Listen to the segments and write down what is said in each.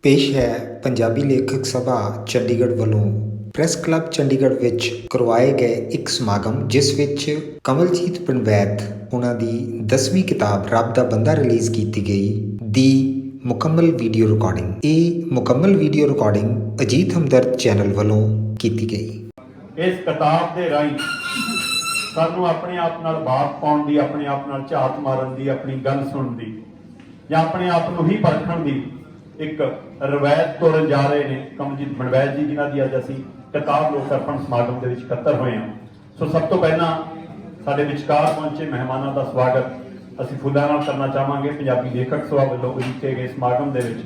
ਪੇਸ਼ ਹੈ ਪੰਜਾਬੀ ਲੇਖਕ ਸਭਾ ਚੰਡੀਗੜ੍ਹ ਵੱਲੋਂ ਪ੍ਰੈਸ ਕਲੱਬ ਚੰਡੀਗੜ੍ਹ ਵਿੱਚ ਕਰਵਾਏ ਗਏ ਇੱਕ ਸਮਾਗਮ, ਜਿਸ ਵਿੱਚ ਕਮਲਜੀਤ ਪਨਵੈਦ ਉਹਨਾਂ ਦੀ 10ਵੀਂ ਕਿਤਾਬ ਰੱਬ ਦਾ ਬੰਦਾ ਰਿਲੀਜ਼ ਕੀਤੀ ਗਈ ਦੀ ਮੁਕੰਮਲ ਵੀਡੀਓ ਰਿਕਾਰਡਿੰਗ। ਇਹ ਮੁਕੰਮਲ ਵੀਡੀਓ ਰਿਕਾਰਡਿੰਗ ਅਜੀਤ ਹਮਦਰਦ ਚੈਨਲ ਵੱਲੋਂ ਕੀਤੀ ਗਈ। ਇਸ ਕਿਤਾਬ ਦੇ ਰਾਹੀਂ ਸਾਨੂੰ ਆਪਣੇ ਆਪ ਨਾਲ ਬਾਤ ਪਾਉਣ ਦੀ, ਆਪਣੇ ਆਪ ਨਾਲ ਝਾਤ ਮਾਰਨ ਦੀ, ਆਪਣੀ ਗੱਲ ਸੁਣਨ ਦੀ ਜਾਂ ਆਪਣੇ ਆਪ ਨੂੰ ਹੀ ਪਰਖਣ ਦੀ ਇੱਕ ਰਵਾਇਤ ਤੋੜਨ ਜਾ ਰਹੇ ਨੇ ਕਮਲਜੀਤ ਪਨਵੈਦ ਜੀ, ਜਿਨ੍ਹਾਂ ਦੀ ਅੱਜ ਅਸੀਂ ਕਿਤਾਬ ਲੋਕ ਅਰਪਣ ਸਮਾਗਮ ਦੇ ਵਿੱਚ ਇਕੱਤਰ ਹੋਏ ਹਾਂ। ਸੋ ਸਭ ਤੋਂ ਪਹਿਲਾਂ ਸਾਡੇ ਵਿਚਕਾਰ ਪਹੁੰਚੇ ਮਹਿਮਾਨਾਂ ਦਾ ਸਵਾਗਤ ਅਸੀਂ ਫੁੱਲਾਂ ਨਾਲ ਕਰਨਾ ਚਾਹਾਂਗੇ। ਪੰਜਾਬੀ ਲੇਖਕ ਸਭਾ ਵੱਲੋਂ ਉਲੀਕੇ ਗਏ ਸਮਾਗਮ ਦੇ ਵਿੱਚ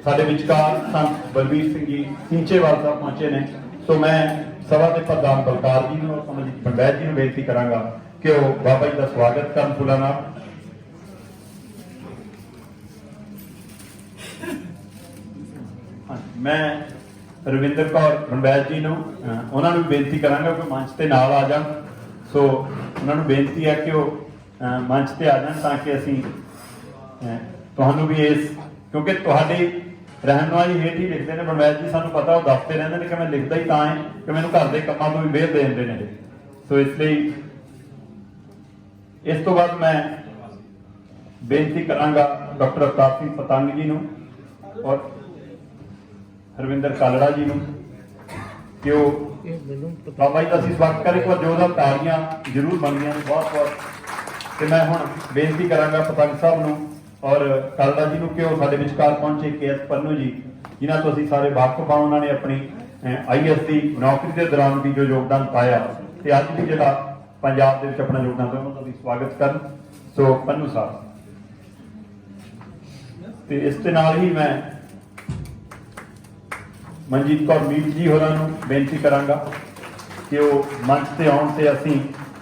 ਸਾਡੇ ਵਿਚਕਾਰ ਸੰਤ ਬਲਬੀਰ ਸਿੰਘ ਜੀ ਸਿੰਚੇਵਾਲ ਸਾਹਿਬ ਪਹੁੰਚੇ ਨੇ। ਸੋ ਮੈਂ ਸਭਾ ਦੇ ਪ੍ਰਧਾਨ ਬਲਕਾਰ ਜੀ ਨੂੰ, ਕਮਲਜੀਤ ਪਨਵੈਦ ਜੀ ਨੂੰ ਬੇਨਤੀ ਕਰਾਂਗਾ ਕਿ ਉਹ ਬਾਬਾ ਜੀ ਦਾ ਸਵਾਗਤ ਕਰਨ ਫੁੱਲਾਂ ਨਾਲ। ਮੈਂ ਰਵਿੰਦਰ ਕੌਰ ਪਨਵੈਦ ਜੀ ਨੂੰ ਉਹਨਾਂ ਨੂੰ ਬੇਨਤੀ ਕਰਾਂਗਾ ਕਿ ਮੰਚ ਤੇ ਨਾਲ ਆ ਜਾਣ। ਸੋ ਉਹਨਾਂ ਨੂੰ ਬੇਨਤੀ ਹੈ ਕਿ ਉਹ ਮੰਚ ਤੇ ਆ ਜਾਣ ਤਾਂ ਕਿ ਅਸੀਂ ਤੁਹਾਨੂੰ ਵੀ ਇਸ, ਕਿਉਂਕਿ ਤੁਹਾਡੀ ਰਹਿਨੁਮਾਈ ਹੇਠ ਹੀ ਲਿਖਦੇ ਨੇ ਪਨਵੈਦ ਜੀ, ਸਾਨੂੰ ਪਤਾ ਉਹ ਦੱਸਦੇ ਰਹਿੰਦੇ ਨੇ ਕਿ ਮੈਂ ਲਿਖਦਾ ਹੀ ਤਾਂ ਹੈ ਕਿ ਮੈਨੂੰ ਘਰ ਦੇ ਕੰਮਾਂ ਤੋਂ ਵੀ ਵਿਹਲ ਦੇ ਦਿੰਦੇ ਨੇ। ਸੋ ਇਸ ਲਈ ਇਸ ਤੋਂ ਬਾਅਦ ਮੈਂ ਬੇਨਤੀ ਕਰਾਂਗਾ ਡਾਕਟਰ ਅਵਤਾਰ ਸਿੰਘ ਪਤੰਗ ਜੀ ਨੂੰ ਔਰ ਹਰਵਿੰਦਰ ਕਾਲੜਾ ਜੀ ਨੂੰ ਕਿ ਉਹ ਬਾਬਾ ਜੀ ਦਾ ਅਸੀਂ ਸਵਾਗਤ ਕਰੇ। ਇੱਕ ਵਾਰ ਜੋਰਦਾਰ ਤਾੜੀਆਂ ਜ਼ਰੂਰ ਬਣਦੀਆਂ ਨੇ, ਬਹੁਤ ਬਹੁਤ। ਤੇ ਮੈਂ ਹੁਣ ਬੇਨਤੀ ਕਰਾਂਗਾ ਪਤੰਗ ਸਾਹਿਬ ਨੂੰ ਔਰ ਕਾਲੜਾ ਜੀ ਨੂੰ ਕਿ ਉਹ ਸਾਡੇ ਵਿਚਕਾਰ ਪਹੁੰਚੇ KS ਪੰਨੂ ਜੀ, ਜਿਨ੍ਹਾਂ ਤੋਂ ਅਸੀਂ ਸਾਰੇ ਵਾਕਫ ਹਾਂ। ਉਹਨਾਂ ਨੇ ਆਪਣੀ IAS ਦੀ ਨੌਕਰੀ ਦੇ ਦੌਰਾਨ ਵੀ ਜੋ ਯੋਗਦਾਨ ਪਾਇਆ ਤੇ ਅੱਜ ਵੀ ਜਿਹੜਾ ਪੰਜਾਬ ਦੇ ਵਿੱਚ ਆਪਣਾ ਯੋਗਦਾਨ ਪਾਇਆ, ਉਹਨਾਂ ਦਾ ਵੀ ਸਵਾਗਤ ਕਰਨ। ਸੋ ਪੰਨੂ ਸਾਹਿਬ, ਤੇ ਇਸ ਦੇ ਨਾਲ ਹੀ ਮੈਂ ਮਨਜੀਤ ਕੌਰ ਮੀਤ ਜੀ ਹੋਰਾਂ ਨੂੰ ਬੇਨਤੀ ਕਰਾਂਗਾ ਕਿ ਉਹ ਮੰਚ ਤੇ ਆਉਣ ਤੇ ਅਸੀਂ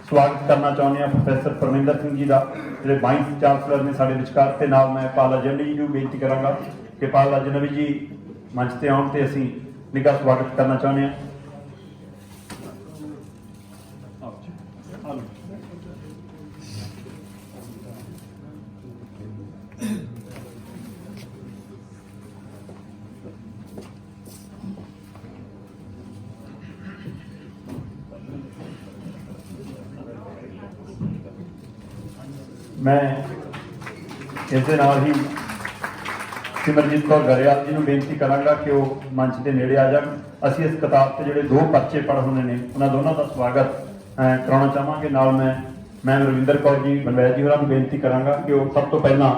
ਸਵਾਗਤ ਕਰਨਾ ਚਾਹੁੰਦੇ ਹਾਂ ਪ੍ਰੋਫੈਸਰ ਪਰਮਿੰਦਰ ਸਿੰਘ ਜੀ ਦਾ, ਜਿਹੜੇ ਵਾਈਸ ਚਾਂਸਲਰ ਨੇ ਸਾਡੇ ਵਿਚਕਾਰ। ਤੇ ਨਾਲ ਮੈਂ ਪਾਲ ਅਜਨਬੀ ਜੀ ਨੂੰ ਬੇਨਤੀ ਕਰਾਂਗਾ ਕਿ ਪਾਲ ਅਜਨਬੀ ਜੀ ਮੰਚ ਤੇ ਆਉਣ ਤੇ ਅਸੀਂ ਨਿੱਘਾ ਸਵਾਗਤ ਕਰਨਾ ਚਾਹੁੰਦੇ ਹਾਂ। ਮੈਂ ਇਸ ਦੇ ਨਾਲ ਹੀ ਸਿਮਰਜੀਤ ਕੌਰ ਗਰੇਵਾਲ ਜੀ ਨੂੰ ਬੇਨਤੀ ਕਰਾਂਗਾ ਕਿ ਉਹ ਮੰਚ ਦੇ ਨੇੜੇ ਆ ਜਾਣ। ਅਸੀਂ ਇਸ ਕਿਤਾਬ ਤੇ ਜਿਹੜੇ 2 ਪਰਚੇ ਪੜ੍ਹ ਹੋਣੇ ਨੇ ਉਹਨਾਂ ਦੋਨਾਂ ਦਾ ਸਵਾਗਤ ਕਰਾਉਣਾ ਚਾਹਾਂਗੇ। ਨਾਲ ਮੈਂ ਰਵਿੰਦਰ ਕੌਰ ਜੀ ਪਨਵੈਦ ਜੀ ਹੋਰਾਂ ਨੂੰ ਬੇਨਤੀ ਕਰਾਂਗਾ ਕਿ ਉਹ ਸਭ ਤੋਂ ਪਹਿਲਾਂ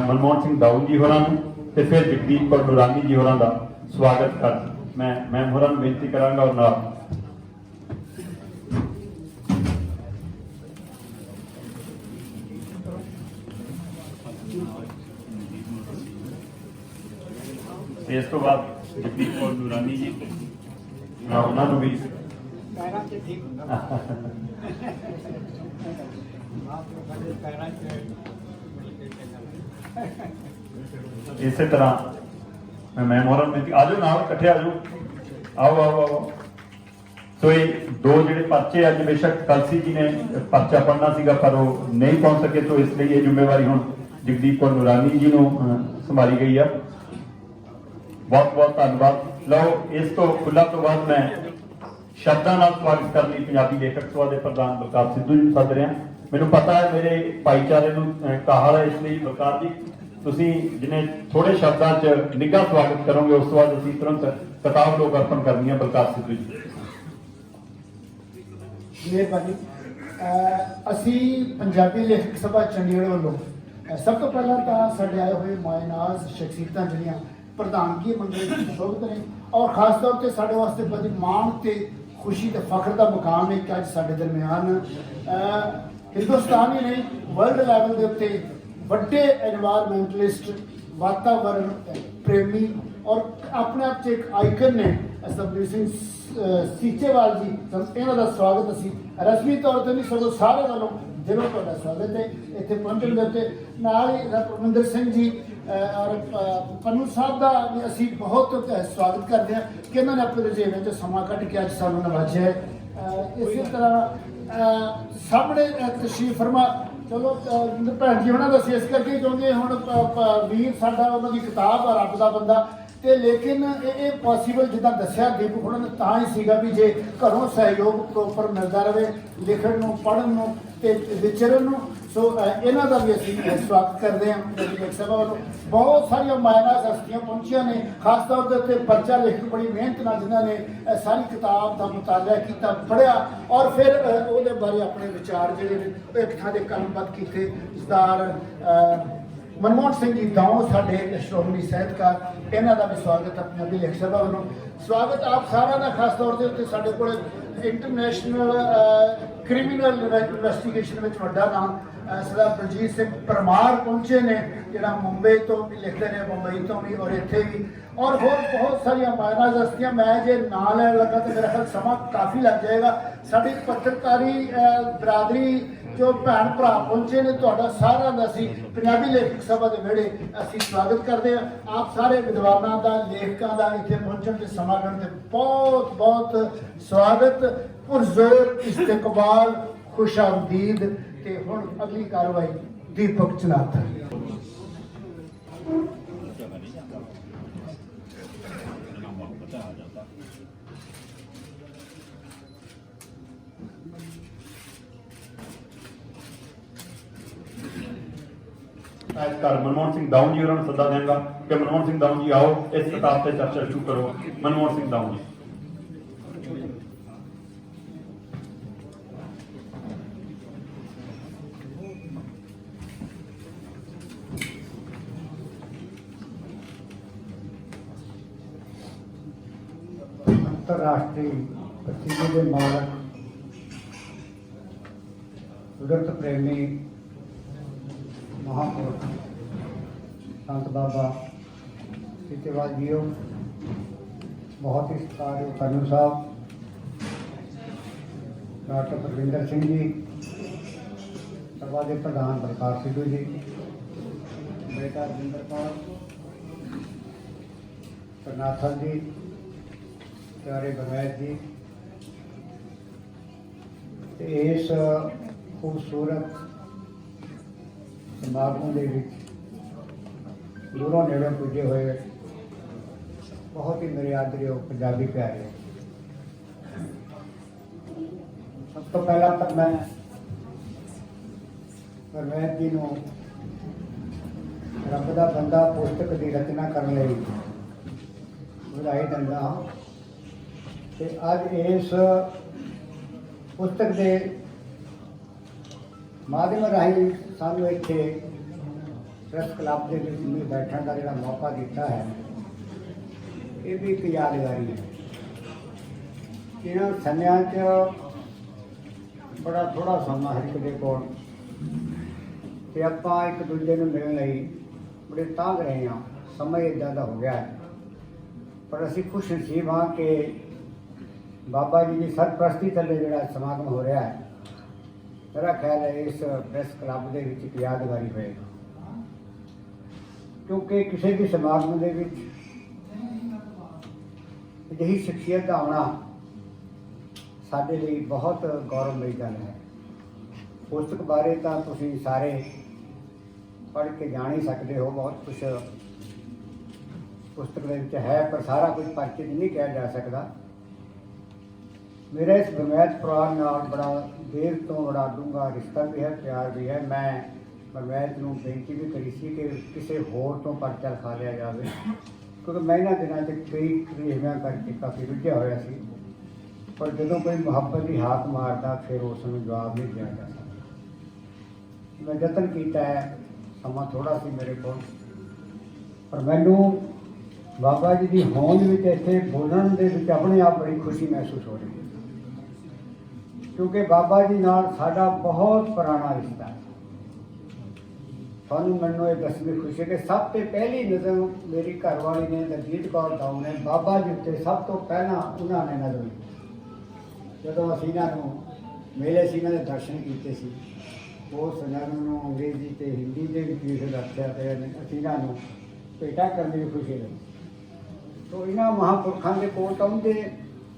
ਮਨਮੋਹਨ ਸਿੰਘ ਦਾਊ ਜੀ ਹੋਰਾਂ ਨੂੰ ਤੇ ਫਿਰ ਜਗਦੀਪ ਕੌਰ ਨੂਰਾਨੀ ਜੀ ਹੋਰਾਂ ਦਾ ਸਵਾਗਤ ਕਰਨ। ਮੈਂ ਹੋਰਾਂ ਨੂੰ ਬੇਨਤੀ ਕਰਾਂਗਾ ਔਰ ਨਾਲ ਇਸ ਤੋਂ ਬਾਅਦ ਜਗਦੀਪ ਕੌਰ ਨੂਰਾਨੀ ਜੀ, ਉਹਨਾਂ ਨੂੰ ਵੀ ਇਸੇ ਤਰ੍ਹਾਂ ਮੈਂ ਹੋਰਾਂ ਨੂੰ ਬੇਨਤੀ, ਆਜੋ ਨਾਲ ਇਕੱਠੇ ਆਜੋ, ਆਓ ਆਓ ਆਓ। ਸੋ ਇਹ 2 ਜਿਹੜੇ ਪਰਚੇ ਅੱਜ ਬੇਸ਼ੱਕ ਕਲਸੀ ਜੀ ਨੇ ਪਰਚਾ ਪੜ੍ਹਨਾ ਸੀਗਾ ਪਰ ਉਹ ਨਹੀਂ ਪਹੁੰਚ ਸਕੇ, ਸੋ ਇਸ ਲਈ ਇਹ ਜ਼ਿੰਮੇਵਾਰੀ ਹੁਣ ਜਗਦੀਪ ਕੌਰ ਨੂਰਾਨੀ ਜੀ ਨੂੰ ਸੰਭਾਲੀ ਗਈ ਆ। ਬਹੁਤ ਬਹੁਤ ਧੰਨਵਾਦ। ਲਓ, ਇਸ ਤੋਂ ਖੁੱਲ੍ਹਾ ਤੋਂ ਬਾਅਦ ਮੈਂ ਸ਼ਬਦਾਂ ਨਾਲ ਸਵਾਗਤ ਕਰਨ ਲਈ ਪੰਜਾਬੀ ਲੇਖਕ ਸਭਾ ਦੇ ਪ੍ਰਧਾਨ ਬਲਕਾਰ ਸਿੱਧੂ ਜੀ ਨੂੰ ਸੱਦ ਰਿਹਾ। ਮੈਨੂੰ ਪਤਾ ਹੈ ਮੇਰੇ ਭਾਈਚਾਰੇ ਨੂੰ ਕਾਹਲ ਹੈ, ਇਸ ਲਈ ਬਲਕਾਰ ਜੀ ਤੁਸੀਂ ਜਿਨੇ ਥੋੜੇ ਸ਼ਬਦਾਂ 'ਚ ਨਿੱਘਾ ਸਵਾਗਤ ਕਰੋਗੇ, ਉਸ ਤੋਂ ਬਾਅਦ ਅਸੀਂ ਤੁਰੰਤ ਕਿਤਾਬ ਲੋਕ ਅਰਪਣ ਕਰਨੀ ਹੈ। ਬਲਕਾਰ ਸਿੱਧੂ ਜੀ। ਮਿਹਰਬਾਨੀ। ਅਸੀਂ ਪੰਜਾਬੀ ਲੇਖਕ ਸਭਾ ਚੰਡੀਗੜ੍ਹ ਵੱਲੋਂ ਸਭ ਤੋਂ ਪਹਿਲਾਂ ਤਾਂ ਸਾਡੇ ਆਏ ਹੋਏ ਮਾਇਨਾਜ਼ ਸ਼ਖਸੀਅਤਾਂ ਜਿਹੜੀਆਂ ਪ੍ਰਧਾਨਗੀ ਮੰਡਲ ਵਿੱਚ ਸ਼ੋਭਤ ਨੇ ਔਰ ਖਾਸ ਤੌਰ ਤੇ ਸਾਡੇ ਵਾਸਤੇ ਬੜੀ ਮਾਣ ਤੇ ਖੁਸ਼ੀ ਤੇ ਫਖਰ ਦਾ ਮੁਕਾਮ ਹੈ ਕਿ ਅੱਜ ਸਾਡੇ ਦਰਮਿਆਨ ਹਿੰਦੁਸਤਾਨ ਹੀ ਨਹੀਂ ਵਰਲਡ ਲੈਵਲ ਦੇ ਉੱਤੇ ਵੱਡੇ ਐਨਵਾਇਰਮੈਂਟਲਿਸਟ, ਵਾਤਾਵਰਨ ਪ੍ਰੇਮੀ ਔਰ ਆਪਣੇ ਆਪ 'ਚ ਇੱਕ ਆਈਕਨ ਨੇ ਸਤਬੀਰ ਸਿੰਘ ਸੀਚੇਵਾਲ ਜੀ। ਇਹਨਾਂ ਦਾ ਸਵਾਗਤ ਅਸੀਂ ਰਸਮੀ ਤੌਰ ਤੇ ਨਹੀਂ ਸਗੋਂ ਸਾਰੇ ਵੱਲੋਂ ਦਿਲੋਂ ਤੁਹਾਡਾ ਸਵਾਗਤ ਹੈ ਇੱਥੇ ਪਹੁੰਚਣ ਦੇ ਉੱਤੇ। ਨਾਲ ਹੀ ਪਰਮਿੰਦਰ ਸਿੰਘ ਜੀ ਔਰ ਪੰਨੂ ਸਾਹਿਬ ਦਾ ਵੀ ਅਸੀਂ ਬਹੁਤ ਸਵਾਗਤ ਕਰਦੇ ਹਾਂ ਕਿ ਇਹਨਾਂ ਨੇ ਆਪਣੇ ਰੁਝੇਵੇਂ 'ਚ ਸਮਾਂ ਕੱਢ ਕੇ ਅੱਜ ਸਾਨੂੰ ਨਵਾਜਿਆ ਹੈ। ਇਸੇ ਤਰ੍ਹਾਂ ਸਾਹਮਣੇ ਤਸ਼ਰੀਫ ਫਰਮਾ ਚਲੋ ਭੈਣ ਜੀ ਉਹਨਾਂ ਦਾ ਅਸੀਂ ਇਸ ਕਰਕੇ ਚਾਹੁੰਦੇ ਹੁਣ ਵੀਰ ਸਾਡਾ ਉਹਨਾਂ ਦੀ ਕਿਤਾਬ ਆ ਰੱਬ ਦਾ ਬੰਦਾ ਤੇ ਲੇਕਿਨ ਇਹ ਪੋਸੀਬਲ ਜਿੱਦਾਂ ਦੱਸਿਆ ਦੀਪਕ ਹੋਣਾ ਨੇ ਤਾਂ ਹੀ ਸੀਗਾ ਵੀ ਜੇ ਘਰੋਂ ਸਹਿਯੋਗ ਪ੍ਰੋਪਰ ਮਿਲਦਾ ਰਹੇ ਲਿਖਣ ਨੂੰ ਪੜ੍ਹਨ ਨੂੰ ਤੇ ਵਿਚਰਨ ਨੂੰ। ਸੋ ਇਹਨਾਂ ਦਾ ਵੀ ਅਸੀਂ ਸਵਾਗਤ ਕਰਦੇ ਹਾਂ ਪੰਜਾਬੀ ਲੇਖਕ ਸਭਾ ਵੱਲੋਂ। ਬਹੁਤ ਸਾਰੀਆਂ ਮਾਇਨਾਜ਼ ਹਸਤੀਆਂ ਪਹੁੰਚੀਆਂ ਨੇ, ਖਾਸ ਤੌਰ ਦੇ ਉੱਤੇ ਪਰਚਾ ਲਿਖ ਕੇ ਬੜੀ ਮਿਹਨਤ ਨਾਲ ਜਿਨ੍ਹਾਂ ਨੇ ਸਾਰੀ ਕਿਤਾਬ ਦਾ ਮੁਤਾਲਾ ਕੀਤਾ, ਪੜ੍ਹਿਆ ਔਰ ਫਿਰ ਉਹਦੇ ਬਾਰੇ ਆਪਣੇ ਵਿਚਾਰ ਜਿਹੜੇ ਨੇ ਇੱਕ ਥਾਂ ਦੇ ਕਲਮਬੱਧ ਕੀਤੇ। ਸਰਦਾਰ ਮਨਮੋਹਨ ਸਿੰਘ ਜੀ ਦਾਉ ਸਾਡੇ ਸ਼੍ਰੋਮਣੀ ਸਾਹਿਤਕਾਰ, ਇਹਨਾਂ ਦਾ ਵੀ ਸਵਾਗਤ ਹੈ ਪੰਜਾਬੀ ਲੇਖਕ ਸਭਾ ਵੱਲੋਂ। ਸਵਾਗਤ ਆਪ ਸਾਰਿਆਂ ਦਾ ਖਾਸ ਤੌਰ ਦੇ ਉੱਤੇ ਸਾਡੇ ਕੋਲ ਇੰਟਰਨੈਸ਼ਨਲ ਕ੍ਰਿਮੀਨਲ ਇਨਵੈਸਟੀਗੇਸ਼ਨ ਵਿੱਚ ਵੱਡਾ ਨਾਮ ਸਰਦਾਰ ਬਲਜੀਤ ਸਿੰਘ ਪਰਮਾਰ ਪਹੁੰਚੇ ਨੇ, ਜਿਹੜਾ ਮੁੰਬਈ ਤੋਂ ਵੀ ਲਿਖਦੇ ਨੇ, ਮੁੰਬਈ ਤੋਂ ਵੀ ਔਰ ਇੱਥੇ ਵੀ, ਔਰ ਹੋਰ ਬਹੁਤ ਸਾਰੀਆਂ ਮਾਇਨਾਜ਼ ਹਸਤੀਆਂ। ਮੈਂ ਜੇ ਨਾਂ ਲੈਣ ਲੱਗਾ ਤਾਂ ਮੇਰਾ ਖਿਆਲ ਸਮਾਂ ਕਾਫੀ ਲੱਗ ਜਾਏਗਾ। ਸਾਡੀ ਪੱਤਰਕਾਰੀ ਬਰਾਦਰੀ ਜੋ ਭੈਣ ਭਰਾ ਪਹੁੰਚੇ ਨੇ, ਤੁਹਾਡਾ ਸਾਰਿਆਂ ਦਾ ਅਸੀਂ ਪੰਜਾਬੀ ਲੇਖਕ ਸਭਾ ਦੇ ਵਿਹੜੇ ਅਸੀਂ ਸਵਾਗਤ ਕਰਦੇ ਹਾਂ। ਆਪ ਸਾਰੇ ਵਿਦਵਾਨਾਂ ਦਾ, ਲੇਖਕਾਂ ਦਾ ਇੱਥੇ ਪਹੁੰਚਣ ਤੇ ਸਮਾਗਮ ਤੇ ਬਹੁਤ ਬਹੁਤ ਸਵਾਗਤ, ਪੁਰਜ਼ੋਰ ਇਸਤਕਬਾਲ, ਖੁਸ਼ਾਮਦੀਦ। ਤੇ ਹੁਣ ਅਗਲੀ ਕਾਰਵਾਈ ਦੀਪਕ ਚਨਾਥ। ਸਾਹਿਤਕਾਰ ਮਨਮੋਹਨ ਸਿੰਘ ਦਾਊ ਜੀ ਉਹਨਾਂ ਨੂੰ ਸੱਦਾ ਦੇਵਾਂਗਾ ਕਿ ਮਨਮੋਹਨ ਸਿੰਘ ਦਾਊ ਜੀ ਆਓ ਇਸ ਕਿਤਾਬ ਤੇ ਚਰਚਾ ਸ਼ੁਰੂ ਕਰੋ। ਮਨਮੋਹਨ ਸਿੰਘ ਦਾਊ ਜੀ। अंतरराष्ट्रीय प्रसिद्धि के मालक कुदरत प्रेमी महापुरुष संत बाबा सीतेवाल जीओ, बहुत ही सत्कार कर्नल साहब, डॉक्टर परविंदर सिंह जी, सभा के प्रधान प्रकाश सिद्धू जी, बेटा रविंदर कौर, करनाथल जी, प्यारे बगैर जी, इस खूबसूरत समागम के दूरों नेड़ों पुजे हुए बहुत ही मेरे आदरयोग पंजाबी प्यारे। सब तो पहला तो मैं परवैद जी को रब का बंदा पुस्तक की रचना करने बधाई दिंदा हाँ। अज इस पुस्तक के माध्यम राही सानू इत्थे प्रेस क्लब के विच बैठने का जिहड़ा मौका दिता है, ये भी एक यादगारी है। इन्हां समियां च बड़ा थोड़ा समा हर एक दे कोल ते आपां एक दूजे नूं मिलण लई बड़े तांग रहे हाँ। समय इदां दा हो गया है, पर असीं खुश नसीब हाँ कि बाबा जी की सरप्रस्ती थले जिहड़ा समागम हो रहा है, मेरा ख्याल है इस प्रेस क्लब के एक यादगारी होएगा। क्योंकि किसी भी समागम के अजिही शख्सियत का आना साडे लई बहुत गौरवमयी गल है। पुस्तक बारे तो तुसीं सारे पढ़ के जान ही सकते हो, बहुत कुछ पुस्तक के विच है, पर सारा कुछ परचे नहीं कहा जा सकता। मेरा इस बरमैत परिवार नाल बड़ा देर तो बड़ा डूंगा रिश्ता भी है, प्यार भी है। मैं बरमैत नूं बेनती भी करी सी कि किसी होर तो परचा लिखा लिया जाए, क्योंकि मैं इन्हां दिनां च कई क्रियावां करके काफ़ी रुझिया होया सी, पर जदों कोई मुहब्बत की हाक मारदा फिर उसनूं जवाब नहीं दिया जा सकता। मैं यतन किया है, समा थोड़ा सी मेरे को, पर मैनूं बाबा जी की होंद विच इत्थे बोलण दे विच अपने आप बड़ी खुशी महसूस हो रही है, क्योंकि बाबा जी नाल साडा बहुत पुराना रिश्ता है। थानू मैनू ये दसवीं खुशी है कि सब तो पहली नज़र मेरी घरवाली ने दलजीत कौर दाऊ ने बाबा जी उत्ते सब तो पहला उन्होंने नज़र ली। जदों असीं इन्हां नूं मेले से इन्हां दे दर्शन किए सी, उस नज़र नूं अंग्रेजी ते हिंदी के भी रखिया ते असीं इन्हां नूं भेटा करने की खुशी लगी। तो इन्हां महापुरखों के कोल तां उहदे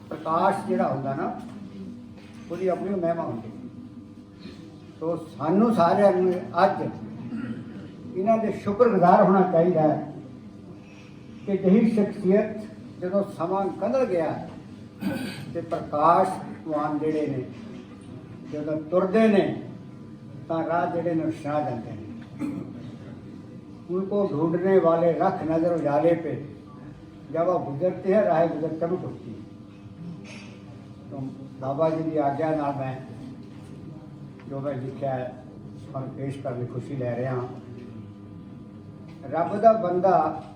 प्रकाश जिहड़ा हुंदा ना, उसकी अपनी महिमा होती। तो सानू सारे अज इन्हों के शुक्रगुजार होना चाहिए ਕਿ ਜਿਹੀ ਸ਼ਖਸੀਅਤ ਜਦੋਂ ਸਮਾਂ ਬਦਲ ਗਿਆ ਤੇ ਪ੍ਰਕਾਸ਼ਵਾਨ ਜਿਹੜੇ ਨੇ ਜਦੋਂ ਤੁਰਦੇ ਨੇ ਤਾਂ ਰਾਹ ਜਿਹੜੇ ਨੇ ਛਾ ਜਾਂਦੇ ਨੇ। उनको ढूंढने वाले रख नजर उजाले पे जब वह गुजरते हैं राह गुजर कभी टूटती है। तो बाबा जी की आज्ञा नाल मैं जो मैं लिखा है और पेश करने खुशी ले रहा हाँ। रब दा बंदा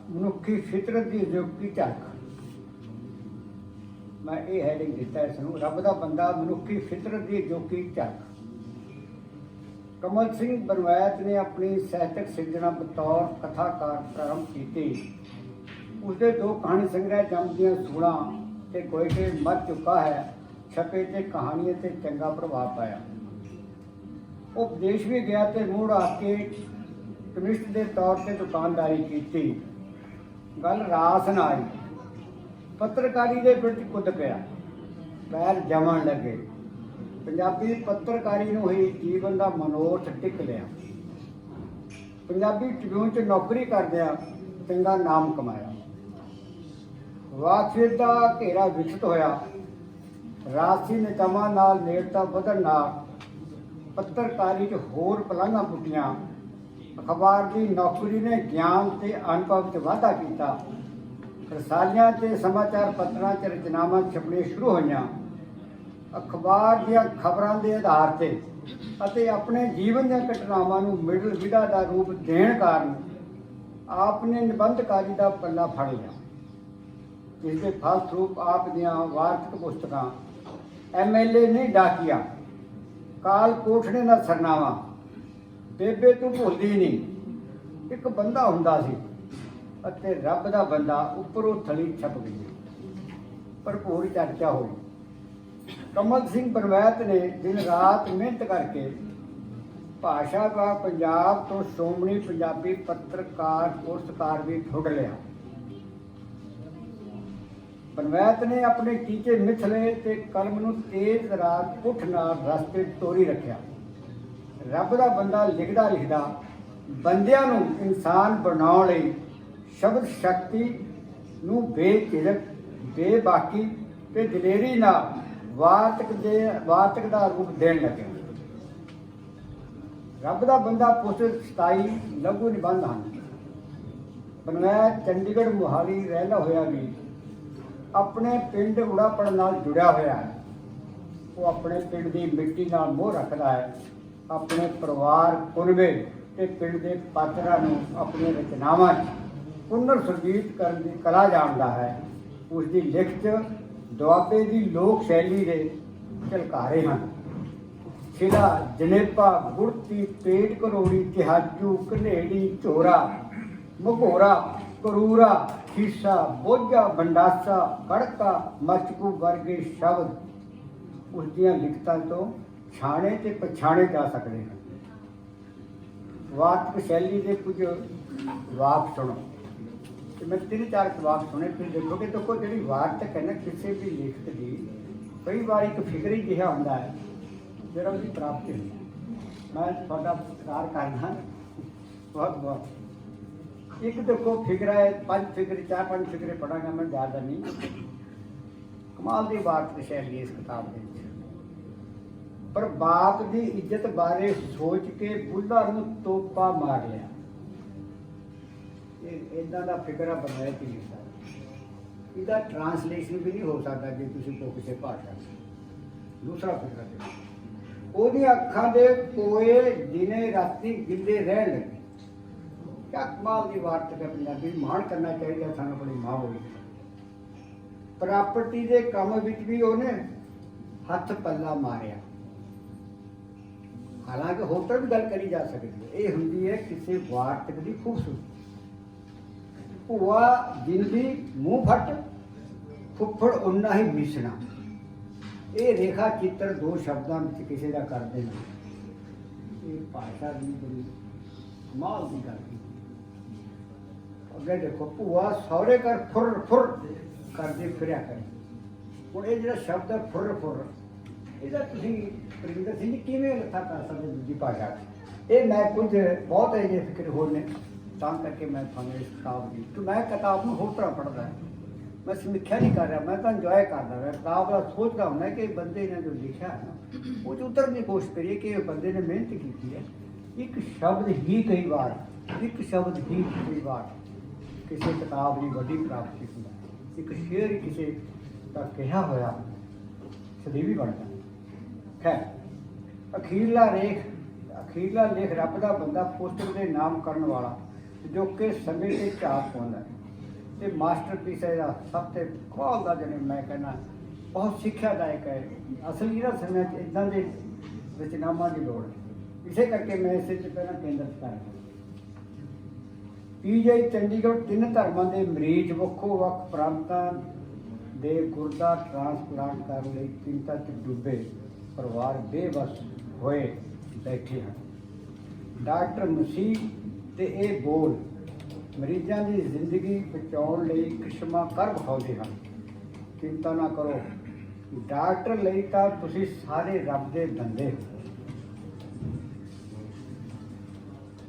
मनुखी फितरत की अजोकी झलक, मैं ये हैडिंग दिता है इसनूं, रब दा बंदा मनुखी फितरत की अजोकी झलक। कमल सिंह बनवैत ने अपनी ਸਾਹਿਤਕ ਸਿਰਜਣਾ बतौर कथाकार प्रारंभ की। उसके दो कहानी संग्रह जमदियां सूड़ा ते कोई के मर चुका है छपे ते कहानी ते चंगा प्रभाव पाया। वो विदेश भी गया ते मुड़ आके कमिस्ट के तौर पर दुकानदारी की। गल रास न आई, पत्रकारी के विच कुद पिया, पैर जमन लगे। पंजाबी पत्रकारी नूं ही जीवन का मनोरथ टिक लिया। पंजाबी ट्रिब्यून च नौकरी करदिया चंगा नाम कमाया। वाकफियत का घेरा विकसित होया। राजसी निजामां नाल नेड़ता वधण नाल पत्रकारी च होर पलांघां पुट्टियां। अखबार की नौकरी ने ज्ञान ते अनुभव च वाधा कीता। रसालियां ते समाचार पत्रां च रचनावां छपणे शुरू होईयां। अखबार ਦੀਆਂ ਖਬਰਾਂ ਦੇ ਆਧਾਰ ਤੇ ਅਤੇ ਆਪਣੇ ਜੀਵਨ ਦੀਆਂ ਘਟਨਾਵਾਂ ਨੂੰ ਮਿਡਲ ਵਿਧਾ ਦਾ ਰੂਪ ਦੇਣ ਕਾਰਨ ਆਪ ਨੇ ਨਿਬੰਧਕਾਰੀ ਦਾ ਪੱਲਾ ਫੜ ਲਿਆ, ਜਿਸ ਦੇ ਫਲਸਰੂਪ ਆਪ ਦੀਆਂ ਵਾਰਤਕ ਪੁਸਤਕਾਂ MLA ਨਹੀਂ ਡਾਕੀਆ, ਕਾਲ ਕੋਠੜੇ ਦਾ ਸਰਨਾਮਾ, ਬੇਬੇ ਤੂੰ ਭੁੱਲਦੀ ਨਹੀਂ, ਇੱਕ ਬੰਦਾ ਹੁੰਦਾ ਸੀ ਅਤੇ ਰੱਬ ਦਾ ਬੰਦਾ ਉੱਪਰੋਂ ਥਲੀ ਛਪ ਗਈ। ਭਰਪੂਰ ਚਰਚਾ ਹੋਈ। कमल सिंह बनवैत ने दिन रात मेहनत करके भाषा का पंजाब तो श्रोमणी पंजाबी पत्रकार पुरस्कार भी ठुड लिया। बनवैत ने अपने टीचे मिथ लए ते कलम नूं तेज रात उठ नाल रस्ते तोरी रखिया। रब दा बंदा लिखदा लिखदा बंदियां नूं इंसान बनाउण लई शब्द शक्ति नूं बेझिझक बेबाकी ते दलेरी नाल वार्तक का रूप देन लगे। रब दा बंदा पुस्तक 27 लघु निबंध हैं। बनवैत चंडीगढ़ मोहाली रहता होया भी अपने पिंड उड़ापड़ नाल जुड़िया होया है। वो अपने पिंड की मिट्टी नाल मोह रखता है। अपने परिवार कुनबे ते पिंड के पात्रां नूं अपनी रचनावां पुनर सुरजीत करन दी कला जानता है। उसकी लिखत ਦੁਆਬੇ ਦੀ ਲੋਕ ਸ਼ੈਲੀ ਦੇ ਝਲਕਾਰੇ ਹਨ। ਛਿਲਾ ਜਨੇਪਾ ਗੁੜਤੀ ਪੇਟ ਕਰੋੜੀ ਤਿਹਾਜੂ ਕਨੇੜੀ ਝੋਰਾ ਮਘੋਰਾ ਕਰੂਰਾ ਖੀਸਾ ਬੋਝਾ ਬੰਡਾਸਾ ਕੜਕਾ ਮਚਕੂ ਵਰਗੇ ਸ਼ਬਦ ਉਸ ਦੀਆਂ ਲਿਖਤਾਂ ਤੋਂ ਛਾਣੇ ਤੇ ਪਛਾਣੇ ਜਾ ਸਕਦੇ ਹਨ। ਵਾਰਤਕ ਸ਼ੈਲੀ ਦੇ ਕੁਝ ਵਾਕ ਸੁਣੋ। मैं 3-4 वाक सुने, फिर देखोगे तो कोई जी वार्तक है ना किसी भी लेखक की कई बार एक फिक्र ही जिहा होंदा है जो उसकी प्राप्ति होती। मैं थोड़ा सत्कार करना बहुत बहुत। एक देखो फिक्र है 5 फिक्र 4-5 फिक्रे पढ़ांगा मैं, ज़्यादा नहीं। कमाल की वार्तक शैली इस किताब के। पर बाप की इज्जत बारे सोच के बुल्ला नूं तोपा मार लिया। इदा का फिक्र बनवैत ही लिखता। इसका ट्रांसलेशन भी नहीं हो सकता जे तुसीं को किसी भाषा। दूसरा फिक्र देखो, ओहदी अखां दे कोए दिने राती गिले रहन लगे। क्या कमाल की वार्तक है पंजाबी। मान करना चाहिए सानूं अपनी मां बोली। प्रॉपर्टी के काम विच भी उन्हें हथ पल्ला मारिया। हालांकि होर भी गल करी जा सकती है। ये हुंदी है किसी वार्तक की खूबसूरती। भूआ जिंदी मूँह फट फुफड़ उन्ना ही मिसना। ये रेखा चित्र दो शब्दों में किसी का कर देना, ये भाषा की बड़ी कमाल की गल की। अगे देखो, भूआ सौरे कर फुर फुर करते फिरिया करे। हूँ ये जो शब्द है फुर फुर, ਇਹਦਾ ਤੁਸੀਂ परिंदर सिंह जी किवें लथा कर सकते दूजी भाषा। ये मैं कुछ बहुत है जे फिक्र होर ने ਤਾਂ ਕਰਕੇ ਮੈਂ ਤੁਹਾਨੂੰ ਇਸ ਕਿਤਾਬ ਦੀ ਕਿ ਮੈਂ ਕਿਤਾਬ ਨੂੰ ਹੋਰ ਤਰ੍ਹਾਂ ਪੜ੍ਹਦਾ, ਮੈਂ ਸਮੀਖਿਆ ਨਹੀਂ ਕਰ ਰਿਹਾ, ਮੈਂ ਤਾਂ ਇੰਜੋਏ ਕਰਦਾ ਮੈਂ ਕਿਤਾਬ ਦਾ ਸੋਚਦਾ ਹੁੰਦਾ ਕਿ ਬੰਦੇ ਨੇ ਜੋ ਲਿਖਿਆ ਹੈ ਨਾ ਉਹ 'ਚ ਉਤਰਨ ਦੀ ਕੋਸ਼ਿਸ਼ ਕਰੀਏ ਕਿ ਇਹ ਬੰਦੇ ਨੇ ਮਿਹਨਤ ਕੀਤੀ ਹੈ। ਇੱਕ ਸ਼ਬਦ ਹੀ ਕਈ ਵਾਰ ਕਿਸੇ ਕਿਤਾਬ ਦੀ ਵੱਡੀ ਪ੍ਰਾਪਤੀ ਹੁੰਦਾ, ਇੱਕ ਸ਼ੇਅਰ ਹੀ ਕਿਸੇ ਦਾ ਕਿਹਾ ਹੋਇਆ ਸਦੀਵੀ ਬਣ ਜਾਂਦਾ। ਖੈਰ ਅਖੀਰਲਾ ਲੇਖ ਰੱਬ ਦਾ ਬੰਦਾ ਪੁਸਤਕ ਦੇ ਨਾਮ ਕਰਨ ਵਾਲਾ ਜੋ ਕਿ ਸਮੇਂ ਤੇ ਝਾਕ ਪਾਉਂਦਾ ਤੇ ਮਾਸਟਰਪੀਸ ਹੈ ਇਹਦਾ ਸਭ ਤੋਂ ਕਮਾਲ ਦਾ, ਜਿਹਨੇ ਮੈਂ ਕਹਿੰਦਾ ਬਹੁਤ ਸਿੱਖਿਆਦਾਇਕ ਹੈ। ਅਸਲੀ ਇਹਨਾਂ ਸਮਿਆਂ 'ਚ ਇੱਦਾਂ ਦੇ ਰਚਨਾਵਾਂ ਦੀ ਲੋੜ ਹੈ। ਇਸੇ ਕਰਕੇ ਮੈਂ ਇਸੇ 'ਚ ਪਹਿਲਾਂ ਕੇਂਦਰਿਤ ਕਰ ਰਿਹਾ। PGI ਚੰਡੀਗੜ੍ਹ 3 ਧਰਮਾਂ ਦੇ ਮਰੀਜ਼ ਵੱਖੋ ਵੱਖ ਪ੍ਰਾਂਤਾਂ ਦੇ ਗੁਰਦਾ ਟ੍ਰਾਂਸਪਲਾਂਟ ਕਰਨ ਲਈ ਚਿੰਤਾ 'ਚ ਡੁੱਬੇ ਪਰਿਵਾਰ ਬੇਬਸ ਹੋਏ ਬੈਠੇ ਹਨ। ਡਾਕਟਰ ਮਸੀਹ ਤੇ ਇਹ ਬੋਲ ਮਰੀਜ਼ਾਂ ਦੀ ਜ਼ਿੰਦਗੀ ਬਚਾਉਣ ਲਈ ਕਿਸਮਾਂ ਕਰ ਵਿਖਾਉਂਦੇ ਹਨ। ਚਿੰਤਾ ਨਾ ਕਰੋ, ਡਾਕਟਰ ਲਈ ਤਾਂ ਤੁਸੀਂ ਸਾਰੇ ਰੱਬ ਦੇ ਬੰਦੇ ਹੋ।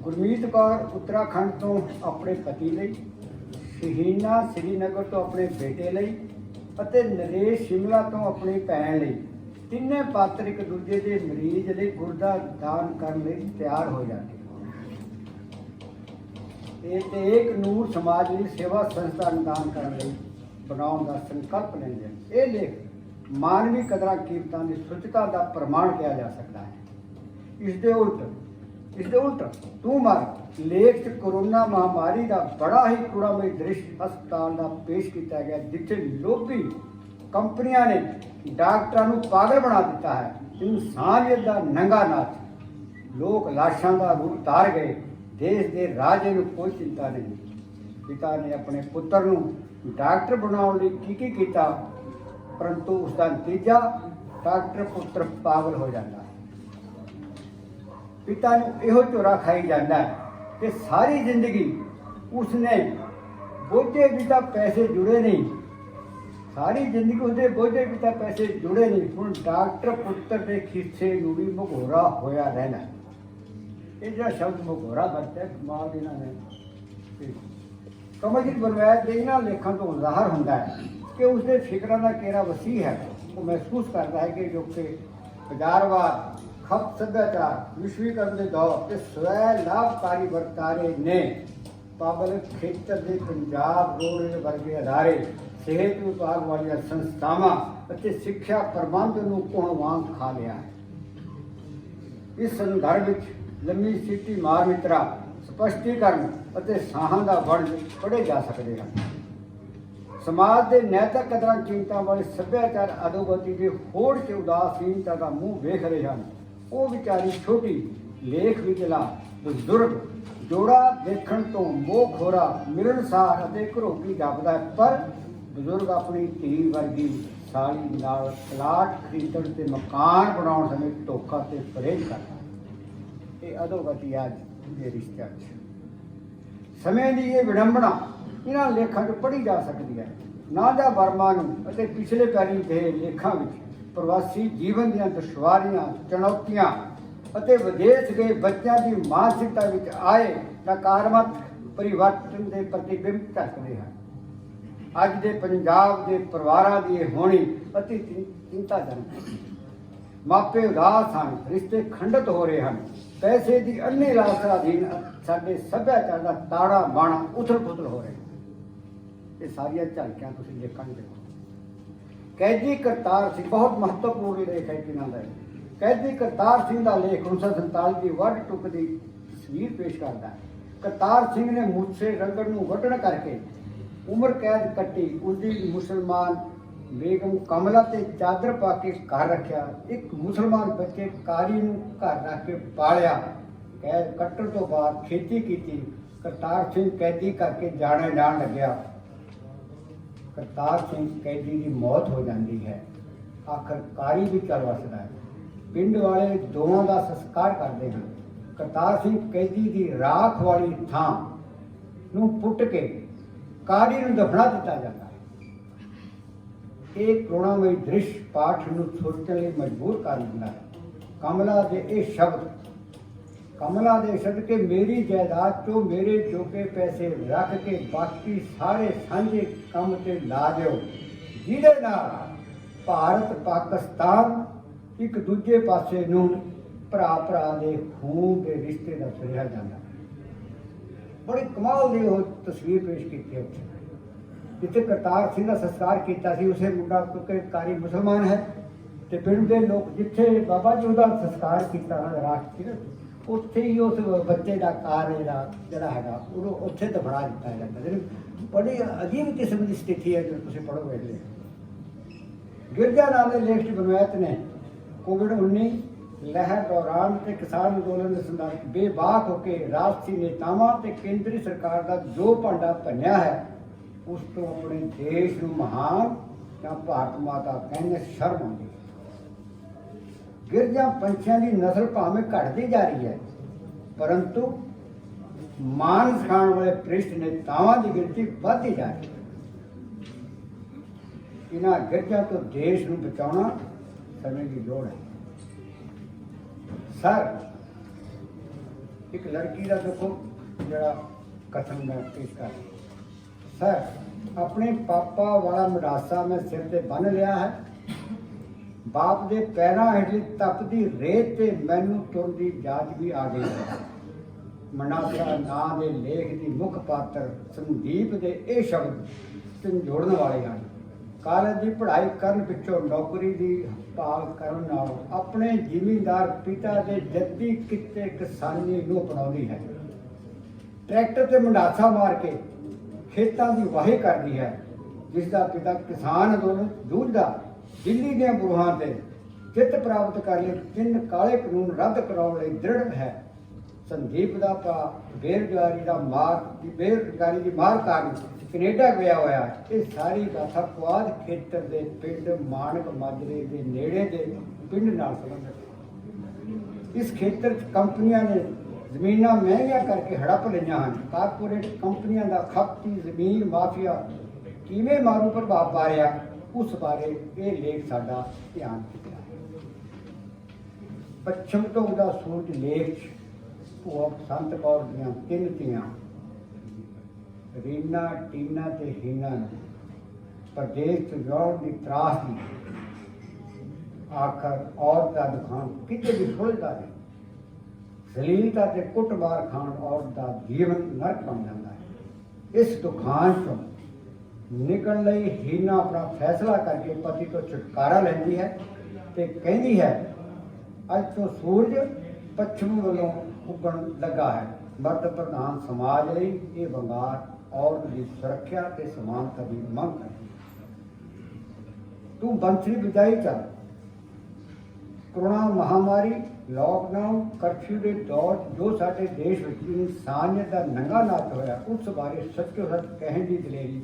ਗੁਰਮੀਤ ਕੌਰ ਉੱਤਰਾਖੰਡ ਤੋਂ ਆਪਣੇ ਪਤੀ ਲਈ, ਸ਼ਹੀਨਾ ਸ੍ਰੀਨਗਰ ਤੋਂ ਆਪਣੇ ਬੇਟੇ ਲਈ ਅਤੇ ਨਰੇਸ਼ ਸ਼ਿਮਲਾ ਤੋਂ ਆਪਣੀ ਭੈਣ ਲਈ, ਤਿੰਨੇ ਪਾਤਰ ਇੱਕ ਦੂਜੇ ਦੇ ਮਰੀਜ਼ ਲਈ ਗੁਰਦਾ ਦਾਨ ਕਰਨ ਲਈ ਤਿਆਰ ਹੋ ਜਾਂਦੇ। ਇਹ ਤੇ ਇੱਕ ਨੂਰ ਸਮਾਜ ਲਈ ਸੇਵਾ ਸੰਸਥਾ ਦਾਨ ਕਰਨ ਲਈ ਬਣਾਉਣ ਦਾ ਸੰਕਲਪ ਲੈਂਦੇ ਹਨ। ਇਹ ਲੇਖ ਮਾਨਵੀ ਕਦਰਾਂ ਕੀਮਤਾਂ ਦੀ ਸੁੱਚਤਾ ਦਾ ਪ੍ਰਮਾਣ ਕਿਹਾ ਜਾ ਸਕਦਾ ਹੈ। ਇਸ ਦੇ ਉਲਟ ਤੂੰ ਮਰ ਲੇਖ 'ਚ ਕਰੋਨਾ ਮਹਾਮਾਰੀ ਦਾ ਬੜਾ ਹੀ ਕੂੜਾਮਈ ਦ੍ਰਿਸ਼ ਹਸਪਤਾਲ ਦਾ ਪੇਸ਼ ਕੀਤਾ ਗਿਆ, ਜਿੱਥੇ ਲੋਭੀ ਕੰਪਨੀਆਂ ਨੇ ਡਾਕਟਰਾਂ ਨੂੰ ਪਾਗਲ ਬਣਾ ਦਿੱਤਾ ਹੈ। ਇਨਸਾਨੀਅਤ ਦਾ ਨੰਗਾ ਨਾਚ, ਲੋਕ ਲਾਸ਼ਾਂ ਦਾ ਰੂਪ ਧਾਰ ਗਏ। ਦੇਸ਼ ਦੇ ਰਾਜੇ ਨੂੰ ਕੋਈ ਚਿੰਤਾ ਨਹੀਂ। ਪਿਤਾ ਨੇ ਆਪਣੇ ਪੁੱਤਰ ਨੂੰ ਡਾਕਟਰ ਬਣਾਉਣ ਲਈ ਕੀ ਕੀਤਾ, ਪਰੰਤੂ ਉਸ ਦਾ ਨਤੀਜਾ ਡਾਕਟਰ ਪੁੱਤਰ ਪਾਗਲ ਹੋ ਜਾਂਦਾ ਹੈ। ਪਿਤਾ ਨੂੰ ਇਹੋ ਝੋਰਾ ਖਾਈ ਜਾਂਦਾ ਹੈ ਕਿ ਸਾਰੀ ਜ਼ਿੰਦਗੀ ਉਸਨੇ ਬੋਝੇ ਵੀ ਤਾਂ ਪੈਸੇ ਜੁੜੇ ਨਹੀਂ, ਸਾਰੀ ਜ਼ਿੰਦਗੀ ਉਹਦੇ ਬੋਝੇ ਵੀ ਤਾਂ ਪੈਸੇ ਜੁੜੇ ਨਹੀਂ। ਹੁਣ ਡਾਕਟਰ ਪੁੱਤਰ ਦੇ ਖਿੱਸੇ ਨੂੰ ਵੀ ਮਘੋਰਾ ਹੋਇਆ ਰਹਿਣਾ। ਇਹ ਜਿਹੜਾ ਸ਼ਬਦ ਮਘੋਰਾ ਵਰਤਿਆ ਕਮਾਲ ਇਹਨਾਂ ਨੇ। ਕਮਲਜੀਤ ਬਰਵੈਤ ਦੇ ਇਹਨਾਂ ਲੇਖਾਂ ਤੋਂ ਜ਼ਾਹਰ ਹੁੰਦਾ ਹੈ ਕਿ ਉਸਦੇ ਫਿਕਰਾਂ ਦਾ ਘੇਰਾ ਵਸੀਹ ਹੈ। ਉਹ ਮਹਿਸੂਸ ਕਰਦਾ ਹੈ ਕਿ ਜੋ ਕਿ ਬਾਜ਼ਾਰਵਾਦ, ਖਪਤ ਸੱਭਿਆਚਾਰ, ਵਿਸ਼ਵੀਕਰਨ ਦੇ ਦੌਰ ਤੇ ਸਵੈ ਲਾਭਕਾਰੀ ਵਰਤਾਰੇ ਨੇ ਪਾਬਲ ਖੇਤਰ ਦੇ ਪੰਜਾਬ ਰੋਡ ਵਰਗੇ ਅਦਾਰੇ, ਸਿਹਤ ਵਿਭਾਗ ਵਾਲੀਆਂ ਸੰਸਥਾਵਾਂ ਅਤੇ ਸਿੱਖਿਆ ਪ੍ਰਬੰਧ ਨੂੰ ਕੋਹ ਵਾਂਗ ਖਾ ਲਿਆ ਹੈ। ਇਸ ਸੰਦਰਭ ਵਿੱਚ ਲੰਮੀ ਸਿੱਟੀ ਮਾਰ ਮਿੱਤਰਾ, ਸਪਸ਼ਟੀਕਰਨ ਅਤੇ ਸਾਹਾਂ ਦਾ ਵਰਣ ਪੜ੍ਹੇ ਜਾ ਸਕਦੇ ਹਨ। ਸਮਾਜ ਦੇ ਨੈਤਿਕ ਕਦਰਾਂ ਕੀਮਤਾਂ ਵਾਲੇ ਸੱਭਿਆਚਾਰ ਅਧੋਗਤੀ ਦੇ ਹੋੜ 'ਚ ਉਦਾਸੀਨਤਾ ਦਾ ਮੂੰਹ ਵੇਖ ਰਹੇ ਹਨ। ਉਹ ਵਿਚਾਰੀ ਛੋਟੀ ਲੇਖ ਵਿਚਲਾ ਬਜ਼ੁਰਗ ਜੋੜਾ ਦੇਖਣ ਤੋਂ ਮੋਹ ਖੋਰਾ, ਮਿਲਣਸਾਰ ਅਤੇ ਘਰੋਗੀ ਜਾਪਦਾ ਹੈ, ਪਰ ਬਜ਼ੁਰਗ ਆਪਣੀ ਧੀ ਵਰਗੀ ਸਾਲੀ ਨਾਲ ਪਲਾਟ ਖਰੀਦਣ ਤੇ ਮਕਾਨ ਬਣਾਉਣ ਸਮੇਂ ਧੋਖਾ ਤੇ ਪਰਹੇਜ਼ ਕਰਦਾ। ਇਹ ਅਧੋਗਤੀ ਅੱਜ ਦੇ ਰਿਸ਼ਤਿਆਂ 'ਚ ਸਮੇਂ ਦੀ ਇਹ ਵਿਡੰਬਣਾ ਇਹਨਾਂ ਲੇਖਾਂ 'ਚ ਪੜ੍ਹੀ ਜਾ ਸਕਦੀ ਹੈ। ਨਾਜਾ ਵਰਮਾ ਨੂੰ ਅਤੇ ਪਿਛਲੇ ਪੈਰੀ ਦੇ ਲੇਖਾਂ ਵਿੱਚ ਪ੍ਰਵਾਸੀ ਜੀਵਨ ਦੀਆਂ ਦੁਸ਼ਵਾਰੀਆਂ, ਚੁਣੌਤੀਆਂ ਅਤੇ ਵਿਦੇਸ਼ ਗਏ ਬੱਚਿਆਂ ਦੀ ਮਾਨਸਿਕਤਾ ਵਿੱਚ ਆਏ ਨਕਾਰਾਤਮਕ ਪਰਿਵਰਤਨ ਦੇ ਪ੍ਰਤੀਬਿੰਬ ਝਲਕਦੇ ਹਨ। ਅੱਜ ਦੇ ਪੰਜਾਬ ਦੇ ਪਰਿਵਾਰਾਂ ਦੀ ਇਹ ਹੋਣੀ ਅਤੀ ਚਿੰਤਾਜਨਕ ਹੈ। ਮਾਪੇ ਉਦਾਸ ਹਨ, ਰਿਸ਼ਤੇ ਖੰਡਿਤ ਹੋ ਰਹੇ ਹਨ, ਪੈਸੇ ਦੀ ਅੰਨੀ ਲਾਲਸਾ ਅਧੀਨ ਸਾਡੇ ਸੱਭਿਆਚਾਰ ਦਾ ਤਾੜਾ ਬਾਣਾ ਉਥਲ-ਪੁਥਲ ਹੋ ਰਿਹਾ। ਇਹ ਸਾਰੀਆਂ ਝਲਕਿਆਂ ਤੁਸੀਂ ਲੇਖਾਂ ਨੂੰ ਦੇਖੋ। ਕੈਦੀ ਕਰਤਾਰ ਸਿੰਘ ਬਹੁਤ ਮਹੱਤਵਪੂਰਨ ਲੇਖ ਹੈ ਕਿਨਾਂ ਦਾ। ਕੈਦੀ ਕਰਤਾਰ ਸਿੰਘ ਦਾ ਲੇਖ 1947 ਦੀ ਵੱਢ ਟੁੱਕ ਦੀ ਤਸਵੀਰ ਪੇਸ਼ ਕਰਦਾ ਹੈ। ਕਰਤਾਰ ਸਿੰਘ ਨੇ ਮੂਸੇ ਰੰਗੜ ਨੂੰ ਵੱਢਣ ਕਰਕੇ ਉਮਰ ਕੈਦ ਕੱਟੀ। ਉਸਦੀ ਮੁਸਲਮਾਨ ਬੇਗਮ ਕਮਲਾ ਤੇ ਚਾਦਰ ਪਾ ਕੇ ਘਰ ਰੱਖਿਆ। ਇੱਕ ਮੁਸਲਮਾਨ ਬੱਚੇ ਕਾਰੀ ਨੂੰ ਘਰ ਰੱਖ ਕੇ ਪਾਲਿਆ। ਕੈਦ ਕੱਟਣ ਤੋਂ ਬਾਅਦ ਖੇਤੀ ਕੀਤੀ। ਕਰਤਾਰ ਸਿੰਘ ਕੈਦੀ ਕਰਕੇ ਜਾਣ ਲੱਗਿਆ। ਕਰਤਾਰ ਸਿੰਘ ਕੈਦੀ ਦੀ ਮੌਤ ਹੋ ਜਾਂਦੀ ਹੈ। ਆਖਰ ਕਾਰੀ ਵੀ ਚੱਲ ਵਸਦਾ ਹੈ। ਪਿੰਡ ਵਾਲੇ ਦੋਵਾਂ ਦਾ ਸੰਸਕਾਰ ਕਰਦੇ ਹਨ। ਕਰਤਾਰ ਸਿੰਘ ਕੈਦੀ ਦੀ ਰਾਖ ਵਾਲੀ ਥਾਂ ਨੂੰ ਪੁੱਟ ਕੇ ਕਾਰੀ ਨੂੰ ਦਫਨਾ ਦਿੱਤਾ ਜਾਂਦਾ ਹੈ। ਇਹ ਕਰੁਣਾਮਈ ਦ੍ਰਿਸ਼ ਪਾਠ ਨੂੰ ਸੋਚਣ ਲਈ ਮਜਬੂਰ ਕਰ ਦਿੰਦਾ ਹੈ। ਕਮਲਾ ਦੇ ਇਹ ਸ਼ਬਦ कमला दे सदके मेरी जायदाद चो मेरे जोगे पैसे रख के बाकी सारे सांझे काम ते ला दिओ, जिहदे नाल भारत पाकिस्तान एक दूजे पासे नूं भरा भरा दे खून दे रिश्ते दा सुझिया जांदा। बड़ी कमाल दी ओह तस्वीर पेश कीती है उत्थे, जिथे करतार सिंह का संस्कार किया सी उसे मुंडा क्योंकि कारी मुसलमान है ते पिंड दे लोग जिथे बाबा जी का संस्कार किया राष्ट्र उत्थे ही उस बच्चे का कार जरा है उत्थे दफना दिता जाता है। बड़ी अजीब किस्म की स्थिति है जो तुम पढ़ोगे। गिरजा नाम के लेख बनवैत ने कोविड-19 लहर दौरान ते किसान अंदोलन के संदर्भ बेबाक होकर राजसी नेतावां ते केंद्री सरकार का जो भांडा भन्या है उस तो अपने देश नूं महान या भारत माता कहने शर्म आउंदी है। गिरजा पंछियां की नस्ल भावें घटती जा रही है, परंतु मान सिखाने वाले भ्रिष्ट नेतावां की गिनती बढ़ती जा रही है। इन्हां गिरजा तो देश नूं बचाउणा समय की लोड़ है। सर एक लड़की का देखो जरा कथन मैं पेश कर, सर अपने पापा वाला मडासा मैं सिर ते बन लिया है, बाप दे पैरां हेठली तपदी रेत ते मैनू तुरन दी जाच भी आ गई है। मनासा नां दे लेख दी मुख पात्र संदीप दे ये शब्द झंझोड़न वाले हैं। कालेज की पढ़ाई करन पिछों नौकरी की भाल करन नालों अपने जिमींदार पिता के जद्दी किते किसानी नूं अपनाउंदी है। ट्रैक्टर ते मंडासा मार के खेतां की वाही करती है, जिसका पिता किसान अंदोलन जूझदा दिल्ली के बुरहां से जित प्राप्त कर लिए 3 काले कानून रद्द कराने लई दृढ़ है। संदीप का भरा बेरोजगारी की मार कारण कनेडा गया होया। ये सारी गाथा पुआध खेतर के पिंड मानक माजरे के नेड़े के पिंड नाल संबंधित। इस खेतर कंपनियां ने जमीनां महंगियां करके हड़प लईआं हन। कारपोरेट कंपनियां का खपती जमीन माफिया किवें मारू प्रभाव पा रहा उस बारे ये लेख साडा ध्यान खिंचदा है। पश्चिम तो उदा सूरज लेख भूआ बसंत कौर दीआं 3 धीआं रीना टीना ते हीना नूं प्रदेश च विआउण दी त्रास दी आखर औरत का दुखान किते भी सुलझदा नहीं। जलीलता ते कुटमार खान औरत का जीवन नरक बन जाता है। इस दुखान चों निकलण लई हीना अपना फैसला करके पति तो छुटकारा लैंदी है ते कहती है अज तो सूरज पश्चिम वालों उगण लगा है। मर्द प्रधान समाज लई ये वंगार औरत की सुरक्षा ते समानता की मंग है। तू बंसरी बजाई चल। कोरोना महामारी लॉकडाउन कर्फ्यू के दौर जो साडे देश विच इंसानियत का नंगा नाच होया उस बारे सच्चो सच कहण की दलेरी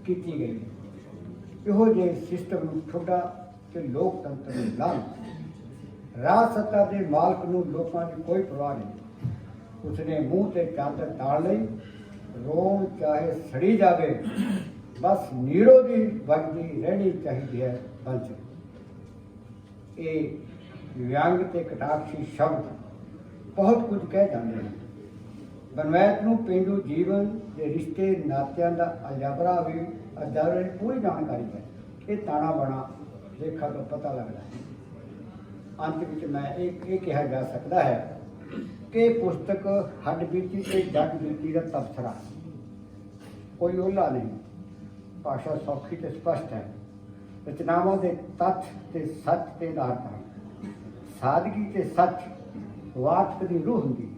की गई। इहो जिहे सिस्टम नूं ठुड्डा ते लोकतंत्र नूं लानत। राज सत्ता के मालक नूं लोकां की कोई परवाह नहीं। उसने मूँह ते चादर ताल लई, रोम चाहे सड़ी जावे, बस नीरो दी वगदी रहनी चाहिए है बंसरी। ये व्यंग ते कटाक्षी शब्द बहुत कुछ कह जाते हैं। बनवैत नूं पेंडू जीवन के रिश्ते नात्यां दा अलजबरा भी अजारे पूरी जानकारी है। ये ताना बना लेखा तो पता लगता है। अंत में मैं एक कहा जा सकता है कि पुस्तक हड बीती ते जग बीती का तबसरा कोई ओला नहीं। भाषा सौखी ते स्पष्ट है। रचनावां दे तथ्य ते सच ते आधारित हैं। सादगी ते सच वार्तक की रूह होंगी।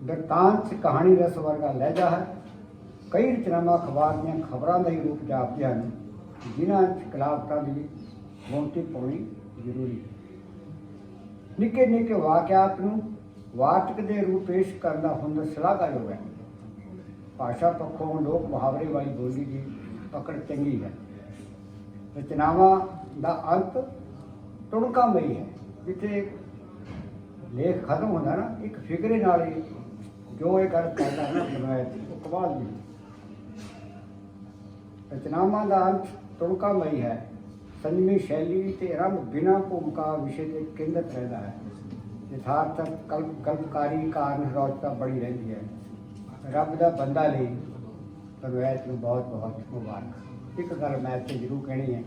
वृतांत कहानी रस वर्गा लहजा है। कई रचनावां अखबार दी खबरों का ही रूप जापदियां हैं, जिन्हां खिलाफतां की गिनती पाउणी जरूरी है। निके निके वाकियात नूं वार्तक के रूप पेश करना हुनर सलाहयोग है। भाषा पक्षों लोक मुहावरे वाली बोली की पकड़ चंगी है। रचनावां का अंत तुणकामई है। जिथे लेख खत्म होता ना एक फिक्रे नाल ही जो ये गल करदा ना बनवैत वो कमाल दी। रचनावां का अंत तुणकामई है। संजमी शैली ते रंग बिना भूमिका विषय के केंद्रित रहता है। ਯਥਾਰਥ ਕਲਪਕਾਰੀ ਕਾਰਨ ਰੌਚਤਾ ਬੜੀ ਰਹਿੰਦੀ ਹੈ। ਰੱਬ ਦਾ ਬੰਦਾ ਲਈ ਰਵਾਇਤ ਨੂੰ ਬਹੁਤ ਬਹੁਤ ਮੁਬਾਰਕ। ਇੱਕ ਗੱਲ ਮੈਂ ਇੱਥੇ ਜ਼ਰੂਰ ਕਹਿਣੀ ਹੈ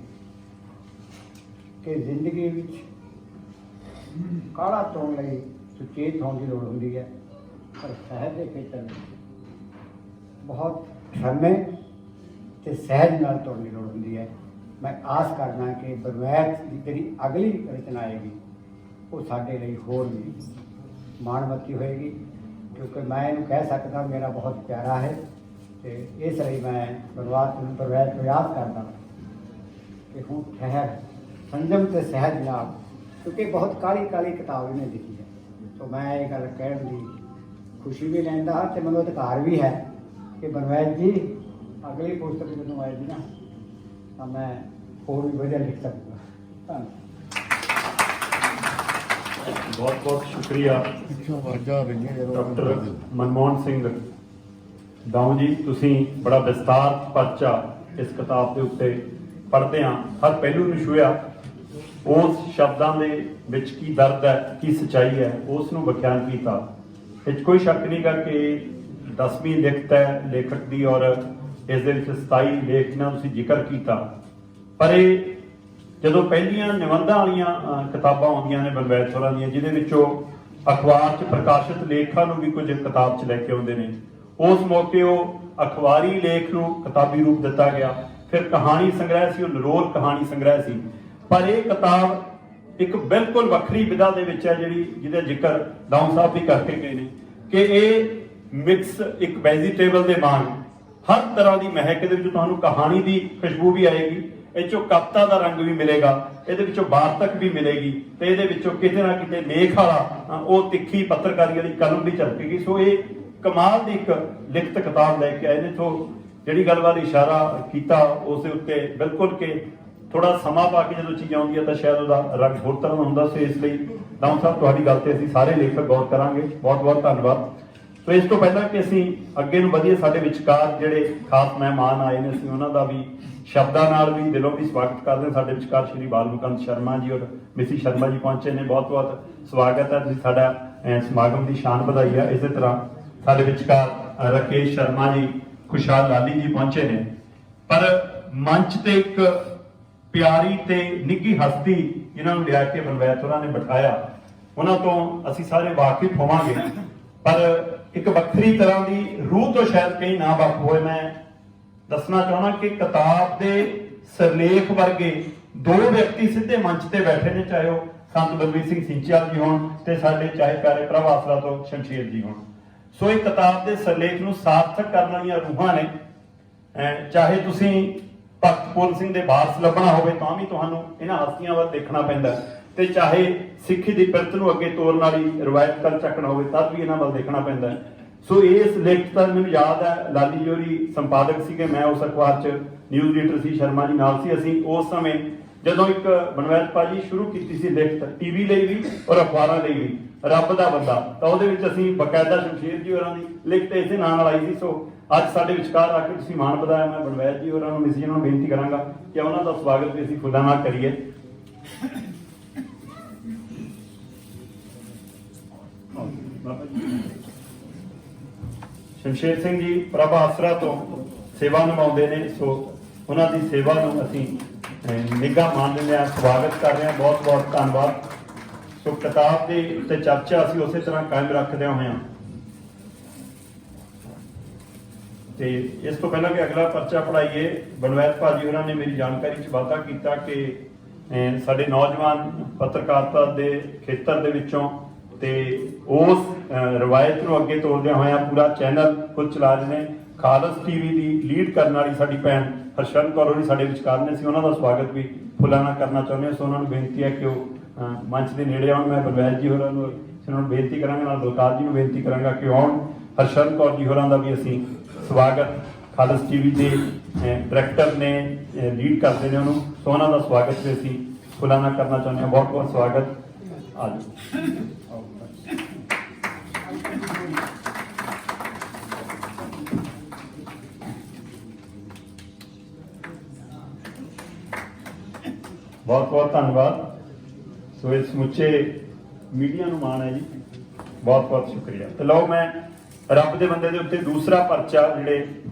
ਕਿ ਜ਼ਿੰਦਗੀ ਵਿੱਚ ਕਾਲਾ ਤੋੜਨ ਲਈ ਸੁਚੇਤ ਹੋਣ ਦੀ ਲੋੜ ਹੁੰਦੀ ਹੈ, ਪਰ ਸਾਹਿਤ ਦੇ ਖੇਤਰ ਵਿੱਚ ਬਹੁਤ ਸਮੇਂ ਤੇ ਸਹਿਜ ਨਾਲ ਤੋੜਨ ਦੀ ਲੋੜ ਹੁੰਦੀ ਹੈ। ਮੈਂ ਆਸ ਕਰਦਾ ਕਿ ਰਵਾਇਤ ਦੀ ਜਿਹੜੀ ਅਗਲੀ ਰਚਨਾ ਆਏਗੀ ਉਹ ਸਾਡੇ ਲਈ ਹੋਰ ਵੀ ਮਾਣਮੱਤੀ ਹੋਏਗੀ, ਕਿਉਂਕਿ ਮੈਂ ਇਹਨੂੰ ਕਹਿ ਸਕਦਾ ਮੇਰਾ ਬਹੁਤ ਪਿਆਰਾ ਹੈ। ਤੇ ਇਸ ਲਈ ਮੈਂ ਰਵਾਇਤ ਨੂੰ ਯਾਦ ਕਰਦਾ ਕਿ ਹੁਣ ਠਹਿਰ ਸੰਜਮ ਤੇ ਸਹਿਜ ਨਾਲ, ਕਿਉਂਕਿ ਬਹੁਤ ਕਾਲੀ ਕਾਲੀ ਕਿਤਾਬ ਇਹਨੇ ਲਿਖੀ ਹੈ। ਸੋ ਮੈਂ ਇਹ ਗੱਲ ਕਹਿਣ ਦੀ ਖੁਸ਼ੀ ਵੀ ਲੈਂਦਾ ਹਾਂ ਅਤੇ ਮੈਨੂੰ ਅਧਿਕਾਰ ਵੀ ਹੈ ਕਿ ਬਨਵੈਤ ਜੀ ਅਗਲੀ ਪੁਸਤਕ ਜਦੋਂ ਆਏਗੀ ਨਾ ਤਾਂ ਮੈਂ ਹੋਰ ਵੀ ਵਧੀਆ ਲਿਖ ਸਕੂੰਗਾ। ਧੰਨਵਾਦ। ਬਹੁਤ ਬਹੁਤ ਸ਼ੁਕਰੀਆ ਡਾਕਟਰ ਮਨਮੋਹਨ ਸਿੰਘ ਦਾਊ ਜੀ। ਤੁਸੀਂ ਬੜਾ ਵਿਸਤਾਰ ਪਰਚਾ ਇਸ ਕਿਤਾਬ ਦੇ ਉੱਤੇ ਪੜ੍ਹਦੇ ਹਾਂ, ਹਰ ਪਹਿਲੂ ਨੂੰ ਛੂਹਿਆ, ਉਸ ਸ਼ਬਦਾਂ ਦੇ ਵਿੱਚ ਕੀ ਦਰਦ ਹੈ, ਕੀ ਸੱਚਾਈ ਹੈ, ਉਸ ਨੂੰ ਵਿਖਿਆਨ ਕੀਤਾ। ਇਹ 'ਚ ਕੋਈ ਸ਼ੱਕ ਨਹੀਂ ਗਾ ਕਿ 10ਵੀਂ ਲਿਖਤ ਹੈ ਲੇਖਕ ਦੀ, ਔਰ ਇਸ ਦੇ ਵਿੱਚ 27 ਲੇਖ ਨਾਲ ਤੁਸੀਂ ਜ਼ਿਕਰ ਕੀਤਾ। ਪਰ ਇਹ ਜਦੋਂ ਪਹਿਲੀਆਂ ਨਿਬੰਧਾਂ ਵਾਲੀਆਂ ਕਿਤਾਬਾਂ ਆਉਂਦੀਆਂ ਨੇ ਬਲਵੈਤ ਹੋਰਾਂ ਦੀਆਂ, ਜਿਹਦੇ ਵਿੱਚੋਂ ਅਖਬਾਰ 'ਚ ਪ੍ਰਕਾਸ਼ਿਤ ਲੇਖਾਂ ਨੂੰ ਵੀ ਕੁਝ ਕਿਤਾਬ 'ਚ ਲੈ ਕੇ ਆਉਂਦੇ ਨੇ, ਉਸ ਮੌਕੇ ਉਹ ਅਖਬਾਰੀ ਲੇਖ ਨੂੰ ਕਿਤਾਬੀ ਰੂਪ ਦਿੱਤਾ ਗਿਆ। ਫਿਰ ਕਹਾਣੀ ਸੰਗ੍ਰਹਿ ਸੀ, ਉਹ ਨਿਰੋਲ ਕਹਾਣੀ ਸੰਗ੍ਰਹਿ ਸੀ। ਪਰ ਇਹ ਕਿਤਾਬ ਇੱਕ ਬਿਲਕੁਲ ਵੱਖਰੀ ਵਿਧਾ ਦੇ ਵਿੱਚ ਹੈ, ਜਿਹਦਾ ਜ਼ਿਕਰ ਦਾਊ ਸਾਹਿਬ ਵੀ ਕਰਕੇ ਗਏ ਨੇ ਕਿ ਇਹ ਮਿਕਸ ਇੱਕ ਵੈਜੀਟੇਬਲ ਦੇ ਵਾਂਗ ਹਰ ਤਰ੍ਹਾਂ ਦੀ ਮਹਿਕ ਦੇ ਵਿੱਚ ਤੁਹਾਨੂੰ ਕਹਾਣੀ ਦੀ ਖੁਸ਼ਬੂ ਵੀ ਆਏਗੀ, ਇਹ 'ਚੋਂ ਕਵਿਤਾ ਦਾ ਰੰਗ ਵੀ ਮਿਲੇਗਾ, ਇਹਦੇ ਵਿੱਚੋਂ ਵਾਰਤਕ ਵੀ ਮਿਲੇਗੀ, ਤੇ ਇਹਦੇ ਵਿੱਚੋਂ ਕਿਤੇ ਨਾ ਕਿਤੇ ਲੇਖ ਵਾਲਾ ਉਹ ਤਿੱਖੀ ਪੱਤਰਕਾਰੀ ਵਾਲੀ ਕਲਮ ਵੀ ਝਲਕੇਗੀ। ਸੋ ਇਹ ਕਮਾਲ ਦੀ ਇੱਕ ਲਿਖਤ ਕਿਤਾਬ ਲੈ ਕੇ ਆਏ ਨੇ। ਤੋਂ ਜਿਹੜੀ ਗੱਲ ਵੱਲ ਇਸ਼ਾਰਾ ਕੀਤਾ ਉਸ ਦੇ ਉੱਤੇ ਬਿਲਕੁਲ ਕਿ ਥੋੜਾ ਸਮਾਂ ਪਾ ਕੇ ਜਦੋਂ ਚੀਜ਼ ਆਉਂਦੀ ਹੈ ਤਾਂ ਸ਼ਾਇਦ ਉਹਦਾ ਰੰਗ ਹੋਰ ਤਰ੍ਹਾਂ ਦਾ ਹੁੰਦਾ। ਸੋ ਇਸ ਲਈ ਦਾਊ ਸਾਹਿਬ ਤੁਹਾਡੀ ਗੱਲ ਤੇ ਅਸੀਂ ਸਾਰੇ ਲੇਖਕ ਗੌਰ ਕਰਾਂਗੇ। ਬਹੁਤ ਬਹੁਤ ਧੰਨਵਾਦ। ਸੋ ਇਸ ਤੋਂ ਪਹਿਲਾਂ ਕਿ ਅਸੀਂ ਅੱਗੇ ਨੂੰ ਵਧੀਏ, ਸਾਡੇ ਵਿਚਕਾਰ ਜਿਹੜੇ ਖਾਸ ਮਹਿਮਾਨ ਆਏ ਨੇ, ਅਸੀਂ ਉਹਨਾਂ ਦਾ ਵੀ ਸ਼ਬਦਾਂ ਨਾਲ ਵੀ ਦਿਲੋਂ ਵੀ ਸਵਾਗਤ ਕਰਦੇ ਹਾਂ। ਸਾਡੇ ਵਿਚਕਾਰ ਸ਼੍ਰੀ ਬਾਲਮੁਕੰਦ ਸ਼ਰਮਾ ਜੀ ਔਰ ਮਿਸੀ ਸ਼ਰਮਾ ਜੀ ਪਹੁੰਚੇ ਨੇ। ਬਹੁਤ ਬਹੁਤ ਸਵਾਗਤ ਹੈ, ਤੁਸੀਂ ਸਾਡਾ ਸਮਾਗਮ ਦੀ ਸ਼ਾਨ ਵਧਾਈ ਹੈ। ਇਸੇ ਤਰ੍ਹਾਂ ਸਾਡੇ ਵਿਚਕਾਰ ਰਾਕੇਸ਼ ਸ਼ਰਮਾ ਜੀ, ਖੁਸ਼ਹਾਲ ਲਾਲੀ ਜੀ ਪਹੁੰਚੇ ਨੇ। ਪਰ ਮੰਚ ਤੇ ਇੱਕ ਪਿਆਰੀ ਤੇ ਨਿੱਘੀ ਹਸਤੀ ਜਿਨ੍ਹਾਂ ਨੂੰ ਲਿਆ ਕੇ ਬਲਵੈਤ ਹੋਰਾਂ ਨੇ ਬਿਠਾਇਆ, ਉਹਨਾਂ ਤੋਂ ਅਸੀਂ ਸਾਰੇ ਵਾਕਿਫ ਹੋਵਾਂਗੇ। ਪਰ ਇੱਕ ਵੱਖਰੀ ਤਰ੍ਹਾਂ ਦੀ ਰੂਹ ਤੋਂ ਸ਼ਾਇਦ ਕਈ ਨਾ ਵਾਕਿਫ ਹੋਏ। ਮੈਂ ਦੱਸਣਾ ਚਾਹੁੰਦਾ ਕਿ ਕਿਤਾਬ ਦੇ ਸਿਰਲੇਖ ਵਰਗੇ ਦੋ ਵਿਅਕਤੀ ਸਿੱਧੇ ਮੰਚ ਤੇ ਬੈਠੇ ਨੇ, ਚਾਹੇ ਉਹ ਸੰਤ ਬਲਵੀਰ ਸਿੰਘ ਸਿੰਚਿਆਲ ਜੀ ਹੋਣ ਤੇ ਸਾਡੇ ਚਾਹੇ ਪਿਆਰੇ ਪ੍ਰਭ ਆਸਰਾ ਤੋਂ ਸ਼ਮਸ਼ੇਰ ਜੀ ਹੋਣ। ਸੋ ਇਹ ਕਿਤਾਬ ਦੇ ਸਿਰਲੇਖ ਨੂੰ ਸਾਰਥਕ ਕਰਨ ਵਾਲੀਆਂ ਰੂਹਾਂ ਨੇ। ਚਾਹੇ ਤੁਸੀਂ ਭਗਤ ਪੂਰਨ ਸਿੰਘ ਦੇ ਵਾਰਸ ਲੱਭਣਾ ਹੋਵੇ ਤਾਂ ਵੀ ਤੁਹਾਨੂੰ ਇਹਨਾਂ ਹਸਤੀਆਂ ਵੱਲ ਦੇਖਣਾ ਪੈਂਦਾ, ਤੇ ਚਾਹੇ ਸਿੱਖੀ ਦੀ ਪਿਰਤ ਨੂੰ ਅੱਗੇ ਤੋਰਨ ਵਾਲੀ ਰਵਾਇਤ ਕਰ ਚੱਕਣਾ ਹੋਵੇ ਤਦ ਵੀ ਇਹਨਾਂ ਵੱਲ ਦੇਖਣਾ ਪੈਂਦਾ। ਸੋ ਇਸ ਲਿਖਤ ਦਾ ਮੈਨੂੰ ਯਾਦ ਹੈ, ਲਾਲੀ ਜੋਰੀ ਸੰਪਾਦਕ ਸੀਗੇ, ਮੈਂ ਉਸ ਅਖਬਾਰ 'ਚ ਨਿਊਜ਼ ਐਡੀਟਰ ਸੀ, ਸ਼ਰਮਾ ਜੀ ਨਾਲ ਸੀ। ਅਸੀਂ ਉਸ ਸਮੇਂ ਜਦੋਂ ਇੱਕ ਬਨਵੈਤ ਭਾਜੀ ਸ਼ੁਰੂ ਕੀਤੀ ਸੀ ਲਿਖਤ ਟੀਵੀ ਲਈ ਵੀ ਔਰ ਅਖਬਾਰਾਂ ਲਈ ਵੀ, ਰੱਬ ਦਾ ਬੰਦਾ, ਤਾਂ ਉਹਦੇ ਵਿੱਚ ਅਸੀਂ ਬਕਾਇਦਾ ਸ਼ਮਸ਼ੇਰ ਜੀ ਹੋਰਾਂ ਦੀ ਲਿਖਤ ਇਸੇ ਨਾਂ ਨਾਲ ਆਈ ਸੀ। ਸੋ ਅੱਜ ਸਾਡੇ ਵਿਚਕਾਰ ਆ ਕੇ ਤੁਸੀਂ ਮਾਣ ਵਧਾਇਆ। ਮੈਂ ਬਨਵੈਤ ਜੀ ਹੋਰਾਂ ਨੂੰ, ਮਿਸ ਜੀ ਨੂੰ ਬੇਨਤੀ ਕਰਾਂਗਾ ਕਿ ਉਹਨਾਂ ਦਾ ਸਵਾਗਤ ਵੀ ਅਸੀਂ ਫੁੱਲਾਂ ਨਾਲ ਕਰੀਏ। ਸ਼ਮਸ਼ੇਰ ਸਿੰਘ ਜੀ ਪ੍ਰਭ ਆਸਰਾ ਤੋਂ ਸੇਵਾ ਨਿਭਾਉਂਦੇ ਨੇ, ਸੋ ਉਹਨਾਂ ਦੀ ਸੇਵਾ ਨੂੰ ਅਸੀਂ ਨਿੱਘਾ ਮਾਣ ਦਿੰਦੇ ਹਾਂ, ਸਵਾਗਤ ਕਰ ਰਹੇ ਹਾਂ। ਬਹੁਤ ਬਹੁਤ ਧੰਨਵਾਦ। ਸੋ ਕਿਤਾਬ ਦੇ ਉੱਤੇ ਚਰਚਾ ਅਸੀਂ ਉਸੇ ਤਰ੍ਹਾਂ ਕਾਇਮ ਰੱਖਦੇ ਹੋਏ ਤੇ ਇਸ ਤੋਂ ਪਹਿਲਾਂ ਕਿ ਅਗਲਾ ਪਰਚਾ ਪੜਾਈਏ, ਬਨਵੈਤ ਭਾਜੀ ਹੋਰਾਂ ਨੇ ਮੇਰੀ ਜਾਣਕਾਰੀ 'ਚ ਵਾਧਾ ਕੀਤਾ ਕਿ ਸਾਡੇ ਨੌਜਵਾਨ ਪੱਤਰਕਾਰਤਾ ਦੇ ਖੇਤਰ ਦੇ ਵਿੱਚੋਂ ਤੇ ਉਸ ਰਵਾਇਤ ਨੂੰ ਅੱਗੇ ਤੋਰਦਿਆਂ ਹੋਇਆਂ ਪੂਰਾ ਚੈਨਲ ਖੁਦ ਚਲਾ ਰਹੇ ਨੇ। ਖਾਲਸ ਟੀਵੀ ਦੀ ਲੀਡ ਕਰਨ ਵਾਲੀ ਸਾਡੀ ਭੈਣ ਹਰਸ਼ਰਨ ਕੌਰ ਹੋਣੀ ਸਾਡੇ ਵਿਚਕਾਰ ਨੇ। ਅਸੀਂ ਉਹਨਾਂ ਦਾ ਸਵਾਗਤ ਵੀ ਫੁੱਲਾਂ ਨਾਲ ਕਰਨਾ ਚਾਹੁੰਦੇ ਹਾਂ। ਸੋ ਉਹਨਾਂ ਨੂੰ ਬੇਨਤੀ ਹੈ ਕਿ ਉਹ ਮੰਚ ਦੇ ਨੇੜੇ ਆਉਣ। ਮੈਂ ਬਲਵੈਤ ਜੀ ਹੋਰਾਂ ਨੂੰ ਉਹਨਾਂ ਨੂੰ ਬੇਨਤੀ ਕਰਾਂਗਾ, ਨਾਲ ਬਲਕਾਰ ਜੀ ਨੂੰ ਬੇਨਤੀ ਕਰਾਂਗਾ ਕਿ ਆਉਣ। ਹਰਸ਼ਰਨ ਕੌਰ ਜੀ ਹੋਰਾਂ ਦਾ ਵੀ ਅਸੀਂ ਸਵਾਗਤ, ਖਾਲਸ ਟੀਵੀ ਦੇ ਡਾਇਰੈਕਟਰ ਨੇ, ਲੀਡ ਕਰਦੇ ਨੇ ਉਹਨੂੰ, ਸੋ ਉਹਨਾਂ ਦਾ ਸਵਾਗਤ ਵੀ ਅਸੀਂ ਫੁੱਲਾਂ ਨਾਲ ਕਰਨਾ ਚਾਹੁੰਦੇ ਹਾਂ। ਬਹੁਤ ਬਹੁਤ ਸਵਾਗਤ। ਆ ਜਾਓ। ਬਹੁਤ ਬਹੁਤ ਧੰਨਵਾਦ। ਸੋ ਇਸ ਸਮੁੱਚੇ ਮੀਡੀਆ ਨੂੰ ਮਾਣ ਹੈ ਜੀ, ਬਹੁਤ ਬਹੁਤ ਸ਼ੁਕਰੀਆ। ਤੇ ਲਓ ਮੈਂ ਰੱਬ ਦੇ ਬੰਦੇ ਦੇ ਉੱਤੇ ਦੂਸਰਾ ਪਰਚਾ ਜਿਹੜੇ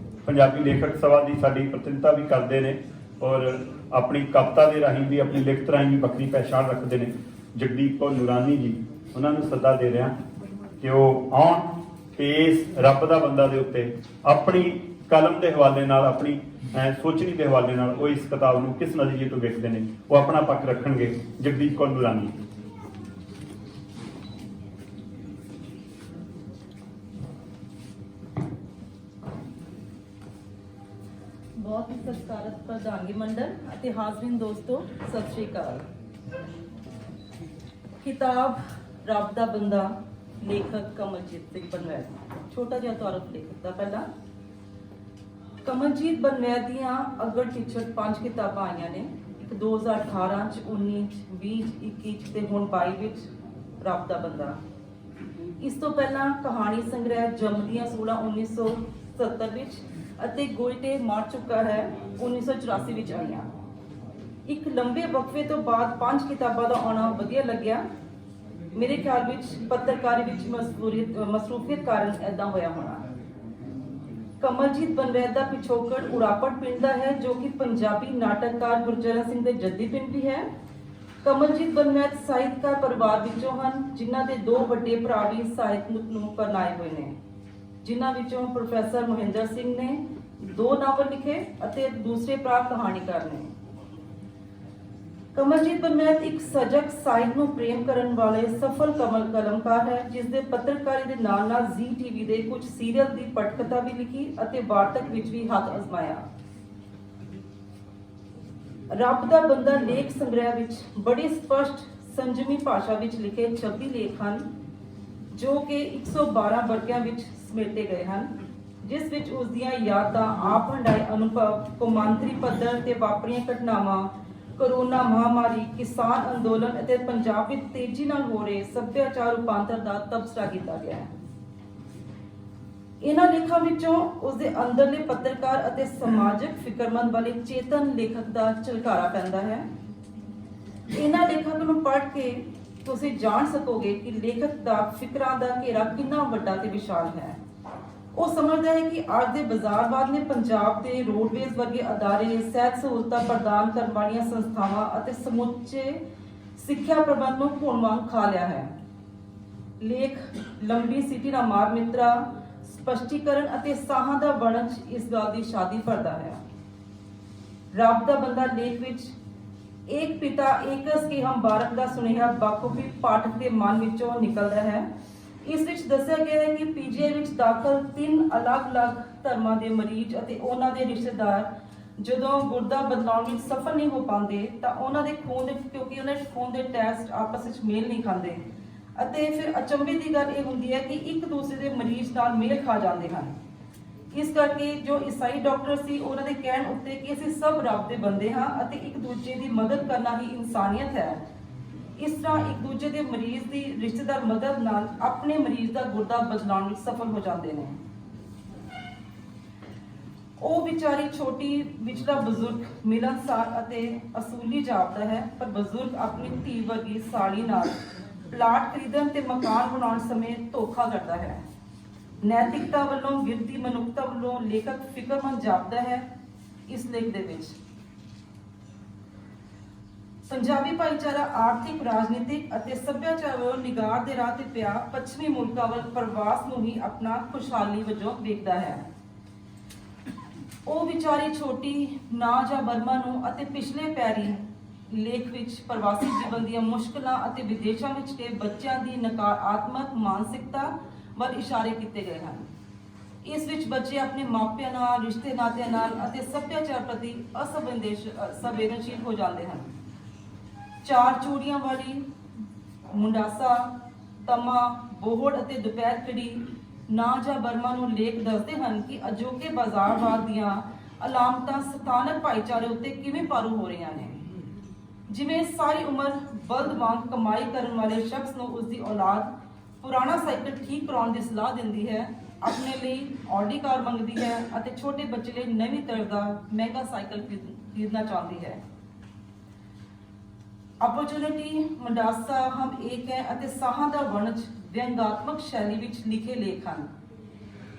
ਪੰਜਾਬੀ ਲੇਖਕ ਸਭਾ ਦੀ ਸਾਡੀ ਪ੍ਰਤਿਨਿਧਤਾ ਵੀ ਕਰਦੇ ਨੇ ਔਰ ਆਪਣੀ ਕਵਿਤਾ ਦੇ ਰਾਹੀਂ ਵੀ ਆਪਣੀ ਲਿਖਤ ਰਾਹੀਂ ਵੀ ਵੱਖਰੀ ਪਹਿਚਾਣ ਰੱਖਦੇ ਨੇ, ਜਗਦੀਪ ਕੌਰ ਨੂਰਾਨੀ ਜੀ, ਉਹਨਾਂ ਨੂੰ ਸੱਦਾ ਦੇ ਰਿਹਾ ਕਿ ਉਹ ਆਉਣ ਤੇ ਇਸ ਰੱਬ ਦਾ ਬੰਦਾ ਦੇ ਉੱਤੇ ਆਪਣੀ ਕਲਮ ਦੇ ਹਵਾਲੇ ਨਾਲ, ਆਪਣੀ ਸੋਚਣੀ ਦੇ ਹਵਾਲੇ ਨਾਲ ਉਹ ਇਸ ਕਿਤਾਬ ਨੂੰ ਕਿਸ ਨਜ਼ਰੀਏ ਤੋਂ ਵੇਖਦੇ ਨੇ, ਉਹ ਆਪਣਾ ਪੱਖ ਰੱਖਣਗੇ। ਜਗਦੀਪ ਕੌਰ ਨੂਰਾਨੀ। ਬਹੁਤ ਹੀ ਸਤਿਕਾਰਤ ਪ੍ਰਧਾਨਗੀ ਮੰਡਲ ਅਤੇ ਹਾਜ਼ਰੀਨ ਦੋਸਤੋ, ਸਤਿ ਸ਼੍ਰੀ ਅਕਾਲ। ਕਿਤਾਬ ਰੱਬ ਦਾ ਬੰਦਾ, ਲੇਖਕ ਕਮਲਜੀਤ ਸਿੰਘ ਬਨਵੈਦ। ਛੋਟਾ ਜਿਹਾ ਤਾਰਫ ਲੇਖਕ ਦਾ ਪਹਿਲਾਂ। ਕਮਲਜੀਤ ਬਨਵੈਦ ਦੀਆਂ ਅਗੜ ਪਿਛੜ 5 ਕਿਤਾਬਾਂ ਆਈਆਂ ਨੇ, ਇੱਕ 2018 ਚ, 19 ਚ, 20 ਚ, 21 ਚ ਤੇ ਹੁਣ 22 ਵਿੱਚ ਰੱਬ ਦਾ ਬੰਦਾ। ਇਸ ਤੋਂ ਪਹਿਲਾਂ ਕਹਾਣੀ ਸੰਗ੍ਰਹਿ ਜੰਮਦੀਆਂ 16 1970 ਵਿੱਚ ਅਤੇ ਗੋਇਟੇ ਮਰ ਚੁੱਕਾ ਹੈ 1984 ਵਿੱਚ ਆਈਆਂ। ਇੱਕ ਲੰਬੇ ਵਕਫੇ ਤੋਂ ਬਾਅਦ 5 ਕਿਤਾਬਾਂ ਦਾ ਆਉਣਾ ਵਧੀਆ ਲੱਗਿਆ। ਮੇਰੇ ਖਿਆਲ ਵਿੱਚ ਪੱਤਰਕਾਰੀ ਵਿੱਚ ਮਸਰੂਫੀਅਤ ਕਾਰਨ ਏਦਾਂ ਹੋਇਆ ਹੋਣਾ। ਕਮਲਜੀਤ ਬਨਵੈਦ ਦਾ ਪਿਛੋਕੜ ਉੜਾਪੜ ਪਿੰਡ ਦਾ ਹੈ, ਜੋ ਕਿ ਪੰਜਾਬੀ ਨਾਟਕਕਾਰ ਗੁਰਚਰਨ ਸਿੰਘ ਦੇ ਜੱਦੀ ਪਿੰਡ ਵੀ ਹੈ। ਕਮਲਜੀਤ ਬਨਵੈਦ ਸਾਹਿਤਕਾਰ ਪਰਿਵਾਰ ਵਿੱਚੋਂ ਹਨ, ਜਿਨ੍ਹਾਂ ਦੇ 2 ਵੱਡੇ ਭਰਾ ਵੀ ਸਾਹਿਤ ਨੂੰ ਪਰਨਾਏ ਹੋਏ ਨੇ, ਜਿਨ੍ਹਾਂ ਵਿੱਚੋਂ ਪ੍ਰੋਫੈਸਰ ਮਹਿੰਦਰ ਸਿੰਘ ਨੇ 2 ਨਾਵਲ ਲਿਖੇ ਅਤੇ ਦੂਸਰੇ ਭਰਾ ਕਹਾਣੀਕਾਰ ਨੇ। ਕਮਲਜੀਤ ਬਨਵੈਦ ਇੱਕ ਸਜਗ ਸਾਹਿਤ ਨੂੰ ਪ੍ਰੇਮ ਕਰਨ ਵਾਲੇ ਸਫਲ ਕਲਮਕਾਰ ਹੈ, ਜਿਸ ਦੇ ਪੱਤਰਕਾਰੀ ਦੇ ਨਾਲ ਨਾਲ ਜ਼ੀ ਟੀਵੀ ਦੇ ਕੁਝ ਸੀਰੀਅਲ ਦੀ ਪਟਕਥਾ ਵੀ ਲਿਖੀ ਅਤੇ ਵਾਰਤਕ ਵਿੱਚ ਵੀ ਹੱਥ ਅਜ਼ਮਾਇਆ। ਰੱਬ ਦਾ ਬੰਦਾ ਲੇਖ ਸੰਗ੍ਰਹਿ ਵਿੱਚ ਬੜੀ ਸਪਸ਼ਟ ਸੰਜਮੀ ਭਾਸ਼ਾ ਵਿੱਚ ਲਿਖੇ 26 ਲੇਖ ਹਨ, ਜੋ ਕਿ 112 ਵਰਗਿਆਂ ਵਿੱਚ ਸਮੇਟੇ ਗਏ ਹਨ, ਜਿਸ ਵਿੱਚ ਉਸ ਦੀਆਂ ਯਾਦਾਂ, ਆਪ ਹੰਡਾਏ ਅਨੁਭਵ, ਕੌਮਾਂਤਰੀ ਪੱਧਰ ਤੇ ਵਾਪਰੀਆਂ ਘਟਨਾਵਾਂ, ਕਰੋਨਾ ਮਹਾਮਾਰੀ, ਕਿਸਾਨ ਅੰਦੋਲਨ ਅਤੇ ਪੰਜਾਬ ਵਿੱਚ ਤੇਜ਼ੀ ਨਾਲ ਹੋ ਰਹੇ ਸੱਭਿਆਚਾਰ ਰੂਪਾਂਤਰ ਦਾ ਤਬਸਰਾ ਕੀਤਾ ਗਿਆ ਹੈ। ਇਹਨਾਂ ਲੇਖਾਂ ਵਿੱਚੋਂ ਉਸ ਦੇ ਅੰਦਰਲੇ ਪੱਤਰਕਾਰ ਅਤੇ ਸਮਾਜਿਕ ਫਿਕਰਮੰਦ ਵਾਲੇ ਚੇਤਨ ਲੇਖਕ ਦਾ ਝਲਕਾਰਾ ਪੈਂਦਾ ਹੈ। ਇਹਨਾਂ ਲੇਖਕ ਨੂੰ ਪੜ੍ਹ ਕੇ ਤੁਸੀਂ ਜਾਣ ਸਕੋਗੇ ਕਿ ਲੇਖਕ ਦਾ ਫਿਕਰਾਂ ਦਾ ਘੇਰਾ ਕਿੰਨਾ ਵੱਡਾ ਤੇ ਵਿਸ਼ਾਲ ਹੈ। ਉਹ ਸਮਝਦਾ ਹੈ ਕਿ ਅੱਜ ਦੇ ਬਾਜ਼ਾਰਵਾਦ ਨੇ ਪੰਜਾਬ ਦੇ ਰੋਡਵੇਜ਼ ਵਰਗੇ ਅਦਾਰੇ, ਸਿਹਤ ਸਹੂਲਤਾਂ ਪ੍ਰਦਾਨ ਕਰਨ ਵਾਲੀਆਂ ਸੰਸਥਾਵਾਂ ਅਤੇ ਸਮੁੱਚੇ ਸਿੱਖਿਆ ਪ੍ਰਬੰਧ ਨੂੰ ਭੁਣ ਵਾਂਗ ਖਾ ਲਿਆ ਹੈ। ਲੇਖ ਲੰਬੀ ਸਿਟੀ ਦਾ ਮਾਰ ਮਿੱਤਰਾ, ਸਪਸ਼ਟੀਕਰਨ ਅਤੇ ਸਾਹਾਂ ਦਾ ਵਰਣਨ ਇਸ ਗੱਲ ਦੀ ਸ਼ਾਦੀ ਭਰਦਾ ਹੈ। ਰੱਬ ਦਾ ਬੰਦਾ ਲੇਖ ਵਿੱਚ ਇੱਕ ਪਿਤਾ ਏਕਸ ਕੇ ਹਮ ਬਾਰਕ ਦਾ ਸੁਨੇਹਾ ਬਾਖੂਬੀ ਪਾਠਕ ਦੇ ਮਨ ਵਿੱਚੋਂ ਨਿਕਲਦਾ ਹੈ। ਇਸ ਵਿੱਚ ਦੱਸਿਆ ਗਿਆ ਹੈ ਕਿ ਪੀਜੀਆਈ ਵਿੱਚ ਦਾਖਲ 3 ਅਲੱਗ-ਅਲੱਗ ਧਰਮਾਂ ਦੇ ਮਰੀਜ਼ ਅਤੇ ਉਹਨਾਂ ਦੇ ਰਿਸ਼ਤੇਦਾਰ ਜਦੋਂ ਗੁਰਦਾ ਬਦਲਾਉਣ ਵਿੱਚ ਸਫਲ ਨਹੀਂ ਹੋ ਪਾਉਂਦੇ ਤਾਂ ਉਹਨਾਂ ਦੇ ਕਿਉਂਕਿ ਉਹਨਾਂ ਦੇ ਖੂਨ ਦੇ ਟੈਸਟ ਆਪਸ ਵਿੱਚ ਮੇਲ ਨਹੀਂ ਖਾਂਦੇ ਅਤੇ ਫਿਰ ਅਚੰਭੇ ਦੀ ਗੱਲ ਇਹ ਹੁੰਦੀ ਹੈ ਕਿ ਇੱਕ ਦੂਸਰੇ ਦੇ ਮਰੀਜ਼ ਨਾਲ ਮੇਲ ਖਾ ਜਾਂਦੇ ਹਨ। ਇਸ ਕਰਕੇ ਜੋ ਈਸਾਈ ਡਾਕਟਰ ਸੀ, ਉਹਨਾਂ ਦੇ ਕਹਿਣ ਉੱਤੇ ਕਿ ਅਸੀਂ ਸਭ ਰੱਬ ਦੇ ਬੰਦੇ ਹਾਂ ਅਤੇ ਇੱਕ ਦੂਜੇ ਦੀ ਮਦਦ ਕਰਨਾ ਹੀ ਇਨਸਾਨੀਅਤ ਹੈ, ਇਸ ਤਰ੍ਹਾਂ ਇੱਕ ਦੂਜੇ ਦੇ ਮਰੀਜ਼ ਦੀ ਰਿਸ਼ਤੇਦਾਰ ਮਦਦ ਨਾਲ ਆਪਣੇ ਮਰੀਜ਼ ਦਾ ਗੁਰਦਾ ਬਦਲਾਉਣ ਵਿੱਚ ਸਫਲ ਹੋ ਜਾਂਦੇ ਨੇ। ਉਹ ਵਿਚਾਰੀ ਛੋਟੀ ਵਿਚਲਾ ਬਜ਼ੁਰਗ ਮਿਲਨਸਾਰ ਅਤੇ ਅਸੂਲੀ ਜਾਪਦਾ ਹੈ, ਪਰ ਬਜ਼ੁਰਗ ਆਪਣੀ ਧੀ ਵਰਗੀ ਸਾਲੀ ਨਾਲ ਪਲਾਟ ਖਰੀਦਣ ਤੇ ਮਕਾਨ ਬਣਾਉਣ ਸਮੇਂ ਧੋਖਾ ਕਰਦਾ ਹੈ। ਨੈਤਿਕਤਾ ਵੱਲੋਂ, ਗਿਰਦੀ ਮਨੁੱਖਤਾ ਵੱਲੋਂ ਲੇਖਕ ਫਿਕਰਮੰਦ ਜਾਪਦਾ ਹੈ। ਇਸ ਲੇਖ ਦੇ ਵਿੱਚ ਪੰਜਾਬੀ ਭਾਈਚਾਰਾ ਆਰਥਿਕ, ਰਾਜਨੀਤਿਕ ਅਤੇ ਸੱਭਿਆਚਾਰ ਵੱਲੋਂ ਨਿਗਾਰ ਦੇ ਰਾਹ ਤੇ ਪਿਆ ਪੱਛਮੀ ਮੁਲਕਾਂ ਵੱਲ ਪ੍ਰਵਾਸ ਨੂੰ ਹੀ ਆਪਣਾ ਖੁਸ਼ਹਾਲੀ ਵਜੋਂ ਵੇਖਦਾ ਹੈ। ਉਹ ਵਿਚਾਰੀ ਛੋਟੀ ਨਾ ਜਾਂ ਬਰਮਾ ਨੂੰ ਅਤੇ ਪਿਛਲੇ ਪੈਰੀ ਲੇਖ ਵਿੱਚ ਪ੍ਰਵਾਸੀ ਜੀਵਨ ਦੀਆਂ ਮੁਸ਼ਕਲਾਂ ਅਤੇ ਵਿਦੇਸ਼ਾਂ ਵਿੱਚ ਕੇ ਬੱਚਿਆਂ ਦੀ ਨਕਾਰਾਤਮਕ ਮਾਨਸਿਕਤਾ ਵੱਲ ਇਸ਼ਾਰੇ ਕੀਤੇ ਗਏ ਹਨ। ਇਸ ਵਿੱਚ ਬੱਚੇ ਆਪਣੇ ਮਾਪਿਆਂ ਨਾਲ, ਰਿਸ਼ਤੇ ਨਾਤਿਆਂ ਨਾਲ ਅਤੇ ਸੱਭਿਆਚਾਰ ਪ੍ਰਤੀ ਅਸੰਵੇਦਨਸ਼ੀਲ ਹੋ ਜਾਂਦੇ ਹਨ। 4 ਚੂੜੀਆਂ ਵਾਲੀ, ਮੁੰਡਾਸਾ, ਤਮਾ, ਬੋਹੜ ਅਤੇ ਦੁਪਹਿਰ ਖੜੀ ਨਾ ਜਾਂ ਬਰਮਾ ਨੂੰ ਲੇਖ ਦੱਸਦੇ ਹਨ ਕਿ ਅਜੋਕੇ ਬਾਜ਼ਾਰਵਾਦ ਦੀਆਂ ਅਲਾਮਤਾਂ ਸਥਾਨਕ ਭਾਈਚਾਰੇ ਉੱਤੇ ਕਿਵੇਂ ਪਾਰੂ ਹੋ ਰਹੀਆਂ ਨੇ। ਜਿਵੇਂ ਸਾਰੀ ਉਮਰ ਬਲਦ ਵਾਂਗ ਕਮਾਈ ਕਰਨ ਵਾਲੇ ਸ਼ਖਸ ਨੂੰ ਉਸਦੀ ਔਲਾਦ ਪੁਰਾਣਾ ਸਾਈਕਲ ਠੀਕ ਕਰਾਉਣ ਦੀ ਸਲਾਹ ਦਿੰਦੀ ਹੈ, ਆਪਣੇ ਲਈ ਆਡੀ ਕਾਰ ਮੰਗਦੀ ਹੈ ਅਤੇ ਛੋਟੇ ਬੱਚੇ ਲਈ ਨਵੀਂ ਤਰ੍ਹਾਂ ਦਾ ਮਹਿੰਗਾ ਸਾਈਕਲ ਖਰੀਦਣਾ ਚਾਹੁੰਦੀ ਹੈ। अपॉर्चुनिटी, मंडासा, हम एक है ਅਤੇ ਸਾਹਾਂ ਦਾ ਵਣਜ ਵਿਅੰਗਾਤਮਕ ਸ਼ੈਲੀ ਵਿੱਚ ਲਿਖੇ ਲੇਖ ਹਨ।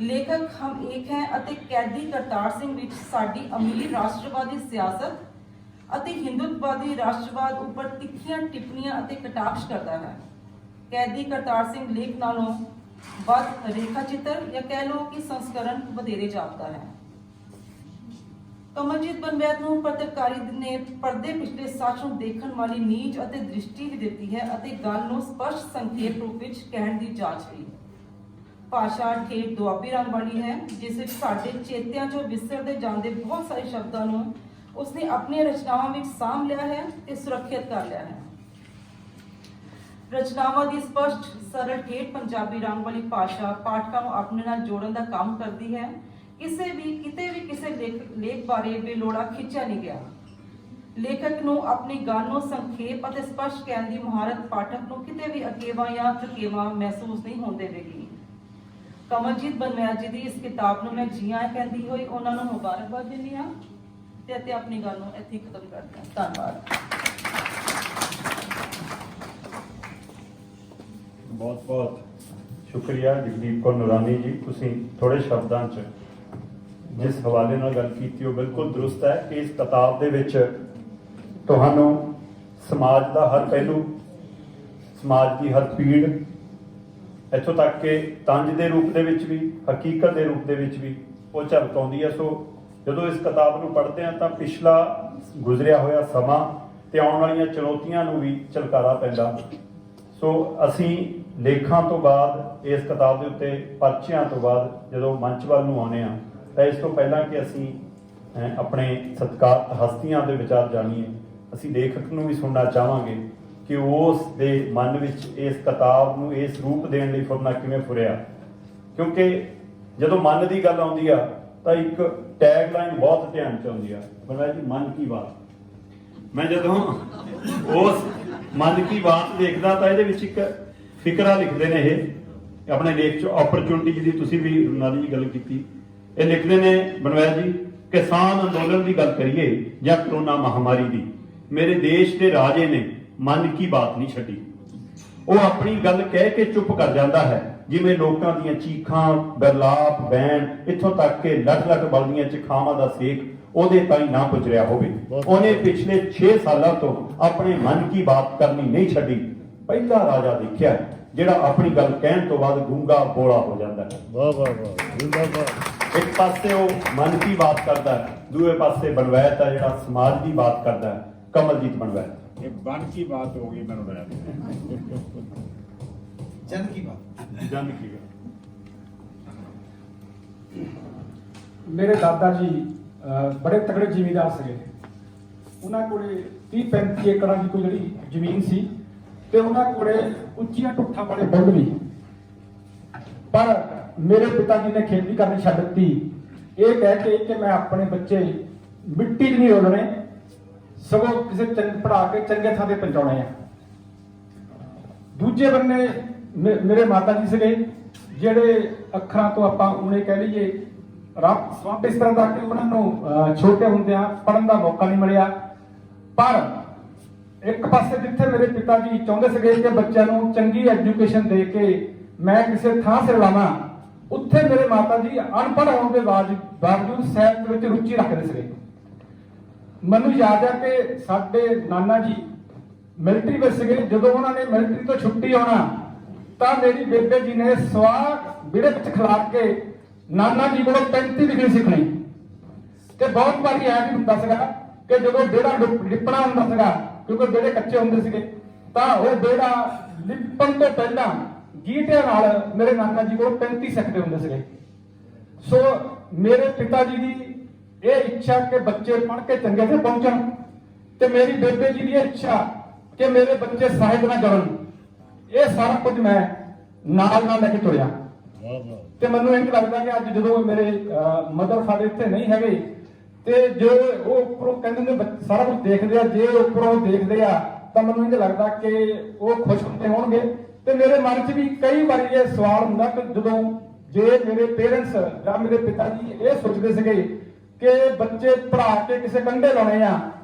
ਲੇਖਕ ਹਮ ਇੱਕ ਹੈ ਅਤੇ ਕੈਦੀ ਕਰਤਾਰ ਸਿੰਘ ਵਿੱਚ ਸਾਡੀ ਅਮੀਰ ਰਾਸ਼ਟਰਵਾਦੀ ਸਿਆਸਤ ਅਤੇ ਹਿੰਦੂਤਵਾਦੀ ਰਾਸ਼ਟਰਵਾਦ ਉੱਪਰ ਤਿੱਖੀਆਂ ਟਿੱਪਣੀਆਂ ਅਤੇ ਕਟਾਕਸ਼ ਕਰਦਾ ਹੈ। ਕੈਦੀ ਕਰਤਾਰ ਸਿੰਘ ਲੇਖ ਨਾਲੋਂ ਵੱਧ ਰੇਖਾ ਚਿੱਤਰ ਜਾਂ ਕਹਿ ਲਓ ਕਿ ਸੰਸਕਰਣ ਵਧੇਰੇ ਜਾਪਦਾ ਹੈ। ਕਮਲਜੀਤ ਬਨਵੈਦ ਨੂੰ ਪੱਤਰਕਾਰੀ ਨੇ ਪਰਦੇ ਪਿਛਲੇ ਸੱਚ ਨੂੰ ਦੇਖਣ ਵਾਲੀ ਨੀਚ ਅਤੇ ਦ੍ਰਿਸ਼ਟੀ ਵੀ ਦਿੱਤੀ ਹੈ ਅਤੇ ਗੱਲ ਨੂੰ ਸਪਸ਼ਟ ਸੰਖੇਪ ਰੂਪ ਵਿੱਚ ਕਹਿਣ ਦੀ ਜਾਂਚ ਵੀ। ਭਾਸ਼ਾ ਠੇਠ ਦੁਆਬੀ ਰੰਗ ਵਾਲੀ ਹੈ, ਜਿਸ ਵਿੱਚ ਸਾਡੇ ਚੇਤਿਆਂ ਚੋਂ ਵਿਸਰਦੇ ਜਾਂਦੇ ਬਹੁਤ ਸਾਰੇ ਸ਼ਬਦਾਂ ਨੂੰ ਉਸਨੇ ਆਪਣੀਆਂ ਰਚਨਾਵਾਂ ਵਿੱਚ ਸਾਂਭ ਲਿਆ ਹੈ ਤੇ ਸੁਰੱਖਿਅਤ ਕਰ ਲਿਆ ਹੈ। ਰਚਨਾਵਾਂ ਦੀ ਸਪਸ਼ਟ ਸਰਲ ਠੇਠ ਪੰਜਾਬੀ ਰੰਗ ਵਾਲੀ ਭਾਸ਼ਾ ਪਾਠਕਾਂ ਨੂੰ ਆਪਣੇ ਨਾਲ ਜੋੜਨ ਦਾ ਕੰਮ ਕਰਦੀ ਹੈ। ਕਿਤੇ ਵੀ ਕਿਸੇ ਲੇਖ ਬਾਰੇ ਬੇਲੋੜਾ ਖਿੱਚਿਆ ਨਹੀਂ ਗਿਆ। ਲੇਖਕ ਨੂੰ ਆਪਣੀ ਗੱਲ ਨੂੰ ਸੰਖੇਪ ਅਤੇ ਸਪਸ਼ਟ ਕਹਿਣ ਦੀ ਮਹਾਰਤ ਪਾਠਕ ਨੂੰ ਕਿਤੇ ਵੀ ਅਕੇਵਾ ਜਾਂ ਥਕੇਵਾ ਮਹਿਸੂਸ ਨਹੀਂ ਹੋਣ ਦੇਵੇਗੀ। ਕਮਲਜੀਤ ਬਨਵੈਦ ਜੀ ਦੀ ਇਸ ਕਿਤਾਬ ਨੂੰ ਮੈਂ ਜੀ ਆਇਆਂ ਕਹਿੰਦੀ ਹੋਈ ਉਹਨਾਂ ਨੂੰ ਮੁਬਾਰਕਬਾਦ ਦਿੰਦੀ ਹਾਂ ਤੇ ਆਪਣੀ ਗੱਲ ਨੂੰ ਇੱਥੇ ਖਤਮ ਕਰਦੀ ਹਾਂ। ਧੰਨਵਾਦ। ਬਹੁਤ ਬਹੁਤ ਸ਼ੁਕਰੀਆ ਜਗਦੀਪ ਕੌਰ ਨੂਰਾਨੀ ਜੀ, ਤੁਸੀਂ ਥੋੜੇ ਸ਼ਬਦਾਂ 'ਚ ਜਿਸ ਹਵਾਲੇ ਨਾਲ ਗੱਲ ਕੀਤੀ ਉਹ ਬਿਲਕੁਲ ਦਰੁਸਤ ਹੈ ਕਿ ਇਸ ਕਿਤਾਬ ਦੇ ਵਿੱਚ ਤੁਹਾਨੂੰ ਸਮਾਜ ਦਾ ਹਰ ਪਹਿਲੂ, ਸਮਾਜ ਦੀ ਹਰ ਪੀੜ, ਇੱਥੋਂ ਤੱਕ ਕਿ ਤੰਜ ਦੇ ਰੂਪ ਦੇ ਵਿੱਚ ਵੀ, ਹਕੀਕਤ ਦੇ ਰੂਪ ਦੇ ਵਿੱਚ ਵੀ ਉਹ ਝਲਕਾਉਂਦੀ ਹੈ। ਸੋ ਜਦੋਂ ਇਸ ਕਿਤਾਬ ਨੂੰ ਪੜ੍ਹਦੇ ਹਾਂ ਤਾਂ ਪਿਛਲਾ ਗੁਜ਼ਰਿਆ ਹੋਇਆ ਸਮਾਂ ਤੇ ਆਉਣ ਵਾਲੀਆਂ ਚੁਣੌਤੀਆਂ ਨੂੰ ਵੀ ਝਲਕਾਰਾ ਪੈਂਦਾ। ਸੋ ਅਸੀਂ ਲੇਖਾਂ ਤੋਂ ਬਾਅਦ, ਇਸ ਕਿਤਾਬ ਦੇ ਉੱਤੇ ਪਰਚਿਆਂ ਤੋਂ ਬਾਅਦ ਜਦੋਂ ਮੰਚ ਵੱਲ ਨੂੰ ਆਉਂਦੇ ਹਾਂ ਤਾਂ ਇਸ ਤੋਂ ਪਹਿਲਾਂ ਕਿ ਅਸੀਂ ਆਪਣੇ ਸਤਿਕਾਰਤ ਹਸਤੀਆਂ ਦੇ ਵਿਚਾਰ ਜਾਣੀਏ, ਅਸੀਂ ਲੇਖਕ ਨੂੰ ਵੀ ਸੁਣਨਾ ਚਾਹਾਂਗੇ ਕਿ ਉਸ ਦੇ ਮਨ ਵਿੱਚ ਇਸ ਕਿਤਾਬ ਨੂੰ ਇਸ ਰੂਪ ਦੇਣ ਲਈ ਫੁਰਨਾ ਕਿਵੇਂ ਫੁਰਿਆ। ਕਿਉਂਕਿ ਜਦੋਂ ਮਨ ਦੀ ਗੱਲ ਆਉਂਦੀ ਆ ਤਾਂ ਇੱਕ ਟੈਗ ਲਾਈਨ ਬਹੁਤ ਧਿਆਨ 'ਚ ਆਉਂਦੀ ਆ, ਬਨਵੈਦ ਜੀ ਮਨ ਕੀ ਬਾਤ। ਮੈਂ ਜਦੋਂ ਉਸ ਮਨ ਕੀ ਬਾਤ ਦੇਖਦਾ ਤਾਂ ਇਹਦੇ ਵਿੱਚ ਇੱਕ ਫਿਕਰਾ ਲਿਖਦੇ ਨੇ ਇਹ ਆਪਣੇ ਲੇਖ 'ਚ, ਓਪਰਚੁਨਿਟੀ ਜਿਹਦੀ ਤੁਸੀਂ ਵੀ ਨਾਲ ਜੀ ਗੱਲ ਕੀਤੀ। ਇਹ ਲਿਖਦੇ ਨੇ ਬਨਵੈਦ ਜੀ, ਕਿਸਾਨ ਅੰਦੋਲਨ ਦੀ ਗੱਲ ਕਰੀਏ ਜਾਂ ਕਰੋਨਾ ਮਹਾਮਾਰੀ ਦੀ, ਮੇਰੇ ਦੇਸ਼ ਦੇ ਰਾਜੇ ਨੇ ਮਨ ਕੀ ਬਾਤ ਨਹੀਂ ਛੱਡੀ। ਉਹ ਆਪਣੀ ਗੱਲ ਕਹਿ ਕੇ ਚੁੱਪ ਕਰ ਜਾਂਦਾ ਹੈ, ਜਿਵੇਂ ਲੋਕਾਂ ਦੀਆਂ ਚੀਖਾਂ, ਬਰਲਾਪ, ਬੈਣ, ਇੱਥੋਂ ਤੱਕ ਕਿ ਲੱਟ-ਲੱਟ ਬਲਦੀਆਂ ਚਿਖਾਵਾਂ ਦਾ ਸੇਕ ਉਹਦੇ ਤਾਈਂ ਨਾ ਪੁੱਜਰਿਆ ਹੋਵੇ। ਉਹਨੇ ਪਿਛਲੇ 6 ਸਾਲਾਂ ਤੋਂ ਆਪਣੇ ਮਨ ਕੀ ਬਾਤ ਕਰਨੀ ਨਹੀਂ ਛੱਡੀ। ਪਹਿਲਾ ਰਾਜਾ ਦੇਖਿਆ ਜਿਹੜਾ ਆਪਣੀ ਗੱਲ ਕਹਿਣ ਤੋਂ ਬਾਅਦ ਗੂੰਗਾ ਬੋਲਾ ਹੋ ਜਾਂਦਾ ਹੈ। ਵਾਹ ਵਾਹ ਵਾਹ। ਇੱਕ ਪਾਸੇ ਉਹ ਮਨ ਕੀ ਬਾਤ ਕਰਦਾ ਹੈ, ਦੂਏ ਪਾਸੇ ਬਨਵੈਦ ਦਾ ਜਿਹੜਾ ਸਮਾਜ ਦੀ ਬਾਤ ਕਰਦਾ ਹੈ, ਕਮਲਜੀਤ ਬਨਵੈਦ। ਇਹ ਮਨ ਕੀ ਬਾਤ ਹੋ ਗਈ ਬਨਵੈਦ, ਜਨ ਕੀ ਬਾਤ। ਜਨ ਕੀ ਬਾਤ। ਮੇਰੇ ਦਾਦਾ ਜੀ ਬੜੇ ਤਕੜੇ ਜ਼ਿਮੀਂਦਾਰ ਸੀਗੇ। ਉਹਨਾਂ ਕੋਲੇ 30-35 ਏਕੜਾਂ ਦੀ ਕੋਈ ਜਿਹੜੀ ਜ਼ਮੀਨ ਸੀ ਤੇ ਉਹਨਾਂ ਕੋਲੇ ਉੱਚੀਆਂ ਟੁੱਠਾਂ ਵਾਲੇ ਬੁੱਲ ਵੀ। ਪਰ ਮੇਰੇ ਪਿਤਾ ਜੀ ਨੇ ਖੇਤੀ ਕਰਨੀ ਛੱਡ ਦਿੱਤੀ, ਇਹ ਕਹਿ ਕੇ ਕਿ ਮੈਂ ਆਪਣੇ ਬੱਚੇ ਮਿੱਟੀ 'ਚ ਨਹੀਂ ਰੋਲਣੇ, ਸਗੋਂ ਕਿਸੇ ਪੜ੍ਹਾ ਕੇ ਚੰਗੇ ਥਾਂ ਤੇ ਪਹੁੰਚਾਉਣੇ ਆ। ਦੂਜੇ ਬੰਨੇ ਮੇਰੇ ਮਾਤਾ ਜੀ ਸੀਗੇ ਜਿਹੜੇ ਅੱਖਰਾਂ ਤੋਂ ਆਪਾਂ ਉਹਨੇ ਕਹਿ ਲਈਏ ਰੱਬ ਸਵਾਬ ਇਸ ਤਰ੍ਹਾਂ ਦਾ ਕਿ ਉਹਨਾਂ ਨੂੰ ਛੋਟੇ ਹੁੰਦਿਆਂ ਪੜ੍ਹਨ ਦਾ ਮੌਕਾ ਨਹੀਂ ਮਿਲਿਆ। ਪਰ ਇੱਕ ਪਾਸੇ ਜਿੱਥੇ ਮੇਰੇ ਪਿਤਾ ਜੀ ਚਾਹੁੰਦੇ ਸੀਗੇ ਕਿ ਬੱਚਿਆਂ ਨੂੰ ਚੰਗੀ ਐਜੂਕੇਸ਼ਨ ਦੇ ਕੇ ਮੈਂ ਕਿਸੇ ਥਾਂ ਸਿਰ ਲਾਵਾਂ, ਉੱਥੇ ਮੇਰੇ ਮਾਤਾ ਜੀ ਅਨਪੜ੍ਹ ਹੋਣ ਦੇ ਬਾਵਜੂਦ ਸਾਹਿਤ ਵਿੱਚ ਰੁਚੀ ਰੱਖਦੇ ਸੀਗੇ। ਮੈਨੂੰ ਯਾਦ ਹੈ ਕਿ ਸਾਡੇ ਨਾਨਾ ਜੀ ਮਿਲਟਰੀ ਵਿੱਚ ਸੀਗੇ। ਜਦੋਂ ਉਹਨਾਂ ਨੇ ਮਿਲਟਰੀ ਤੋਂ ਛੁੱਟੀ ਆਉਣਾ ਤਾਂ ਮੇਰੀ ਬੇਬੇ ਜੀ ਨੇ ਸਵਾਹ ਵਿਹੜੇ ਵਿੱਚ ਖਿਲਾਰ ਕੇ ਨਾਨਾ ਜੀ ਕੋਲੋਂ 35 ਲਿਖਣੀ ਸਿੱਖਣੀ। ਤੇ ਬਹੁਤ ਵਾਰੀ ਐਂ ਵੀ ਹੁੰਦਾ ਸੀਗਾ ਕਿ ਜਦੋਂ ਵਿਹੜਾ ਲਿਪਣਾ ਹੁੰਦਾ ਸੀਗਾ, ਕਿਉਂਕਿ ਵਿਹੜੇ ਕੱਚੇ ਹੁੰਦੇ ਸੀਗੇ, ਤਾਂ ਉਹ ਵਿਹੜਾ ਲਿਪਣ ਤੋਂ ਪਹਿਲਾਂ ਗੀਟਿਆਂ ਨਾਲ ਮੇਰੇ ਨਾਨਾ ਜੀ ਕੋਲ 35 ਸਿੱਖਦੇ ਹੁੰਦੇ ਸੀਗੇ। ਸੋ ਮੇਰੇ ਪਿਤਾ ਜੀ ਦੀ ਇਹ ਇੱਛਾ ਕਿ ਬੱਚੇ ਪੜ੍ਹ ਕੇ ਚੰਗੇ ਤੇ ਪਹੁੰਚਣ, ਤੇ ਮੇਰੀ ਬੇਬੇ ਜੀ ਦੀ ਇਹ ਇੱਛਾ ਕਿ ਮੇਰੇ ਬੱਚੇ ਸਾਹਿਤ ਨਾਲ ਜੁੜਨ, ਇਹ ਸਾਰਾ ਕੁਝ ਮੈਂ ਨਾਲ ਨਾਲ ਲੈ ਕੇ ਤੁਰਿਆ। ਤੇ ਮੈਨੂੰ ਇੰਝ ਲੱਗਦਾ ਕਿ ਅੱਜ ਜਦੋਂ ਮੇਰੇ ਮਦਰ ਫਾਦਰ ਇੱਥੇ ਨਹੀਂ ਹੈਗੇ ਤੇ ਜੇ ਉਹ ਉੱਪਰੋਂ ਕਹਿੰਦੇ ਨੇ ਸਾਰਾ ਕੁਝ ਦੇਖਦੇ ਆ, ਜੇ ਉੱਪਰੋਂ ਦੇਖਦੇ ਆ ਤਾਂ ਮੈਨੂੰ ਇੰਝ ਲੱਗਦਾ ਕਿ ਉਹ ਖੁਸ਼ ਹੁੰਦੇ ਹੋਣਗੇ। ਤੇ ਮੇਰੇ ਮਨ 'ਚ ਵੀ ਕਈ ਵਾਰੀ ਇਹ ਸਵਾਲ ਹੁੰਦਾ ਕਿ ਜਦੋਂ ਜੇ ਮੇਰੇ ਪੇਰੈਂਟਸ ਜਾਂ ਮੇਰੇ ਪਿਤਾ ਜੀ ਇਹ ਸੋਚਦੇ ਸੀਗੇ ਕਿ ਬੱਚੇ ਪੜ੍ਹਾ ਕੇ ਕਿਸੇ ਕੰਢੇ ਲਾਉਣੇ ਆ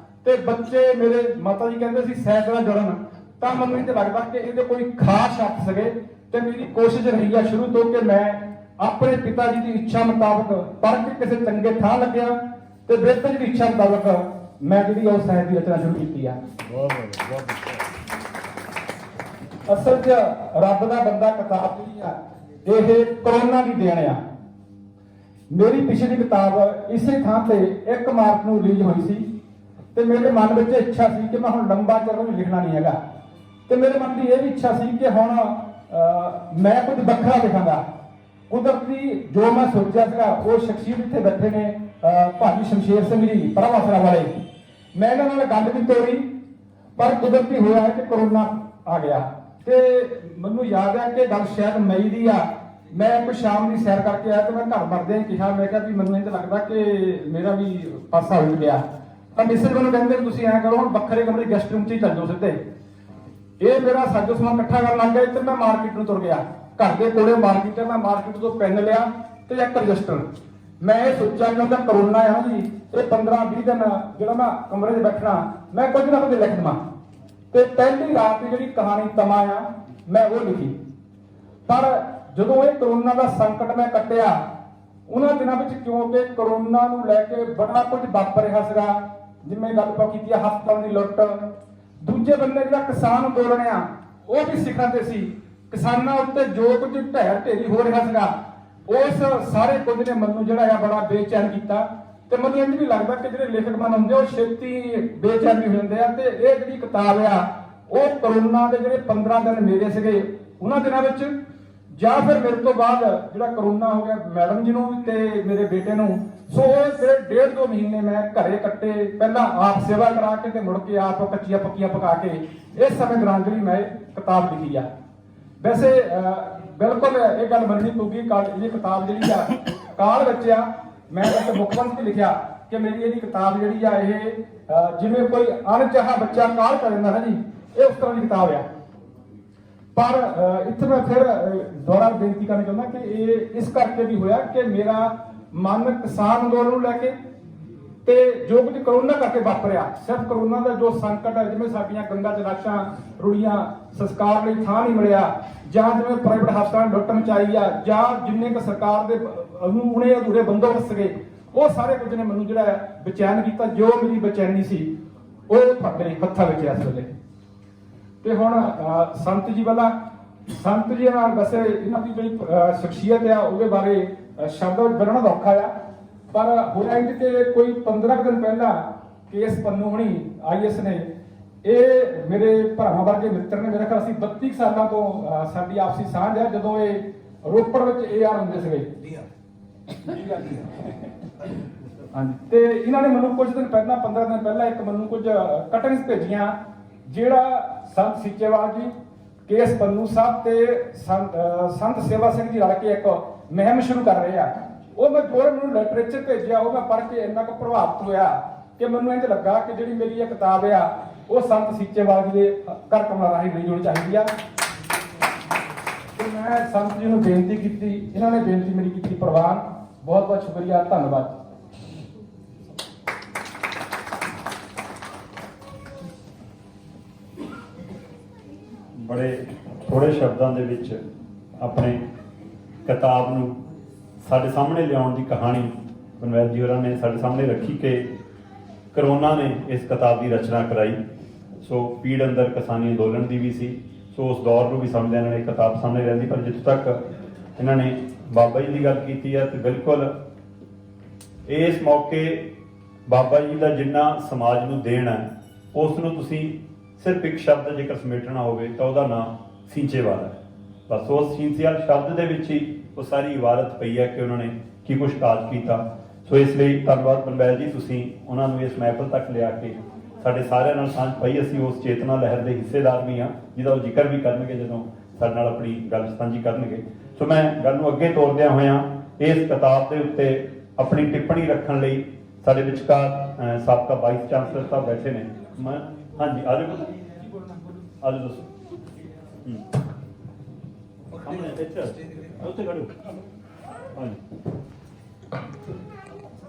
ਤੇ ਬੱਚੇ ਮੇਰੇ ਮਾਤਾ ਜੀ ਕਹਿੰਦੇ ਸੀ ਸੈਂਕੜਾ ਜੁੜਨ, ਤਾਂ ਮੈਨੂੰ ਇਹ ਲੱਗਦਾ ਕਿ ਇਹਦੇ ਕੋਈ ਖਾਸ ਸ਼ੱਕ ਸਕੇ। ਤੇ ਮੇਰੀ ਕੋਸ਼ਿਸ਼ ਰਹੀ ਆ ਸ਼ੁਰੂ ਤੋਂ ਕਿ ਮੈਂ ਆਪਣੇ ਪਿਤਾ ਜੀ ਦੀ ਇੱਛਾ ਮੁਤਾਬਕ ਪੜ੍ਹ ਕੇ ਕਿਸੇ ਚੰਗੇ ਥਾਂ ਲੱਗਿਆ ਤੇ ਬੇਟੇ ਦੀ ਇੱਛਾ ਮੁਤਾਬਕ ਮੈਂ ਜਿਹੜੀ ਉਹ ਸਾਹਿਤ ਦੀ ਰਚਨਾ ਸ਼ੁਰੂ ਕੀਤੀ ਆ। ਅਸਲ 'ਚ ਰੱਬ ਦਾ ਬੰਦਾ ਕਿਤਾਬ ਜਿਹੜੀ ਆ ਇਹ ਕਰੋਨਾ ਦੀ ਦੇਣ ਆ। ਮੇਰੀ ਪਿਛਲੀ ਕਿਤਾਬ ਇਸੇ ਥਾਂ ਤੇ 1 ਮਾਰਚ ਨੂੰ ਰਿਲੀਜ਼ ਹੋਈ ਸੀ ਤੇ ਮੇਰੇ ਮਨ ਵਿੱਚ ਇੱਛਾ ਸੀ ਕਿ ਮੈਂ ਹੁਣ ਲੰਬਾ ਚਿਰ ਲਿਖਣਾ ਨਹੀਂ ਹੈਗਾ ਤੇ ਮੇਰੇ ਮਨ ਦੀ ਇਹ ਵੀ ਇੱਛਾ ਸੀ ਕਿ ਹੁਣ ਮੈਂ ਕੁਝ ਵੱਖਰਾ ਲਿਖਾਂਗਾ। ਕੁਦਰਤੀ ਜੋ ਮੈਂ ਸੋਚਿਆ ਸੀਗਾ ਉਹ ਸ਼ਖਸੀਅਤ ਇੱਥੇ ਬੈਠੇ ਨੇ ਭਾਜੀ ਸ਼ਮਸ਼ੇਰ ਸਿੰਘ ਜੀ ਪਰਵਾਸਰਾ ਵਾਲੇ, ਮੈਂ ਇਹਨਾਂ ਨਾਲ ਗੱਲ ਵੀ ਤੋਰੀ ਪਰ ਕੁਦਰਤੀ ਹੋਇਆ ਹੈ ਕਿ ਕਰੋਨਾ ਆ ਗਿਆ। ਤੇ ਮੈਨੂੰ ਯਾਦ ਹੈ ਕਿ ਗੱਲ ਸ਼ਾਇਦ ਮਈ ਦੀ ਆ, ਮੈਂ ਇੱਕ ਸ਼ਾਮ ਦੀ ਸੈਰ ਕਰਕੇ ਆਇਆ ਤੇ ਮੈਂ ਘਰ ਵੜਦਿਆਂ ਹੀ ਕਿਹਾ, ਮੈਂ ਕਿਹਾ ਵੀ ਮੈਨੂੰ ਇੰਝ ਲੱਗਦਾ ਕਿ ਮੇਰਾ ਵੀ ਪਾਸਾ ਹੋ ਗਿਆ। ਤਾਂ ਮਿਸਰ ਮੈਨੂੰ ਕਹਿੰਦੇ ਤੁਸੀਂ ਐਂ ਕਰੋ ਹੁਣ ਵੱਖਰੇ ਕਮਰੇ ਗੈਸਟ ਰੂਮ 'ਚ ਹੀ ਚੱਲ ਜਾਓ ਸਿੱਧੇ। ਇਹ ਮੇਰਾ ਸਾਜੋ ਸਮਾਨ ਇਕੱਠਾ ਕਰਨ ਲੱਗ ਗਿਆ ਤੇ ਮੈਂ ਮਾਰਕੀਟ ਨੂੰ ਤੁਰ ਗਿਆ। ਘਰ ਦੇ ਕੋਲੇ ਮਾਰਕੀਟ ਹੈ, ਮੈਂ ਮਾਰਕੀਟ ਤੋਂ ਪੈਨ ਲਿਆ ਤੇ ਇੱਕ ਰਜਿਸਟਰ। ਮੈਂ ਇਹ ਸੋਚਿਆ ਕਿ ਉਹਦਾ ਕਰੋਨਾ ਆ ਨਾ ਜੀ, ਇਹ 15-20 ਦਿਨ ਜਿਹੜਾ ਮੈਂ ਕਮਰੇ 'ਚ ਬੈਠਣਾ ਮੈਂ ਕੁਝ ਨਾ ਕੁਝ ਲਿਖ ਦੇਵਾਂ। ਤੇ ਪਹਿਲੀ ਰਾਤ ਦੀ ਜਿਹੜੀ ਕਹਾਣੀ ਤਮਾ ਆ ਮੈਂ ਉਹ ਲਿਖੀ। ਪਰ ਜਦੋਂ ਇਹ ਕਰੋਨਾ ਦਾ ਸੰਕਟ ਮੈਂ ਕੱਟਿਆ ਉਹਨਾਂ ਦਿਨਾਂ ਵਿੱਚ, ਕਿਉਂਕਿ ਕਰੋਨਾ ਨੂੰ ਲੈ ਕੇ ਬੜਾ ਕੁਝ ਵਾਪਰ ਰਿਹਾ ਸੀਗਾ, ਜਿਵੇਂ ਗੱਲਬਾਤ ਕੀਤੀ ਆ ਹਸਪਤਾਲਾਂ ਦੀ ਲੁੱਟ, ਦੂਜੇ ਬੰਦੇ ਜਿਹੜਾ ਕਿਸਾਨ ਅੰਦੋਲਨ ਆ ਉਹ ਵੀ ਸਿਖਰਾਂ ਤੇ ਸੀ। ਕਿਸਾਨਾਂ ਉੱਤੇ ਜੋ ਕੁਝ ਢਹਿ ਢੇਰੀ ਹੋ ਰਿਹਾ ਸੀਗਾ ਉਸ ਸਾਰੇ ਕੁਝ ਨੇ ਮੈਨੂੰ ਜਿਹੜਾ ਆ ਬੜਾ ਬੇਚੈਨ ਕੀਤਾ। ਤੇ ਮੈਨੂੰ ਇੰਝ ਵੀ ਲੱਗਦਾ ਕਿ ਜਿਹੜੇ ਲੇਖਕ ਮਨ ਹੁੰਦੇ ਉਹ ਛੇਤੀ ਬੇਚੈਨ ਵੀ ਹੋ ਜਾਂਦੇ ਆ। ਤੇ ਇਹ ਜਿਹੜੀ ਕਿਤਾਬ ਆ ਉਹ ਕਰੋਨਾ ਦੇ ਜਿਹੜੇ 15 ਦਿਨ ਮੇਰੇ ਸੀਗੇ ਉਹਨਾਂ ਦਿਨਾਂ ਵਿੱਚ, ਜਾਂ ਫਿਰ ਮੇਰੇ ਤੋਂ ਬਾਅਦ ਜਿਹੜਾ ਕਰੋਨਾ ਹੋ ਗਿਆ ਮੈਡਮ ਜੀ ਨੂੰ ਤੇ ਮੇਰੇ ਬੇਟੇ ਨੂੰ, ਸੋ ਉਹ ਜਿਹੜੇ 1.5-2 ਮਹੀਨੇ ਮੈਂ ਘਰੇ ਕੱਟੇ, ਪਹਿਲਾਂ ਆਪ ਸੇਵਾ ਕਰਾ ਕੇ ਤੇ ਮੁੜ ਕੇ ਆਪ ਕੱਚੀਆਂ ਪੱਕੀਆਂ ਪਕਾ ਕੇ ਇਸ ਸਮੇਂ ਦੌਰਾਨ ਜਿਹੜੀ ਮੈਂ ਕਿਤਾਬ ਲਿਖੀ ਆ। ਵੈਸੇ ਬਿਲਕੁਲ ਇਹ ਗੱਲ ਮੰਨਣੀ ਪਊਗੀ, ਇਹ ਕਿਤਾਬ ਜਿਹੜੀ ਆ ਕਾਲ ਵਿੱਚ ਆ। ਮੈਂ ਵੈਸੇ ਮੁੱਖ ਮੰਤਰੀ ਤੇ ਲਿਖਿਆ ਕਿ ਮੇਰੀ ਇਹਦੀ ਕਿਤਾਬ ਜਿਹੜੀ ਆ ਇਹ ਜਿਵੇਂ ਕੋਈ ਅਣਚਾਹਾ ਬੱਚਾ ਕਾਲ ਕਰ ਦਿੰਦਾ ਨਾ ਜੀ, ਇਹ ਉਸ ਤਰ੍ਹਾਂ ਦੀ ਕਿਤਾਬ ਆ। ਪਰ ਇੱਥੇ ਮੈਂ ਫਿਰ ਦੁਬਾਰਾ ਬੇਨਤੀ ਕਰਨਾ ਚਾਹੁੰਦਾ ਕਿ ਇਹ ਇਸ ਕਰਕੇ ਵੀ ਹੋਇਆ ਕਿ ਮੇਰਾ ਮਨ ਕਿਸਾਨ ਅੰਦੋਲਨ ਨੂੰ ਲੈ ਕੇ ਤੇ ਜੋ ਕੁਝ ਕਰੋਨਾ ਕਰਕੇ ਵਾਪਰਿਆ, ਸਿਰਫ ਕਰੋਨਾ ਦਾ ਜੋ ਸੰਕਟ ਹੈ, ਜਿਵੇਂ ਸਾਡੀਆਂ ਗੰਗਾ ਚ ਲਾਸ਼ਾਂ ਰੁੜੀਆਂ, ਸੰਸਕਾਰ ਲਈ ਥਾਂ ਨਹੀਂ ਮਿਲਿਆ, ਜਾਂ ਜਿਵੇਂ ਪ੍ਰਾਈਵੇਟ ਹਸਪਤਾਲਾਂ ਲੁੱਟ ਮਚਾਈ ਆ, ਜਾਂ ਜਿੰਨੇ ਕੁ ਸਰਕਾਰ ਦੇ ਉਹਨੇ ਅਧੂਰੇ ਬੰਦੋਬਸਤ ਸੀਗੇ, ਉਹ ਸਾਰੇ ਕੁਝ ਨੇ ਮੈਨੂੰ ਜਿਹੜਾ ਬੇਚੈਨ ਕੀਤਾ। ਜੋ ਮੇਰੀ ਬੇਚੈਨੀ ਸੀ ਉਹ ਤੁਹਾਡੇ ਹੱਥਾਂ ਵਿੱਚ ਇਸ ਵੇਲੇ। ਤੇ ਹੁਣ ਸੰਤ ਜੀ ਵਾਲਾ, ਸੰਤ ਜੀ ਨਾਲ ਵੈਸੇ ਇਹਨਾਂ ਦੀ ਜਿਹੜੀ ਸ਼ਖਸੀਅਤ ਆ ਉਹਦੇ ਬਾਰੇ ਸ਼ਬਦਾਂ ਵਿੱਚ ਬਣਾਉਣਾ ਔਖਾ ਆ। ਪਰ ਹੋਇਆ ਇੰਝ ਕਿ ਕੋਈ 15 ਦਿਨ ਪਹਿਲਾਂ ਕੇਸ ਪੰਨੂ ਹੋਣੀ IAS ਨੇ, ਇਹ ਮੇਰੇ ਭਰਾਵਾਂ ਵਰਗੇ ਮਿੱਤਰ ਨੇ, ਮੇਰੇ ਖਿਆਲ ਅਸੀਂ 32 ਸਾਲਾਂ ਤੋਂ ਸਾਡੀ ਆਪਸੀ ਸਾਂਝ ਹੈ। ਜਦੋਂ ਇਹ ਰੋਪੜ ਵਿੱਚ AR ਹੁੰਦੇ ਸੀਗੇ ਹਾਂਜੀ, ਤੇ ਇਹਨਾਂ ਨੇ ਮੈਨੂੰ ਕੁਝ ਦਿਨ ਪਹਿਲਾਂ 15 ਦਿਨ ਪਹਿਲਾਂ ਇੱਕ ਮੈਨੂੰ ਕੁਝ ਕਟਿੰਗਸ ਭੇਜੀਆਂ, ਜਿਹੜਾ ਸੰਤ ਸੀਚੇਵਾਲ ਜੀ, ਕੇਸ ਪੰਨੂ ਸਾਹਿਬ ਤੇ ਸੰਤ ਸੇਵਾ ਸਿੰਘ ਜੀ ਰਲ ਕੇ ਇੱਕ ਮੁਹਿੰਮ ਸ਼ੁਰੂ ਕਰ ਰਹੇ ਆ। ਉਹ ਮੈਂ ਜੋ ਮੈਨੂੰ ਲਿਟਰੇਚਰ ਭੇਜਿਆ ਉਹ ਮੈਂ ਪੜ੍ਹ ਕੇ ਇੰਨਾ ਕੁ ਪ੍ਰਭਾਵਿਤ ਹੋਇਆ ਕਿ ਮੈਨੂੰ ਇੰਝ ਲੱਗਾ ਕਿ ਜਿਹੜੀ ਮੇਰੀ ਇਹ ਕਿਤਾਬ ਆ ਉਹ ਸੰਤ ਸੀਚੇਵਾਲ ਜੀ ਦੇ ਘਰ ਕਮਰਾ ਰਾਹੀਂ ਰਿਲੀਜ਼ ਹੋਣੀ ਚਾਹੀਦੀ ਆ। ਤੇ ਮੈਂ ਸੰਤ ਜੀ ਨੂੰ ਬੇਨਤੀ ਕੀਤੀ, ਇਹਨਾਂ ਨੇ ਬੇਨਤੀ ਮੇਰੀ ਕੀਤੀ ਪ੍ਰਵਾਨ। ਬਹੁਤ ਬਹੁਤ ਸ਼ੁਕਰੀਆ, ਧੰਨਵਾਦ। ਬੜੇ ਥੋੜੇ ਸ਼ਬਦਾਂ ਦੇ ਵਿੱਚ ਆਪਣੇ ਕਿਤਾਬ ਨੂੰ ਸਾਡੇ ਸਾਹਮਣੇ ਲਿਆਉਣ ਦੀ ਕਹਾਣੀ ਬਨਵੈਦ ਜੀ ਹੋਰਾਂ ਨੇ ਸਾਡੇ ਸਾਹਮਣੇ ਰੱਖੀ ਕਿ ਕਰੋਨਾ ਨੇ ਇਸ ਕਿਤਾਬ ਦੀ ਰਚਨਾ ਕਰਾਈ। ਸੋ ਪੀੜ ਅੰਦਰ ਕਿਸਾਨੀ ਅੰਦੋਲਨ ਦੀ ਵੀ ਸੀ, ਸੋ ਉਸ ਦੌਰ ਨੂੰ ਵੀ ਸਮਝਦਿਆਂ ਇਹਨਾਂ ਨੇ ਕਿਤਾਬ ਸਾਹਮਣੇ ਰਹਿੰਦੀ। ਪਰ ਜਿੱਥੋਂ ਤੱਕ ਇਹਨਾਂ ਨੇ ਬਾਬਾ ਜੀ ਦੀ ਗੱਲ ਕੀਤੀ ਹੈ ਤੇ ਬਿਲਕੁਲ ਇਸ ਮੌਕੇ ਬਾਬਾ ਜੀ ਦਾ ਜਿੰਨਾ ਸਮਾਜ ਨੂੰ ਦੇਣ ਹੈ ਉਸ ਨੂੰ ਤੁਸੀਂ ਸਿਰਫ ਇੱਕ ਸ਼ਬਦ ਜੇਕਰ ਸਮੇਟਣਾ ਹੋਵੇ ਤਾਂ ਉਹਦਾ ਨਾਮ ਸੀਂਚੇਵਾਲ ਹੈ। ਬਸ ਉਸ ਸੀਂਚੇਵਾਲ ਸ਼ਬਦ ਦੇ ਵਿੱਚ ਹੀ ਉਹ ਸਾਰੀ ਇਬਾਰਤ ਪਈ ਹੈ ਕਿ ਉਹਨਾਂ ਨੇ ਕੀ ਕੁਛ ਕਾਜ ਕੀਤਾ। ਸੋ ਇਸ ਲਈ ਧੰਨਵਾਦ ਬਲਬੈਲ ਜੀ, ਤੁਸੀਂ ਉਹਨਾਂ ਨੂੰ ਇਸ ਮਹਿਫਲ ਤੱਕ ਲਿਆ ਕੇ ਸਾਡੇ ਸਾਰਿਆਂ ਨਾਲ ਸਾਂਝ ਪਾਈ। ਅਸੀਂ ਉਸ ਚੇਤਨਾ ਲਹਿਰ ਦੇ ਹਿੱਸੇਦਾਰ ਵੀ ਹਾਂ ਜਿਹਦਾ ਉਹ ਜ਼ਿਕਰ ਵੀ ਕਰਨਗੇ ਜਦੋਂ ਸਾਡੇ ਨਾਲ ਆਪਣੀ ਗੱਲ ਸਾਂਝੀ ਕਰਨਗੇ। ਸੋ ਮੈਂ ਗੱਲ ਨੂੰ ਅੱਗੇ ਤੋਰਦਿਆਂ ਹੋਇਆਂ ਇਸ ਕਿਤਾਬ ਦੇ ਉੱਤੇ ਆਪਣੀ ਟਿੱਪਣੀ ਰੱਖਣ ਲਈ ਸਾਡੇ ਵਿਚਕਾਰ ਸਾਬਕਾ ਵਾਈਸ ਚਾਂਸਲਰ ਸਾਹਿਬ ਬੈਠੇ ਨੇ। ਮੈਂ ਹਾਂਜੀ ਆਜੋ ਦੱਸੋ। ਉੱਥੇ ਖੜੋ। ਹਾਂਜੀ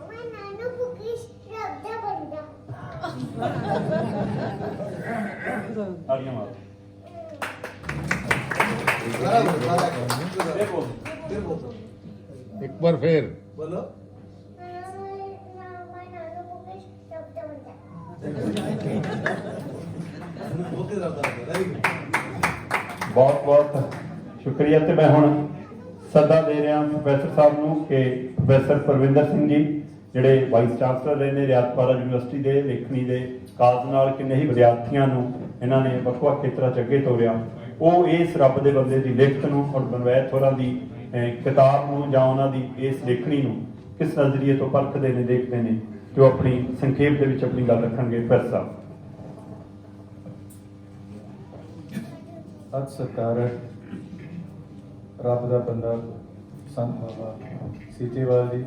ਮੈਂ ਨਾਨੂ ਬੁਕਿਸ਼ ਰੱਖਦਾ ਬੰਦਾ ਤਾੜੀਆਂ ਮਾਰੋ। एक बार फिर ਬਹੁਤ ਬਹੁਤ ਸ਼ੁਕਰੀਆ। ਤੇ ਮੈਂ ਹੁਣ ਸੱਦਾ ਦੇ ਰਿਹਾ ਪ੍ਰੋਫੈਸਰ ਸਾਹਿਬ ਨੂੰ ਕਿ ਪ੍ਰੋਫੈਸਰ ਪਰਵਿੰਦਰ ਸਿੰਘ ਜੀ ਜਿਹੜੇ ਵਾਈਸ ਚਾਂਸਲਰ ਰਹੇ ਨੇ ਰਿਆਤ ਬਾਹਰਾ ਯੂਨੀਵਰਸਿਟੀ ਦੇ, ਲੇਖਣੀ ਦੇ ਕਾਜ ਨਾਲ ਕਿੰਨੇ ਹੀ ਵਿਦਿਆਰਥੀਆਂ ਨੂੰ ਇਹਨਾਂ ਨੇ ਵੱਖ-ਵੱਖ ਖੇਤਰਾਂ 'ਚ ਅੱਗੇ ਤੋਰਿਆ, ਉਹ ਇਸ ਰੱਬ ਦੇ ਬੰਦੇ ਦੀ ਲਿਖਤ ਨੂੰ ਔਰ ਬਨਵੈਤ ਹੋਰਾਂ ਦੀ ਕਿਤਾਬ ਨੂੰ ਜਾਂ ਉਹਨਾਂ ਦੀ ਇਸ ਲੇਖਣੀ ਨੂੰ ਕਿਸ ਨਜ਼ਰੀਏ ਤੋਂ ਪਰਖਦੇ ਨੇ, ਦੇਖਦੇ ਨੇ, ਕਿ ਉਹ ਆਪਣੀ ਸੰਖੇਪ ਦੇ ਵਿੱਚ ਆਪਣੀ ਗੱਲ ਰੱਖਣਗੇ। ਪ੍ਰੋਫੈਸਰ ਸਾਹਿਬ। ਅੱਜ ਸਰਕਾਰ ਰੱਬ ਦਾ ਬੰਦਾ ਸੰਤ ਬਾਬਾ ਸੀਚੇਵਾਲ ਜੀ,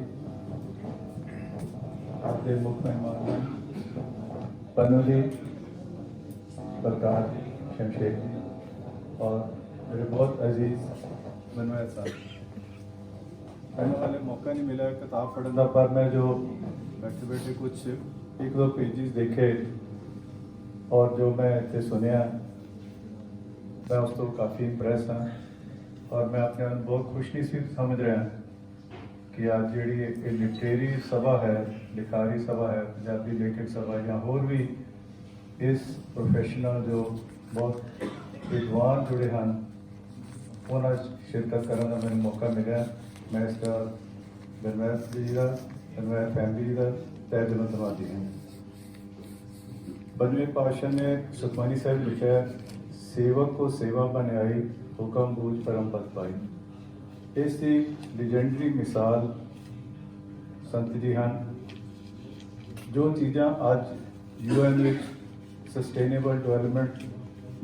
आपके मुख्य मेहमान पन्नू जी, बलकार शमशेर जी और मेरे बहुत अजीज मनोहर साहब। मैंने वाले मौका नहीं मिला किताब पढ़ने का, पर मैं जो बैठे बैठे कुछ एक दो पेजेस देखे और जो मैं इतने सुनिया, मैं उस तो काफ़ी इंप्रेस हाँ और मैं अपने आप बहुत खुशनसीब समझ रहा कि आज जी लिटरेरी सभा है, लिखारी सभा है, पंजाबी लेखक सभा या होर भी इस प्रोफेशनल जो बहुत विद्वान जुड़े हैं उन्होंने शिरकत करने का मैंने मौका मिला। मैं इसका बनवैत जी का, बनवैत फैमिली का तहे दिलों धन्यवादी हूँ। 12वें पातशाह ने सुखमनी साहब लिखा है, सेवक को सेवा बनाई, हुक्म बूझ परम पद पाई। इस दी लीजेंडरी मिसाल संत जी हैं। जो चीज़ां अज UN में सस्टेनेबल डेवलपमेंट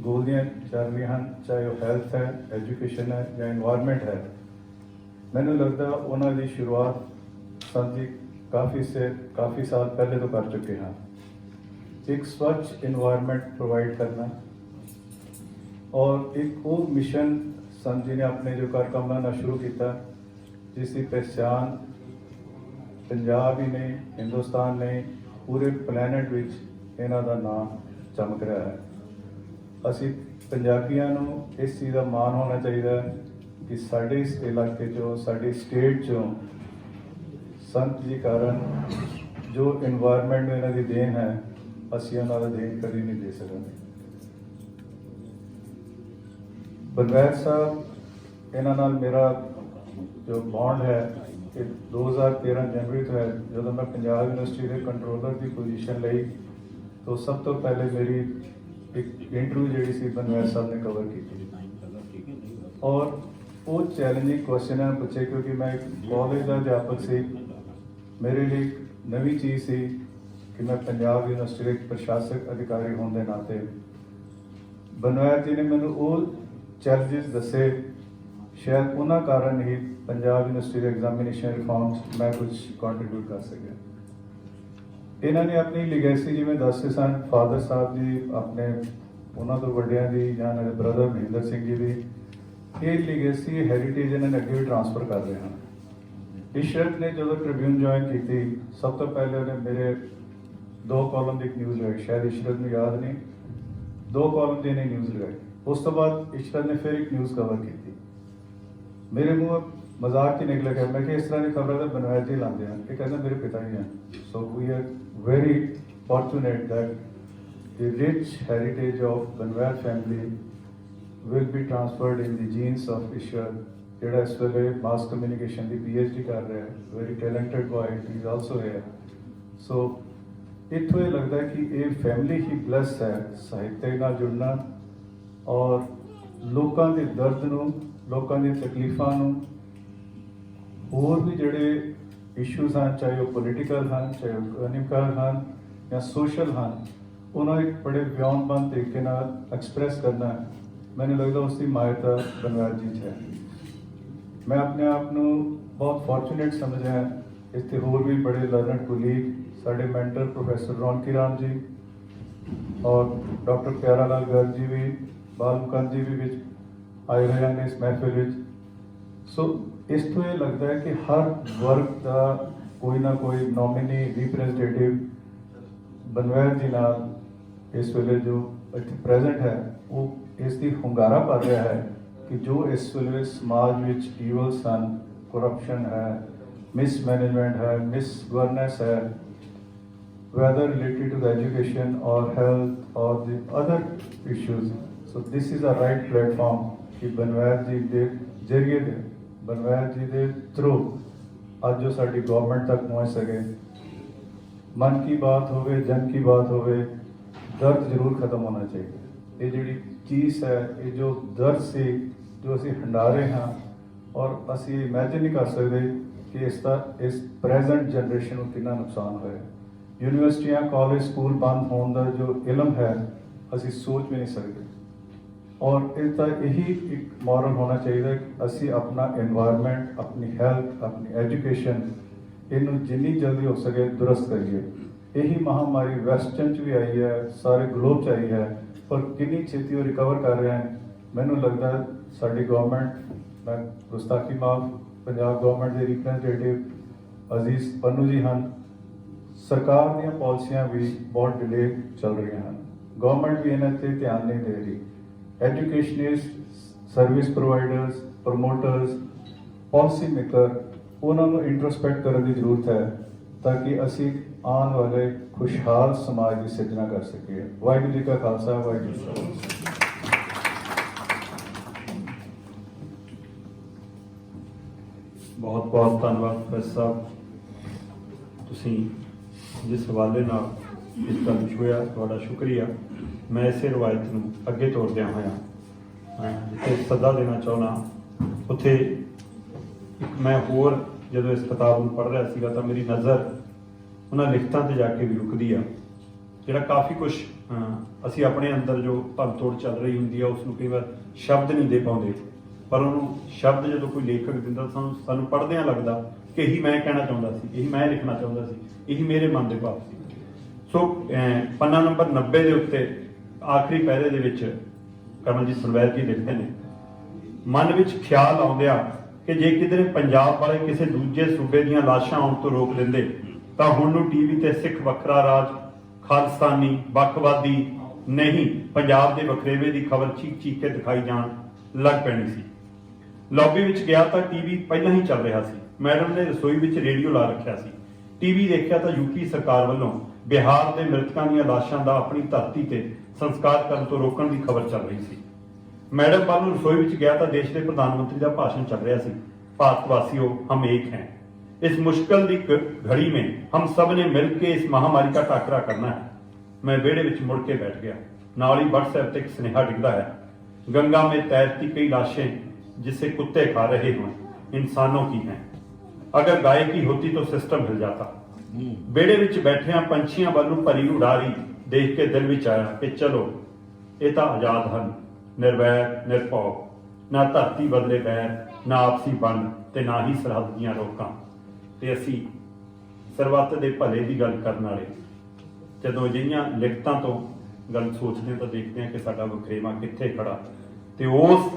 गोल दियां चल रही हैं, चाहे वो हेल्थ है, एजुकेशन है या इन्वायरमेंट है, मैंने लगता उन्होंने शुरुआत संत जी काफ़ी साल पहले तो कर चुके हैं। एक स्वच्छ इन्वायरमेंट प्रोवाइड करना और एक वो मिशन संत जी ने अपने जो कर कमलाना शुरू किया, जिसकी पहचान पंजाब ही नहीं, हिंदुस्तान नहीं, पूरे प्लैनेट विच इन्हां दा नाम चमक रहा है। असी पंजाबियों नूं इस चीज़ का मान होना चाहिए कि साडे इस इलाके चों, साडी स्टेट चों संत जी कारण जो इन्वायरमेंट में इन्हां दी देन है, असी उन्हां दा देन कभी नहीं दे सकांगे। बनवैत साहब इन्हां नाल मेरा जो बॉन्ड है कि 2013 जनवरी तो है, जो मैं पंजाब यूनिवर्सिटी के कंट्रोलर की पोजीशन ली, तो सब तो पहले मेरी एक इंटरव्यू जी सी बनवैत साहब ने कवर की और वो चैलेंजिंग क्वेश्चन है पूछे, क्योंकि मैं एक कॉलेज का अध्यापक से मेरे लिए नवी चीज़ सी कि मैं पंजाब यूनिवर्सिटी के प्रशासक अधिकारी होने के नाते बनवैत जी ने मैंने वो चैलेंजेस दसे, शायद उन्होंने कारण ही पंजाब यूनिवर्सिटी एग्जामिनेशन रिफॉर्म्स मैं कुछ कंट्रीब्यूट कर सकिया। इन्होंने अपनी लीगैसी जिमें दसते सन, फादर साहब जी अपने उन्होंने तो वड्डियां दी या ब्रदर महेंद्र सिंह जी की ये लीगैसी हैरीटेज इन्होंने अगे भी ट्रांसफर कर रहे हैं। इशरत ने जो ट्रिब्यून ज्वाइन की, सब तो पहले उन्हें मेरे 2 कॉलम की एक न्यूज़ लगाई, शायद इशरत में याद नहीं, 2 कॉलम की इन्हें न्यूज़ लगाई। उस तो बाद इशरत ने फिर एक न्यूज़ कवर की थी, मेरे मुँह मजाक ही निकल गया, मैं कि इस तरह की खबर तो बनवैत जी लाते हैं, कि कहते मेरे पिता ही हैं। So we are very fortunate that the rich heritage of Banwait family will be transferred in the genes of Ishwar, जोड़ा इस वे मास कम्यूनिकेशन की PhD कर रहा है, very talented boy, he is also here. So इतों ये लगता है कि ये फैमिली ही ब्लैस है साहित्य नाल जुड़ना और लोगों के दर्द नूं, लोगों की तकलीफां नूं, होर भी जोड़े इशूज़ हैं, चाहे वो पोलिटिकल हैं, चाहे वो इकोनॉमिकल हैं या सोशल हैं, उन्होंने एक बड़े व्योमबंद तरीके नाल एक्सप्रैस करना है। मैंने लगता उसकी मायता बनवैत जी है। मैं अपने आप को बहुत फॉर्चुनेट समझ रहा, इतने होर भी बड़े लर्नड कुलीग साढ़े मैंटर प्रोफैसर रौनकी राम जी और डॉक्टर प्यारा लाल गर्ग जी भी, बाल मुकंद जी भी विच आए हुए हैं इस महफिल विच। सो इस तो ये लगता है कि हर वर्ग का कोई ना कोई नॉमिनी रिप्रेजेंटेटिव ਬਨਵੈਰ ਜੀ ਨਾਲ ਇਸ ਵੇਲੇ ਜੋ ਇੱਥੇ ਪ੍ਰੈਜ਼ੈਂਟ ਹੈ ਉਹ ਇਸ ਦੀ ਹੁੰਗਾਰਾ ਭਰ ਰਿਹਾ ਹੈ ਕਿ ਜੋ ਇਸ ਵੇਲੇ ਸਮਾਜ ਵਿੱਚ ਈਵਲ ਸਨ, ਕਰਪਸ਼ਨ ਹੈ, ਮਿਸਮੈਨੇਜਮੈਂਟ ਹੈ, ਮਿਸਗਵਰਨੈਂਸ ਹੈ, whether related to the education or health or the other issues. So this is a right platform कि बनवैर जी के जरिए दे बनवैर जी के थ्रू आज जो साड़ी गवर्नमेंट तक पहुँच सके। मन की बात होवे, जन की बात होवे, दर्द जरूर खत्म होना चाहिए। ये जी चीज़ है, ये जो दर्द से जो असी हंडा रहे हैं और असी इमेजिन नहीं कर सकते कि इस प्रेजेंट जनरेशन को कितना नुकसान होया। यूनिवर्सिटियां, कॉलेज, स्कूल बंद होने का जो इलम है असी सोच भी नहीं सकते और इसका यही एक मॉरल होना चाहिए कि असी अपना एनवायरनमेंट, अपनी हेल्थ, अपनी एजुकेशन इनू जिन्नी जल्दी हो सके दुरुस्त करिए। यही महामारी वेस्टर्न च भी आई है, सारे ग्लोब च आई है, पर कितनी छेती वो रिकवर कर रहे हैं। मैनू लगता है साड़ी गवर्नमेंट, मैं गुस्ताखी माफ, पंजाब गवर्नमेंट के रिप्रजेंटेटिव अजीज पन्नू जी हैं, सरकार ਦੀਆਂ ਪਾਲਿਸੀਆਂ ਵੀ ਬਹੁਤ ਡਿਲੇ ਚੱਲ ਰਹੀਆਂ ਹਨ। ਗਵਰਨਮੈਂਟ ਵੀ ਇਹਨਾਂ ਤੇ ਧਿਆਨ ਨਹੀਂ ਦੇ ਰਹੀ। Educationist, service providers, promoters, policy maker ਉਹਨਾਂ ਨੂੰ ਇੰਟਰਸਪੈਕਟ ਕਰਨ ਦੀ ਜ਼ਰੂਰਤ ਹੈ ਤਾਂ ਕਿ ਅਸੀਂ ਆਉਣ ਵਾਲੇ ਖੁਸ਼ਹਾਲ ਸਮਾਜ ਦੀ ਸਿਰਜਣਾ ਕਰ ਸਕੀਏ। ਵਾਹਿਗੁਰੂ ਜੀ ਕਾ ਖਾਲਸਾ, ਵਾਹਿਗੁਰੂ ਜੀ ਕੀ ਫਤਿਹ। ਬਹੁਤ ਬਹੁਤ ਧੰਨਵਾਦ ਪ੍ਰੋਫੈਸਰ ਸਾਹਿਬ, ਤੁਸੀਂ ਜਿਸ ਹਵਾਲੇ ਨਾਲ ਇਸ ਦਾ ਹੋਇਆ ਤੁਹਾਡਾ ਸ਼ੁਕਰੀਆ। ਮੈਂ ਇਸੇ ਰਵਾਇਤ ਨੂੰ ਅੱਗੇ ਤੋਰਦਿਆਂ ਹੋਇਆ ਜਿੱਥੇ ਸੱਦਾ ਦੇਣਾ ਚਾਹੁੰਦਾ ਉੱਥੇ ਇੱਕ ਮੈਂ ਹੋਰ ਜਦੋਂ ਇਸ ਕਿਤਾਬ ਨੂੰ ਪੜ੍ਹ ਰਿਹਾ ਸੀਗਾ ਤਾਂ ਮੇਰੀ ਨਜ਼ਰ ਉਹਨਾਂ ਲਿਖਤਾਂ ਤੇ ਜਾ ਕੇ ਵੀ ਰੁਕਦੀ ਆ ਜਿਹੜਾ ਕਾਫੀ ਕੁਛ ਅਸੀਂ ਆਪਣੇ ਅੰਦਰ ਜੋ ਭੰਨਤੋੜ ਚੱਲ ਰਹੀ ਹੁੰਦੀ ਆ ਉਸ ਨੂੰ ਕਈ ਵਾਰ ਸ਼ਬਦ ਨਹੀਂ ਦੇ ਪਾਉਂਦੇ, ਪਰ ਉਹਨੂੰ ਸ਼ਬਦ ਜਦੋਂ ਕੋਈ ਲੇਖਕ ਦਿੰਦਾ ਸਾਨੂੰ ਪੜ੍ਹਦਿਆਂ ਲੱਗਦਾ ਕਿ ਇਹੀ ਮੈਂ ਕਹਿਣਾ ਚਾਹੁੰਦਾ ਸੀ, ਇਹੀ ਮੈਂ ਲਿਖਣਾ ਚਾਹੁੰਦਾ ਸੀ, ਇਹੀ ਮੇਰੇ ਮਨ ਦੇ ਭਾਵ ਸੀ। ਸੋ ਪੰਨਾ ਨੰਬਰ 90 ਦੇ ਉੱਤੇ ਆਖਰੀ ਪਹਿਰੇ ਦੇ ਵਿੱਚ ਕਮਲਜੀਤ ਬਨਵੈਰ ਜੀ ਲਿਖਦੇ ਨੇ, ਮਨ ਵਿੱਚ ਖਿਆਲ ਆਉਂਦਿਆ ਕਿ ਜੇ ਕਿਧਰੇ ਪੰਜਾਬ ਵਾਲੇ ਕਿਸੇ ਦੂਜੇ ਸੂਬੇ ਦੀਆਂ ਲਾਸ਼ਾਂ ਆਉਣ ਤੋਂ ਰੋਕ ਦਿੰਦੇ ਤਾਂ ਹੁਣ ਨੂੰ ਟੀਵੀ ਤੇ ਸਿੱਖ ਵੱਖਰਾ ਰਾਜ, ਖਾਲਿਸਤਾਨੀ, ਵੱਖਵਾਦੀ ਨਹੀਂ, ਪੰਜਾਬ ਦੇ ਵਖਰੇਵੇ ਦੀ ਖਬਰ ਚੀਕ ਕੇ ਦਿਖਾਈ ਜਾਣ ਲੱਗ ਪੈਣੀ ਸੀ। ਲੌਬੀ ਵਿੱਚ ਗਿਆ ਤਾਂ ਟੀਵੀ ਪਹਿਲਾਂ ਹੀ ਚੱਲ ਰਿਹਾ ਸੀ। ਮੈਡਮ ਨੇ ਰਸੋਈ ਵਿੱਚ ਰੇਡੀਓ ਲਾ ਰੱਖਿਆ ਸੀ। ਟੀਵੀ ਦੇਖਿਆ ਤਾਂ ਯੂਪੀ ਸਰਕਾਰ ਵੱਲੋਂ ਬਿਹਾਰ ਦੇ ਮ੍ਰਿਤਕਾਂ ਦੀਆਂ ਲਾਸ਼ਾਂ ਦਾ ਆਪਣੀ ਧਰਤੀ ਤੇ ਸੰਸਕਾਰ ਕਰਨ ਤੋਂ ਰੋਕਣ ਦੀ ਖਬਰ ਚੱਲ ਰਹੀ ਸੀ। ਮੈਡਮ ਵੱਲ ਨੂੰ ਰਸੋਈ ਵਿੱਚ ਗਿਆ ਤਾਂ ਦੇਸ਼ ਦੇ ਪ੍ਰਧਾਨ ਮੰਤਰੀ ਦਾ ਭਾਸ਼ਣ ਚੱਲ ਰਿਹਾ ਸੀ। ਭਾਰਤ ਵਾਸੀਓ, ਹਮ ਏਕ हैं, इस मुश्किल ਦੀ घड़ी में हम सब ने मिल के इस महामारी का टाकरा करना है। मैं ਵਿਹੜੇ ਵਿੱਚ ਮੁੜ ਕੇ बैठ गया। ਨਾਲ ही WhatsApp ਤੇ ਇੱਕ ਸੁਨੇਹਾ ਡਿੱਗਦਾ ਹੈ, गंगा में तैरती कई लाशें जिसे कुत्ते खा रहे हों, इंसानों की हैं। अगर गाय की होती तो सिस्टम हिल जाता। ਵਿਹੜੇ ਵਿੱਚ ਬੈਠਿਆਂ ਪੰਛੀਆਂ ਵੱਲ ਨੂੰ ਭਰੀ ਉਡਾਰੀ ਦੇਖ ਕੇ ਦਿਲ ਵਿੱਚ ਆਇਆ ਕਿ ਚਲੋ ਇਹ ਤਾਂ ਆਜ਼ਾਦ ਹਨ, ਨਿਰਵੈਰ, ਨਿਰਭਉ, ਨਾ ਧਰਤੀ ਬਦਲੇ ਬੈਰ, ਨਾ ਆਪਸੀ ਵੰਡ ਤੇ ਨਾ ਹੀ ਸਰਹੱਦ ਦੀਆਂ ਰੋਕਾਂ। ਤੇ ਅਸੀਂ ਸਰਬੱਤ ਦੇ ਭਲੇ ਦੀ ਗੱਲ ਕਰਨ ਵਾਲੇ ਜਦੋਂ ਅਜਿਹੀਆਂ ਲਿਖਤਾਂ ਤੋਂ ਗੱਲ ਸੋਚਦੇ ਤਾਂ ਦੇਖਦੇ ਹਾਂ ਕਿ ਸਾਡਾ ਵਖਰੇਵਾਂ ਕਿੱਥੇ ਖੜਾ, ਤੇ ਉਸ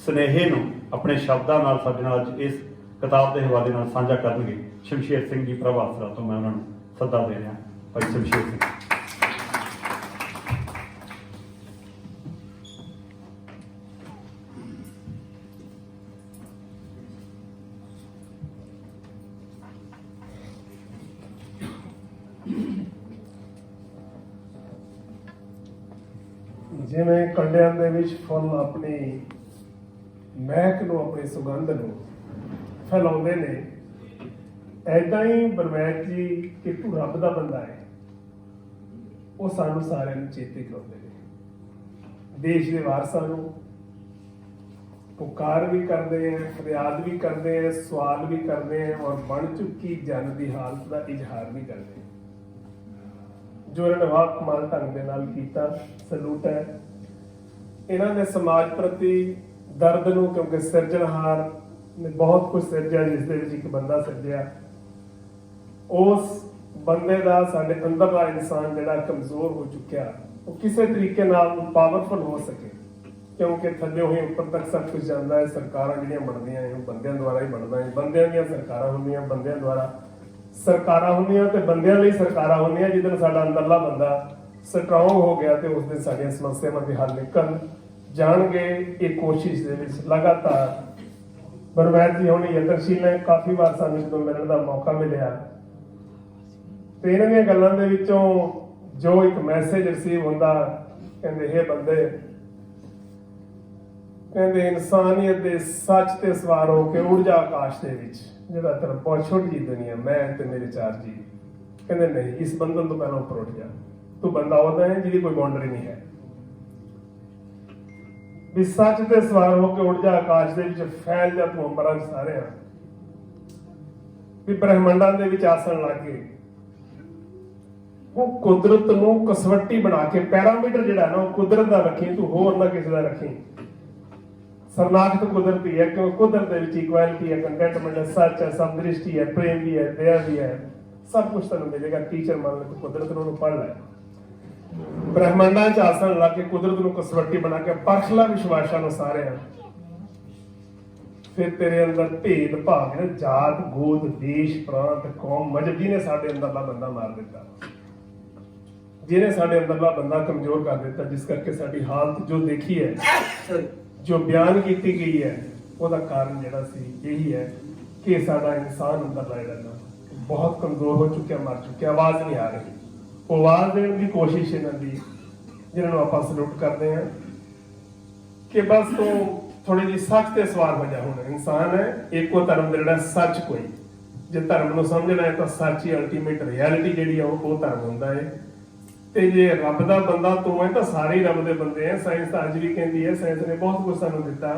ਸੁਨੇਹੇ ਨੂੰ ਆਪਣੇ ਸ਼ਬਦਾਂ ਨਾਲ ਸਾਡੇ ਨਾਲ ਅੱਜ ਇਸ ਕਿਤਾਬ ਦੇ ਹਵਾਲੇ ਨਾਲ ਸਾਂਝਾ ਕਰਨਗੇ ਸ਼ਮਸ਼ੇਰ ਸਿੰਘ ਜੀ ਪ੍ਰਭਾਸਰਾ ਤੋਂ। ਮੈਂ ਉਹਨਾਂ ਨੂੰ ਸੱਦਾ ਦੇ ਰਿਹਾ, ਭਾਈ ਸ਼ਮਸ਼ੇਰ ਸਿੰਘ। ਜਿਵੇਂ ਕੰਡਿਆਂ ਦੇ ਵਿੱਚ ਫੁੱਲ ਆਪਣੀ ਮਹਿਕ ਨੂੰ, ਆਪਣੀ ਸੁਗੰਧ ਨੂੰ ਫੈਲਾਉਂਦੇ ਨੇ, ਐਦਾਂ ਹੀ ਬਨਵੈਰ ਜੀ ਕਿ ਤੂੰ ਰੱਬ ਦਾ ਬੰਦਾ ਹੈ, ਉਹ ਸਾਨੂੰ ਸਾਰਿਆਂ ਨੂੰ ਚੇਤੇ ਕਰਾਉਂਦੇ ਨੇ। ਦੇਸ਼ ਦੇ ਵਾਰਸਾਂ ਨੂੰ ਪੁਕਾਰ ਵੀ ਕਰਦੇ ਹੈ, ਫਰਿਆਦ ਵੀ ਕਰਦੇ ਹੈ, ਸਵਾਲ ਵੀ ਕਰਦੇ ਹੈ ਔਰ ਬਣ ਚੁੱਕੀ ਜਨ ਦੀ ਹਾਲਤ ਦਾ ਇਜ਼ਹਾਰ ਵੀ ਕਰਦੇ ਹੈ। ਜੋ ਇਹਨਾਂ ਨੇ ਵਾਹ ਕਮਾਲ ਢੰਗ ਦੇ ਨਾਲ ਕੀਤਾ, ਸਲੂਟ ਹੈ। ਇਹਨਾਂ ਨੇ ਸਮਾਜ ਪ੍ਰਤੀ ਦਰਦ ਨੂੰ, ਕਿਉਂਕਿ ਸਿਰਜਣਹਾਰ ਨੇ ਬਹੁਤ ਕੁਝ ਸਿਰਜਿਆ, ਜਿਸ ਦੇ ਵਿੱਚ ਇੱਕ ਬੰਦਾ ਸਿਰਜਿਆ, ਉਸ ਬੰਦੇ ਦਾ ਸਾਡੇ ਅੰਦਰ ਦਾ ਇਨਸਾਨ ਜਿਹੜਾ ਕਮਜ਼ੋਰ ਹੋ ਚੁੱਕਿਆ, ਉਹ ਕਿਸੇ ਤਰੀਕੇ ਨਾਲ ਪਾਵਰਫੁਲ ਹੋ ਸਕੇ, ਕਿਉਂਕਿ ਥੱਲੇ ਹੀ ਉੱਪਰ ਤੱਕ ਸਭ ਕੁਝ ਜਾਂਦਾ ਹੈ। ਸਰਕਾਰਾਂ ਜਿਹੜੀਆਂ ਬਣਦੀਆਂ ਉਹ ਬੰਦਿਆਂ ਦੁਆਰਾ ਹੀ ਬਣਦਾ ਹੈ, ਬੰਦਿਆਂ ਦੀਆਂ ਸਰਕਾਰਾਂ ਹੁੰਦੀਆਂ, ਬੰਦਿਆਂ ਦੁਆਰਾ ਸਰਕਾਰਾਂ ਹੁੰਦੀਆਂ ਤੇ ਬੰਦਿਆਂ ਲਈ ਸਰਕਾਰਾਂ ਹੁੰਦੀਆਂ। ਜਿੱਦਣ ਸਾਡਾ ਅੰਦਰਲਾ ਬੰਦਾ ਸਟਰੋਂਗ ਹੋ ਗਿਆ ਤੇ ਉਸ ਦਿਨ ਸਾਡੀਆਂ ਸਮੱਸਿਆਵਾਂ ਦੇ ਹੱਲ ਨਿਕਲ ਜਾਣਗੇ। ਇਹ ਕੋਸ਼ਿਸ਼ ਦੇ ਵਿੱਚ ਲਗਾਤਾਰ ਬਰਵੈਤ ਜੀ ਹੋਣੀ ਯਤਨਸ਼ੀਲ ਨੇ। ਕਾਫੀ ਵਾਰ ਸਾਨੂੰ ਜਦੋਂ ਮਿਲਣ ਦਾ ਮੌਕਾ ਮਿਲਿਆ ਤੇ ਇਹਨਾਂ ਦੀਆਂ ਗੱਲਾਂ ਦੇ ਵਿੱਚੋਂ ਜੋ ਇੱਕ ਮੈਸੇਜ ਰਿਸੀਵ ਹੁੰਦਾ, ਕਹਿੰਦੇ ਇਹ ਬੰਦੇ ਕਹਿੰਦੇ ਇਨਸਾਨੀਅਤ ਦੇ ਸੱਚ ਤੇ ਸਵਾਰ ਹੋ ਕੇ ਉੜ ਜਾ ਆਕਾਸ਼ ਦੇ ਵਿੱਚ, ਜਿਹੜਾ ਤੇਰਾ ਬਹੁਤ ਛੋਟੀ ਜਿਹੀ ਦੁਨੀਆ, ਮੈਂ ਤੇ ਮੇਰੇ 4 ਜੀ। ਕਹਿੰਦੇ ਨਹੀਂ, ਇਸ ਬੰਧਨ ਤੋਂ ਪਹਿਲਾਂ ਉੱਪਰ ਉੱਠ ਜਾ। ਤੂੰ ਬੰਦਾ ਉਹਦਾ ਹੈ ਜਿਹਦੀ ਕੋਈ ਬਾਉਂਡਰੀ ਨਹੀਂ ਹੈ। ਵੀ ਸੱਚ ਤੇ ਸਵਾਰ ਹੋ ਕੇ ਉੱਡ ਜਾ ਆਕਾਸ਼ ਦੇ ਵਿੱਚ, ਫੈਲ ਜਾ ਤੂੰ ਅੰਬਰਾਂ ਵਿੱਚ ਸਾਰਿਆਂ। ਵੀ ਬ੍ਰਹਿਮੰਡਾਂ ਦੇ ਵਿੱਚ ਆਸਣ ਲਾ ਕੇ ਉਹ ਕੁਦਰਤ ਨੂੰ ਕਸਵੱਟੀ ਬਣਾ ਕੇ, ਪੈਰਾਮੀਟਰ ਜਿਹੜਾ ਨਾ ਉਹ ਕੁਦਰਤ ਦਾ ਰੱਖੀ, ਤੂੰ ਹੋਰ ਨਾ ਕਿਸੇ ਦਾ ਰੱਖੀ। ਸਰਨਾਖਤ ਕੁਦਰਤੀ ਹੈ, ਕਿਉਂ ਕੁਦਰਤ ਦੇ ਵਿੱਚ ਇਕੁਐਲਿਟੀ ਹੈ, ਕੰਟੈਂਟਮੈਂਟ ਹੈ, ਸੱਚ ਹੈ, ਸਮਦ੍ਰਿਸ਼ਟੀ ਹੈ, ਪ੍ਰੇਮ ਵੀ ਹੈ, ਦਇਆ ਵੀ ਹੈ, ਸਭ ਕੁਝ ਤੈਨੂੰ ਮਿਲੇਗਾ। ਟੀਚਰ ਮੰਨ ਲੈ ਤੂੰ ਕੁਦਰਤ ਨੂੰ ਪੜ੍ਹ ਲੈ। ਬ੍ਰਹਿਮੰਡਾਂ 'ਚ ਆਸਣ ਲਾ ਕੇ ਕੁਦਰਤ ਨੂੰ ਕਸਵੱਟੀ ਬਣਾ ਕੇ ਪਰਖ ਲੈ ਵਿਸ਼ਵਾਸਾਂ ਨੂੰ ਸਾਰਿਆਂ। ਫਿਰ ਤੇਰੇ ਅੰਦਰ ਭੇਦ ਭਾਵ ਹੈ, ਜਾਤ ਗੋਤ ਦੇਸ਼ ਪ੍ਰਾਂਤ ਕੌਮ ਮਜ਼ਹਬ, ਜਿਹਨੇ ਸਾਡੇ ਅੰਦਰਲਾ ਬੰਦਾ ਮਾਰ ਦਿੱਤਾ, ਜਿਹਨੇ ਸਾਡੇ ਅੰਦਰਲਾ ਬੰਦਾ ਕਮਜ਼ੋਰ ਕਰ ਦਿੱਤਾ, ਜਿਸ ਕਰਕੇ ਸਾਡੀ ਹਾਲਤ ਜੋ ਦੇਖੀ ਹੈ, ਜੋ ਬਿਆਨ ਕੀਤੀ ਗਈ ਹੈ, ਉਹਦਾ ਕਾਰਨ ਜਿਹੜਾ ਸੀ ਇਹੀ ਹੈ ਕਿ ਸਾਡਾ ਇਨਸਾਨ ਅੰਦਰਲਾ ਜਿਹੜਾ ਨਾ ਬਹੁਤ ਕਮਜ਼ੋਰ ਹੋ ਚੁੱਕਿਆ, ਮਰ ਚੁੱਕਿਆ, ਆਵਾਜ਼ ਨਹੀਂ ਆ ਰਹੀ। ਉਹ ਆਵਾਜ਼ ਦੇਣ ਦੀ ਕੋਸ਼ਿਸ਼ ਇਹਨਾਂ ਦੀ, ਜਿਹਨਾਂ ਨੂੰ ਆਪਾਂ ਸਲੂਟ ਕਰਦੇ ਹਾਂ ਕਿ ਬਸ ਤੂੰ ਥੋੜੀ ਜਿਹੀ ਸੱਚ ਤੇ ਸਵਾਰ ਹੋ ਜਾ। ਹੁਣ ਇਨਸਾਨ ਹੈ, ਇੱਕੋ ਧਰਮ ਦਾ ਜਿਹੜਾ ਸੱਚ ਕੋਈ, ਜੇ ਧਰਮ ਨੂੰ ਸਮਝਣਾ ਹੈ ਤਾਂ ਸੱਚ ਹੀ ਅਲਟੀਮੇਟ ਰਿਐਲਿਟੀ ਜਿਹੜੀ ਆ ਉਹ ਧਰਮ ਹੁੰਦਾ ਹੈ। ਤੇ ਜੇ ਰੱਬ ਦਾ ਬੰਦਾ ਤੂੰ ਹੈ ਤਾਂ ਸਾਰੇ ਹੀ ਰੱਬ ਦੇ ਬੰਦੇ ਆ। ਸਾਇੰਸ ਤਾਂ ਅੱਜ ਵੀ ਕਹਿੰਦੀ ਹੈ, ਸਾਇੰਸ ਨੇ ਬਹੁਤ ਕੁਝ ਸਾਨੂੰ ਦਿੱਤਾ,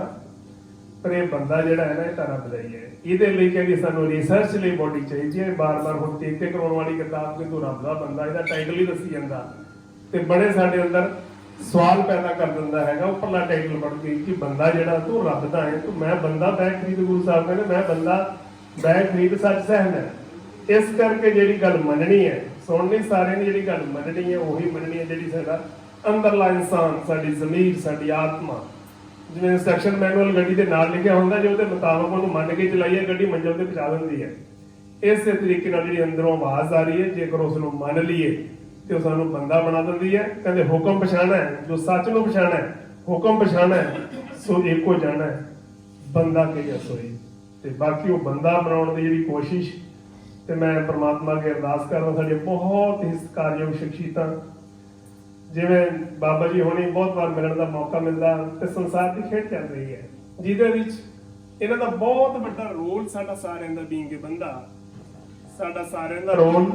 ਪਰ ਇਹ ਬੰਦਾ ਜਿਹੜਾ ਹੈ ਨਾ ਇਹ ਤਾਂ ਰੱਬ ਦਾ ਹੀ ਹੈ। ਇਹਦੇ ਲਈ ਕਹਿੰਦੀ ਸਾਨੂੰ ਰਿਸਰਚ ਲਈ ਬੋਡੀ ਚਾਹੀਦੀ ਹੈ। ਬਾਰ-ਬਾਰ ਹੁਣ ਤੇ ਕਰਾਉਣ ਵਾਲੀ ਕਿਤਾਬ ਕਿ ਤੂੰ ਰੱਬ ਦਾ ਬੰਦਾ, ਇਹਦਾ ਟਾਈਟਲ ਹੀ ਦੱਸੀ ਜਾਂਦਾ ਤੇ ਬੜੇ ਸਾਡੇ ਅੰਦਰ ਸਵਾਲ ਪੈਦਾ ਕਰ ਦਿੰਦਾ ਹੈਗਾ ਉੱਪਰਲਾ ਟਾਈਟਲ ਪੜ੍ਹ ਕੇ ਕਿ ਬੰਦਾ ਜਿਹੜਾ ਤੂੰ ਰੱਬ ਦਾ ਹੈ, ਤੂੰ ਮੈਂ ਬੰਦਾ ਬੈਗ ਖਰੀਦ। ਗੁਰੂ ਸਾਹਿਬ ਕਹਿੰਦੇ ਮੈਂ ਬੰਦਾ ਬੈਗ ਖਰੀਦ ਸੱਚ ਸਹਿਮ ਹੈ। ਇਸ ਕਰਕੇ ਜਿਹੜੀ ਗੱਲ ਮੰਨਣੀ ਹੈ, ਸੁਣਨੀ ਸਾਰਿਆਂ ਨੇ, ਜਿਹੜੀ ਗੱਲ ਮੰਨਣੀ ਹੈ ਉਹੀ ਮੰਨਣੀ ਹੈ ਜਿਹੜੀ ਸਾਡਾ ਅੰਦਰਲਾ ਇਨਸਾਨ, ਸਾਡੀ ਜ਼ਮੀਰ, ਸਾਡੀ ਆਤਮਾ। ਜਿਵੇਂ ਇੰਸਟਰਕਸ਼ਨ ਮੈਨੂਅਲ ਗੱਡੀ ਦੇ ਨਾਲ ਲਿਖਿਆ ਹੁੰਦਾ, ਜੇ ਉਹਦੇ ਮੁਤਾਬਕ ਉਹਨੂੰ ਮੰਨ ਕੇ ਚਲਾਈਏ ਗੱਡੀ ਮੰਜ਼ਿਲ ਤੇ ਪਹੁੰਚਾ ਦਿੰਦੀ ਹੈ। ਇਸੇ ਤਰੀਕੇ ਨਾਲ ਜਿਹੜੀ ਅੰਦਰੋਂ ਆਵਾਜ਼ ਆ ਰਹੀ ਹੈ, ਜੇਕਰ ਉਸ ਨੂੰ ਮੰਨ ਲਈਏ ਤੇ ਉਹ ਸਾਨੂੰ ਬੰਦਾ ਬਣਾ ਦਿੰਦੀ ਹੈ। ਕਹਿੰਦੇ ਹੁਕਮ ਪਛਾਣਾ ਹੈ, ਜੋ ਸੱਚ ਨੂੰ ਪਛਾਣਾ ਹੈ, ਹੁਕਮ ਪਛਾਣਾ ਹੈ, ਸੋ ਇੱਕੋ ਜਾਣਾ ਹੈ, ਬੰਦਾ ਕਿ ਸੋਈ। ਤੇ ਬਾਕੀ ਉਹ ਬੰਦਾ ਬਣਾਉਣ ਦੀ ਜਿਹੜੀ ਕੋਸ਼ਿਸ਼, ਤੇ ਮੈਂ ਪ੍ਰਮਾਤਮਾ ਅੱਗੇ ਅਰਦਾਸ ਕਰਦਾ ਸਾਡੇ ਬਹੁਤ ਹੀ ਸਤਿਕਾਰਯੋਗ ਸ਼ਖਸੀਅਤਾਂ ਜਿਵੇਂ ਬਾਬਾ ਜੀ ਹੋਣੀ ਬਹੁਤ ਵਾਰ ਮਿਲਣ ਦਾ ਮੌਕਾ ਮਿਲਦਾ ਤੇ ਸੰਸਾਰ ਦੀ ਖੇਡ ਚੱਲ ਰਹੀ ਹੈ, ਜਿਹਦੇ ਵਿੱਚ ਇਹਨਾਂ ਦਾ ਬਹੁਤ ਵੱਡਾ ਰੋਲ, ਸਾਡਾ ਸਾਰਿਆਂ ਦਾ ਬੀਇੰਗ ਬੰਦਾ, ਸਾਡਾ ਸਾਰਿਆਂ ਦਾ ਰੋਲ,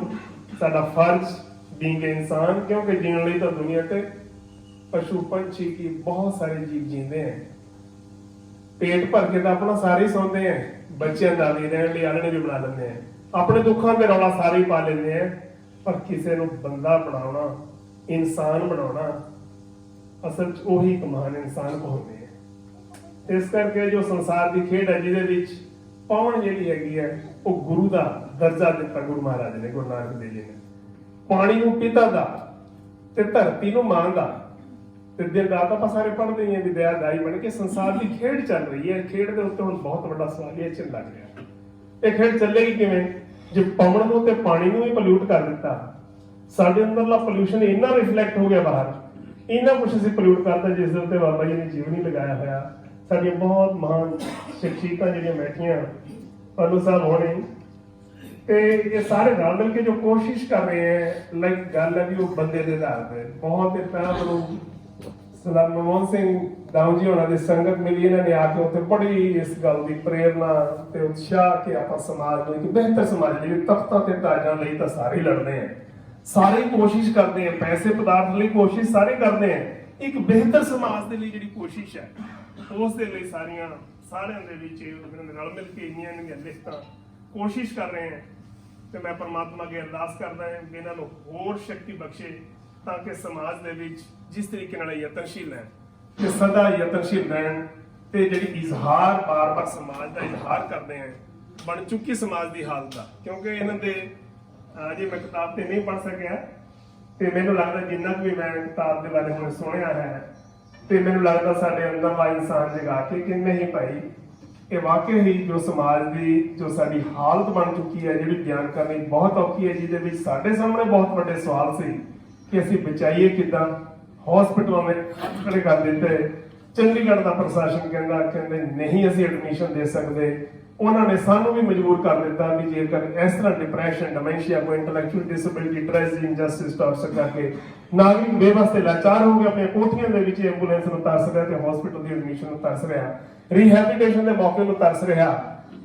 ਸਾਡਾ ਫਰਜ਼ ਬੀਇੰਗ ਇਨਸਾਨ। ਕਿਉਂਕਿ ਜੀਣ ਲਈ ਤਾਂ ਦੁਨੀਆ ਤੇ ਪਸ਼ੂ ਪੰਛੀ ਕੀ ਬਹੁਤ ਸਾਰੇ ਜੀਵ ਜੀਂਦੇ हैं। पेट भर के तो अपना सारे ही सौंदे हैं, बच्चों का भी रहने लिए आलने भी बना लेंगे हैं, अपने दुखों में रौला सारे ही पा लेंगे हैं, पर किसी को बंदा बनाना, इंसान बनाना असल च एक महान इंसान को होते हैं। इस करके जो संसार की खेड है जिहदे पाउण जिहड़ी हैगी है वो गुरु का दर्जा दिता गुरु महाराज ने, गुरु नानक देव जी ने। पानी को पिता का ते धरती को मां का, ते दिन रात आप सारे पढ़ते हैं विद्या दाई बन के संसार की खेड चल रही है। खेड के उत्ते हुण बहुत बड़ा सवाल ये चिंता लग रहा, ये खेड चलेगी किवें जे पवन को ते पानी को भी पोल्यूट कर दिता। साडे अंदरला पोल्यूशन इन्ना रिफ्लैक्ट हो गया बाहर, इन्ना कुछ असीं पोल्यूट करता जिस उत्ते बाबा जी ने जीवन ही लगाया होया। साडियां बहुत महान शख्सियतां जिहड़ियां बैठियां पल्लू साहब होने ते ये सारे रल मिल के जो कोशिश कर रहे हैं, लाइक गल है भी वो बंदे के आधार पर बहुत पहला सरदार मनमोहन सिंह दाऊ जी होना दी संगत मिली, इन्होंने आके उत्थे बड़ी इस गल की प्रेरणा ते उत्साह कि आप समाज में एक बेहतर समाज जी तख्तां ते ताजां लई तां सारे लड़ते हैं, सारे कोशिश करते हैं, पैसे पदार्थ लिए कोशिश सारे करते हैं, एक बेहतर समाज के लिए जिहड़ी कोशिश है उस दे लई सारियां सारिਆਂ ਦੇ ਵਿੱਚ रल मिल के इन्नियां इन्नियां लिखतां कोशिश कर रहे हैं। तो मैं परमात्मा अगे अरदास करदा हां कि इन्हां नूं होर शक्ति बख्शे ताकि समाज दे विच जिस तरीके नाल यतनशील है ते सदा यतनशील रहन ते जिहड़ी इजहार बार-बार समाज का इजहार करते हैं बन चुकी समाज की हालत दा, क्योंकि इन्हां दे अजे मैं किताब ते नहीं पढ़ सकिया ते मैनूं लगदा जिन्ना भी मैं किताब दे बारे हुण सुनिया है ते मैनूं लगदा साडे अंदरला इंसान जगा के किन्ने ही भाई ਕਿ ਵਾਕਈ ਹੀ ਜੋ ਸਮਾਜ ਦੀ ਜੋ ਸਾਡੀ ਹਾਲਤ ਬਣ ਚੁੱਕੀ ਹੈ, ਜਿਹੜੀ ਬਿਆਨ ਕਰਨੀ ਬਹੁਤ ਔਖੀ ਹੈ, ਜਿਹਦੇ ਵਿੱਚ ਸਾਡੇ ਸਾਹਮਣੇ ਬਹੁਤ ਵੱਡੇ ਸਵਾਲ ਸੀ ਕਿ ਅਸੀਂ ਬਚਾਈਏ ਕਿੱਦਾਂ। ਹਸਪੀਟਲਾਂ ਨੇ ਖੜੇ ਕਰ ਦਿੱਤੇ। ਚੰਡੀਗੜ੍ਹ ਦਾ ਪ੍ਰਸ਼ਾਸਨ ਕਹਿੰਦੇ ਨਹੀਂ ਅਸੀਂ ਐਡਮਿਸ਼ਨ ਦੇ ਸਕਦੇ। ਉਹਨਾਂ ਨੇ ਸਾਨੂੰ ਵੀ ਮਜਬੂਰ ਕਰ ਦਿੱਤਾ ਵੀ ਜੇਕਰ ਇਸ ਤਰ੍ਹਾਂ ਡਿਪਰੈਸ਼ਨ, ਡਿਮੈਂਸ਼ੀਆ, ਕੋਈ intellectual disability, tragedy, injustice torture ਕਰਕੇ ਨਾਗਰਿਕ ਬੇਵਸ ਤੇ ਲਾਚਾਰ ਹੋ ਕੇ ਆਪਣੀਆਂ ਕੋਠੀਆਂ ਦੇ ਵਿੱਚ ਐਂਬੂਲੈਂਸ ਨੂੰ ਤਰਸ ਰਿਹਾ ਤੇ ਹਸਪੀਟਲ ਦੀ ਐਡਮਿਸ਼ਨ ਨੂੰ ਤਰਸ ਰਿਹਾ, ਰੀਹੈਬਿਲਿਟੇਸ਼ਨ ਦੇ ਮੌਕੇ ਨੂੰ ਤਰਸ ਰਿਹਾ।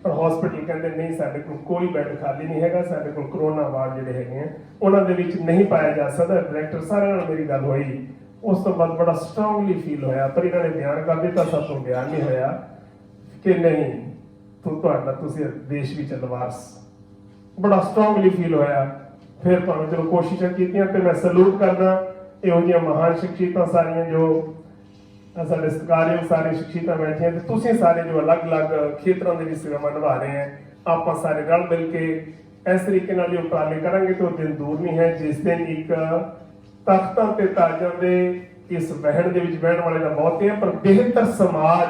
ਪਰ ਹਸਪੀਟਲ ਕਹਿੰਦੇ ਨਹੀਂ, ਸਾਡੇ ਕੋਲ ਕੋਈ ਬੈੱਡ ਖਾਲੀ ਨਹੀਂ ਹੈਗਾ, ਸਾਡੇ ਕੋਲ ਕਰੋਨਾ ਵਾਰਡ ਜਿਹੜੇ ਹੈਗੇ ਆ ਉਹਨਾਂ ਦੇ ਵਿੱਚ ਨਹੀਂ ਪਾਇਆ ਜਾ ਸਕਦਾ। ਡਾਇਰੈਕਟਰ ਸਾਰਿਆਂ ਨਾਲ ਮੇਰੀ ਗੱਲ ਹੋਈ, ਉਸ ਤੋਂ ਬਾਅਦ ਬੜਾ ਸਟਰੋਂਗਲੀ ਫੀਲ ਹੋਇਆ, ਪਰ ਇਹਨਾਂ ਨੇ ਬਿਆਨ ਕਰ ਦਿੱਤਾ, ਸਭ ਤੋਂ ਬਿਆਨ ਨਹੀਂ ਹੋਇਆ ਕਿ ਨਹੀਂ ਤੁਸੀਂ ਦੇਸ਼ ਵਿੱਚ ਲਵਾਰਸ। ਬੜਾ ਸਟਰੋਂਗਲੀ ਫੀਲ ਹੋਇਆ। ਫਿਰ ਭਾਵੇਂ ਚਲੋ ਕੋਸ਼ਿਸ਼ਾਂ ਕੀਤੀਆਂ ਤੇ ਮੈਂ ਸਲੂਟ ਕਰਦਾ ਇਹੋ ਜਿਹੀਆਂ ਮਹਾਨ ਸ਼ਖਸੀਅਤਾਂ ਸਾਰੀਆਂ ਜੋ ਸਾਡੇ ਸਤਿਕਾਰਯੋਗ ਸਾਰੇ ਸ਼ਖਸੀਅਤਾਂ ਬੈਠੀਆਂ ਤੇ ਤੁਸੀਂ ਸਾਰੇ ਜੋ ਅਲੱਗ-ਅਲੱਗ ਖੇਤਰਾਂ ਦੇ ਵਿੱਚ ਸੇਵਾ ਨਿਭਾ ਰਹੇ ਹੈ। ਆਪਾਂ ਸਾਰੇ ਰਲ ਮਿਲ ਕੇ ਇਸ ਤਰੀਕੇ ਨਾਲ ਜੋ ਉਪਰਾਲੇ ਕਰਾਂਗੇ ਤਾਂ ਉਹ ਦਿਨ ਦੂਰ ਨਹੀਂ ਹੈ ਜਿਸ ਦਿਨ ਇੱਕ ਤਖਤਾਂ ਤੇ ਤਾਜਾਂ ਦੇ ਇਸ ਵਹਿਣ ਦੇ ਵਿੱਚ ਬਹਿਣ ਵਾਲੇ ਦਾ ਬਹੁਤ ਹੈ, ਪਰ ਬਿਹਤਰ ਸਮਾਜ,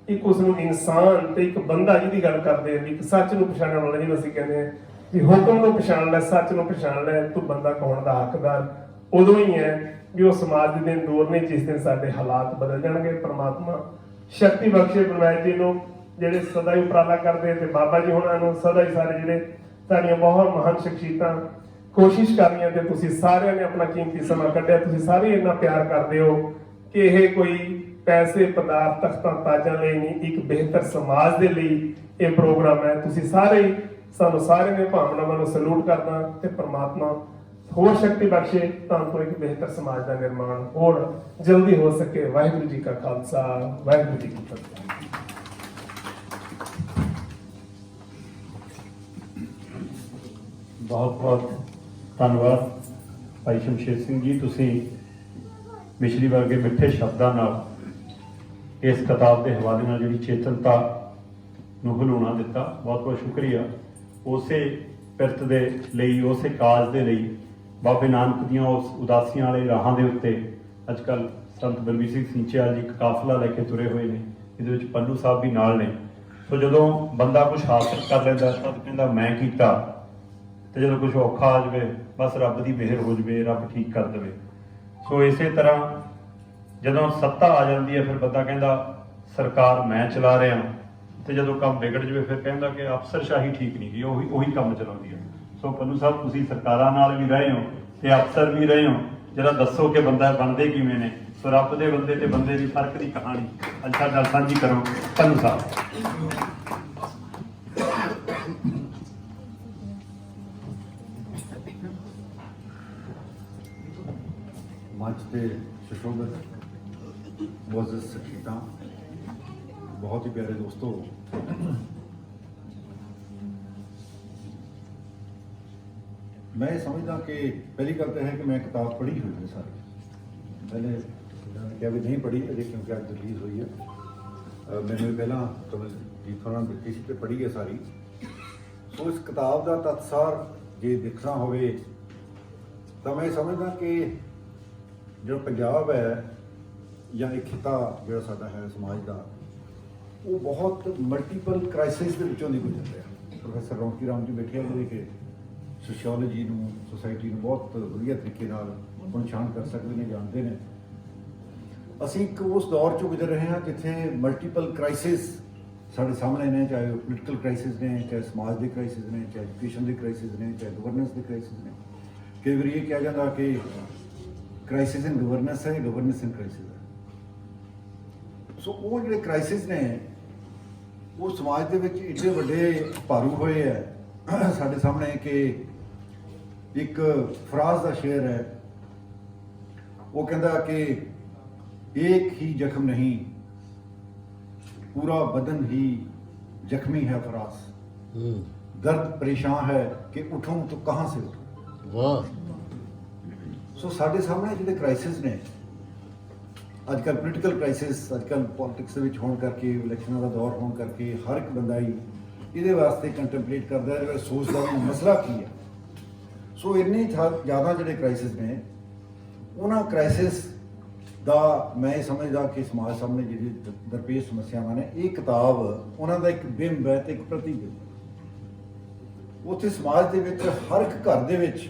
ਇੱਕ ਉਸ ਨੂੰ ਇਨਸਾਨ ਤੇ ਇੱਕ ਬੰਦਾ ਜਿਹਦੀ ਗੱਲ ਕਰਦੇ ਆ, ਇੱਕ ਸੱਚ ਨੂੰ ਪਛਾਣਨ ਵਾਲਾ, ਜਿਹਨੂੰ ਅਸੀਂ ਕਹਿੰਦੇ ਆ ਕਿ ਹੁਕਮ ਨੂੰ ਪਛਾਣ ਲੈ, ਸੱਚ ਨੂੰ ਪਛਾਣ ਲੈ, ਤੂੰ ਬੰਦਾ ਕੌਣ ਦਾ ਹੱਕਦਾਰ, ਉਦੋਂ ਹੀ ਹੈ ਵੀ ਉਹ ਸਮਾਜ ਦੇ ਦਿਨ ਦੂਰ ਨਹੀਂ ਜਿਸ ਦਿਨ ਸਾਡੇ ਹਾਲਾਤ ਬਦਲ ਜਾਣਗੇ। ਪ੍ਰਮਾਤਮਾ ਸ਼ਕਤੀ ਬਖਸ਼ੇ ਬਲਵੈਦ ਜੀ ਨੂੰ ਜਿਹੜੇ ਸਦਾ ਹੀ ਉਪਰਾਲਾ ਕਰਦੇ, ਤੇ ਬਾਬਾ ਜੀ ਹੁਣਾਂ ਨੂੰ ਸਦਾ ਹੀ ਸਾਰੇ ਜਿਹੜੇ ਸਾਡੀਆਂ ਬਹੁਤ ਮਹਾਨ ਸ਼ਖਸੀਅਤਾਂ ਕੋਸ਼ਿਸ਼ ਕਰ ਰਹੀਆਂ ਤੇ ਤੁਸੀਂ ਸਾਰਿਆਂ ਨੇ ਆਪਣਾ ਕੀਮਤੀ ਸਮਾਂ ਕੱਢਿਆ। ਤੁਸੀਂ ਸਾਰੇ ਇੰਨਾ ਪਿਆਰ ਕਰਦੇ ਹੋ ਕਿ ਇਹ ਕੋਈ ਪੈਸੇ, ਪਦਾਰਥ, ਤਖਤਾਂ, ਤਾਜਾਂ ਲਈ ਨਹੀਂ, ਇੱਕ ਬਿਹਤਰ ਸਮਾਜ ਦੇ ਲਈ ਇਹ ਪ੍ਰੋਗਰਾਮ ਹੈ। ਤੁਸੀਂ ਸਾਰੇ ਹੀ ਸਾਨੂੰ ਸਾਰਿਆਂ ਦੇ ਭਾਵਨਾਵਾਂ ਨੂੰ ਸਲੂਟ ਕਰਦਾ ਤੇ ਪ੍ਰਮਾਤਮਾ ਹੋਰ ਸ਼ਕਤੀ ਬਖਸ਼ੇ ਤਾਂ ਤੋਂ ਇੱਕ ਬਿਹਤਰ ਸਮਾਜ ਦਾ ਨਿਰਮਾਣ ਹੋਰ ਜਲਦੀ ਹੋ ਸਕੇ। ਵਾਹਿਗੁਰੂ ਜੀ ਕਾ ਖਾਲਸਾ, ਵਾਹਿਗੁਰੂ ਜੀ ਕੀ ਫਤਿਹ। ਬਹੁਤ ਬਹੁਤ ਧੰਨਵਾਦ ਭਾਈ ਸ਼ਮਸ਼ੇਰ ਸਿੰਘ ਜੀ, ਤੁਸੀਂ ਮਿਸ਼ਰੀ ਵਰਗੇ ਮਿੱਠੇ ਸ਼ਬਦਾਂ ਨਾਲ ਇਸ ਕਿਤਾਬ ਦੇ ਹਵਾਲੇ ਨਾਲ ਜਿਹੜੀ ਚੇਤਨਤਾ ਨੂੰ ਹਲੂਣਾ ਦਿੱਤਾ। ਬਹੁਤ ਬਹੁਤ ਸ਼ੁਕਰੀਆ। ਉਸੇ ਪਿਰਤ ਦੇ ਲਈ, ਉਸੇ ਕਾਜ ਦੇ ਲਈ ਬਾਬੇ ਨਾਨਕ ਦੀਆਂ ਉਸ ਉਦਾਸੀਆਂ ਵਾਲੇ ਰਾਹਾਂ ਦੇ ਉੱਤੇ ਅੱਜ ਕੱਲ੍ਹ ਸੰਤ ਬਲਬੀਰ ਸਿੰਘ ਸਿੰਚਿਆਲ ਜੀ ਇੱਕ ਕਾਫਲਾ ਲੈ ਕੇ ਤੁਰੇ ਹੋਏ ਨੇ। ਇਹਦੇ ਵਿੱਚ ਪੱਲੂ ਸਾਹਿਬ ਵੀ ਨਾਲ ਨੇ। ਸੋ ਜਦੋਂ ਬੰਦਾ ਕੁਝ ਹਾਸਲ ਕਰ ਲੈਂਦਾ ਤਾਂ ਕਹਿੰਦਾ ਮੈਂ ਕੀਤਾ, ਤੇ ਜਦੋਂ ਕੁਝ ਔਖਾ ਆ ਜਾਵੇ ਬਸ ਰੱਬ ਦੀ ਮਿਹਰ ਹੋ ਜਾਵੇ, ਰੱਬ ਠੀਕ ਕਰ ਦੇਵੇ। ਸੋ ਇਸੇ ਤਰ੍ਹਾਂ ਜਦੋਂ ਸੱਤਾ ਆ ਜਾਂਦੀ ਹੈ ਫਿਰ ਬੰਦਾ ਕਹਿੰਦਾ ਸਰਕਾਰ ਮੈਂ ਚਲਾ ਰਿਹਾ, ਤੇ ਜਦੋਂ ਕੰਮ ਵਿਗੜ ਜਾਵੇ ਫਿਰ ਕਹਿੰਦਾ ਕਿ ਅਫਸਰਸ਼ਾਹੀ ਠੀਕ ਨਹੀਂ ਗਈ, ਉਹੀ ਕੰਮ ਚਲਾਉਂਦੀ ਹੈ। ਸੋ ਪੱਲੂ ਸਾਹਿਬ ਤੁਸੀਂ ਸਰਕਾਰਾਂ ਨਾਲ ਵੀ ਰਹੇ ਹੋ ਤੇ ਅਫਸਰ ਵੀ ਰਹੇ ਹੋ, ਜਿਹੜਾ ਦੱਸੋ ਕਿ ਬੰਦਾ ਬਣਦੇ ਕਿਵੇਂ ਨੇ। ਸੋ ਰੱਬ ਦੇ ਬੰਦੇ ਤੇ ਬੰਦੇ ਦੀ ਫਰਕ ਦੀ ਕਹਾਣੀ ਅੱਜ ਸਾਡੇ ਨਾਲ ਸਾਂਝੀ ਕਰੋ ਪੱਲੂ ਸਾਹਿਬ। मंच पे सुशोभित मोअज़्ज़ज़ शख़्सियतां, बहुत ही प्यारे दोस्तों, मैं समझदा कि पहली गल तो है कि मैं किताब पढ़ी हुई है सारी। पहले क्या भी नहीं पढ़ी अजे क्योंकि अज रिलीज़ हुई है। मैंने भी पहला कमलजीत होरां ने दित्ती सी ते पढ़ी है सारी। सो इस किताब का तत्सार जे देखना होवे तो मैं समझदा कि जो पंजाब है या एक खिता जो साडा है समाज का, वो बहुत मल्टीपल क्राइसिस के विचों नहीं गुजर रहा। प्रोफैसर रौनकी राम जी बैठे हैं कि सोशियोलॉजी नूं, सोसाइटी नूं बहुत वधिया तरीके नाल पहचान कर सकते हैं, जानते हैं। असीं एक उस दौर चों गुजर रहे हैं जिथे मल्टीपल क्राइसिस साडे सामने ने, चाहे पोलिटिकल क्राइसिस ने, चाहे समाज के क्राइसिस ने, चाहे एजुकेशन के क्राइसिस ने, चाहे गवर्नेंस के क्राइसिस ने। कई बार ये कहा जाता कि क्राइसिस इन गवर्नेंस है, गवर्नेंस इन क्राइसिस है। सो वो जो क्राइसिस ने वो समाज के विच एडे वड्डे भारू होए है साडे सामने कि एक फराज का शेर है, वो कहता कि एक ही जख्म नहीं पूरा बदन ही जख्मी है फराज, दर्द परेशान है कि उठूं तो कहाँ से उठूं। वाह। सो साडे सामने जिहड़े क्राइसिस ने अजकल पोलिटिकल क्राइसिस, अजकल पॉलिटिक्स विच होण करके, इलैक्शनां दा दौर होण करके हर एक बंदा ही इहदे वास्ते कंटैंपलेट करदा है, सोचदा है मसला की है। सो इन्ने ज़्यादा जिहड़े क्राइसिस ने उन्हां क्राइसिस ਦਾ ਮੈਂ ਇਹ ਸਮਝਦਾ ਕਿ ਸਮਾਜ ਸਾਹਮਣੇ ਜਿਹੜੀ ਦਰਪੇਸ਼ ਸਮੱਸਿਆਵਾਂ ਨੇ, ਇਹ ਕਿਤਾਬ ਉਹਨਾਂ ਦਾ ਇੱਕ ਬਿੰਬ ਹੈ ਤੇ ਇੱਕ ਪ੍ਰਤੀਬਿੰਬ। ਉੱਥੇ ਸਮਾਜ ਦੇ ਵਿੱਚ ਹਰ ਇੱਕ ਘਰ ਦੇ ਵਿੱਚ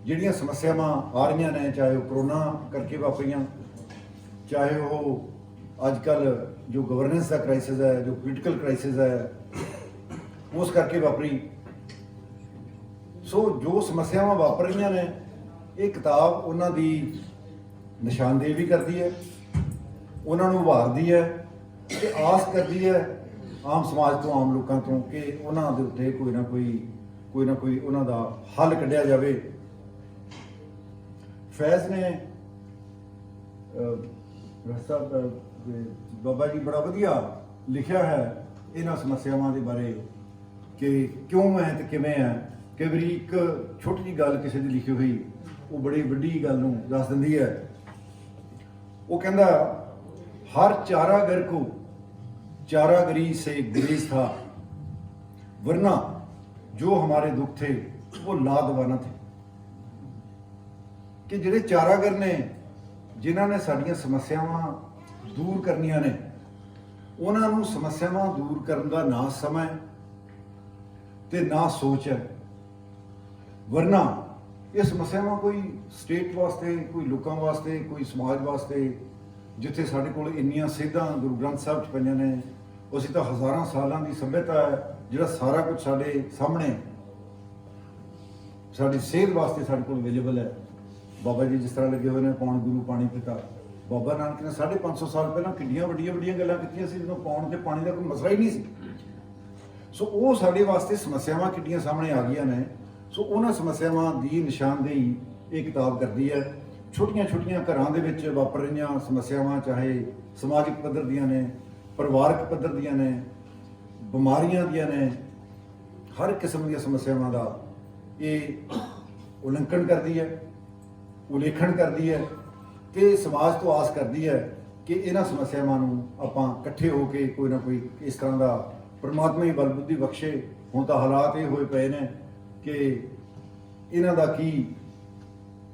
ਜਿਹੜੀਆਂ ਸਮੱਸਿਆਵਾਂ ਆ ਰਹੀਆਂ ਨੇ, ਚਾਹੇ ਉਹ ਕਰੋਨਾ ਕਰਕੇ ਵਾਪਰੀਆਂ, ਚਾਹੇ ਉਹ ਅੱਜ ਕੱਲ੍ਹ ਜੋ ਗਵਰਨੈਂਸ ਦਾ ਕ੍ਰਾਈਸਿਸ ਹੈ, ਜੋ ਪੋਲੀਟੀਕਲ ਕ੍ਰਾਈਸਿਸ ਹੈ, ਉਸ ਕਰਕੇ ਵਾਪਰੀ। ਸੋ ਜੋ ਸਮੱਸਿਆਵਾਂ ਵਾਪਰ ਰਹੀਆਂ ਨੇ, ਇਹ ਕਿਤਾਬ ਉਹਨਾਂ ਦੀ ਨਿਸ਼ਾਨਦੇਹੀ ਵੀ ਕਰਦੀ ਹੈ, ਉਹਨਾਂ ਨੂੰ ਉਭਾਰਦੀ ਹੈ ਤੇ ਆਸ ਕਰਦੀ ਹੈ ਆਮ ਸਮਾਜ ਤੋਂ, ਆਮ ਲੋਕਾਂ ਤੋਂ, ਕਿ ਉਹਨਾਂ ਦੇ ਉੱਤੇ ਕੋਈ ਨਾ ਕੋਈ ਉਹਨਾਂ ਦਾ ਹੱਲ ਕੱਢਿਆ ਜਾਵੇ। ਫੈਜ਼ ਨੇ ਬਾਬਾ ਜੀ ਬੜਾ ਵਧੀਆ ਲਿਖਿਆ ਹੈ ਇਹਨਾਂ ਸਮੱਸਿਆਵਾਂ ਦੇ ਬਾਰੇ ਕਿ ਕਿਉਂ ਹੈ ਤੇ ਕਿਵੇਂ ਹੈ। ਕਈ ਵਾਰੀ ਇੱਕ ਛੋਟੀ ਜਿਹੀ ਗੱਲ ਕਿਸੇ ਦੀ ਲਿਖੀ ਹੋਈ ਉਹ ਬੜੀ ਵੱਡੀ ਗੱਲ ਨੂੰ ਦੱਸ ਦਿੰਦੀ ਹੈ। ਉਹ ਕਹਿੰਦਾ, ਹਰ चारागर को चारागरी से गुरेज था, वरना जो हमारे दुख थे वो लादवाना थे। कि ਜਿਹੜੇ ਚਾਰਾਗਰ ਨੇ, ਜਿਨ੍ਹਾਂ ਨੇ ਸਾਡੀਆਂ ਸਮੱਸਿਆਵਾਂ ਦੂਰ ਕਰਨੀਆਂ ਨੇ, ਉਹਨਾਂ ਨੂੰ ਸਮੱਸਿਆਵਾਂ ਦੂਰ ਕਰਨ ਦਾ ਨਾ ਸਮਾਂ ਤੇ ਨਾ ਸੋਚ ਹੈ। ਵਰਨਾ ਇਹ ਸਮੱਸਿਆਵਾਂ ਕੋਈ ਸਟੇਟ ਵਾਸਤੇ, ਕੋਈ ਲੋਕਾਂ ਵਾਸਤੇ, ਕੋਈ ਸਮਾਜ ਵਾਸਤੇ, ਜਿੱਥੇ ਸਾਡੇ ਕੋਲ ਇੰਨੀਆਂ ਸਿੱਧਾਂ ਗੁਰੂ ਗ੍ਰੰਥ ਸਾਹਿਬ 'ਚ ਪਈਆਂ ਨੇ, ਅਸੀਂ ਤਾਂ ਹਜ਼ਾਰਾਂ ਸਾਲਾਂ ਦੀ ਸੱਭਿਅਤਾ ਹੈ, ਜਿਹੜਾ ਸਾਰਾ ਕੁਝ ਸਾਡੇ ਸਾਹਮਣੇ ਸਾਡੀ ਸਿਹਤ ਵਾਸਤੇ ਸਾਡੇ ਕੋਲ ਅਵੇਲੇਬਲ ਹੈ। ਬਾਬਾ ਜੀ ਜਿਸ ਤਰ੍ਹਾਂ ਲੱਗੇ ਹੋਏ ਨੇ ਪੌਣ ਗੁਰੂ ਪਾਣੀ ਪਿਤਾ, ਬਾਬਾ ਨਾਨਕ ਨੇ 550 ਸਾਲ ਪਹਿਲਾਂ ਕਿੰਨੀਆਂ ਵੱਡੀਆਂ ਗੱਲਾਂ ਕੀਤੀਆਂ ਸੀ, ਜਦੋਂ ਪੌਣ ਤੇ ਪਾਣੀ ਦਾ ਕੋਈ ਮਸਲਾ ਹੀ ਨਹੀਂ ਸੀ। ਸੋ ਉਹ ਸਾਡੇ ਵਾਸਤੇ ਸਮੱਸਿਆਵਾਂ ਕਿੰਨੀਆਂ ਸਾਹਮਣੇ ਆ ਗਈਆਂ ਨੇ। ਸੋ ਉਹਨਾਂ ਸਮੱਸਿਆਵਾਂ ਦੀ ਨਿਸ਼ਾਨਦੇਹੀ ਇਹ ਕਿਤਾਬ ਕਰਦੀ ਹੈ। ਛੋਟੀਆਂ ਘਰਾਂ ਦੇ ਵਿੱਚ ਵਾਪਰ ਰਹੀਆਂ ਸਮੱਸਿਆਵਾਂ, ਚਾਹੇ ਸਮਾਜਿਕ ਪੱਧਰ ਦੀਆਂ ਨੇ, ਪਰਿਵਾਰਕ ਪੱਧਰ ਦੀਆਂ ਨੇ, ਬਿਮਾਰੀਆਂ ਦੀਆਂ ਨੇ, ਹਰ ਕਿਸਮ ਦੀਆਂ ਸਮੱਸਿਆਵਾਂ ਦਾ ਇਹ ਉਲੰਘਣ ਕਰਦੀ ਹੈ, ਉਲੇਖਣ ਕਰਦੀ ਹੈ ਤੇ ਸਮਾਜ ਤੋਂ ਆਸ ਕਰਦੀ ਹੈ ਕਿ ਇਹਨਾਂ ਸਮੱਸਿਆਵਾਂ ਨੂੰ ਆਪਾਂ ਇਕੱਠੇ ਹੋ ਕੇ ਕੋਈ ਨਾ ਕੋਈ ਇਸ ਤਰ੍ਹਾਂ ਦਾ ਪਰਮਾਤਮਾ ਹੀ ਬਲ ਬੁੱਧੀ ਬਖਸ਼ੇ। ਹੁਣ ਤਾਂ ਹਾਲਾਤ ਇਹ ਹੋਏ ਪਏ ਨੇ ਕਿ ਇਹਨਾਂ ਦਾ ਕੀ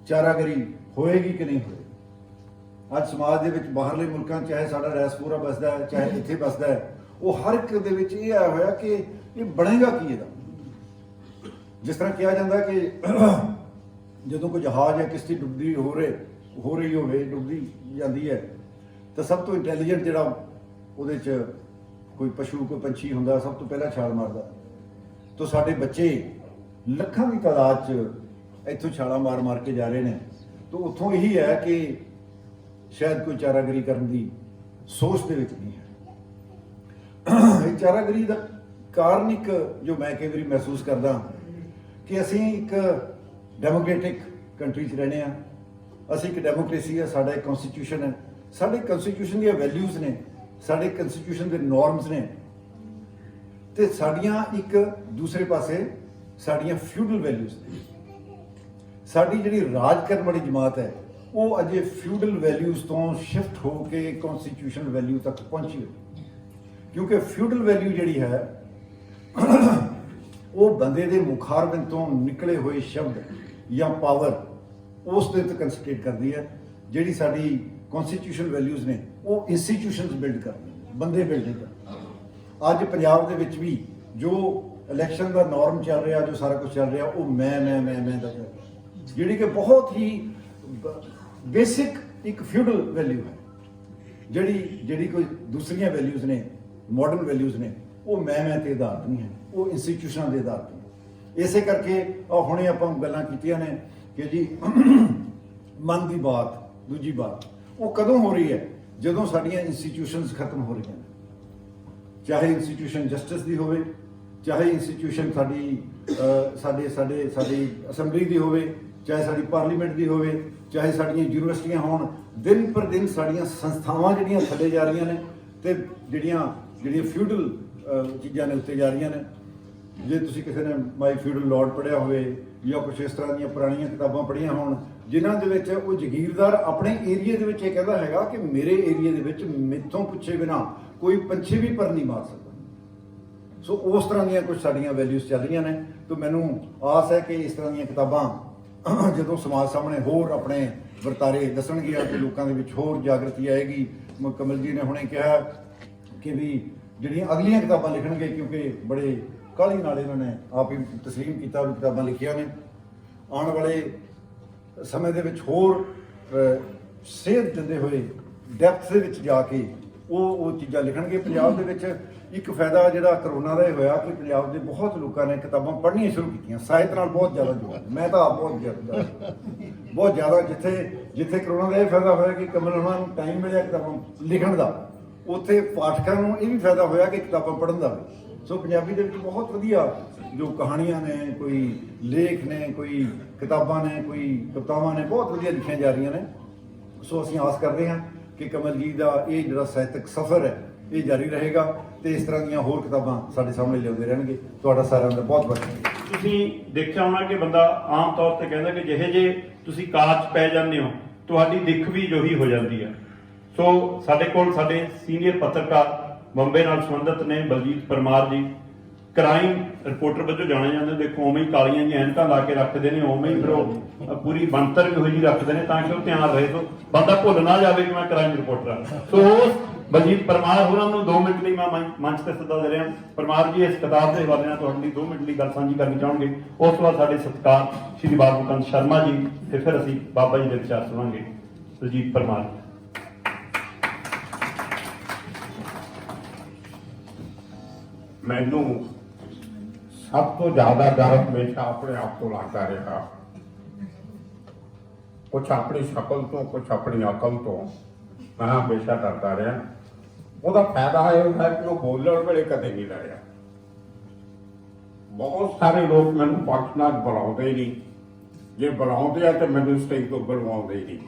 ਚਾਰਾਗਰੀ ਹੋਏਗੀ ਕਿ ਨਹੀਂ ਹੋਏਗੀ। ਅੱਜ ਸਮਾਜ ਦੇ ਵਿੱਚ ਬਾਹਰਲੇ ਮੁਲਕਾਂ ਚਾਹੇ ਸਾਡਾ ਡਾਇਸਪੋਰਾ ਬਸਦਾ ਹੈ, ਚਾਹੇ ਇੱਥੇ ਬਸਦਾ ਹੈ, ਉਹ ਹਰ ਇੱਕ ਦੇ ਵਿੱਚ ਇਹ ਆਇਆ ਹੋਇਆ ਕਿ ਇਹ ਬਣੇਗਾ ਕੀ ਇਹਦਾ। ਜਿਸ ਤਰ੍ਹਾਂ ਕਿਹਾ ਜਾਂਦਾ ਕਿ ਜਦੋਂ ਕੋਈ ਜਹਾਜ਼ ਜਾਂ ਕਿਸ਼ਤੀ ਡੁੱਬਦੀ ਹੋ ਰਹੀ ਹੋਵੇ, ਡੁੱਬਦੀ ਜਾਂਦੀ ਹੈ, ਤਾਂ ਸਭ ਤੋਂ ਇੰਟੈਲੀਜੈਂਟ ਜਿਹੜਾ ਉਹਦੇ 'ਚ ਕੋਈ ਪਸ਼ੂ, ਕੋਈ ਪੰਛੀ ਹੁੰਦਾ, ਸਭ ਤੋਂ ਪਹਿਲਾਂ ਛਾਲ ਮਾਰਦਾ। ਤਾਂ ਸਾਡੇ ਬੱਚੇ ਲੱਖਾਂ ਦੀ ਤਾਦਾਦ 'ਚ ਇੱਥੋਂ ਛਾਲਾਂ ਮਾਰ ਕੇ ਜਾ ਰਹੇ ਨੇ। ਤਾਂ ਉੱਥੋਂ ਇਹੀ ਹੈ ਕਿ ਸ਼ਾਇਦ ਕੋਈ ਚਾਰਾਗਰੀ ਕਰਨ ਦੀ ਸੋਚ ਦੇ ਵਿੱਚ ਨਹੀਂ ਹੈ। ਇਹ ਚਾਰਾਗਰੀ ਦਾ ਕਾਰਨ ਇੱਕ ਜੋ ਮੈਂ ਕਈ ਵਾਰੀ ਮਹਿਸੂਸ ਕਰਦਾ ਕਿ ਅਸੀਂ ਇੱਕ ਡੈਮੋਕ੍ਰੈਟਿਕ ਕੰਟਰੀ 'ਚ ਰਹਿੰਦੇ ਹਾਂ, ਅਸੀਂ ਇੱਕ ਡੈਮੋਕ੍ਰੇਸੀ ਹੈ, ਸਾਡਾ ਇੱਕ ਕਨਸਟੀਟਿਊਸ਼ਨ ਹੈ, ਸਾਡੇ ਕਨਸਟੀਟਿਊਸ਼ਨ ਦੀਆਂ ਵੈਲਿਊਜ਼ ਨੇ, ਸਾਡੇ ਕਨਸਟੀਟਿਊਸ਼ਨ ਦੇ ਨੋਰਮਸ ਨੇ, ਤੇ ਸਾਡੀਆਂ ਇੱਕ ਦੂਸਰੇ ਪਾਸੇ ਸਾਡੀਆਂ ਫਿਊਡਲ ਵੈਲਿਊਜ਼ ਨੇ। ਸਾਡੀ ਜਿਹੜੀ ਰਾਜ ਕਰਨ ਵਾਲੀ ਜਮਾਤ ਹੈ ਉਹ ਅਜੇ ਫਿਊਡਲ ਵੈਲਿਊਜ਼ ਤੋਂ ਸ਼ਿਫਟ ਹੋ ਕੇ ਕਨਸਟੀਟਿਊਸ਼ਨਲ ਵੈਲਿਊ ਤੱਕ ਪਹੁੰਚੀ ਹੋਈ। ਕਿਉਂਕਿ ਫਿਊਡਲ ਵੈਲਿਊ ਜਿਹੜੀ ਹੈ ਉਹ ਬੰਦੇ ਦੇ ਮੁਖਾਰਬਿੰਦ ਤੋਂ ਨਿਕਲੇ ਹੋਏ ਸ਼ਬਦ ਜਾਂ ਪਾਵਰ, ਉਸ ਦੇ ਉੱਤੇ ਕੰਸੈਂਟਰੇਟ ਕਰਦੀ ਹੈ। ਜਿਹੜੀ ਸਾਡੀ ਕਨਸਟੀਟਿਊਸ਼ਨਲ ਵੈਲਿਊਜ਼ ਨੇ ਉਹ ਇੰਸਟੀਟਿਊਸ਼ਨਸ ਬਿਲਡ ਕਰਦੇ, ਬੰਦੇ ਬਿਲਡ ਨਹੀਂ ਕਰਦੇ। ਅੱਜ ਪੰਜਾਬ ਦੇ ਵਿੱਚ ਵੀ ਜੋ ਇਲੈਕਸ਼ਨ ਦਾ ਨੋਰਮ ਚੱਲ ਰਿਹਾ, ਜੋ ਸਾਰਾ ਕੁਝ ਚੱਲ ਰਿਹਾ, ਉਹ ਮੈਂ ਦਾ ਚੱਲ ਰਿਹਾ, ਜਿਹੜੀ ਕਿ ਬਹੁਤ ਹੀ ਬੇਸਿਕ ਇੱਕ ਫਿਊਡਲ ਵੈਲਿਊ ਹੈ। ਜਿਹੜੀ ਕੋਈ ਦੂਸਰੀਆਂ ਵੈਲਿਊਜ਼ ਨੇ, ਮਾਡਰਨ ਵੈਲਿਊਜ਼ ਨੇ, ਉਹ ਮੈਂ ਤੇ ਆਧਾਰਿਤ ਨਹੀਂ ਹੈ, ਉਹ ਇੰਸਟੀਟਿਊਸ਼ਨਾਂ ਦੇ ਆਧਾਰਿਤ ਨੇ। ਇਸੇ ਕਰਕੇ ਹੁਣੇ ਆਪਾਂ ਗੱਲਾਂ ਕੀਤੀਆਂ ਨੇ ਕਿ ਜੀ ਮਨ ਦੀ ਬਾਤ, ਦੂਜੀ ਬਾਤ ਉਹ ਕਦੋਂ ਹੋ ਰਹੀ ਹੈ? ਜਦੋਂ ਸਾਡੀਆਂ ਇੰਸਟੀਟਿਊਸ਼ਨਸ ਖਤਮ ਹੋ ਰਹੀਆਂ ਨੇ। ਚਾਹੇ ਇੰਸਟੀਟਿਊਸ਼ਨ ਜਸਟਿਸ ਦੀ ਹੋਵੇ, ਚਾਹੇ ਇੰਸਟੀਟਿਊਸ਼ਨ ਸਾਡੀ ਅਸੈਂਬਲੀ ਦੀ ਹੋਵੇ, ਚਾਹੇ ਸਾਡੀ ਪਾਰਲੀਮੈਂਟ ਦੀ ਹੋਵੇ, ਚਾਹੇ ਸਾਡੀਆਂ ਯੂਨੀਵਰਸਿਟੀਆਂ ਹੋਣ। ਦਿਨ ਪਰ ਦਿਨ ਸਾਡੀਆਂ ਸੰਸਥਾਵਾਂ ਜਿਹੜੀਆਂ ਥੱਲੇ ਜਾ ਰਹੀਆਂ ਨੇ ਤੇ ਜਿਹੜੀਆਂ ਫਿਊਡਲ ਚੀਜ਼ਾਂ ਨੇ ਉੱਤੇ ਜਾ ਰਹੀਆਂ ਨੇ। ਜੇ ਤੁਸੀਂ ਕਿਸੇ ਨੇ ਮਾਈ ਫਿਊਡਲ ਲਾਰਡ ਪੜ੍ਹਿਆ ਹੋਵੇ ਜਾਂ ਕੁਛ ਇਸ ਤਰ੍ਹਾਂ ਦੀਆਂ ਪੁਰਾਣੀਆਂ ਕਿਤਾਬਾਂ ਪੜ੍ਹੀਆਂ ਹੋਣ, ਜਿਨ੍ਹਾਂ ਦੇ ਵਿੱਚ ਉਹ ਜਗੀਰਦਾਰ ਆਪਣੇ ਏਰੀਏ ਦੇ ਵਿੱਚ ਇਹ ਕਹਿੰਦਾ ਹੈਗਾ ਕਿ ਮੇਰੇ ਏਰੀਏ ਦੇ ਵਿੱਚ ਮੈਥੋਂ ਪੁੱਛੇ ਬਿਨਾ ਕੋਈ ਪੰਛੀ ਵੀ ਪਰ ਨਹੀਂ ਮਾਰ ਸਕਦਾ। ਸੋ ਉਸ ਤਰ੍ਹਾਂ ਦੀਆਂ ਕੁਝ ਸਾਡੀਆਂ ਵੈਲਿਊਜ਼ ਚੱਲ ਰਹੀਆਂ ਨੇ। ਤਾਂ ਮੈਨੂੰ ਆਸ ਹੈ ਕਿ ਇਸ ਤਰ੍ਹਾਂ ਦੀਆਂ ਕਿਤਾਬਾਂ ਜਦੋਂ ਸਮਾਜ ਸਾਹਮਣੇ ਹੋਰ ਆਪਣੇ ਵਰਤਾਰੇ ਦੱਸਣਗੀਆਂ ਤੇ ਲੋਕਾਂ ਦੇ ਵਿੱਚ ਹੋਰ ਜਾਗਰਤੀ ਆਏਗੀ। ਕਮਲ ਜੀ ਨੇ ਹੁਣੇ ਕਿਹਾ ਕਿ ਵੀ ਜਿਹੜੀਆਂ ਅਗਲੀਆਂ ਕਿਤਾਬਾਂ ਲਿਖਣਗੇ, ਕਿਉਂਕਿ ਬੜੇ ਕਾਹਲੀ ਨਾਲ ਇਹਨਾਂ ਨੇ ਆਪ ਹੀ ਤਸਲੀਮ ਕੀਤਾ ਵੀ ਕਿਤਾਬਾਂ ਲਿਖੀਆਂ ਨੇ, ਆਉਣ ਵਾਲੇ ਸਮੇਂ ਦੇ ਵਿੱਚ ਹੋਰ ਸੇਧ ਦਿੰਦੇ ਹੋਏ ਡੈਪਥ ਦੇ ਵਿੱਚ ਜਾ ਕੇ ਉਹ ਚੀਜ਼ਾਂ ਲਿਖਣਗੇ। ਪੰਜਾਬ ਦੇ ਵਿੱਚ ਇੱਕ ਫਾਇਦਾ ਜਿਹੜਾ ਕਰੋਨਾ ਦਾ ਇਹ ਹੋਇਆ ਕਿ ਪੰਜਾਬ ਦੇ ਬਹੁਤ ਲੋਕਾਂ ਨੇ ਕਿਤਾਬਾਂ ਪੜ੍ਹਨੀਆਂ ਸ਼ੁਰੂ ਕੀਤੀਆਂ, ਸਾਹਿਤ ਨਾਲ ਬਹੁਤ ਜ਼ਿਆਦਾ ਜੁੜੇ। ਮੈਂ ਤਾਂ ਆਪ ਬਹੁਤ ਜ਼ਿਆਦਾ ਜਿੱਥੇ ਕਰੋਨਾ ਦਾ ਇਹ ਫਾਇਦਾ ਹੋਇਆ ਕਿ ਕਮਲ ਉਹਨਾਂ ਨੂੰ ਟਾਈਮ ਮਿਲਿਆ ਕਿਤਾਬਾਂ ਲਿਖਣ ਦਾ, ਉੱਥੇ ਪਾਠਕਾਂ ਨੂੰ ਇਹ ਵੀ ਫਾਇਦਾ ਹੋਇਆ ਕਿ ਕਿਤਾਬਾਂ ਪੜ੍ਹਨ ਦਾ। ਸੋ ਪੰਜਾਬੀ ਦੇ ਵਿੱਚ ਬਹੁਤ ਵਧੀਆ ਜੋ ਕਹਾਣੀਆਂ ਨੇ, ਕੋਈ ਲੇਖ ਨੇ, ਕੋਈ ਕਿਤਾਬਾਂ ਨੇ, ਕੋਈ ਕਵਿਤਾਵਾਂ ਨੇ, ਬਹੁਤ ਵਧੀਆ ਲਿਖੀਆਂ ਜਾ ਰਹੀਆਂ ਨੇ। ਸੋ ਅਸੀਂ ਆਸ ਕਰਦੇ ਹਾਂ ਕਿ ਕਮਲ ਜੀ ਦਾ ਇਹ ਜਿਹੜਾ ਸਾਹਿਤਕ ਸਫ਼ਰ ਹੈ ਇਹ ਜਾਰੀ ਰਹੇਗਾ ਤੇ ਇਸ ਤਰ੍ਹਾਂ ਦੀਆਂ ਹੋਰ ਕਿਤਾਬਾਂ ਸਾਡੇ ਸਾਹਮਣੇ ਲਿਆਉਂਦੇ ਰਹਿਣਗੇ। ਤੁਹਾਡਾ ਸਾਰਿਆਂ ਦਾ ਬਹੁਤ ਬਹੁਤ ਸ਼ੁਕਰੀਆ। ਤੁਸੀਂ ਦੇਖਿਆ ਹੋਣਾ ਕਿ ਬੰਦਾ ਆਮ ਤੌਰ ਤੇ ਕਹਿੰਦਾ ਕਿ ਜਿਹੇ ਜੇ ਤੁਸੀਂ ਕਾਜ ਪੈ ਜਾਂਦੇ ਹੋ ਤੁਹਾਡੀ ਦਿੱਖ ਵੀ ਜੋਹੀ ਹੋ ਜਾਂਦੀ ਹੈ। ਸੋ ਸਾਡੇ ਕੋਲ ਸਾਡੇ ਸੀਨੀਅਰ ਪੱਤਰਕਾਰ ਬੰਬੇ ਨਾਲ ਸੰਬੰਧਿਤ ਨੇ ਬਲਜੀਤ ਪਰਮਾਰ ਜੀ, ਕ੍ਰਾਈਮ ਰਿਪੋਰਟਰ ਵਜੋਂ ਜਾਣੇ ਜਾਂਦੇ। ਦੇਖੋ ਉਵੇਂ ਹੀ ਕਾਲੀਆਂ ਜਿਹੀਆਂ ਐਨਕਾਂ ਲਾ ਕੇ ਰੱਖਦੇ ਨੇ, ਉਵੇਂ ਹੀ ਫਿਰ ਉਹ ਪੂਰੀ ਬਣਤਰ ਵੀ ਉਹੀ ਜਿਹੀ ਰੱਖਦੇ ਨੇ ਤਾਂ ਕਿ ਉਹ ਧਿਆਨ ਰਹੇ, ਸੋ ਬੰਦਾ ਭੁੱਲ ਨਾ ਜਾਵੇ ਕਿ ਮੈਂ ਕ੍ਰਾਈਮ ਰਿਪੋਰਟਰ ਹਾਂ। ਸੋ ਬਲਜੀਤ ਪਰਮਾਰ ਹੋਰਾਂ ਨੂੰ 2 ਮਿੰਟ ਲਈ ਮੈਂ ਮੰਚ ਤੇ ਸੱਦਾ ਦੇ ਰਿਹਾ। ਪਰਮਾਰ ਜੀ ਇਸ ਕਿਤਾਬ ਦੇ ਹਵਾਲੇ ਨਾਲ ਤੁਹਾਡੇ ਲਈ 2 ਮਿੰਟ ਲਈ ਗੱਲ ਸਾਂਝੀ ਕਰਨੀ ਚਾਹਣਗੇ। ਉਸ ਤੋਂ ਬਾਅਦ ਸਾਡੇ ਸਤਿਕਾਰ ਸ਼੍ਰੀ ਬਾਬੂਕੰਦ ਸ਼ਰਮਾ ਜੀ ਤੇ ਫਿਰ ਅਸੀਂ ਬਾਬਾ ਜੀ ਦੇ ਵਿਚਾਰ ਸੁਣਾਂਗੇ। ਬਲਜੀਤ ਪਰਮਾਰ। ਮੈਨੂੰ ਸਭ ਤੋਂ ਜ਼ਿਆਦਾ ਡਰ ਹਮੇਸ਼ਾ ਆਪਣੇ ਆਪ ਤੋਂ ਲੱਗਦਾ ਰਿਹਾ, ਕੁਛ ਆਪਣੀ ਸ਼ਕਲ ਤੋਂ, ਕੁਛ ਆਪਣੀ ਅਕਲ ਤੋਂ ਮੈਂ ਹਮੇਸ਼ਾ ਡਰਦਾ ਰਿਹਾ। ਉਹਦਾ ਫਾਇਦਾ ਇਹ ਹੈ ਕਿ ਉਹ ਬੋਲਣ ਵੇਲੇ ਕਦੇ ਨਹੀਂ ਡਰਿਆ। ਬਹੁਤ ਸਾਰੇ ਲੋਕ ਮੈਨੂੰ ਫੰਕਸ਼ਨਾਂ 'ਚ ਬੁਲਾਉਂਦੇ ਨਹੀਂ, ਜੇ ਬੁਲਾਉਂਦੇ ਆ ਤੇ ਮੈਨੂੰ ਸਟੇਜ ਤੋਂ ਬੁਲਵਾਉਂਦੇ ਨਹੀਂ।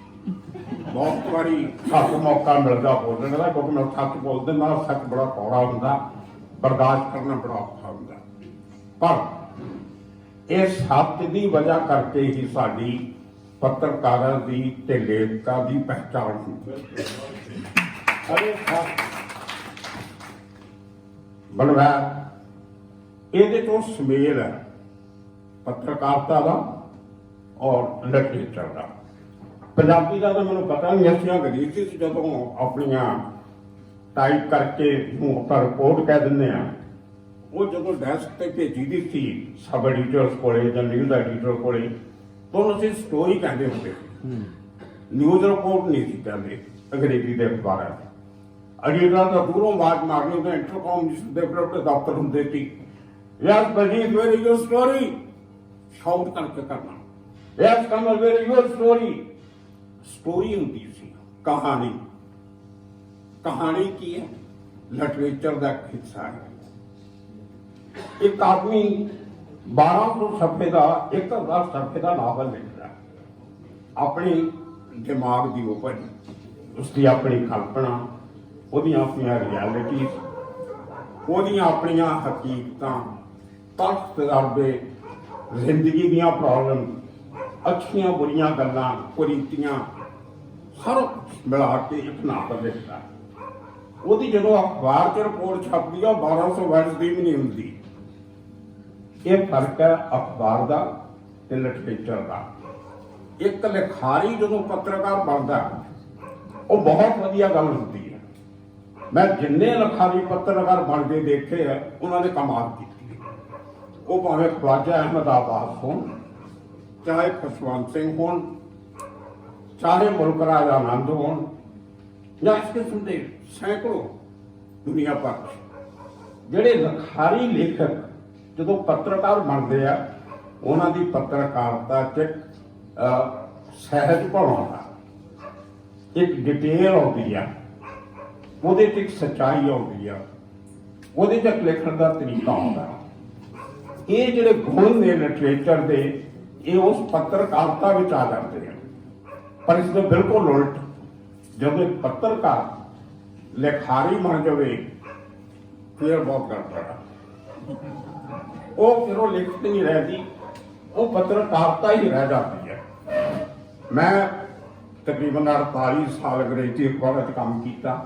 ਬਹੁਤ ਵਾਰੀ ਸਾਨੂੰ ਮੌਕਾ ਮਿਲਦਾ ਬੋਲਣ ਦਾ, ਕਿਉਂਕਿ ਮੈਂ ਸੱਚ ਬੋਲਦੇ ਨਾਲ ਸੱਚ ਬੜਾ ਕੌੜਾ ਹੁੰਦਾ, ਬਰਦਾਸ਼ਤ ਕਰਨਾ ਬੜਾ ਔਖਾ ਹੁੰਦਾ। ਪਰ ਇਹ ਸੱਚ ਦੀ ਵਜ੍ਹਾ ਕਰਕੇ ਹੀ ਸਾਡੀ ਪੱਤਰਕਾਰਾਂ ਦੀ ਤੇ ਲੇਖਕਾਂ ਦੀ ਪਹਿਚਾਣ ਹੁੰਦੀ ਹੈ। ਬਲਵਾ ਇਹਦੇ ਤੋਂ ਸੁਮੇਲ ਹੈ ਪੱਤਰਕਾਰਤਾ ਦਾ ਔਰ ਲਿਟਰੇਚਰ ਦਾ। ਪੰਜਾਬੀ ਦਾ ਤਾਂ ਮੈਨੂੰ ਪਤਾ ਨਹੀਂ, ਅਸੀਂ ਅੰਗਰੇਜ਼ੀ ਸੀ ਜਦੋਂ ਆਪਣੀਆਂ ਟਾਈਪ ਕਰਕੇ ਮੂੰਹ ਪਰ ਰਿਪੋਰਟ ਕਹਿ ਦਿੰਦੇ ਆ, ਉਹ ਜਦੋਂ ਡੈਸਕ ਤੇ ਭੇਜੀ ਦੀ ਸੀ ਸਬ ਐਡੀਟਰਸ ਕੋਲੇ ਜਾਂ ਨਿਊਜ਼ ਐਡੀਟਰ ਕੋਲੇ, ਤਾਂ ਅਸੀਂ ਸਟੋਰੀ ਕਹਿੰਦੇ ਹੁੰਦੇ ਸੀ, ਨਿਊਜ਼ ਰਿਪੋਰਟ ਨਹੀਂ ਸੀ ਕਹਿੰਦੇ ਅੰਗਰੇਜ਼ੀ ਦੇ ਅਖਬਾਰਾਂ 'ਚ। ਐਡੀਟਰ ਦਾ ਦੂਰੋਂ ਆਵਾਜ਼ ਮਾਰਨੀ, ਉਹਦੇ ਇੰਟਰਕਮ ਦੇ ਦਫ਼ਤਰ ਹੁੰਦੇ ਸੀ, ਯਾਰ Baljeet where your story, shout ਕਰਕੇ ਕਰਨਾ, ਯਾਰ Kamal where your story. Story ਹੁੰਦੀ ਸੀ, ਕਹਾਣੀ। ਕਹਾਣੀ ਕੀ ਹੈ? ਲਿਟਰੇਚਰ ਦਾ ਇੱਕ ਹਿੱਸਾ ਹੈ। ਇੱਕ ਆਦਮੀ 1200 ਸਫ਼ੇ ਦਾ 1000 ਸਫ਼ੇ ਦਾ ਨਾਵਲ ਲਿਖਦਾ, ਆਪਣੀ ਦਿਮਾਗ ਦੀ ਉਪਜ, ਉਸਦੀ ਆਪਣੀ ਕਲਪਨਾ, ਉਹਦੀਆਂ ਆਪਣੀਆਂ ਰਿਐਲਿਟੀਜ਼, ਉਹਦੀਆਂ ਆਪਣੀਆਂ ਹਕੀਕਤਾਂ, ਤਲਖ ਤਜਰਬੇ, ਜ਼ਿੰਦਗੀ ਦੀਆਂ ਪ੍ਰੋਬਲਮ, ਅੱਛੀਆਂ ਬੁਰੀਆਂ ਗੱਲਾਂ, ਕੁਰੀਤੀਆਂ, ਸਾਰਾ ਕੁਝ ਮਿਲਾ ਕੇ ਇੱਕ ਨਾਵਲ ਲਿਖਦਾ। ਉਹਦੀ ਜਦੋਂ ਅਖਬਾਰ 'ਚ ਰਿਪੋਰਟ ਛਪਦੀ ਆ 1200 ਵਰਡ ਦੀ ਵੀ ਨਹੀਂ ਹੁੰਦੀ। ਇਹ ਫਰਕ ਹੈ ਅਖਬਾਰ ਦਾ ਤੇ ਲਿਟਰੇਚਰ ਦਾ। ਇੱਕ ਲਿਖਾਰੀ ਜਦੋਂ ਪੱਤਰਕਾਰ ਬਣਦਾ ਉਹ ਬਹੁਤ ਵਧੀਆ ਗੱਲ ਹੁੰਦੀ ਹੈ। ਮੈਂ ਜਿੰਨੇ ਲਿਖਾਰੀ ਪੱਤਰਕਾਰ ਬਣਦੇ ਦੇਖੇ ਆ ਉਹਨਾਂ ਨੇ ਕਮਾਲ ਕੀਤੀ। ਉਹ ਭਾਵੇਂ ਖਵਾਜਾ ਅਹਿਮਦ ਆਬਾਦ ਹੋਣ, ਚਾਹੇ ਖੁਸ਼ਵੰਤ ਸਿੰਘ ਹੋਣ, ਚਾਹੇ ਮੁਲਕ ਰਾਜ ਆਨੰਦ ਹੋਣ, ਜਾਂ ਇਸ ਕਿਸਮ ਦੇ ਸੈਂਕੜੋਂ ਦੁਨੀਆ ਭਰ 'ਚ ਜਿਹੜੇ ਲਿਖਾਰੀ ਲੇਖਕ ਜਦੋਂ ਪੱਤਰਕਾਰ ਬਣਦੇ ਆ, ਉਹਨਾਂ ਦੀ ਪੱਤਰਕਾਰਤਾ 'ਚ ਸਹਿਜ ਭਾਵਨਾ ਦਾ ਇੱਕ ਡਿਟੇਲ ਆਉਂਦੀ ਆ, ਉਹਦੇ 'ਚ ਇੱਕ ਸੱਚਾਈ ਆਉਂਦੀ ਆ, ਉਹਦੇ 'ਚ ਇੱਕ ਲਿਖਣ ਦਾ ਤਰੀਕਾ ਆਉਂਦਾ। ਇਹ ਜਿਹੜੇ ਗੁਣ ਨੇ ਲਿਟਰੇਚਰ ਦੇ, ਇਹ ਉਸ ਪੱਤਰਕਾਰਤਾ ਵਿੱਚ ਆ ਜਾਂਦੇ ਆ। ਪਰ ਇਸ ਦੇ ਬਿਲਕੁਲ ਉਲਟ, ਜਦੋਂ ਇੱਕ ਪੱਤਰਕਾਰ ਲਿਖਾਰੀ ਬਣ ਜਾਵੇ ਫਿਰ ਬਹੁਤ ਗੜਬੜ ਆ। ਉਹ ਫਿਰ ਉਹ ਲਿਖਤ ਨਹੀਂ ਰਹਿੰਦੀ, ਉਹ ਪੱਤਰਕਾਰਤਾ ਹੀ ਰਹਿ ਜਾਂਦੀ ਹੈ। ਮੈਂ ਤਕਰੀਬਨ 48 ਸਾਲ ਅੰਗਰੇਜ਼ੀ ਅਖਬਾਰਾਂ 'ਚ ਕੰਮ ਕੀਤਾ,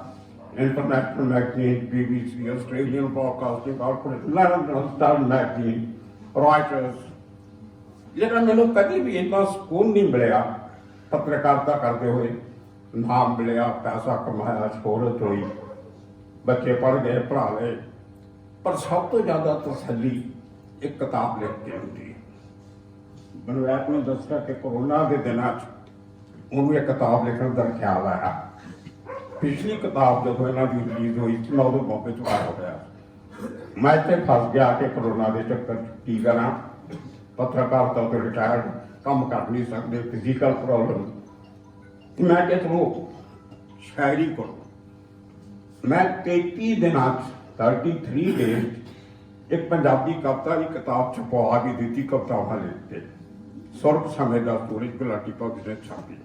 international magazine, BBC, Australian broadcasting corporate, London star magazine, Reuters. ਲੇਕਿਨ ਮੈਨੂੰ ਕਦੇ ਵੀ ਇੰਨਾ ਸਕੂਨ ਨਹੀਂ ਮਿਲਿਆ ਪੱਤਰਕਾਰਤਾ ਕਰਦੇ ਹੋਏ ਨਾਮ ਮਿਲਿਆ, ਪੈਸਾ ਕਮਾਇਆ, ਸ਼ੋਹਰਤ ਹੋਈ, ਬੱਚੇ ਪੜ੍ਹ ਗਏ, ਪੜ੍ਹਾ ਲਏ, ਪਰ ਸਭ ਤੋਂ ਜ਼ਿਆਦਾ ਤਸੱਲੀ ਇੱਕ ਕਿਤਾਬ ਲਿਖ ਕੇ ਹੁੰਦੀ ਹੈ। ਬਨਵੈਤ ਨੇ ਦੱਸਿਆ ਕਿ ਕਰੋਨਾ ਦੇ ਦਿਨਾਂ 'ਚ ਉਹਨੂੰ ਇੱਕ ਕਿਤਾਬ ਲਿਖਣ ਦਾ ਖਿਆਲ ਆਇਆ। ਪਿਛਲੀ ਕਿਤਾਬ ਜਦੋਂ ਇਹਨਾਂ ਦੀ ਰਿਲੀਜ਼ ਹੋਈ ਸੀ ਮੈਂ ਉਦੋਂ ਮੌਕੇ 'ਚ ਆਇਆ ਹੋਇਆ, ਮੈਂ ਇੱਥੇ ਫਸ ਗਿਆ ਕਿ ਕਰੋਨਾ ਦੇ ਚੱਕਰ 'ਚ ਕੀ ਕਰਾਂ, ਪੱਤਰਕਾਰਤਾ ਤੋਂ ਰਿਟਾਇਰਡ, ਕੰਮ ਕਰ ਨਹੀਂ ਸਕਦੇ, ਫਿਜ਼ੀਕਲ ਪ੍ਰੋਬਲਮ। ਮੈਂ ਕਿਹਾ ਚਲੋ ਸ਼ਾਇਰੀ ਕਰੋ। ਮੈਂ 33 ਦਿਨਾਂ 'ਚ 33 ਡੇਜ਼ ਇੱਕ ਪੰਜਾਬੀ ਕਵਿਤਾ ਦੀ ਕਿਤਾਬ ਛਪਵਾ ਕੇ ਦਿੱਤੀ, ਕਵਿਤਾਵਾਂ ਲਿਖ ਕੇ। ਸੁਰਗ ਸਮੇਂ ਦਾ ਸੂਰਜ ਗੁਲਾਟੀ ਭਗਤ ਨੇ ਛਾਪੀ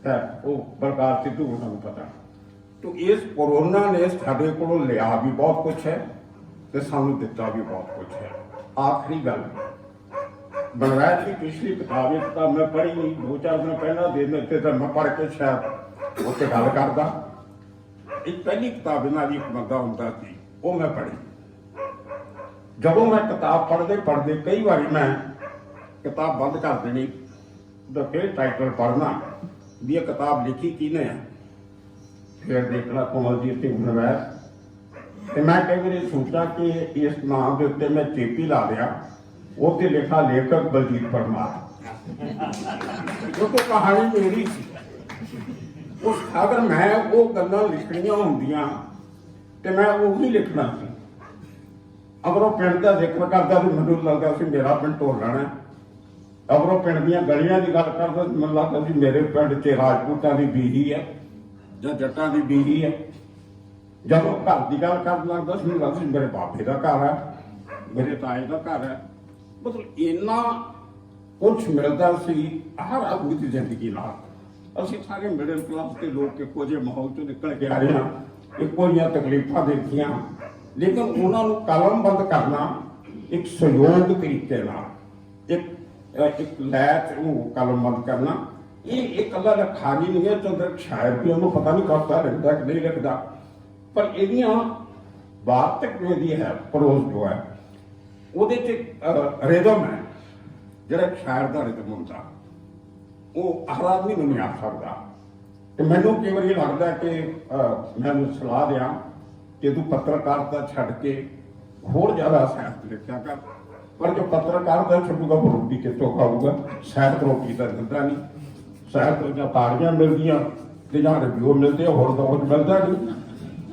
ਹੈ, ਉਹ ਬਲਕਾਰ ਸਿੱਧੂ ਉਹਨਾਂ ਨੂੰ ਪਤਾ। ਤੋ ਇਸ ਕੋਰੋਨਾ ਨੇ ਸਾਡੇ ਕੋਲੋਂ ਲਿਆ ਵੀ ਬਹੁਤ ਕੁਛ ਹੈ ਤੇ ਸਾਨੂੰ ਦਿੱਤਾ ਵੀ ਬਹੁਤ ਕੁਛ ਹੈ। ਆਖਰੀ ਗੱਲ, ਬਨਵੈਤ ਦੀ ਪਿਛਲੀ ਕਿਤਾਬ ਇੱਕ ਤਾਂ ਮੈਂ ਪੜ੍ਹੀ ਨਹੀਂ, 2-4 ਦਿਨ ਪਹਿਲਾਂ ਦੇ ਦਿੱਤੇ ਤਾਂ ਮੈਂ ਪੜ੍ਹ ਕੇ ਸ਼ਾਇਦ ਉੱਥੇ ਗੱਲ ਕਰਦਾ। ਇੱਕ ਪਹਿਲੀ ਕਿਤਾਬ ਇਹਨਾਂ ਦੀ ਇੱਕ ਬੰਦਾ ਹੁੰਦਾ ਸੀ, ਉਹ ਮੈਂ ਪੜ੍ਹੀ। ਜਦੋਂ ਮੈਂ ਕਿਤਾਬ ਪੜ੍ਹਦੇ ਕਈ ਵਾਰੀ ਮੈਂ ਕਿਤਾਬ ਬੰਦ ਕਰ ਦੇਣੀ, ਉਹਦਾ ਫਿਰ ਟਾਈਟਲ ਪੜ੍ਹਨਾ ਵੀ ਇਹ ਕਿਤਾਬ ਲਿਖੀ ਕਿਹਨੇ ਹੈ, ਫਿਰ ਦੇਖਣਾ ਕਮਲਜੀਤ ਸਿੰਘ ਬਨਵੈਤ। ਤੇ ਮੈਂ ਕਈ ਵਾਰੀ ਸੋਚਾਂ ਕਿ ਇਸ ਨਾਮ ਦੇ ਉੱਤੇ ਮੈਂ ਚੇਪੀ ਲਾ ਲਿਆ, ਉਹ ਤੇ ਲਿਖਾ ਲੇਖਕ ਬਲਜੀਤ ਪਰਮਾਰ, ਕਿਉਂਕਿ ਕਹਾਣੀ ਮੇਰੀ ਸੀ। ਉਸ ਅਗਰ ਮੈਂ ਉਹ ਗੱਲਾਂ ਲਿਖਣੀਆਂ ਹੁੰਦੀਆਂ ਤੇ ਮੈਂ ਉਹ ਹੀ ਲਿਖਣਾ ਸੀ। ਅਗਰ ਉਹ ਪਿੰਡ ਦਾ ਜ਼ਿਕਰ ਕਰਦਾ ਤਾਂ ਮੈਨੂੰ ਲੱਗਦਾ ਸੀ ਮੇਰਾ ਪਿੰਡ ਢੋਲਣਾ ਹੈ। ਅਗਰ ਉਹ ਪਿੰਡ ਦੀਆਂ ਗਲੀਆਂ ਦੀ ਗੱਲ ਕਰਦਾ ਮੈਨੂੰ ਲੱਗਦਾ ਸੀ ਮੇਰੇ ਪਿੰਡ 'ਚ ਰਾਜਪੂਤਾਂ ਦੀ ਬੀਹੀ ਹੈ ਜਾਂ ਜੱਟਾਂ ਦੀ ਬੀਹੀ ਹੈ। ਜਦੋਂ ਘਰ ਦੀ ਗੱਲ ਕਰਨ ਲੱਗਦਾ ਸੀ ਮੈਨੂੰ ਲੱਗਦਾ ਸੀ ਮੇਰੇ ਬਾਪੇ ਦਾ ਘਰ ਹੈ, ਮੇਰੇ ਤਾਏ ਦਾ ਘਰ ਹੈ। ਮਤਲਬ ਇੰਨਾ ਕੁਛ ਮਿਲਦਾ ਸੀ ਹਰ ਆਦਮੀ ਦੀ ਜ਼ਿੰਦਗੀ ਨਾਲ। ਅਸੀਂ ਸਾਰੇ ਮਿਡਲ ਕਲਾਸ ਦੇ ਲੋਕ ਇੱਕੋ ਜਿਹੇ ਮਾਹੌਲ 'ਚੋਂ ਨਿਕਲ ਕੇ ਆਏ ਹਾਂ, ਇੱਕੋ ਜਿਹੀਆਂ ਤਕਲੀਫਾਂ ਦੇਖੀਆਂ, ਲੇਕਿਨ ਉਹਨਾਂ ਨੂੰ ਕਲਮਬੰਦ ਕਰਨਾ ਇੱਕ ਸਹਿਯੋਗ ਤਰੀਕੇ ਨਾਲ, ਇੱਕ ਲੈਚ ਨੂੰ ਕਲਮਬੰਦ ਕਰਨਾ, ਇਹ ਇੱਕ ਅੱਲਾ ਦਾ ਖਾਲੀ ਨਹੀਂ ਹੈ। ਚੰਦਰ ਸ਼ਾਇਰ ਵੀ ਉਹਨੂੰ ਪਤਾ ਨਹੀਂ ਕਵਿਤਾ ਲਿਖਦਾ ਕਿ ਨਹੀਂ ਲਿਖਦਾ, ਪਰ ਇਹਦੀਆਂ ਵਾਰਤਕ ਜਿਹੜੀ ਹੈ, ਪ੍ਰੋਜ਼ ਜੋ ਹੈ, ਉਹਦੇ 'ਚ ਰਿਦਮ ਹੈ, ਜਿਹੜਾ ਸ਼ਾਇਰ ਦਾ ਰਿਦਮ ਹੁੰਦਾ, ਉਹ ਹਰ ਆਦਮੀ ਨੂੰ ਨਹੀਂ ਆ ਸਕਦਾ। ਤੇ ਮੈਨੂੰ ਕਈ ਵਾਰੀ ਲੱਗਦਾ ਕਿ ਮੈਂ ਉਹਨੂੰ ਸਲਾਹ ਦਿਆਂ ਕਿ ਤੂੰ ਪੱਤਰਕਾਰਤਾ ਛੱਡ ਕੇ ਹੋਰ ਜ਼ਿਆਦਾ ਸਾਹਿਤ ਲਿਖਿਆ ਕਰ। ਪਰ ਜੋ ਪੱਤਰਕਾਰਤਾ ਛੱਡੂਗਾ ਉਹ ਰੋਟੀ ਕਿੱਥੋਂ ਖਾਊਗਾ? ਸਾਹਿਤ ਰੋਟੀ ਤਾਂ ਦਿੰਦਾ ਨਹੀਂ। ਸਾਹਿਤ ਤੋਂ ਜਾਂ ਤਾੜੀਆਂ ਮਿਲਦੀਆਂ ਤੇ ਜਾਂ ਰਿਵਿਊ ਮਿਲਦੇ, ਹੋਰ ਤਾਂ ਕੁਝ ਮਿਲਦਾ ਨਹੀਂ।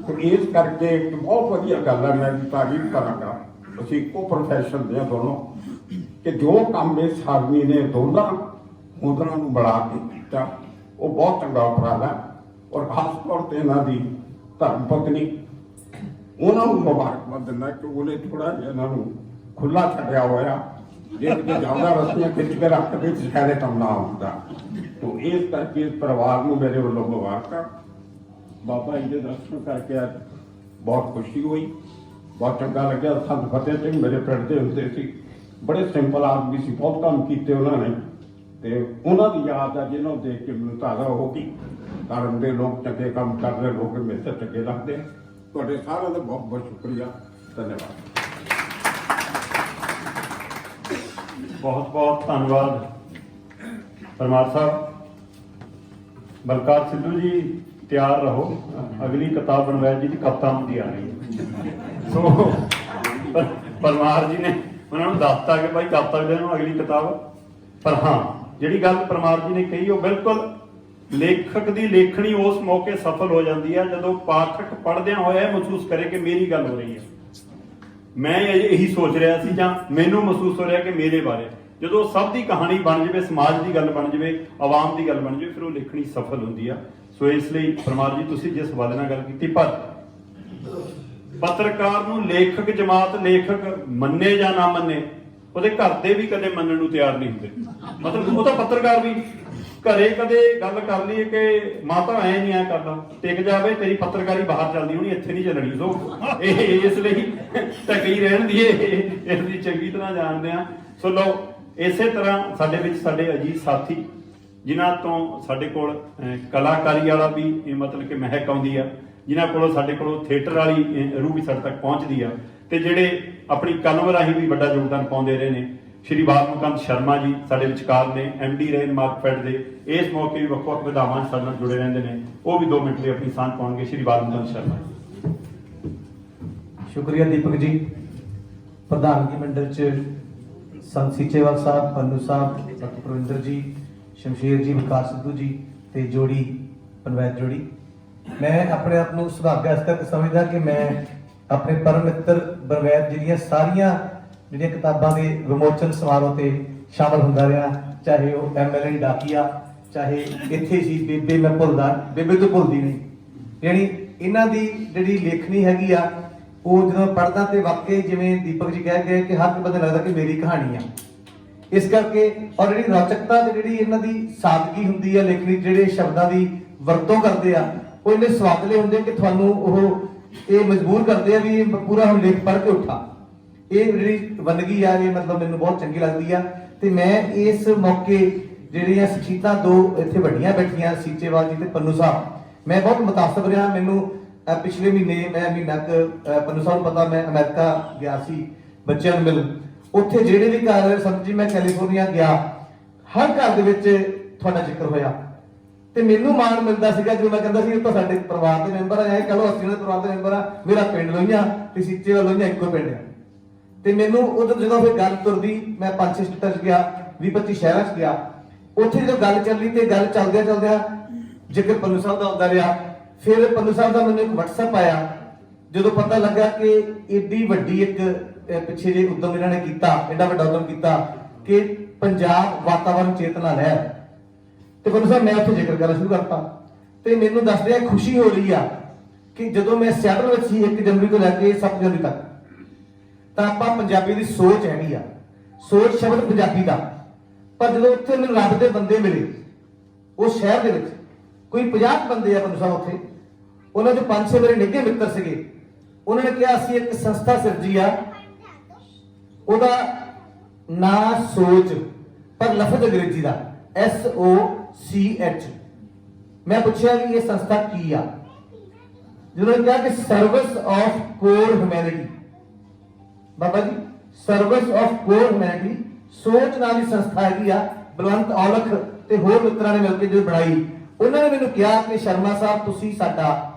ਤੇ ਇਸ ਕਰਕੇ ਬਹੁਤ ਵਧੀਆ ਗੱਲ ਹੈ, ਮੈਂ ਤਾਰੀਫ ਕਰਾਂਗਾ। ਅਸੀਂ ਇੱਕੋ ਪ੍ਰੋਫੈਸ਼ਨ ਦੇ ਦੋਨੋਂ, ਕਿ ਜੋ ਕੰਮ ਇਸ ਆਦਮੀ ਨੇ ਦੋਨਾਂ ਮੁਦਰਾਂ ਨੂੰ ਬਣਾ ਕੇ ਕੀਤਾ, ਉਹ ਬਹੁਤ ਚੰਗਾ ਉਪਰਾਲਾ। ਔਰ ਖਾਸ ਤੌਰ ਤੇ ਇਹਨਾਂ ਦੀ ਧਰਮ ਪਤਨੀ, ਉਹਨਾਂ ਨੂੰ ਮੁਬਾਰਕਬਾਦ ਦਿੰਦਾ ਕਿ ਉਹਨੇ ਥੋੜਾ ਜਿਹਾ ਇਹਨਾਂ ਨੂੰ ਖੁੱਲਾ ਛੱਡਿਆ ਹੋਇਆ। ਜੇ ਕਿਤੇ ਜ਼ਿਆਦਾ ਰਸਤੀਆਂ ਖਿੱਚ ਕੇ ਰੱਖਦੇ ਸ਼ਾਇਦ ਕੰਮ ਨਾ ਹੁੰਦਾ। ਤੋ ਇਸ ਕਰਕੇ ਇਸ ਪਰਿਵਾਰ ਨੂੰ ਮੇਰੇ ਵੱਲੋਂ ਮੁਬਾਰਕਾਂ। ਬਾਬਾ ਜੀ ਦੇ ਦਰਸ਼ਨ ਕਰਕੇ ਅੱਜ ਬਹੁਤ ਖੁਸ਼ੀ ਹੋਈ, ਬਹੁਤ ਚੰਗਾ ਲੱਗਿਆ। ਸੰਤ ਫਤਿਹ ਸਿੰਘ ਮੇਰੇ ਪਿੰਡ ਦੇ ਹੁੰਦੇ ਸੀ, ਬੜੇ ਸਿੰਪਲ ਆਦਮੀ ਸੀ, ਬਹੁਤ ਕੰਮ ਕੀਤੇ ਉਹਨਾਂ ਨੇ, ਤੇ ਉਹਨਾਂ ਦੀ ਯਾਦ ਆ ਜਿਹਨਾਂ ਨੂੰ ਦੇਖ ਕੇ ਮੈਨੂੰ ਤਾਜ਼ਾ ਹੋ ਗਈ। ਕਰਨ ਦੇ ਲੋਕ ਚੰਗੇ ਕੰਮ ਕਰਦੇ ਲੋਕ ਹਮੇਸ਼ਾ ਚੰਗੇ ਲੱਗਦੇ। ਤੁਹਾਡੇ ਸਾਰਿਆਂ ਦਾ ਬਹੁਤ ਬਹੁਤ ਸ਼ੁਕਰੀਆ, ਧੰਨਵਾਦ। ਬਹੁਤ ਬਹੁਤ ਧੰਨਵਾਦ ਪਰਮਾਰ ਸਾਹਿਬ। ਬਲਕਾਰ ਸਿੱਧੂ ਜੀ ਤਿਆਰ ਰਹੋ, ਅਗਲੀ ਕਿਤਾਬ ਬਨਵੈਤ ਜੀ ਦੀ ਕਵਿਤਾ ਦੀ ਆ ਰਹੀ ਹੈ। ਸੋ ਪਰਮਾਰ ਜੀ ਨੇ ਉਹਨਾਂ ਨੂੰ ਦੱਸਤਾ ਕਿ ਭਾਈ ਕਵਿਤਾ ਦੇ ਨੂੰ ਅਗਲੀ ਕਿਤਾਬ। ਪਰ ਹਾਂ, ਜਿਹੜੀ ਗੱਲ ਪਰਮਾਰ ਜੀ ਨੇ ਕਹੀ ਉਹ ਬਿਲਕੁਲ, ਲੇਖਕ ਦੀ ਲੇਖਣੀ ਉਸ ਮੌਕੇ ਸਫਲ ਹੋ ਜਾਂਦੀ ਹੈ ਜਦੋਂ ਪਾਠਕ ਪੜ੍ਹਦਿਆਂ ਹੋਇਆ ਇਹ ਮਹਿਸੂਸ ਕਰੇ ਕਿ ਮੇਰੀ ਗੱਲ ਹੋ ਰਹੀ ਹੈ, ਮੈਂ ਇਹੀ ਸੋਚ ਰਿਹਾ ਸੀ ਜਾਂ ਮੈਨੂੰ ਮਹਿਸੂਸ ਹੋ ਰਿਹਾ ਕਿ ਮੇਰੇ ਬਾਰੇ। ਜਦੋਂ ਸਭ ਦੀ ਕਹਾਣੀ ਬਣ ਜਾਵੇ, ਸਮਾਜ ਦੀ ਗੱਲ ਬਣ ਜਾਵੇ, ਆਵਾਮ ਦੀ ਗੱਲ ਬਣ ਜਾਵੇ, ਫਿਰ ਉਹ ਲਿਖਣੀ ਸਫਲ ਹੁੰਦੀ ਆ। ਸੋ ਇਸ ਲਈ ਪਰਮਾਰ ਜੀ ਤੁਸੀਂ ਜਿਸ ਹਵਾਲੇ ਨਾਲ ਗੱਲ ਕੀਤੀ, ਪਰ ਪੱਤਰਕਾਰ ਨੂੰ ਲੇਖਕ ਜਮਾਤ, ਲੇਖਕ ਮੰਨੇ ਜਾਂ ਨਾ ਮੰਨੇ, ਉਹਦੇ ਘਰ ਦੇ ਵੀ ਕਦੇ ਮੰਨਣ ਨੂੰ ਤਿਆਰ ਨਹੀਂ ਹੁੰਦੇ। ਮਤਲਬ ਉਹ ਤਾਂ ਪੱਤਰਕਾਰ ਵੀ ਘਰੇ ਕਦੇ ਗੱਲ ਕਰ ਲਈਏ ਕਿ ਮਾਤਾ ਐ ਨਹੀਂ ਐ ਕਰਦਾ, ਟਿਕ ਜਾਵੇ, ਤੇਰੀ ਪੱਤਰਕਾਰੀ ਬਾਹਰ ਚੱਲਦੀ ਹੋਣੀ, ਇੱਥੇ ਨਹੀਂ ਚੱਲਣੀ। ਸੋ ਇਹ ਇਸ ਲਈ ਢਕੀ ਰਹਿਣ ਦੀ ਇਸ ਦੀ ਚੰਗੀ ਤਰ੍ਹਾਂ ਜਾਣਦੇ ਆ। ਸੋ ਲਓ, ਇਸੇ ਤਰ੍ਹਾਂ ਸਾਡੇ ਵਿੱਚ ਸਾਡੇ ਅਜੀਜ਼ ਸਾਥੀ, ਜਿਨ੍ਹਾਂ ਤੋਂ ਸਾਡੇ ਕੋਲ ਕਲਾਕਾਰੀ ਵਾਲਾ ਵੀ ਮਤਲਬ ਕਿ ਮਹਿਕ ਆਉਂਦੀ ਆ, ਜਿਨ੍ਹਾਂ ਕੋਲੋਂ ਸਾਡੇ ਕੋਲੋਂ ਥੀਏਟਰ ਵਾਲੀ ਰੂਹ ਵੀ ਸਾਡੇ ਤੱਕ ਪਹੁੰਚਦੀ ਆ, ਤੇ ਜਿਹੜੇ ਆਪਣੀ ਕਲਮ ਰਾਹੀਂ ਵੀ ਵੱਡਾ ਯੋਗਦਾਨ ਪਾਉਂਦੇ ਰਹੇ ਨੇ। ਸ਼੍ਰੀ ਬਾਲਮੁਕੰਦ ਸ਼ਰਮਾ ਜੀ ਸਾਡੇ ਵਿਚਕਾਰ ਨੇ, MD ਰਹੇ ਮਾਰਕਫੈਡ ਦੇ। ਇਸ ਮੌਕੇ ਵੀ ਵੱਖ-ਵੱਖ ਵਿਧਾਵਾਂ ਸਾਡੇ ਨਾਲ ਜੁੜੇ ਰਹਿੰਦੇ ਨੇ, ਉਹ ਵੀ 2 ਮਿੰਟ ਲਈ ਆਪਣੀ ਸਾਂਝ ਪਾਉਣਗੇ। ਸ਼੍ਰੀ ਬਾਲਮੁਕੰਦ ਸ਼ਰਮਾ ਜੀ। ਸ਼ੁਕਰੀਆ ਦੀਪਕ ਜੀ। ਪ੍ਰਧਾਨਗੀ ਮੰਡਲ ਚ ਸੰਤ ਸੀਚੇਵਾਲ ਸਾਹਿਬ, ਪੰਨੂ ਸਾਹਿਬ, ਡਾਕਟਰ ਪ੍ਰਵਿੰਦਰ ਜੀ, ਸ਼ਮਸ਼ੇਰ ਜੀ, ਵਿਕਾਸ ਸਿੱਧੂ ਜੀ ਤੇ ਜੋੜੀ ਪਨਵੈਤ ਜੋੜੀ। ਮੈਂ ਆਪਣੇ ਆਪ ਨੂੰ ਸੁਭਾਗਿਆ ਇਸ ਕਰਕੇ ਸਮਝਦਾ ਕਿ ਮੈਂ ਆਪਣੇ ਪਰਮ ਮਿੱਤਰ ਪਨਵੈਤ ਜੀ ਦੀਆਂ ਸਾਰੀਆਂ ਜਿਹੜੀਆਂ ਕਿਤਾਬਾਂ ਦੇ ਵਿਮੋਚਨ ਸਮਾਰੋਹ ਤੇ ਸ਼ਾਮਲ ਹੁੰਦਾ ਰਿਹਾ, ਚਾਹੇ ਉਹ MLN ਡਾਕੀਆ, ਚਾਹੇ ਇੱਥੇ ਸੀ ਬੇਬੇ ਮੈਂ ਭੁੱਲਦਾ, ਬੇਬੇ ਤੋਂ ਭੁੱਲਦੀ ਨਹੀਂ। ਯਾਨੀ ਇਹਨਾਂ ਦੀ ਜਿਹੜੀ ਲੇਖਣੀ ਹੈਗੀ ਆ, ਉਹ ਜਦੋਂ ਪੜ੍ਹਦਾ ਤੇ ਵਾਕਈ ਜਿਵੇਂ ਦੀਪਕ ਜੀ ਕਹਿ ਗਏ ਕਿ ਹਰ ਇੱਕ ਬੰਦੇ ਲੱਗਦਾ ਕਿ ਮੇਰੀ ਕਹਾਣੀ ਆ। ਇਸ ਕਰਕੇ ਔਰ ਜਿਹੜੀ ਰੌਚਕਤਾ ਤੇ ਜਿਹੜੀ ਇਹਨਾਂ ਦੀ ਸਾਦਗੀ ਹੁੰਦੀ ਆ, ਲੇਖਣੀ ਜਿਹੜੇ ਸ਼ਬਦਾਂ ਦੀ ਵਰਤੋਂ ਕਰਦੇ ਆ, ਉਹ ਇੰਨੇ ਸਵਾਦਲੇ ਹੁੰਦੇ ਕਿ ਤੁਹਾਨੂੰ ਉਹ ਇਹ ਮਜਬੂਰ ਕਰਦੇ ਆ ਵੀ ਇਹ ਪੂਰਾ ਹੁਣ ਲੇਖ ਪੜ੍ਹ ਕੇ ਉੱਠਾ। ਇਹ ਜਿਹੜੀ ਵੰਨਗੀ ਆ, ਇਹ ਮਤਲਬ ਮੈਨੂੰ ਬਹੁਤ ਚੰਗੀ ਲੱਗਦੀ ਆ। ਤੇ ਮੈਂ ਇਸ ਮੌਕੇ ਜਿਹੜੀਆਂ ਸ਼ਖਸੀਅਤਾਂ 2 ਇੱਥੇ ਵੱਡੀਆਂ ਬੈਠੀਆਂ, ਸੀਚੇਵਾਲ ਜੀ ਤੇ ਪੰਨੂ ਸਾਹਿਬ, ਮੈਂ ਬਹੁਤ ਮੁਤਾਸਬ ਰਿਹਾ। ਮੈਨੂੰ ਪਿਛਲੇ ਮਹੀਨੇ ਮੈਂ ਮਹੀਨਾ ਪੰਨੂ ਸਾਹਿਬ ਨੂੰ ਪਤਾ, ਮੈਂ ਅਮਰੀਕਾ ਗਿਆ ਸੀ ਬੱਚਿਆਂ ਨੂੰ ਮਿਲਣ। ਉੱਥੇ ਜਿਹੜੇ ਵੀ ਘਰ, ਸੰਤ ਜੀ ਮੈਂ ਕੈਲੀਫੋਰਨੀਆ ਗਿਆ, ਹਰ ਘਰ ਦੇ ਵਿੱਚ ਤੁਹਾਡਾ ਜ਼ਿਕਰ ਹੋਇਆ ਤੇ ਮੈਨੂੰ ਮਾਣ ਮਿਲਦਾ ਸੀਗਾ ਜਦੋਂ ਮੈਂ ਕਹਿੰਦਾ ਸੀ ਇਹ ਤਾਂ ਸਾਡੇ ਪਰਿਵਾਰ ਦੇ ਮੈਂਬਰ ਆ, ਇਹ ਕਹ ਲਓ ਅਸੀਂ ਉਹਨਾਂ ਦੇ ਪਰਿਵਾਰ ਦੇ ਮੈਂਬਰ ਆ, ਮੇਰਾ ਪਿੰਡ ਲੋਹੀਆਂ ਤੇ ਸੀਚੇਵਾਲ ਲੋਹੀਆਂ ਇੱਕੋ ਪਿੰਡ ਆ। ਤੇ ਮੈਨੂੰ ਉਦੋਂ ਜਦੋਂ ਫਿਰ ਗੱਲ ਤੁਰਦੀ, ਮੈਂ 5-6 ਸਟੇਟਾਂ 'ਚ ਗਿਆ, 20-25 ਸ਼ਹਿਰਾਂ 'ਚ ਗਿਆ, ਉੱਥੇ ਜਦੋਂ ਗੱਲ ਚੱਲੀ ਤੇ ਗੱਲ ਚੱਲਦਿਆਂ ਜ਼ਿਕਰ ਪੰਨੂ ਸਾਹਿਬ ਦਾ ਆਉਂਦਾ ਰਿਹਾ। ਫਿਰ ਪੰਨੂ ਸਾਹਿਬ ਦਾ ਮੈਨੂੰ ਇੱਕ WhatsApp ਆਇਆ ਜਦੋਂ ਪਤਾ ਲੱਗਾ ਕਿ ਏਡੀ ਵੱਡੀ ਇੱਕ ਪਿੱਛੇ ਜੇ ਉਦਮ ਇਹਨਾਂ ਨੇ ਕੀਤਾ, ਐਡਾ ਵੱਡਾ ਉਦਮ ਕੀਤਾ ਕਿ ਪੰਜਾਬ ਵਾਤਾਵਰਣ ਚੇਤਨਾ ਲਹਿਰ, ਤੇ ਪੰਨੂ ਸਾਹਿਬ ਮੈਂ ਉੱਥੇ ਜ਼ਿਕਰ ਕਰਨਾ ਸ਼ੁਰੂ ਕਰਤਾ। ਤੇ ਮੈਨੂੰ ਦੱਸ ਰਿਹਾ ਖੁਸ਼ੀ ਹੋ ਰਹੀ ਆ ਕਿ ਜਦੋਂ ਮੈਂ ਸਿਆਟਲ ਵਿੱਚ ਸੀ 1 ਜਨਵਰੀ ਤੋਂ ਲੈ ਕੇ 7 ਜਨਵਰੀ ਤੱਕ, ਤਾਂ ਆਪਾਂ ਪੰਜਾਬੀ ਦੀ ਸੋਚ ਹੈਗੀ ਆ, ਸੋਚ ਸ਼ਬਦ ਪੰਜਾਬੀ ਦਾ। ਪਰ ਜਦੋਂ ਉੱਥੇ ਮੈਨੂੰ ਰੱਬ ਦੇ ਬੰਦੇ ਮਿਲੇ, ਉਸ ਸ਼ਹਿਰ ਦੇ ਵਿੱਚ ਕੋਈ 50 ਬੰਦੇ ਆ ਪੰਨੂ ਸਾਹਿਬ ਉੱਥੇ, ਉਹਨਾਂ ਚੋਂ 5-6 ਮੇਰੇ ਨਿੱਘੇ ਮਿੱਤਰ ਸੀਗੇ। ਉਹਨਾਂ ਨੇ ਕਿਹਾ ਅਸੀਂ ਇੱਕ ਸੰਸਥਾ ਸਿਰਜੀ ਆ, ਉਹਦਾ ਨਾਂ ਸੋਚ, ਪਰ ਲਫ਼ਜ਼ ਅੰਗਰੇਜ਼ੀ ਦਾ SOCH। ਮੈਂ ਪੁੱਛਿਆ ਕਿ ਇਹ ਸੰਸਥਾ ਕੀ ਆ? ਜਦੋਂ ਕਿਹਾ ਕਿ service of core humanity, Baba ji service of core humanity ਸੋਚ ਨਾਂ ਦੀ ਸੰਸਥਾ ਹੈਗੀ ਆ। ਬਲਵੰਤ ਔਲਖ ਤੇ ਹੋਰ ਮਿੱਤਰਾਂ ਨੇ ਮਿਲ ਕੇ ਜਦੋਂ ਬਣਾਈ, ਉਹਨਾਂ ਨੇ ਮੈਨੂੰ ਕਿਹਾ ਕਿ ਸ਼ਰਮਾ ਸਾਹਿਬ ਤੁਸੀਂ ਸਾਡਾ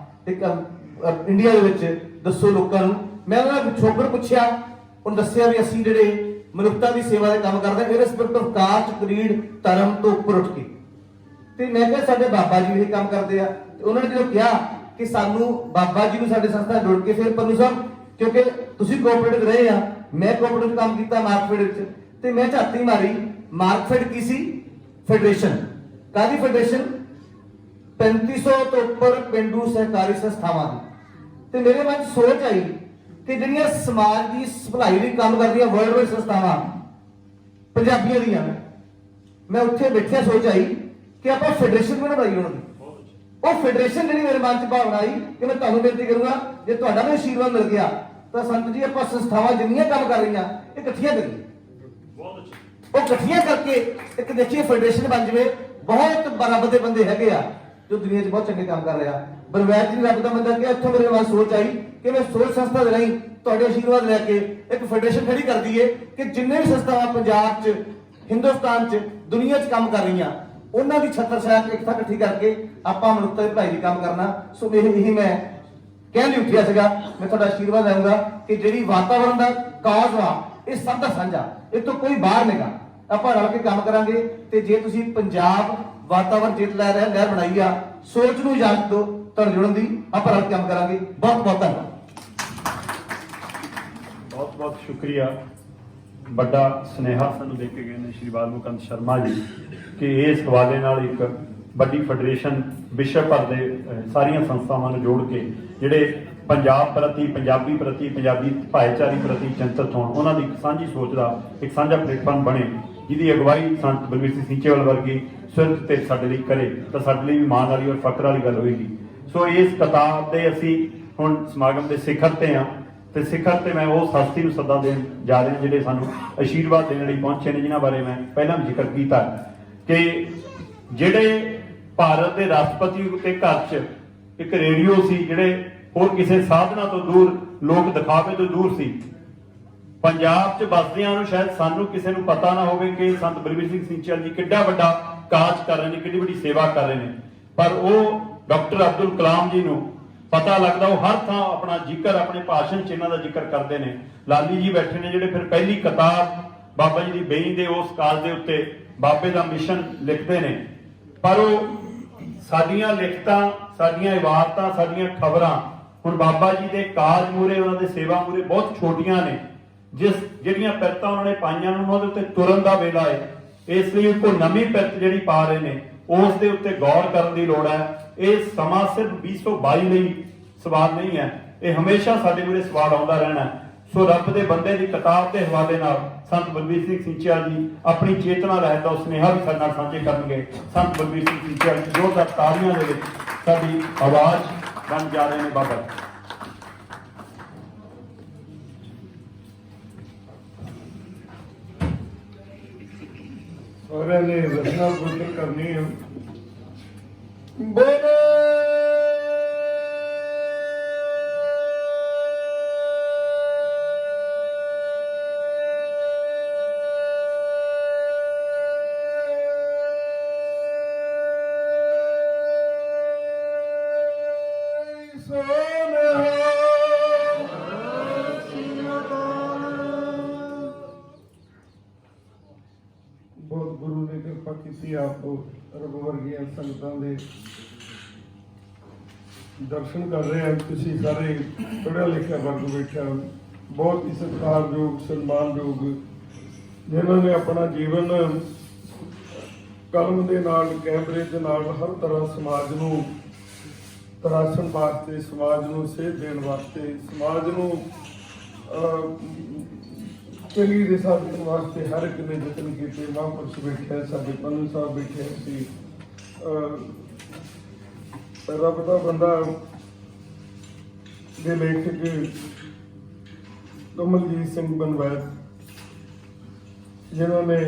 ਇੱਕ ਇੰਡੀਆ ਦੇ ਵਿੱਚ ਦੱਸੋ ਲੋਕਾਂ ਨੂੰ। ਮੈਂ ਉਹਨਾਂ ਨੂੰ ਛੋਕਰ ਪੁੱਛਿਆ, ਉਹਨੂੰ ਦੱਸਿਆ ਵੀ ਅਸੀਂ ਜਿਹੜੇ ਮਨੁੱਖਤਾ ਦੀ ਸੇਵਾ ਦੇ ਕੰਮ ਕਰਦੇ ਹਾਂ, ਇਰਰਿਸਪੈਕਟ ਆਫ ਕਾਸਟ, ਕਰੀਡ, ਧਰਮ ਤੋਂ ਉੱਪਰ ਉੱਠ ਕੇ। ਤੇ ਮੈਂ ਕਿਹਾ ਸਾਡੇ ਬਾਬਾ ਜੀ ਇਹ ਕੰਮ ਕਰਦੇ ਆ। ਤੇ ਉਹਨਾਂ ਨੇ ਜਦੋਂ ਕਿਹਾ ਕਿ ਸਾਨੂੰ ਬਾਬਾ ਜੀ ਨੂੰ ਸਾਡੇ ਸੰਸਥਾ ਜੋੜ ਕੇ, ਫਿਰ ਪੰਨੂ ਸਾਹਿਬ ਕਿਉਂਕਿ ਤੁਸੀਂ ਕੋਆਪਰੇਟਿਵ ਰਹੇ ਆ, ਮੈਂ ਕੋਆਪਰੇਟਿਵ ਕੰਮ ਕੀਤਾ ਮਾਰਕਫੈਡ ਵਿੱਚ, ਤੇ ਮੈਂ ਝਾਤੀ ਮਾਰੀ ਮਾਰਕਫੈਡ ਕੀ ਸੀ? ਫੈਡਰੇਸ਼ਨ। ਕਾਹਦੀ ਫੈਡਰੇਸ਼ਨ? 3500 ਤੋਂ ਉੱਪਰ ਪਿੰਡੂ ਸਹਿਕਾਰੀ ਸੰਸਥਾਵਾਂ ਦੀ। ਤੇ ਮੇਰੇ ਮਨ 'ਚ ਸੋਚ ਆਈ ਕਿ ਜਿਹੜੀਆਂ ਸਮਾਜ ਦੀ ਭਲਾਈ ਲਈ ਕੰਮ ਕਰਦੀਆਂ ਵਰਲਡ ਵਾਈਡ ਸੰਸਥਾਵਾਂ ਪੰਜਾਬੀਆਂ ਦੀਆਂ, ਮੈਂ ਉੱਥੇ ਬੈਠਿਆ ਸੋਚ ਆਈ ਕਿ ਆਪਾਂ ਫੈਡਰੇਸ਼ਨ ਕਿਉਂ ਨਾ ਬਣਾਈ ਉਹਨਾਂ ਦੀ। ਉਹ ਫੈਡਰੇਸ਼ਨ ਜਿਹੜੀ ਮੇਰੇ ਮਨ 'ਚ ਭਾਵਨਾ ਆਈ ਕਿ ਮੈਂ ਤੁਹਾਨੂੰ ਬੇਨਤੀ ਕਰੂੰਗਾ, ਜੇ ਤੁਹਾਡਾ ਵੀ ਆਸ਼ੀਰਵਾਦ ਮਿਲ ਗਿਆ ਤਾਂ ਸੰਤ ਜੀ ਆਪਾਂ ਸੰਸਥਾਵਾਂ ਜਿੰਨੀਆਂ ਕੰਮ ਕਰ ਰਹੀਆਂ ਇਹ ਇਕੱਠੀਆਂ ਕਰੀਏ। ਉਹ ਇਕੱਠੀਆਂ ਕਰਕੇ ਇੱਕ ਦੇਖੀਏ ਫੈਡਰੇਸ਼ਨ ਬਣ ਜਾਵੇ। ਬਹੁਤ ਬਰਾਬਰ ਦੇ ਬੰਦੇ ਹੈਗੇ ਆ ਜੋ ਦੁਨੀਆ 'ਚ ਬਹੁਤ ਚੰਗੇ ਕੰਮ ਕਰ ਰਿਹਾ। ਬਨਵੈਤ ਜੀ ਰੱਬ ਦਾ ਬੰਦਾ ਕਿ ਇੱਥੋਂ ਮੇਰੇ ਮਨ ਸੋਚ ਆਈ ਕਿ ਮੈਂ ਸੋਚ ਸੰਸਥਾ ਦੇ ਰਾਹੀਂ ਤੁਹਾਡੇ ਆਸ਼ੀਰਵਾਦ ਲੈ ਕੇ ਇੱਕ ਫੈਡਰੇਸ਼ਨ ਖੜੀ ਕਰ ਦਈਏ ਕਿ ਜਿੰਨੇ ਵੀ ਸੰਸਥਾਵਾਂ ਪੰਜਾਬ 'ਚ, ਹਿੰਦੁਸਤਾਨ 'ਚ, ਦੁਨੀਆ 'ਚ ਕੰਮ ਕਰ ਰਹੀਆਂ, ਉਹਨਾਂ ਦੀ ਛੱਤਰ ਛਾਇਆ ਇਕੱਠਾ ਇਕੱਠੀ ਕਰਕੇ ਆਪਾਂ ਮਨੁੱਖਤਾ ਦੀ ਭਲਾਈ ਲਈ ਕੰਮ ਕਰਨਾ। ਸੋ ਇਹੀ ਮੈਂ ਕਹਿਣ ਲਈ ਉੱਠਿਆ ਸੀਗਾ। ਮੈਂ ਤੁਹਾਡਾ ਆਸ਼ੀਰਵਾਦ ਲੈਂਗਾ ਕਿ ਜਿਹੜੀ ਵਾਤਾਵਰਣ ਦਾ ਕਾਜ਼ ਵਾ ਇਹ ਸਭ ਦਾ ਸਾਂਝਾ, ਇਹ ਤੋਂ ਕੋਈ ਬਾਹਰ ਨਹੀਂਗਾ। ਆਪਾਂ ਰਲ ਕੇ ਕੰਮ ਕਰਾਂਗੇ ਤੇ ਜੇ ਤੁਸੀਂ ਪੰਜਾਬ ਵਾਤਾਵਰਣ ਚੇਤ ਲੈ ਰਹੇ ਲਹਿਰ ਬਣਾਈ ਆ, ਸੋਚ ਨੂੰ ਇਜਾਜ਼ਤ ਦਿਓ ਤੁਹਾਨੂੰ ਜੁੜਨ ਦੀ, ਆਪਾਂ ਰਲ ਕੇ ਕੰਮ ਕਰਾਂਗੇ। ਬਹੁਤ ਬਹੁਤ ਧੰਨਵਾਦ। ਬਹੁਤ ਬਹੁਤ ਸ਼ੁਕਰੀਆ। ਵੱਡਾ ਸੁਨੇਹਾ ਸਾਨੂੰ ਦੇ ਕੇ ਗਏ ਨੇ ਸ਼੍ਰੀ ਬਾਲਮੁਕੰਦ ਸ਼ਰਮਾ ਜੀ ਕਿ ਇਸ ਹਵਾਲੇ ਨਾਲ ਇੱਕ ਵੱਡੀ ਫੈਡਰੇਸ਼ਨ ਵਿਸ਼ਵ ਭਰ ਦੇ ਸਾਰੀਆਂ ਸੰਸਥਾਵਾਂ ਨੂੰ ਜੋੜ ਕੇ ਜਿਹੜੇ ਪੰਜਾਬ ਪ੍ਰਤੀ, ਪੰਜਾਬੀ ਪ੍ਰਤੀ, ਪੰਜਾਬੀ ਭਾਈਚਾਰੇ ਪ੍ਰਤੀ ਚਿੰਤਤ ਹੋਣ, ਉਹਨਾਂ ਦੀ ਇੱਕ ਸਾਂਝੀ ਸੋਚ ਦਾ ਇੱਕ ਸਾਂਝਾ ਪਲੇਟਫਾਰਮ ਬਣੇ, ਜਿਹਦੀ ਅਗਵਾਈ ਸੰਤ ਬਲਵੀਰ ਸਿੰਘ ਸੀਚੇਵਾਲ ਵਰਗੀ ਸੁਰਤ ਤੇ ਸਾਡੇ ਲਈ ਕਰੇ ਤਾਂ ਸਾਡੇ ਲਈ ਵੀ ਮਾਣ ਵਾਲੀ ਔਰ ਫਖਰ ਵਾਲੀ ਗੱਲ ਹੋਏਗੀ। ਸੋ ਇਸ ਕਿਤਾਬ ਦੇ ਅਸੀਂ ਹੁਣ ਸਮਾਗਮ ਦੇ ਸਿਖਰ ਤੇ ਹਾਂ ਤੇ ਸਿਖਰ ਤੇ ਮੈਂ ਉਹ ਹਸਤੀ ਨੂੰ ਸੱਦਾ ਦੇਣ ਜਾ ਰਿਹਾ ਜਿਹੜੇ ਸਾਨੂੰ ਆਸ਼ੀਰਵਾਦ ਦੇਣ ਲਈ ਪਹੁੰਚੇ ਨੇ, ਜਿਨ੍ਹਾਂ ਬਾਰੇ ਮੈਂ ਪਹਿਲਾਂ ਵੀ ਜ਼ਿਕਰ ਕੀਤਾ ਕਿ ਜਿਹੜੇ ਭਾਰਤ ਦੇ ਰਾਸ਼ਟਰਪਤੀ ਦੇ ਘਰ 'ਚ ਇੱਕ ਰੇਡੀਓ ਸੀ, ਜਿਹੜੇ ਹੋਰ ਕਿਸੇ ਸਾਧਨਾ ਤੋਂ ਦੂਰ, ਲੋਕ ਦਿਖਾਵੇ ਤੋਂ ਦੂਰ ਸੀ, ਪੰਜਾਬ 'ਚ ਵਸਦਿਆਂ ਨੂੰ ਸ਼ਾਇਦ ਸਾਨੂੰ ਕਿਸੇ ਨੂੰ ਪਤਾ ਨਾ ਹੋਵੇ ਕਿ ਸੰਤ ਬਲਬੀਰ ਸਿੰਘ ਸਿੰਚਲ ਜੀ ਕਿੱਡਾ ਵੱਡਾ ਕਾਜ ਕਰ ਰਹੇ ਨੇ, ਕਿੱਡੀ ਵੱਡੀ ਸੇਵਾ ਕਰ ਰਹੇ ਨੇ, ਪਰ ਉਹ ਡਾਕਟਰ ਅਬਦੁਲ ਕਲਾਮ ਜੀ ਨੂੰ ਪਤਾ ਲੱਗਦਾ, ਉਹ ਹਰ ਥਾਂ ਆਪਣਾ ਜ਼ਿਕਰ, ਆਪਣੇ ਭਾਸ਼ਣ 'ਚ ਇਹਨਾਂ ਦਾ ਜ਼ਿਕਰ ਕਰਦੇ ਨੇ। ਲਾਲੀ ਜੀ ਬੈਠੇ ਨੇ ਜਿਹੜੇ ਫਿਰ ਪਹਿਲੀ ਕਿਤਾਬ ਬਾਬਾ ਜੀ ਦੀ ਬੇਈ ਦੇ ਉਸ ਕਾਲ ਦੇ ਉੱਤੇ ਬਾਬੇ ਦਾ ਮਿਸ਼ਨ ਲਿਖਦੇ ਨੇ, ਪਰ ਉਹ ਸਾਡੀਆਂ ਲਿਖਤਾਂ, ਸਾਡੀਆਂ ਇਬਾਰਤਾਂ, ਸਾਡੀਆਂ ਖਬਰਾਂ ਹੁਣ ਬਾਬਾ ਜੀ ਦੇ ਕਾਜ ਮੂਰੇ, ਉਹਨਾਂ ਦੇ ਸੇਵਾ ਮੂਰੇ ਬਹੁਤ ਛੋਟੀਆਂ ਨੇ। ਜਿਹੜੀਆਂ ਪਿਰਤਾਂ ਉਹਨਾਂ ਨੇ ਪਾਈਆਂ ਨੂੰ ਉਹਨਾਂ ਦੇ ਉੱਤੇ ਤੁਰਨ ਦਾ ਵੇਲਾ ਹੈ, ਇਸ ਲਈ ਕੋਈ ਨਵੀਂ ਪਿਰਤ ਜਿਹੜੀ ਪਾ ਰਹੇ ਨੇ ਉਸ ਦੇ ਉੱਤੇ ਗੌਰ ਕਰਨ ਦੀ ਲੋੜ ਹੈ। ਇਹ ਸਮਾਂ ਸਿਰਫ 2022 ਲਈ ਸਵਾਲ ਨਹੀਂ ਹੈ, ਇਹ ਹਮੇਸ਼ਾ ਸਾਡੇ ਮੂਰੇ ਸਵਾਲ ਆਉਂਦਾ ਰਹਿਣਾ ਹੈ। ਸੋ ਰੱਬ ਦੇ ਬੰਦੇ ਦੀ ਕਿਤਾਬ ਦੇ ਹਵਾਲੇ ਨਾਲ ਸੰਤ ਬਲਬੀਰ ਸਿੰਘ ਸਿੰਚਲ ਜੀ ਆਪਣੀ ਚੇਤਨਾ ਰਹਿਤ ਦਾ ਸੁਨੇਹਾ ਵੀ ਸਾਡੇ ਨਾਲ ਸਾਂਝੇ ਕਰਨਗੇ। ਸੰਤ ਬਲਬੀਰ ਸਿੰਘ ਸਿੰਚਲ ਜ਼ੋਰਦਾਰ ਤਾੜੀਆਂ ਦੇ ਵਿੱਚ ਸਾਡੀ ਆਵਾਜ਼ ਬਣ ਜਾ ਰਹੇ ਨੇ। ਬਾਬਾ ਸਾਰਿਆਂ ਨੇ ਰਚਨਾ ਗੁਰਦਰ ਕਰਨੀ ਹੈ। ਬਹੁਤ ਗੁਰੂ ਨੇ ਕਿਰਪਾ ਕੀਤੀ, ਆਪ ਰੱਬ ਵਰਗੀਆਂ ਸੰਗਤਾਂ ਦੇ ਦਰਸ਼ਨ ਕਰ ਰਹੇ ਹਨ। ਤੁਸੀਂ ਸਾਰੇ ਪੜ੍ਹਿਆ ਲਿਖਿਆ ਵਰਗ ਬੈਠਾ, ਬਹੁਤ ਹੀ ਸਤਿਕਾਰਯੋਗ, ਸਨਮਾਨਯੋਗ, ਜਿਨ੍ਹਾਂ ਨੇ ਆਪਣਾ ਜੀਵਨ ਕਲਮ ਦੇ ਨਾਲ, ਕੈਮਰੇ ਦੇ ਨਾਲ ਹਰ ਤਰ੍ਹਾਂ ਸਮਾਜ ਨੂੰ ਤਰਾਸ਼ਣ ਵਾਸਤੇ, ਸਮਾਜ ਨੂੰ ਸੇਧ ਦੇਣ ਵਾਸਤੇ, ਸਮਾਜ ਨੂੰ ਚੰਗੀ ਦਿਸ਼ਾ ਦੇਣ ਵਾਸਤੇ ਹਰ ਇੱਕ ਨੇ ਯਤਨ ਕੀਤੇ। ਮਹਾਂਪੁਰਸ਼ ਬੈਠੇ, ਸਾਡੇ ਪੰਨੂ ਸਾਹਿਬ ਬੈਠੇ ਸੀ, ਰੱਬ ਦਾ ਬੰਦਾ ਦੇ ਲੇਖਕ ਕਮਲਜੀਤ ਸਿੰਘ ਬਨਵੈਦ, ਜਿਨ੍ਹਾਂ ਨੇ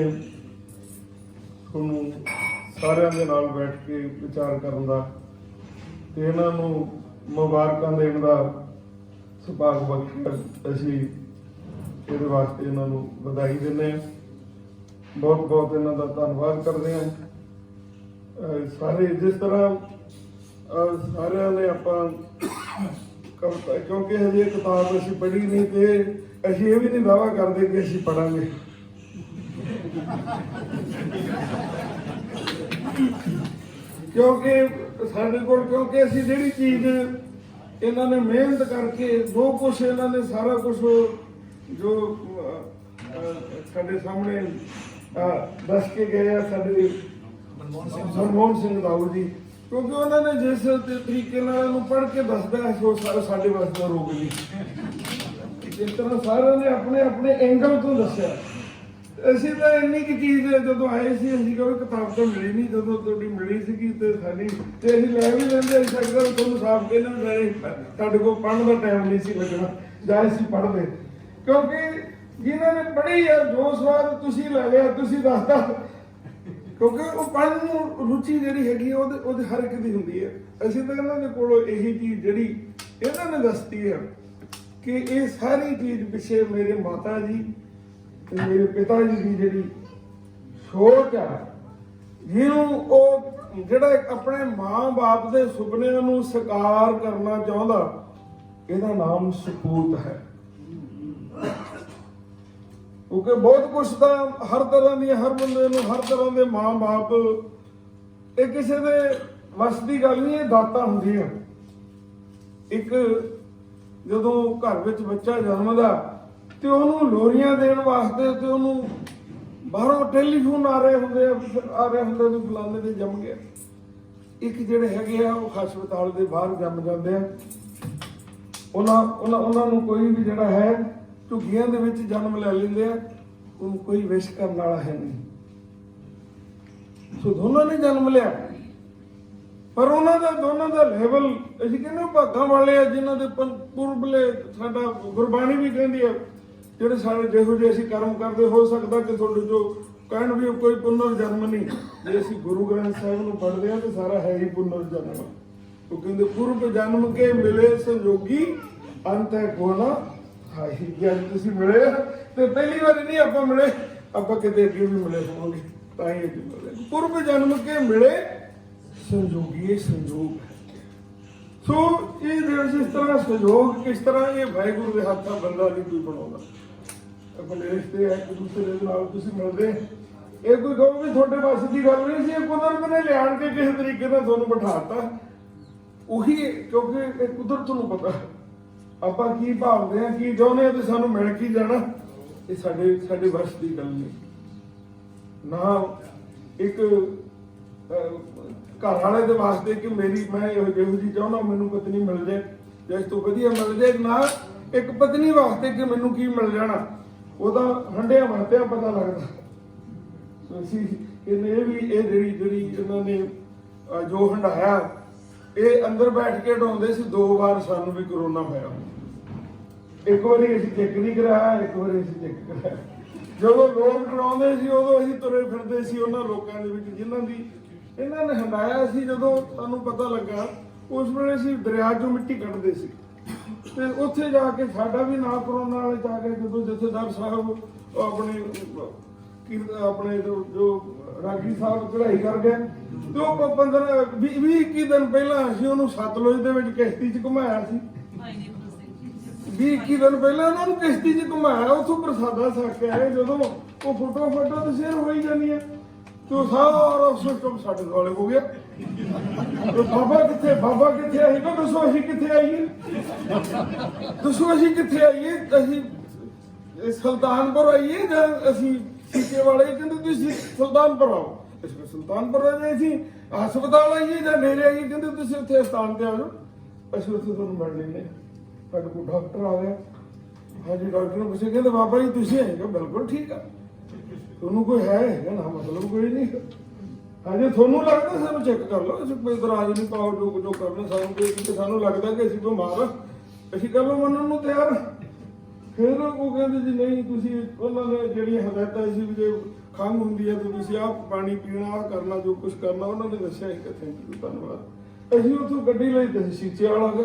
ਤੁਹਾਨੂੰ ਸਾਰਿਆਂ ਦੇ ਨਾਲ ਬੈਠ ਕੇ ਵਿਚਾਰ ਕਰਨ ਦਾ ਤੇ ਇਹਨਾਂ ਨੂੰ ਮੁਬਾਰਕਾਂ ਦੇਣ ਦਾ ਸੁਭਾਗ ਬਖਸ਼ਿਆ। ਅਸੀਂ ਇਹਦੇ ਵਾਸਤੇ ਇਹਨਾਂ ਨੂੰ ਵਧਾਈ ਦਿੰਦੇ ਹਾਂ, ਬਹੁਤ ਬਹੁਤ ਇਹਨਾਂ ਦਾ ਧੰਨਵਾਦ ਕਰਦੇ ਹਾਂ। ਸਾਰੇ ਜਿਸ ਤਰ੍ਹਾਂ ਸਾਰਿਆਂ ਨੇ ਆਪਾਂ ਕਵਿਤਾ, ਕਿਉਂਕਿ ਹਜੇ ਕਿਤਾਬ ਅਸੀਂ ਪੜ੍ਹੀ ਨਹੀਂ ਤੇ ਅਸੀਂ ਇਹ ਵੀ ਨਹੀਂ ਦਾਅਵਾ ਕਰਦੇ ਕਿ ਅਸੀਂ ਪੜ੍ਹਾਂਗੇ, ਕਿਉਂਕਿ ਸਾਡੇ ਕੋਲ, ਕਿਉਂਕਿ ਅਸੀਂ ਜਿਹੜੀ ਚੀਜ਼ ਇਹਨਾਂ ਨੇ ਮਿਹਨਤ ਕਰਕੇ ਜੋ ਕੁਛ ਇਹਨਾਂ ਨੇ ਸਾਰਾ ਕੁਛ ਜੋ ਸਾਡੇ ਸਾਹਮਣੇ ਦੱਸ ਕੇ ਗਏ ਆ, ਸਾਡੇ ਮਨਮੋਹਨ ਸਿੰਘ ਰਾਓ ਜੀ, ਕਿਉਂਕਿ ਉਹਨਾਂ ਨੇ ਜਿਸ ਤਰੀਕੇ ਨਾਲ ਇਹਨੂੰ ਪੜ੍ਹ ਕੇ ਦੱਸਦਾ ਹੈ ਸੋ ਸਾਡੇ ਵਾਸਤੇ ਰੋਗ ਨਹੀਂ। ਜਿਸ ਤਰ੍ਹਾਂ ਸਾਰਿਆਂ ਨੇ ਆਪਣੇ ਆਪਣੇ ਐਂਗਲ ਤੋਂ ਦੱਸਿਆ, ਅਸੀਂ ਤਾਂ ਇੰਨੀ ਕੁ ਚੀਜ਼ ਜਦੋਂ ਆਏ ਸੀ ਅਸੀਂ ਕੋਈ ਕਿਤਾਬ ਤਾਂ ਮਿਲੀ ਨਹੀਂ, ਜਦੋਂ ਤੁਹਾਡੀ ਮਿਲੀ ਸੀਗੀ ਤੇ ਸਾਡੀ ਤੇ ਅਸੀਂ ਲੈ ਵੀ ਲੈਂਦੇ, ਅਸੀਂ ਸਕਦਾ ਤੁਹਾਨੂੰ ਸਾਫ਼ ਕਹਿੰਦੇ ਸਾਡੇ ਕੋਲ ਪੜ੍ਹਨ ਦਾ ਟਾਈਮ ਨਹੀਂ ਸੀ ਲੱਗਣਾ ਜਾਂ ਅਸੀਂ ਪੜ੍ਹਦੇ, ਕਿਉਂਕਿ ਜਿਨ੍ਹਾਂ ਨੇ ਪੜ੍ਹੀ ਆ ਜੋ ਸਵਾਦ ਤੁਸੀਂ ਲੈ ਲਿਆ ਤੁਸੀਂ ਦੱਸਦਾ, ਕਿਉਂਕਿ ਉਹ ਪੜ੍ਹਨ ਨੂੰ ਰੁਚੀ ਜਿਹੜੀ ਹੈਗੀ ਉਹਦੇ ਹਰ ਇੱਕ ਦੀ ਹੁੰਦੀ ਹੈ। ਅਸੀਂ ਤਾਂ ਇਹਨਾਂ ਦੇ ਕੋਲੋਂ ਇਹੀ ਚੀਜ਼ ਜਿਹੜੀ ਇਹਨਾਂ ਨੇ ਦੱਸਤੀ ਹੈ ਕਿ ਇਹ ਸਾਰੀ ਚੀਜ਼ ਪਿੱਛੇ ਮੇਰੇ ਮਾਤਾ ਜੀ ਤੇ ਮੇਰੇ ਪਿਤਾ ਜੀ ਦੀ ਜਿਹੜੀ ਸੋਚ ਆ, ਜਿਹਨੂੰ ਉਹ ਜਿਹੜਾ ਆਪਣੇ ਮਾਂ-ਬਾਪ ਦੇ ਸੁਪਨਿਆਂ ਨੂੰ ਸਾਕਾਰ ਕਰਨਾ ਚਾਹੁੰਦਾ, ਇਹਦਾ ਨਾਮ ਸਪੂਤ ਹੈ। ਕਿਉਂਕਿ ਬਹੁਤ ਕੁਛ ਤਾਂ ਹਰ ਤਰ੍ਹਾਂ ਦੀ, ਹਰ ਬੰਦੇ ਨੂੰ ਹਰ ਤਰ੍ਹਾਂ ਦੇ ਮਾਂ-ਬਾਪ, ਇਹ ਕਿਸੇ ਦੇ ਵਸ ਦੀ ਗੱਲ ਨਹੀਂ, ਇਹ ਦਾਤਾਂ ਹੁੰਦੀਆਂ। ਇੱਕ ਜਦੋਂ ਘਰ ਵਿੱਚ ਬੱਚਾ ਜਨਮਦਾ ਤੇ ਉਹਨੂੰ ਲੋਰੀਆਂ ਦੇਣ ਵਾਸਤੇ ਤੇ ਉਹਨੂੰ ਬਾਹਰੋਂ ਟੈਲੀਫੋਨ ਆ ਰਹੇ ਹੁੰਦੇ ਵੀ ਫਲਾਣੇ ਦੇ ਜੰਮ ਗਿਆ। ਇੱਕ ਜਿਹੜੇ ਹੈਗੇ ਆ ਉਹ ਹਸਪਤਾਲ ਦੇ ਬਾਹਰ ਜੰਮ ਜਾਂਦੇ ਆ, ਉਹਨਾਂ ਨੂੰ ਕੋਈ ਵੀ ਜਿਹੜਾ ਹੈ ਝੁੱਗੀਆਂ ਦੇ ਵਿੱਚ ਜਨਮ ਲੈ ਲੈਂਦੇ ਆ, ਉਹਨੂੰ ਕੋਈ ਵਿਸ਼ ਕਰਨ ਵਾਲਾ ਹੈ ਨਹੀਂ। ਸੋ ਦੋਨਾਂ ਨੇ ਜਨਮ ਲਿਆ, ਪਰ ਉਹਨਾਂ ਦਾ ਦੋਨਾਂ ਦਾ ਲੈਵਲ ਅਸੀਂ ਕਹਿੰਦੇ ਭਾਗਾਂ ਵਾਲੇ ਆ, ਜਿਨ੍ਹਾਂ ਦੇ ਪੁਰਬਲੇ, ਸਾਡਾ ਗੁਰਬਾਣੀ ਵੀ ਕਹਿੰਦੀ ਆ, ਜਿਹੜੇ ਸਾਡੇ ਜਿਹੋ ਜਿਹੇ ਅਸੀਂ ਕਰਮ ਕਰਦੇ, ਹੋ ਸਕਦਾ ਕਿ ਤੁਹਾਡੇ ਜੋ ਕਹਿਣ ਵੀ ਕੋਈ ਪੁਨਰ ਜਨਮ ਨਹੀਂ। ਜੇ ਅਸੀਂ ਗੁਰੂ ਗ੍ਰੰਥ ਸਾਹਿਬ ਨੂੰ ਪੜ੍ਹਦੇ ਹਾਂ ਤੇ ਸਾਰਾ ਹੈ ਹੀ ਪੁਨਰ ਜਨਮ। ਉਹ ਕਹਿੰਦੇ ਪੁਰਬ ਜਨਮ ਕੇ ਮਿਲੇ ਸੰਜੋਗੀ ਅੰਤ ਹੈ ਕੋਨਾ ਹਾਈ ਜੀ ਅੱਜ ਤੁਸੀਂ ਮਿਲੇ ਆ, ਤੇ ਪਹਿਲੀ ਵਾਰੀ ਨਹੀਂ ਆਪਾਂ ਮਿਲੇ, ਆਪਾਂ ਕਿਤੇ ਅੱਗੇ ਵੀ ਮਿਲੇ ਹੋਵਾਂਗੇ, ਤਾਂ ਹੀ ਅੱਜ ਮਿਲੇ। ਪੂਰਬ ਜਨਮ ਕੇ ਮਿਲੇ ਸੰਜੋਗੀ ਸੰਜੋਗ। ਸੋ ਇਹ ਜਿਸ ਤਰ੍ਹਾਂ ਸੰਜੋਗ, ਕਿਸ ਤਰ੍ਹਾਂ ਇਹ ਵਾਹਿਗੁਰੂ ਦੇ ਹੱਥਾਂ ਬੰਦਾ ਨਹੀਂ ਕੋਈ ਬਣਾਉਂਦਾ। ਆਪਣੇ ਰਿਸ਼ਤੇ ਇੱਕ ਦੂਸਰੇ ਦੇ ਨਾਲ ਤੁਸੀਂ ਮਿਲਦੇ, ਇਹ ਕੋਈ ਕਹੋ ਵੀ ਤੁਹਾਡੇ ਵੱਸ ਦੀ ਗੱਲ ਨਹੀਂ ਸੀ, ਇਹ ਕੁਦਰਤ ਨੇ ਲਿਆਣ ਕੇ ਕਿਸੇ ਤਰੀਕੇ ਨਾਲ ਤੁਹਾਨੂੰ ਬਿਠਾਤਾ। ਉਹੀ ਕਿਉਂਕਿ ਇਹ ਕੁਦਰਤ ਨੂੰ ਪਤਾ ਆਪਾਂ ਕੀ ਭਾਵਦੇ ਆ, ਕੀ ਚਾਹੁੰਦੇ ਆ, ਤੇ ਸਾਨੂੰ ਮਿਲ ਕੀ ਜਾਣਾ, ਇਹ ਸਾਡੇ ਵੱਸ ਦੀ ਗੱਲ ਨਹੀਂ। ਨਾ ਇੱਕ ਘਰ ਵਾਲੇ ਦੇ ਵਾਸਤੇ ਕਿ ਮੈਂ ਇਹੋ ਜਿਹੀ ਚਾਹੁੰਦਾ ਮੈਨੂੰ ਪਤਨੀ ਮਿਲ ਜਾਏ ਜਾਂ ਇਸ ਤੋਂ ਵਧੀਆ ਮਿਲ ਜਾਏ, ਨਾ ਇੱਕ ਪਤਨੀ ਵਾਸਤੇ ਕਿ ਮੈਨੂੰ ਕੀ ਮਿਲ ਜਾਣਾ, ਉਹਦਾ ਹੰਡਿਆ ਵਰਤਿਆ ਪਤਾ ਲੱਗਦਾ। ਅਸੀਂ ਇਹ ਜਿਹੜੀ ਇਹਨਾਂ ਨੇ ਜੋ ਹੰਡਾਇਆ, ਇਹ ਅੰਦਰ ਬੈਠ ਕੇ ਢਾਉਂਦੇ ਸੀ। 2 ਵਾਰ ਸਾਨੂੰ ਵੀ ਕਰੋਨਾ ਹੋਇਆ, ਇੱਕ ਵਾਰੀ ਅਸੀਂ ਚੈੱਕ ਨਹੀਂ ਕਰਾਇਆ, ਇੱਕ ਵਾਰੀ ਅਸੀਂ ਚੈੱਕ ਕਰਾਇਆ। ਜਦੋਂ ਲੋਕ ਡਰਾਉਂਦੇ ਸੀ ਉਦੋਂ ਅਸੀਂ ਤੁਰੇ ਫਿਰਦੇ ਸੀ ਉਹਨਾਂ ਲੋਕਾਂ ਦੇ ਵਿੱਚ ਜਿਨ੍ਹਾਂ ਦੀ ਇਹਨਾਂ ਨੇ ਹੰਡਾਇਆ ਸੀ। ਜਦੋਂ ਸਾਨੂੰ ਪਤਾ ਲੱਗਾ ਉਸ ਵੇਲੇ ਅਸੀਂ ਦਰਿਆ 'ਚੋਂ ਮਿੱਟੀ ਕੱਢਦੇ ਸੀ, ਤੇ ਉੱਥੇ ਜਾ ਕੇ ਸਾਡਾ ਵੀ ਨਾਂ ਕਰੋਨਾ ਵਾਲੇ ਜਾ ਕੇ ਜਦੋਂ ਜਥੇਦਾਰ ਸਾਹਿਬ ਆਪਣੇ ਜੋ ਰਾਗੀ ਸਾਹਿਬ ਚੜ੍ਹਾਈ ਕਰ ਗਏ, ਤੇ ਉਹ 15-20-21 ਦਿਨ ਪਹਿਲਾਂ ਅਸੀਂ ਉਹਨੂੰ ਸਤਲੁਜ ਦੇ ਵਿੱਚ ਕਿਸ਼ਤੀ 'ਚ ਘੁਮਾਇਆ ਸੀ। 20-21 ਦਿਨ ਪਹਿਲਾਂ ਉਹਨਾਂ ਨੂੰ ਕਿਸ਼ਤੀ 'ਚ ਘੁਮਾਇਆ, ਉੱਥੋਂ ਪ੍ਰਸਾਦਾ ਛਕ ਕੇ ਆਏ। ਜਦੋਂ ਉਹ ਫੋਟੋ ਤੇ ਸ਼ੇਅਰ ਹੋਈ ਜਾਂਦੀ ਹੈ, ਤੇ ਉਹ ਸਾਰਾ ਸਿਸਟਮ ਸਾਡੇ ਦੁਆਲੇ ਹੋ ਗਿਆ। ਤੇ ਬਾਬਾ ਕਿੱਥੇ ਆਈ? ਦੱਸੋ ਅਸੀਂ ਕਿੱਥੇ ਆਈਏ, ਦੱਸੋ ਅਸੀਂ ਕਿੱਥੇ ਆਈਏ? ਅਸੀਂ ਸੁਲਤਾਨਪੁਰ ਆਈਏ ਜਾਂ ਅਸੀਂ ਸੀਕੇ ਵਾਲੇ? ਕਹਿੰਦੇ ਤੁਸੀਂ ਸੁਲਤਾਨਪੁਰ ਆਓ। ਅਸੀਂ ਸੁਲਤਾਨਪੁਰ ਆ ਜਾਏ, ਅਸੀਂ ਹਸਪਤਾਲ ਆਈਏ ਜਾਂ ਡੇਰੇ ਆਈਏ? ਕਹਿੰਦੇ ਤੁਸੀਂ ਉੱਥੇ ਸਥਾਨ ਤੇ ਆ ਜਾਓ, ਅਸੀਂ ਉੱਥੇ ਤੁਹਾਨੂੰ ਮਿਲ ਲੈਂਦੇ। ਸਾਡੇ ਕੋਲ ਡਾਕਟਰ ਆ ਗਿਆ, ਹਾਂਜੀ ਡਾਕਟਰ ਨੂੰ ਪੁੱਛਿਆ, ਕਹਿੰਦੇ ਬਾਬਾ ਜੀ ਤੁਸੀਂ ਆਏਗਾ? ਬਿਲਕੁਲ ਠੀਕ ਆ, ਤੁਹਾਨੂੰ ਕੋਈ ਹੈਗਾ ਨਾ, ਮਤਲਬ ਕੋਈ ਨਹੀਂ। ਹਾਂਜੀ ਤੁਹਾਨੂੰ ਲੱਗਦਾ ਸਾਨੂੰ ਚੈੱਕ ਕਰ ਲਓ, ਅਸੀਂ ਕੋਈ ਇਤਰਾਜ਼ ਨਹੀਂ ਪਾਓ, ਜੋ ਕਰਨਾ ਸਾਨੂੰ ਕੋਈ, ਸਾਨੂੰ ਲੱਗਦਾ ਕਿ ਅਸੀਂ ਬਿਮਾਰ ਆ, ਅਸੀਂ ਕਰ ਲਓ, ਮੰਨਣ ਨੂੰ ਤਿਆਰ। ਫਿਰ ਉਹ ਕਹਿੰਦੇ ਜੀ ਨਹੀਂ, ਤੁਸੀਂ ਉਹਨਾਂ ਨੇ ਜਿਹੜੀਆਂ ਹਦਾਇਤਾਂ ਸੀ ਵੀ ਜੇ ਖੰਘ ਹੁੰਦੀ ਹੈ ਤਾਂ ਤੁਸੀਂ ਆਹ ਪਾਣੀ ਪੀਣਾ, ਆਹ ਕਰਨਾ, ਜੋ ਕੁਛ ਕਰਨਾ ਉਹਨਾਂ ਨੇ ਦੱਸਿਆ ਸੀ। ਥੈਂਕ ਯੂ, ਧੰਨਵਾਦ। ਅਸੀਂ ਉੱਥੋਂ ਗੱਡੀ ਲਈ ਤੇ ਸੀਚੇ ਵਾਲਾ ਗਏ,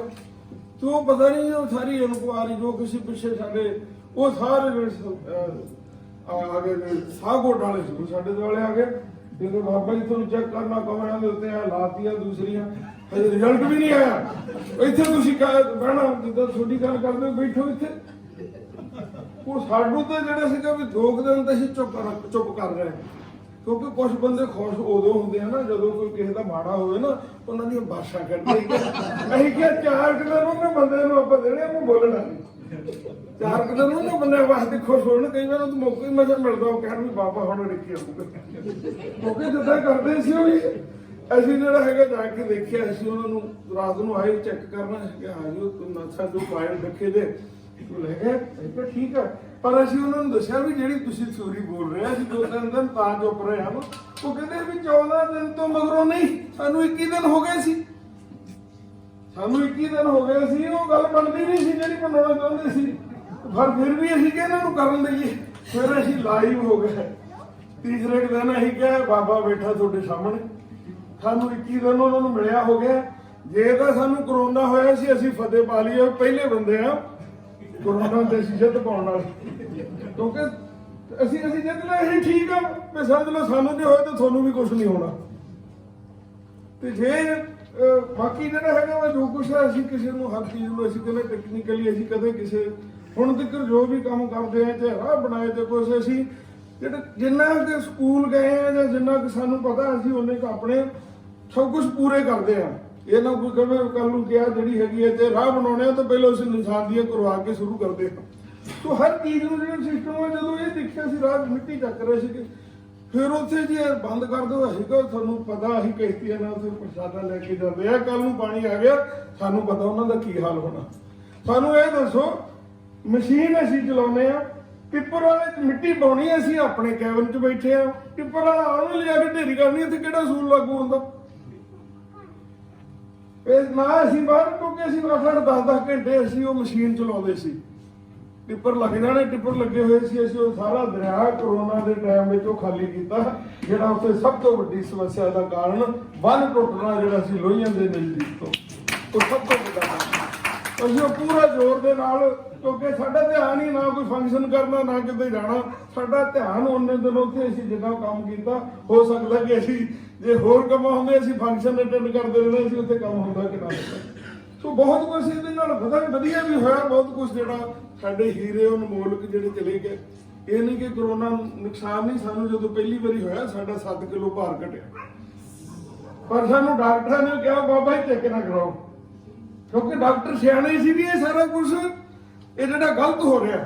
ਤੇ ਉਹ ਪਤਾ ਨਹੀਂ ਉਹ ਸਾਰੀ ਇਨਕੁਆਰੀ ਜੋ ਕਿਸੇ ਪਿੱਛੇ ਸਾਡੇ ਉਹ ਸਾਰੇ ਆ ਗਏ ਸਾਹਗੋਟ ਵਾਲੇ ਸੀ, ਸਾਡੇ ਦੁਆਲੇ ਆ ਗਏ। ਜਦੋਂ ਬਾਬਾ ਜੀ ਤੁਹਾਨੂੰ ਚੈੱਕ ਕਰਨਾ ਕਮਰਿਆਂ ਦੇ ਉੱਤੇ ਲਾਤੀਆਂ ਦੂਸਰੀਆਂ, ਹਜੇ ਰਿਜ਼ਲਟ ਵੀ ਨਹੀਂ ਆਇਆ। ਇੱਥੇ ਤੁਸੀਂ ਬਹਿਣਾ, ਜਿੱਦਾਂ ਤੁਹਾਡੀ ਗੱਲ ਕਰਦੇ ਹੋ, ਬੈਠੋ ਇੱਥੇ। ਉਹ ਸਾਨੂੰ ਤਾਂ ਜਿਹੜਾ ਸੀਗਾ ਵੀ 2 ਦਿਨ ਤਾਂ ਅਸੀਂ ਚੁੱਪ ਕਰ ਰਹੇ, ਕਿਉਂਕਿ ਕੁਝ ਬੰਦੇ ਖੁਸ਼ ਉਦੋਂ ਹੁੰਦੇ ਆ ਨਾ ਜਦੋਂ ਕੋਈ ਕਿਸੇ ਦਾ ਮਾੜਾ ਹੋਵੇ ਨਾ, ਉਹਨਾਂ ਦੀਆਂ ਬਾਸ਼ਾਂ ਕਰਦੇ। ਅਸੀਂ ਕਿਹਾ 4 ਦਿਨ ਉਹਨੇ ਬੰਦੇ ਨੂੰ ਆਪਾਂ ਦੇਣੇ, ਆਪਾਂ ਬੋਲਣਾ ਨਹੀਂ। 4 ਦਿਨ ਉਹਨੇ ਬੰਦੇ ਵਾਸਤੇ ਖੁਸ਼ ਹੋਣ। ਕਈ ਵਾਰ ਉਹ ਮੌਕਾ ਹੀ ਮਜ਼ਾ ਮਿਲਦਾ, ਉਹ ਕਹਿਣ ਵੀ ਬਾਬਾ ਹੁਣ ਰਿੱਕੀ ਆਊਗਾ, ਕਿਉਂਕਿ ਜਿੱਦਾਂ ਕਰਦੇ ਸੀ ਉਹ ਵੀ। ਅਸੀਂ ਜਿਹੜਾ ਹੈਗਾ ਜਾ ਕੇ ਦੇਖਿਆ, ਅਸੀਂ ਉਹਨਾਂ ਨੂੰ ਰਾਤ ਨੂੰ ਆਏ ਚੈੱਕ ਕਰਨਾ ਕਿ ਹਾਂਜੀ ਉਹ ਨਸ਼ਾ ਜੋ ਪਾਇਲ ਰੱਖੇ ਜੇ ਲੈ ਗਏ, ਠੀਕ ਹੈ। ਪਰ ਅਸੀਂ ਉਹਨਾਂ ਨੂੰ ਦੱਸਿਆ ਵੀ ਜਿਹੜੀ ਤੁਸੀਂ ਥਿਊਰੀ ਬੋਲ ਰਹੇ, ਅਸੀਂ 2-3 ਦਿਨ ਤਾਂ ਚੁੱਪ ਰਹੇ ਹਨ। ਉਹ ਕਹਿੰਦੇ ਵੀ 14 ਦਿਨ ਤੋਂ ਮਗਰੋਂ ਨਹੀਂ, ਸਾਨੂੰ 21 ਦਿਨ ਹੋ ਗਏ ਸੀ, ਸਾਨੂੰ 21 ਦਿਨ ਹੋ ਗਏ ਸੀ। ਉਹ ਗੱਲ ਬਣਦੀ ਨਹੀਂ ਸੀ ਜਿਹੜੀ ਬਣਾਉਣਾ ਚਾਹੁੰਦੇ ਸੀ, ਪਰ ਫਿਰ ਵੀ ਅਸੀਂ ਕਿ ਇਹਨਾਂ ਨੂੰ ਕਰਨ ਲਈਏ। ਫਿਰ ਅਸੀਂ ਲਾਈਵ ਹੋ ਗਏ। ਤੀਸਰੇ ਦਿਨ ਅਸੀਂ ਕਿਹਾ ਬਾਬਾ ਬੈਠਾ ਤੁਹਾਡੇ ਸਾਹਮਣੇ, ਸਾਨੂੰ 21 ਦਿਨ ਉਹਨਾਂ ਨੂੰ ਮਿਲਿਆ ਹੋ ਗਿਆ। ਜੇ ਤਾਂ ਸਾਨੂੰ ਕਰੋਨਾ ਹੋਇਆ ਸੀ, ਅਸੀਂ ਫਤਿਹ ਪਾ ਲਈ, ਪਹਿਲੇ ਬੰਦੇ ਆ ਕਰੋਨਾ ਤੇ ਅਸੀਂ ਜਿੱਤ ਪਾਉਣ ਵਾਲੇ, ਕਿਉਂਕਿ ਅਸੀਂ ਜਿੱਤ ਲਏ, ਅਸੀਂ ਠੀਕ ਆ। ਵੀ ਸਮਝ ਲਓ ਸਾਨੂੰ ਨਹੀਂ ਹੋਇਆ ਤਾਂ ਤੁਹਾਨੂੰ ਵੀ ਕੁਝ ਨਹੀਂ ਹੋਣਾ। ਤੇ ਜੇ ਬਾਕੀ ਜਿਹੜਾ ਹੈਗਾ ਵਾ ਜੋ ਕੁਛ ਹੈ, ਅਸੀਂ ਕਿਸੇ ਨੂੰ ਹਰ ਚੀਜ਼ ਨੂੰ ਅਸੀਂ ਕਹਿੰਦੇ ਟੈਕਨੀਕਲੀ ਅਸੀਂ ਕਦੇ ਕਿਸੇ ਹੁਣ ਤੱਕ ਜੋ ਵੀ ਕੰਮ ਕਰਦੇ ਆ, ਚਾਹੇ ਰਾਹ ਬਣਾਏ ਤੇ ਕੁਛ, ਅਸੀਂ ਜਿਹੜੇ ਜਿੰਨਾ ਕਿ ਸਕੂਲ ਗਏ ਆ ਜਾਂ ਜਿੰਨਾ ਕਿ ਸਾਨੂੰ ਪਤਾ, ਅਸੀਂ ਉਹਨੇ ਕ ਆਪਣੇ ਸਭ ਕੁਝ ਪੂਰੇ ਕਰਦੇ ਆ। ਇਹ ਨਾ ਕੋਈ ਕਵੇ ਕੱਲ ਨੂੰ ਕਿਹਾ ਜਿਹੜੀ ਹੈਗੀ ਹੈ ਤੇ ਰਾਹ ਬਣਾਉਣੇ ਆ ਤਾਂ ਪਹਿਲਾਂ ਅਸੀਂ ਨਿਸ਼ਾਨ ਦੀਆਂ ਕਰਵਾ ਕੇ ਸ਼ੁਰੂ ਕਰਦੇ ਹਾਂ। ਤੋ ਹਰ ਚੀਜ਼ ਨੂੰ ਜਿਹੜਾ ਸਿਸਟਮ ਹੈ, ਜਦੋਂ ਇਹ ਦੇਖਿਆ ਸੀ ਰਾਤ ਮਿੱਟੀ ਚੱਕ ਰਹੇ ਸੀਗੇ, ਫਿਰ ਉੱਥੇ ਜੀ ਬੰਦ ਕਰ ਦਿਓ। ਅਸੀਂ ਕਹੋ ਤੁਹਾਨੂੰ ਪਤਾ ਅਸੀਂ ਕਿਸ਼ਤੀਆਂ ਨਾਲ ਉੱਥੇ ਪ੍ਰਸ਼ਾਦਾ ਲੈ ਕੇ ਜਾਂਦੇ ਆ, ਕੱਲ ਨੂੰ ਪਾਣੀ ਆ ਗਿਆ ਸਾਨੂੰ ਪਤਾ ਉਹਨਾਂ ਦਾ ਕੀ ਹਾਲ ਹੋਣਾ। ਸਾਨੂੰ ਇਹ ਦੱਸੋ, ਮਸ਼ੀਨ ਅਸੀਂ ਚਲਾਉਂਦੇ ਆ, ਟਿੱਪਰ ਵਾਲੇ ਮਿੱਟੀ ਪਾਉਣੀ, ਅਸੀਂ ਆਪਣੇ ਕੈਬਨ 'ਚ ਬੈਠੇ ਆ, ਟਿੱਪਰ ਵਾਲਾ ਉਹਨੂੰ ਲਿਜਾ ਕੇ ਢੇਰੀ ਕਰਨੀ, ਇੱਥੇ ਕਿਹੜਾ ਅਸੂਲ ਲਾਗੂ ਹੁੰਦਾ? ਇਹ ਨਾ ਅਸੀਂ ਬਾਹਰ, ਕਿਉਂਕਿ ਅਸੀਂ 8-10 ਘੰਟੇ ਅਸੀਂ ਉਹ ਮਸ਼ੀਨ ਚਲਾਉਂਦੇ ਸੀ। ਟਿੱਪਰ ਲੱਗ ਜਾਣੇ, ਟਿੱਪਰ ਲੱਗੇ ਹੋਏ ਸੀ। ਅਸੀਂ ਉਹ ਸਾਰਾ ਦਰਿਆ ਕਰੋਨਾ ਦੇ ਟਾਈਮ ਵਿੱਚ ਉਹ ਖਾਲੀ ਕੀਤਾ, ਜਿਹੜਾ ਉੱਥੇ ਸਭ ਤੋਂ ਵੱਡੀ ਸਮੱਸਿਆ ਦਾ ਕਾਰਨ ਬੰਨ ਟੁੱਟਣਾ ਜਿਹੜਾ ਸੀ ਲੋਹੀਆਂ ਦੇ ਨਜ਼ਦੀਕ ਤੋਂ, ਉਹ ਸਭ ਤੋਂ ਵੱਡਾ ਕਾਰਨ। ਅਸੀਂ ਉਹ ਪੂਰਾ ਜ਼ੋਰ ਦੇ ਨਾਲ ਕਿਉਂਕਿ ਸਾਡਾ ਧਿਆਨ ਹੀ ਨਾ ਕੋਈ ਫੰਕਸ਼ਨ ਕਰਨਾ ਨਾ ਕਿਤੇ ਜਾਣਾ, ਸਾਡਾ ਧਿਆਨ ਉਹਨੇ ਦਿਨ ਉੱਥੇ ਅਸੀਂ ਜਿੰਨਾ ਕੰਮ ਕੀਤਾ। ਹੋ ਸਕਦਾ ਕਿ ਅਸੀਂ ਜੇ ਹੋਰ ਕੰਮ ਹੁੰਦੇ ਅਸੀਂ ਫੰਕਸ਼ਨ ਅਟੈਂਡ ਕਰਦੇ ਰਹਿੰਦੇ ਸੀ, ਉੱਥੇ ਕੰਮ ਹੁੰਦਾ ਕਿ ਨਾ ਹੁੰਦਾ। ਸੋ ਬਹੁਤ ਕੁਝ ਇਹਦੇ ਨਾਲ ਵਧੀਆ ਵੀ ਹੋਇਆ, ਬਹੁਤ ਕੁਝ ਜਿਹੜਾ ਸਾਡੇ ਹੀਰੇ ਅਨਮੋਲਕ ਜਿਹੜੇ ਚਲੇ ਗਏ। ਇਹ ਨਹੀਂ ਕਿ ਕਰੋਨਾ ਨੁਕਸਾਨ ਨਹੀਂ, ਸਾਨੂੰ ਜਦੋਂ ਪਹਿਲੀ ਵਾਰੀ ਹੋਇਆ ਸਾਡਾ 7 ਕਿਲੋ ਭਾਰ ਘਟਿਆ, ਪਰ ਸਾਨੂੰ ਡਾਕਟਰਾਂ ਨੇ ਕਿਹਾ ਬਾਬਾ ਜੀ ਚੈੱਕ ਨਾ ਕਰਾਓ, ਕਿਉਂਕਿ ਡਾਕਟਰ ਸਿਆਣੇ ਸੀ ਵੀ ਇਹ ਸਾਰਾ ਕੁਝ ਇਹ ਜਿਹੜਾ ਗਲਤ ਹੋ ਰਿਹਾ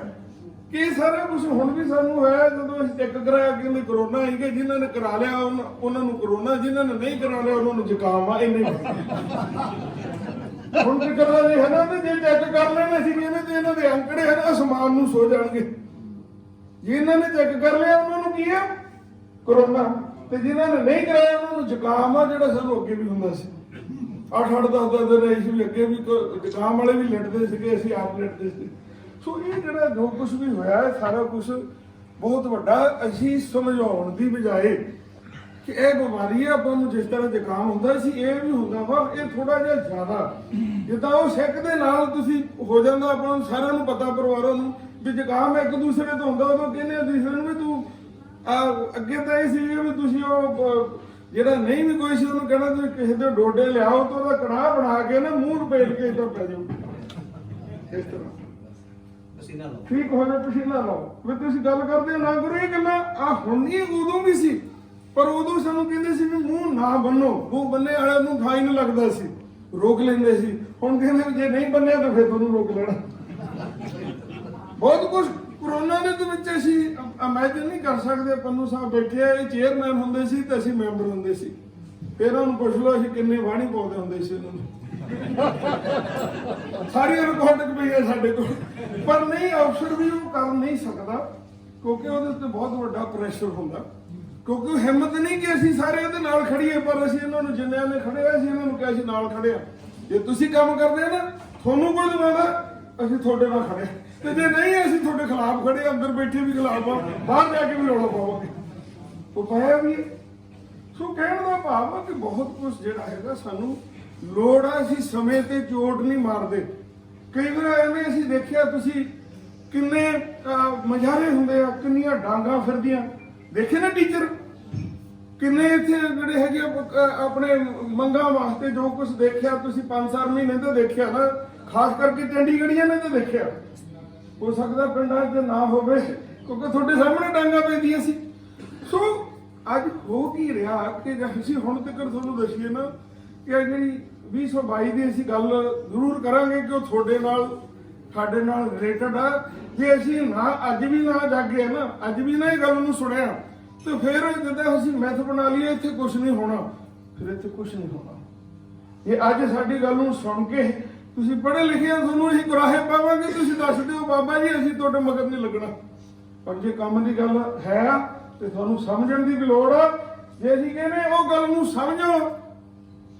ਕਿ ਇਹ ਸਾਰਾ ਕੁਝ ਹੁਣ ਵੀ ਸਾਨੂੰ ਹੋਇਆ। ਜਦੋਂ ਅਸੀਂ ਚੈੱਕ ਕਰਾਇਆ ਕਹਿੰਦੇ ਕਰੋਨਾ ਹੀ, ਕਿ ਜਿਨ੍ਹਾਂ ਨੇ ਕਰਾ ਲਿਆ ਉਹਨਾਂ ਨੂੰ ਕਰੋਨਾ, ਜਿਨ੍ਹਾਂ ਨੇ ਨਹੀਂ ਕਰਾ ਲਿਆ ਉਹਨਾਂ ਨੂੰ ਜ਼ੁਕਾਮ ਆ। ਇੰਨੇ ਹੁਣ ਕੀ ਕਰਨਾ ਜੀ ਹੈ ਨਾ, ਤੇ ਜੇ ਚੈੱਕ ਕਰ ਲੈਣੇ ਸੀ ਇਹਨੇ ਤੇ ਇਹਨਾਂ ਦੇ ਅੰਕੜੇ ਹਨ ਅਸਮਾਨ ਨੂੰ ਸੋ ਜਾਣਗੇ। ਜਿਨ੍ਹਾਂ ਨੇ ਚੈੱਕ ਕਰ ਲਿਆ ਉਹਨਾਂ ਨੂੰ ਕੀ ਆ ਕਰੋਨਾ, ਤੇ ਜਿਨ੍ਹਾਂ ਨੇ ਨਹੀਂ ਕਰਾਇਆ ਉਹਨਾਂ ਨੂੰ ਜ਼ੁਕਾਮ ਆ, ਜਿਹੜਾ ਸਾਨੂੰ ਅੱਗੇ ਵੀ ਹੁੰਦਾ ਸੀ। 8-8 10 ਦਿਨ ਅਸੀਂ ਵੀ ਅੱਗੇ ਵੀ ਜ਼ੁਕਾਮ ਵਾਲੇ ਵੀ ਲਿਟਦੇ ਸੀਗੇ, ਅਸੀਂ ਆਪ ਲਿਟਦੇ ਸੀ। ਸੋ ਇਹ ਜਿਹੜਾ ਜੋ ਕੁਝ ਵੀ ਹੋਇਆ ਸਾਰਾ ਕੁਝ ਬਹੁਤ ਵੱਡਾ ਅਸੀਂ ਸਮਝਾਉਣ ਦੀ ਬਜਾਏ ਕਿ ਇਹ ਬਿਮਾਰੀ ਹੈ, ਆਪਾਂ ਨੂੰ ਜਿਸ ਤਰ੍ਹਾਂ ਜ਼ੁਕਾਮ ਹੁੰਦਾ ਸੀ ਇਹ ਵੀ ਹੁੰਦਾ ਵਾ, ਇਹ ਥੋੜਾ ਜਿਹਾ ਜ਼ਿਆਦਾ ਜਿੱਦਾਂ ਉਹ ਸਿੱਕ ਦੇ ਨਾਲ ਤੁਸੀਂ ਹੋ ਜਾਂਦਾ। ਆਪਾਂ ਨੂੰ ਸਾਰਿਆਂ ਨੂੰ ਪਤਾ ਪਰਿਵਾਰਾਂ ਨੂੰ ਵੀ ਜ਼ੁਕਾਮ ਇੱਕ ਦੂਸਰੇ ਤੋਂ ਹੁੰਦਾ, ਉਦੋਂ ਕਹਿੰਦੇ ਆ ਦੂਸਰੇ ਨੂੰ ਵੀ ਤੂੰ ਅੱਗੇ ਤਾਂ ਇਹ ਸੀ ਵੀ ਤੁਸੀਂ ਉਹ ਜਿਹੜਾ ਨਹੀਂ ਵੀ ਕੋਈ ਸੀ ਉਹਨੂੰ ਕਹਿਣਾ ਤੁਸੀਂ ਕਿਸੇ ਦੇ ਡੋਡੇ ਲਿਆਓ ਤਾਂ ਉਹਦਾ ਕੜਾਹ ਬਣਾ ਕੇ ਨਾ ਮੂੰਹ ਲਪੇਟ ਕੇ ਇੱਧਰ ਪੈ ਜਾਓ, ਇਸ ਤਰ੍ਹਾਂ ਠੀਕ ਹੋ ਜਾਏ, ਪਸੀਨਾ ਲਾਓ। ਵੀ ਤੁਸੀਂ ਗੱਲ ਕਰਦੇ ਨਾ ਕਰੋ ਇਹ ਗੱਲਾਂ, ਆ ਹੁਣ ਨਹੀਂ ਉਦੋਂ ਵੀ ਸੀ, ਪਰ ਉਦੋਂ ਸਾਨੂੰ ਕਹਿੰਦੇ ਸੀ ਵੀ ਮੂੰਹ ਨਾ ਬੰਨੋ, ਮੂੰਹ ਬੰਨੇ ਵਾਲਿਆਂ ਨੂੰ ਫਾਈਨ ਲੱਗਦਾ ਸੀ, ਰੋਕ ਲੈਂਦੇ ਸੀ। ਹੁਣ ਕਹਿੰਦੇ ਜੇ ਨਹੀਂ ਬੰਨਿਆ ਤਾਂ ਫਿਰ ਤੁਹਾਨੂੰ ਰੋਕ ਲੈਣਾ। ਬਹੁਤ ਕੁਝ ਕਰੋਨਾ ਦੇ ਵਿੱਚ ਅਸੀਂ ਇਮੇਜਿਨ ਨਹੀਂ ਕਰ ਸਕਦੇ। ਪੰਨੂ ਸਾਹਿਬ ਬੈਠੇ ਆ, ਇਹ ਚੇਅਰਮੈਨ ਹੁੰਦੇ ਸੀ ਤੇ ਅਸੀਂ ਮੈਂਬਰ ਹੁੰਦੇ ਸੀ। ਫਿਰ ਉਹਨੂੰ ਪੁੱਛ ਲਓ ਅਸੀਂ ਕਿੰਨੇ ਵਾਣੀ ਪਾਉਂਦੇ ਹੁੰਦੇ ਸੀ ਉਹਨਾਂ ਨੂੰ, ਸਾਰੀ ਰਿਕਾਰਡਿੰਗ ਪਈ ਹੈ ਸਾਡੇ ਕੋਲ। ਪਰ ਨਹੀਂ, ਅਫਸਰ ਵੀ ਉਹ ਕਰ ਨਹੀਂ ਸਕਦਾ ਕਿਉਂਕਿ ਉਹਦੇ ਉੱਤੇ ਬਹੁਤ ਵੱਡਾ ਪ੍ਰੈਸ਼ਰ ਹੁੰਦਾ, ਕਿਉਂਕਿ ਉਹ ਹਿੰਮਤ ਨਹੀਂ ਕਿ ਅਸੀਂ ਸਾਰੇ ਉਹਦੇ ਨਾਲ ਖੜੀਏ। ਪਰ ਅਸੀਂ ਇਹਨਾਂ ਨੂੰ ਜਿੰਨਿਆਂ ਨੇ ਖੜੇ ਆ, ਅਸੀਂ ਇਹਨਾਂ ਨੂੰ ਕਿਹਾ ਅਸੀਂ ਨਾਲ ਖੜੇ ਆ। ਜੇ ਤੁਸੀਂ ਕੰਮ ਕਰਦੇ ਆ ਨਾ, ਤੁਹਾਨੂੰ ਕੋਈ ਦਵਾਉਂਦਾ, ਅਸੀਂ ਤੁਹਾਡੇ ਨਾਲ ਖੜੇ, ਤੇ ਜੇ ਨਹੀਂ ਅਸੀਂ ਤੁਹਾਡੇ ਖਿਲਾਫ ਖੜੇ, ਅੰਦਰ ਬੈਠੇ ਵੀ ਖਿਲਾਫ ਆ, ਬਾਹਰ ਜਾ ਕੇ ਵੀ ਰੌਲਾ ਪਾਵਾਂਗੇ। ਉਹ ਪਾਇਆ ਵੀ। ਸੋ ਕਹਿਣ ਦਾ ਭਾਵ ਆ ਕਿ ਬਹੁਤ ਕੁਝ ਜਿਹੜਾ ਹੈਗਾ ਸਾਨੂੰ ਲੋੜ ਆ, ਅਸੀਂ ਸਮੇਂ ਤੇ ਚੋਟ ਨਹੀਂ ਮਾਰਦੇ। ਕਈ ਵਾਰ ਐਵੇਂ ਅਸੀਂ ਦੇਖਿਆ, ਤੁਸੀਂ ਕਿੰਨੇ ਮਜ਼ਾਰੇ ਹੁੰਦੇ ਆ, ਕਿੰਨੀਆਂ ਡਾਂਗਾਂ ਫਿਰਦੀਆਂ ਦੇਖੇ ਨਾ ਟੀਚਰ, ਕਿੰਨੇ ਇੱਥੇ ਜਿਹੜੇ ਹੈਗੇ ਆਪਣੇ ਮੰਗਾਂ ਵਾਸਤੇ ਜੋ ਕੁਝ ਦੇਖਿਆ ਤੁਸੀਂ 5-4 ਮਹੀਨੇ ਤੋਂ ਦੇਖਿਆ ਨਾ, ਖਾਸ ਕਰਕੇ ਚੰਡੀਗੜ੍ਹੀਆਂ ਨੇ ਤਾਂ ਦੇਖਿਆ। ਹੋ ਸਕਦਾ ਪਿੰਡਾਂ 'ਚ ਨਾ ਹੋਵੇ ਕਿਉਂਕਿ ਤੁਹਾਡੇ ਸਾਹਮਣੇ ਡਾਂਗਾਂ ਪੈਂਦੀਆਂ ਸੀ। ਸੋ ਅੱਜ ਹੋ ਕੀ ਰਿਹਾ ਕਿ ਅਸੀਂ ਹੁਣ ਤੱਕ ਤੁਹਾਨੂੰ ਦੱਸੀਏ ਨਾ ਕਿ ਜਿਹੜੀ 2022 ਦੀ ਅਸੀਂ ਗੱਲ ਜ਼ਰੂਰ ਕਰਾਂਗੇ ਕਿ ਉਹ ਤੁਹਾਡੇ ਨਾਲ ਸਾਡੇ ਨਾਲ ਰਿਲੇਟਡ ਆ। ਜੇ ਅਸੀਂ ਨਾ ਅੱਜ ਵੀ ਨਾ ਜਾਗੇ ਨਾ, ਅੱਜ ਵੀ ਨਾ ਇਹ ਗੱਲ ਨੂੰ ਸੁਣਿਆ, ਤੇ ਫਿਰ ਜਦੋਂ ਅਸੀਂ ਮੈਥ ਬਣਾ ਲਈਏ ਇੱਥੇ ਕੁਝ ਨਹੀਂ ਹੋਣਾ, ਫਿਰ ਇੱਥੇ ਕੁਝ ਨਹੀਂ ਹੋਣਾ। ਇਹ ਅੱਜ ਸਾਡੀ ਗੱਲ ਨੂੰ ਸੁਣ ਕੇ ਤੁਸੀਂ ਪੜ੍ਹੇ ਲਿਖੇ ਆ, ਤੁਹਾਨੂੰ ਅਸੀਂ ਗੁਰਾਹੇ ਪਾਵਾਂਗੇ, ਤੁਸੀਂ ਦੱਸ ਦਿਓ ਬਾਬਾ ਜੀ ਅਸੀਂ ਤੁਹਾਡੇ ਮਗਰ ਨਹੀਂ ਲੱਗਣਾ। ਪਰ ਜੇ ਕੰਮ ਦੀ ਗੱਲ ਹੈ ਤੇ ਤੁਹਾਨੂੰ ਸਮਝਣ ਦੀ ਵੀ ਲੋੜ ਆ। ਜੇ ਅਸੀਂ ਕਹਿੰਦੇ ਉਹ ਗੱਲ ਨੂੰ ਸਮਝੋ,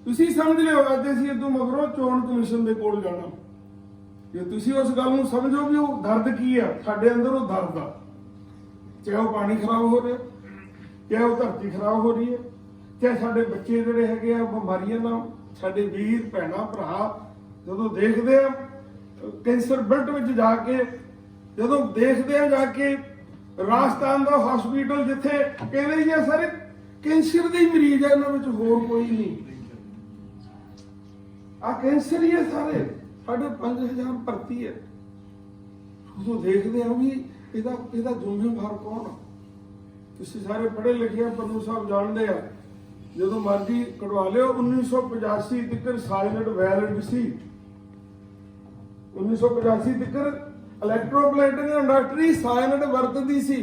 ਤੁਸੀਂ ਸਮਝ ਲਿਓ। ਅੱਜ ਅਸੀਂ ਇਦੋਂ ਮਗਰੋਂ ਚੋਣ ਕਮਿਸ਼ਨ ਦੇ ਕੋਲ ਜਾਣਾ, ਜੇ ਤੁਸੀਂ ਉਸ ਗੱਲ ਨੂੰ ਸਮਝੋ ਵੀ ਉਹ ਦਰਦ ਕੀ ਆ ਸਾਡੇ ਅੰਦਰ, ਉਹ ਦਰਦ ਆ, ਚਾਹੇ ਉਹ ਪਾਣੀ ਖਰਾਬ ਹੋ ਰਿਹਾ, ਚਾਹੇ ਉਹ ਧਰਤੀ ਖਰਾਬ ਹੋ ਰਹੀ ਹੈ, ਚਾਹੇ ਸਾਡੇ ਬੱਚੇ ਜਿਹੜੇ ਹੈਗੇ ਆ ਬਿਮਾਰੀਆਂ ਨਾਲ, ਸਾਡੇ ਵੀਰ ਭੈਣਾਂ ਭਰਾ ਜਦੋਂ ਦੇਖਦੇ ਆ ਕੈਂਸਰ ਬੈਲਟ ਵਿੱਚ ਜਾ ਕੇ, ਜਦੋਂ ਦੇਖਦੇ ਆ ਜਾ ਕੇ ਰਾਜਸਥਾਨ ਦਾ ਹਸਪੀਟਲ ਜਿੱਥੇ ਕਹਿੰਦੇ ਜੀ ਸਾਰੇ ਕੈਂਸਰ ਦੇ ਮਰੀਜ਼ ਆ, ਇਹਨਾਂ ਵਿੱਚ ਹੋਰ ਕੋਈ ਨਹੀਂ, ਆ ਕੈਂਸਰ ਹੀ ਹੈ ਸਾਰੇ, ਸਾਡੇ 5000 ਭਰਤੀ ਹੈ। ਉਦੋਂ ਦੇਖਦੇ ਆ ਵੀ ਇਹਦਾ ਜ਼ਿੰਮੇਵਾਰ ਕੌਣ ਆ। ਤੁਸੀਂ ਸਾਰੇ ਪੜ੍ਹੇ ਲਿਖੇ ਆ, ਪੰਨੂ ਸਾਹਿਬ ਜਾਣਦੇ ਆ, ਜਦੋਂ ਮਰਜ਼ੀ ਕਢਵਾ ਲਿਓ। 1985 ਤੱਕ ਸਾਇਲੈਂਟ ਵੈਲਿਡ ਸੀ, 1985 ਤੱਕ ਇਲੈਕਟ੍ਰੋਪਲੇਟਿੰਗ ਇੰਡਸਟਰੀ ਸਾਇਲੈਂਟ ਵਰਤਦੀ ਸੀ।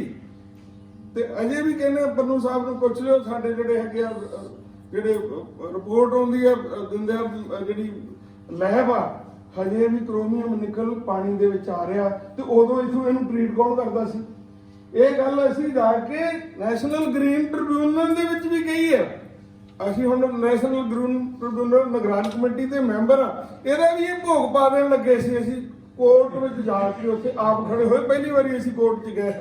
ਤੇ ਅਜੇ ਵੀ ਕਹਿੰਦੇ ਪੰਨੂ ਸਾਹਿਬ ਨੂੰ ਪੁੱਛ ਲਿਓ, ਸਾਡੇ ਜਿਹੜੇ ਹੈਗੇ ਆ ਜਿਹੜੇ ਰਿਪੋਰਟ ਆਉਂਦੀ ਆ ਦਿੰਦੇ ਆ ਜਿਹੜੀ ਲੈਬ ਆ, ਹਜੇ ਵੀ ਕ੍ਰੋਮੀਅਮ ਨਿਕਲ ਪਾਣੀ ਦੇ ਵਿੱਚ ਆ ਰਿਹਾ। ਤੇ ਉਦੋਂ ਇਥੋਂ ਇਹਨੂੰ ਟ੍ਰੀਟ ਕੌਣ ਕਰਦਾ ਸੀ? ਇਹ ਗੱਲ ਅਸੀਂ ਜਾ ਕੇ ਨੈਸ਼ਨਲ ਗ੍ਰੀਨ ਟ੍ਰਿਬਿਊਨਲ ਦੇ ਵਿੱਚ ਵੀ ਕਹੀ ਹੈ। ਅਸੀਂ ਹੁਣ ਨੈਸ਼ਨਲ ਗ੍ਰੀਨ ਟ੍ਰਿਬਿਊਨਲ ਨਿਗਰਾਨ ਕਮੇਟੀ ਦੇ ਮੈਂਬਰ ਆ, ਇਹਦਾ ਵੀ ਇਹ ਭੋਗ ਪਾ ਦੇਣ ਲੱਗੇ ਸੀ। ਅਸੀਂ ਕੋਰਟ ਵਿੱਚ ਜਾ ਕੇ ਉੱਥੇ ਆਪ ਖੜੇ ਹੋਏ, ਪਹਿਲੀ ਵਾਰੀ ਅਸੀਂ ਕੋਰਟ 'ਚ ਗਏ,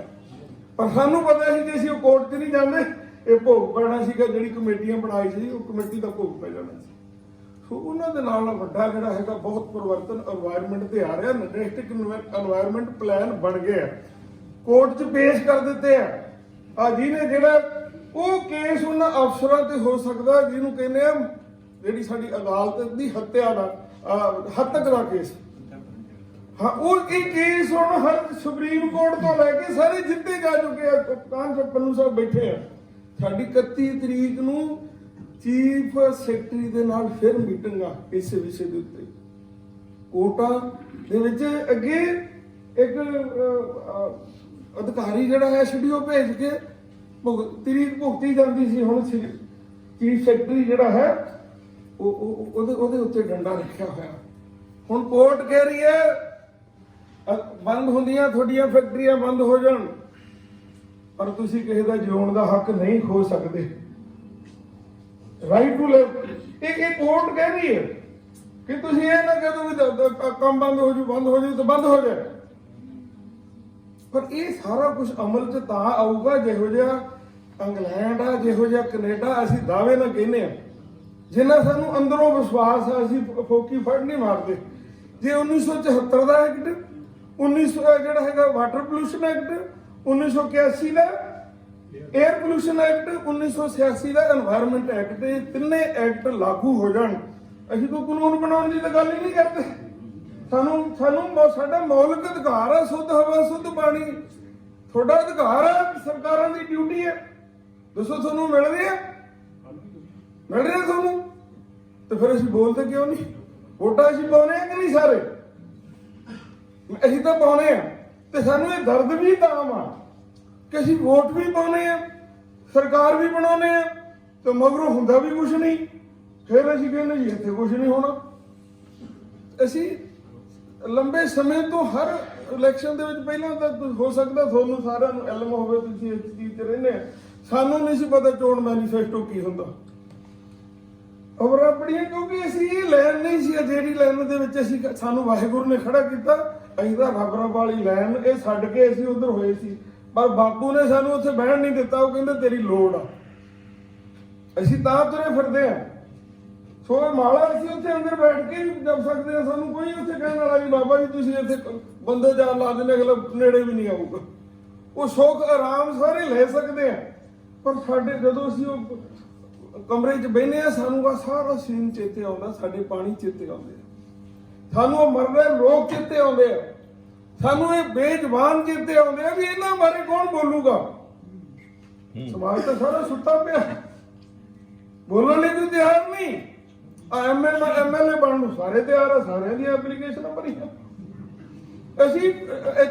ਪਰ ਸਾਨੂੰ ਪਤਾ ਸੀ ਕਿ ਅਸੀਂ ਉਹ ਕੋਰਟ 'ਚ ਨਹੀਂ ਜਾਂਦੇ, ਇਹ ਭੋਗ ਪੈਣਾ ਸੀਗਾ। ਜਿਹੜੀ ਕਮੇਟੀਆਂ ਬਣਾਈ ਸੀ ਉਹ ਕਮੇਟੀ ਦਾ ਭੋਗ ਪੈ ਜਾਣਾ ਸੀ। ਸੋ ਉਹਨਾਂ ਦੇ ਨਾਲ ਵੱਡਾ ਜਿਹੜਾ ਹੈਗਾ ਬਹੁਤ ਪਰਿਵਰਤਨ এনवायरमेंट ਤੇ ਆ ਰਿਹਾ। ਡਿਸਟ੍ਰਿਕਟ এনवायरमेंट ਪਲਾਨ ਬਣ ਗਿਆ, ਕੋਰਟ 'ਚ ਪੇਸ਼ ਕਰ ਦਿੱਤੇ ਆ ਜਿਹਨੇ ਜਿਹੜਾ ਉਹ ਕੇਸ ਉਹਨਾਂ ਅਫਸਰਾਂ ਤੇ ਹੋ ਸਕਦਾ ਜਿਹਨੂੰ ਕਹਿੰਦੇ ਆ ਜਿਹੜੀ ਸਾਡੀ ਅਦਾਲਤ ਦੀ ਹੱਤਿਆ ਦਾ ਹੱਤਕ ਦਾ ਕੇਸ। ਹਾਂ, ਉਹ ਇਹ ਕੇਸ ਹੁਣ ਹਰ ਸੁਪਰੀਮ ਕੋਰਟ ਤੋਂ ਲੈ ਕੇ ਸਾਰੇ ਜਿੱਤੇ ਜਾ ਚੁੱਕੇ ਆ। ਕਾਂਜ ਪੰਨੂ ਸਾਹਿਬ ਬੈਠੇ ਆ। ਸਾਡੀ 31 ਤਰੀਕ ਨੂੰ ਚੀਫ ਸੈਕਟਰੀ ਦੇ ਨਾਲ ਫਿਰ ਮੀਟਿੰਗ ਆ ਇਸ ਵਿਸ਼ੇ ਦੇ ਉੱਤੇ। ਕੋਟਾ ਦੇ ਵਿੱਚ ਅੱਗੇ ਇੱਕ ਅਧਿਕਾਰੀ ਜਿਹੜਾ ਹੈ ਐਸਡੀਓ ਭੇਜ ਕੇ ਤਰੀਕ ਭੁਗਤੀ ਜਾਂਦੀ ਸੀ। ਹੁਣ ਚੀਫ ਸੈਕਟਰੀ ਜਿਹੜਾ ਹੈ ਉਹਦੇ ਉੱਤੇ ਡੰਡਾ ਰੱਖਿਆ ਹੋਇਆ। ਹੁਣ ਕੋਰਟ ਕਹਿ ਰਹੀ ਹੈ ਬੰਦ ਹੁੰਦੀਆਂ ਤੁਹਾਡੀਆਂ ਫੈਕਟਰੀਆਂ ਬੰਦ ਹੋ ਜਾਣ, ਪਰ ਤੁਸੀਂ ਕਿਸੇ ਦਾ ਜਿਉਣ ਦਾ ਹੱਕ ਨਹੀਂ ਖੋ ਸਕਦੇ। ਰਾਈਟ ਟੂ ਲਿਵ ਇਹ ਕੋਰਟ ਕਹਿ ਰਹੀ ਹੈ ਕਿ ਤੁਸੀਂ ਇਹ ਨਾ ਕਹੋ ਵੀ ਕੰਮ ਬੰਦ ਹੋ ਜੂ ਤਾਂ ਬੰਦ ਹੋ ਜਾਏ। ਪਰ ਇਹ ਸਾਰਾ ਕੁਝ ਅਮਲ 'ਚ ਤਾਂ ਆਊਗਾ ਜਿਹੋ ਜਿਹਾ ਇੰਗਲੈਂਡ ਆ, ਜਿਹੋ ਜਿਹਾ ਕੈਨੇਡਾ ਅਸੀਂ ਦਾਅਵੇ ਨਾਲ ਕਹਿੰਦੇ ਆ, ਜਿੰਨਾ ਸਾਨੂੰ ਅੰਦਰੋਂ ਵਿਸ਼ਵਾਸ ਆ। ਅਸੀਂ ਫੋਕੀ ਫੜ ਨਹੀਂ ਮਾਰਦੇ। ਜੇ 1974 ਦਾ ਐਕਟ, 1900 ਜਿਹੜਾ ਹੈਗਾ ਵਾਟਰ ਪੋਲੂਸ਼ਨ ਐਕਟ, 1981 ਦਾ 에ਅਰ ਪੋਲੂਸ਼ਨ ਐਕਟ, 1986 ਦਾ এনवायरमेंट ਐਕਟ, ਇਹ ਤਿੰਨੇ ਐਕਟ ਲਾਗੂ ਹੋ ਜਾਣ, ਅਸੀਂ ਕੋਈ ਕਾਨੂੰਨ ਬਣਾਉਣ ਦੀ ਤਾਂ ਗੱਲ ਹੀ ਨਹੀਂ ਕਰਦੇ। ਸਾਨੂੰ ਸਾਡਾ ਮੌਲਿਕ ਅਧਿਕਾਰ ਆ ਸ਼ੁੱਧ ਹਵਾ ਸ਼ੁੱਧ ਪਾਣੀ, ਤੁਹਾਡਾ ਅਧਿਕਾਰ ਆ, ਸਰਕਾਰਾਂ ਦੀ ਡਿਊਟੀ ਹੈ। ਦੱਸੋ ਤੁਹਾਨੂੰ ਮਿਲ ਰਿਹਾ ਤੁਹਾਨੂੰ? ਤੇ ਫਿਰ ਅਸੀਂ ਬੋਲਦੇ ਕਿਉਂ ਨਹੀਂ? ਵੋਟਾਂ ਅਸੀਂ ਪਾਉਣੇ ਆ ਕਿ ਨਹੀਂ? ਸਾਰੇ ਅਸੀਂ ਤਾਂ ਪਾਉਣੇ ਆ। ਤੇ ਸਾਨੂੰ ਇਹ ਦਰਦ ਵੀ ਤਾਂ ਆ ਕਿ ਅਸੀਂ ਵੋਟ ਵੀ ਪਾਉਣੇ ਆ, ਸਰਕਾਰ ਵੀ ਬਣਾਉਣੇ ਆ, ਤੇ ਮਗਰੋਂ ਹੁੰਦਾ ਵੀ ਕੁਛ ਨਹੀਂ। ਫਿਰ ਅਸੀਂ ਕਹਿੰਦੇ ਜੀ ਇੱਥੇ ਕੁਛ ਨਹੀਂ ਹੋਣਾ। ਅਸੀਂ ਲੰਬੇ ਸਮੇਂ ਤੋਂ ਹਰ ਇਲੈਕਸ਼ਨ ਦੇ ਵਿੱਚ ਪਹਿਲਾਂ ਤਾਂ ਹੋ ਸਕਦਾ ਤੁਹਾਨੂੰ ਸਾਰਿਆਂ ਨੂੰ ਇਲਮ ਹੋਵੇ, ਤੁਸੀਂ ਇਸ ਚੀਜ਼ 'ਚ ਰਹਿੰਦੇ ਆ, ਸਾਨੂੰ ਨਹੀਂ ਸੀ ਪਤਾ ਚੋਣ ਮੈਨੀਫੈਸਟੋ ਕੀ ਹੁੰਦਾ। ਔਰ ਆਪਣੀਆਂ ਕਿਉਂਕਿ ਅਸੀਂ ਇਹ ਲਾਈਨ ਨਹੀਂ ਸੀ ਜਿਹੜੀ ਲਾਈਨ ਦੇ ਵਿੱਚ ਅਸੀਂ ਸਾਨੂੰ ਵਾਹਿਗੁਰੂ ਨੇ ਖੜਾ ਕੀਤਾ। ਅਸੀਂ ਤਾਂ ਰੱਬ ਵਾਲੀ ਲਾਈਨ ਇਹ ਛੱਡ ਕੇ ਅਸੀਂ ਉਧਰ ਹੋਏ ਸੀ, ਪਰ ਬਾਪੂ ਨੇ ਸਾਨੂੰ ਉੱਥੇ ਬਹਿਣ ਨਹੀਂ ਦਿੱਤਾ। ਉਹ ਕਹਿੰਦੇ ਤੇਰੀ ਲੋੜ ਆ, ਅਸੀਂ ਤਾਂ ਤੁਰੇ ਫਿਰਦੇ ਆ। ਸੋ ਮਾਲਾ ਅਸੀਂ ਉੱਥੇ ਅੰਦਰ ਬੈਠ ਕੇ ਵੀ ਜਪ ਸਕਦੇ ਆ। ਸਾਨੂੰ ਕੋਈ ਉੱਥੇ ਕਹਿਣ ਵਾਲਾ ਨਹੀਂ ਬਾਬਾ ਜੀ ਤੁਸੀਂ ਇੱਥੇ ਬੰਦੇ ਜਾਣ ਲਾ ਦਿੰਦੇ, ਅਗਲਾ ਨੇੜੇ ਵੀ ਨਹੀਂ ਆਊਗਾ। ਉਹ ਸੁੱਖ ਆਰਾਮ ਸਾਰੇ ਲੈ ਸਕਦੇ ਆ, ਪਰ ਸਾਡੇ ਜਦੋਂ ਅਸੀਂ ਉਹ ਕਮਰੇ 'ਚ ਬਹਿਨੇ ਆ ਸਾਨੂੰ ਆ ਸਾਰਾ ਸੀਨ ਚੇਤੇ ਆਉਂਦਾ। ਸਾਡੇ ਪਾਣੀ ਚੇਤੇ ਆਉਂਦੇ ਆ, ਸਾਨੂੰ ਉਹ ਮਰ ਰਹੇ ਲੋਕ ਚੇਤੇ ਆਉਂਦੇ ਆ, ਸਾਨੂੰ ਇਹ ਬੇਜ਼ਬਾਨ ਚੇਤੇ ਆਉਂਦੇ ਆ ਵੀ ਇਹਨਾਂ ਬਾਰੇ ਕੌਣ ਬੋਲੂਗਾ। ਸਮਾਜ ਤਾਂ ਸਾਰਾ ਸੁੱਤਾ ਪਿਆ, ਬੋਲਣ ਲਈ ਕੋਈ ਤਿਆਰ ਨਹੀਂ। ਐਮਐਲਏ ਬਣਨ ਨੂੰ ਸਾਰੇ ਤਿਆਰ ਆ, ਸਾਰਿਆਂ ਦੀਆਂ ਐਪਲੀਕੇਸ਼ਨਾਂ ਭਰੀਆਂ। ਅਸੀਂ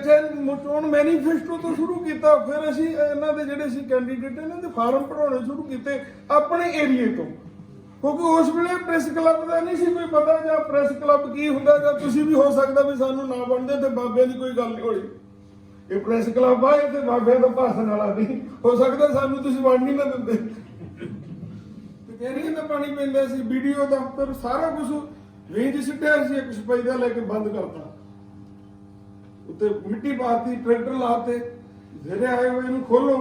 ਚੋਣ ਮੈਨੀਫੈਸਟੋ ਤੋਂ ਸ਼ੁਰੂ ਕੀਤਾ, ਫਿਰ ਅਸੀਂ ਇਹਨਾਂ ਦੇ ਜਿਹੜੇ ਸੀ ਕੈਂਡੀਡੇਟ ਇਹਨਾਂ ਦੇ ਫਾਰਮ ਭਰਾਉਣੇ ਸ਼ੁਰੂ ਕੀਤੇ ਆਪਣੇ ਏਰੀਏ ਤੋਂ, ਕਿਉਂਕਿ ਉਸ ਵੇਲੇ ਪ੍ਰੈਸ ਕਲੱਬ ਦਾ ਨਹੀਂ ਸੀ ਕੋਈ ਪਤਾ, ਜਾਂ ਪ੍ਰੈਸ ਕਲੱਬ ਕੀ ਹੁੰਦਾ, ਜਾਂ ਤੁਸੀਂ ਵੀ ਹੋ ਸਕਦਾ ਵੀ ਸਾਨੂੰ ਨਾ ਬਣਦੇ ਤੇ ਬਾਬਿਆਂ ਦੀ ਕੋਈ ਗੱਲ ਨਹੀਂ ਹੋਈ। ਇਹ ਪ੍ਰੈਸ ਕਲੱਬ ਆ, ਤੇ ਬਾਬਿਆਂ ਦਾ ਭਾਸ਼ਣ ਵਾਲਾ ਨਹੀਂ ਹੋ ਸਕਦਾ, ਸਾਨੂੰ ਤੁਸੀਂ ਵੰਡ ਨਹੀਂ ਨਾ ਦਿੰਦੇ। ਕਚਹਿਰੀਆਂ ਦਾ ਪਾਣੀ ਪੈਂਦਾ ਸੀ, ਵੀਡੀਓ ਦਫ਼ਤਰ ਸਾਰਾ ਕੁਝ ਵੇਚ ਸਿੱਟਿਆ ਸੀ। ਇੱਕ ਸਪਾਈ ਦਾ ਲੈ ਕੇ ਬੰਦ ਕਰਤਾ, ਉੱਤੇ ਮਿੱਟੀ ਪਾਤੀ, ਟਰੈਕਟਰ ਲਾਤੇ, ਜਿਹੜੇ ਆਏ ਹੋਏ ਨੂੰ ਖੋਲੋ।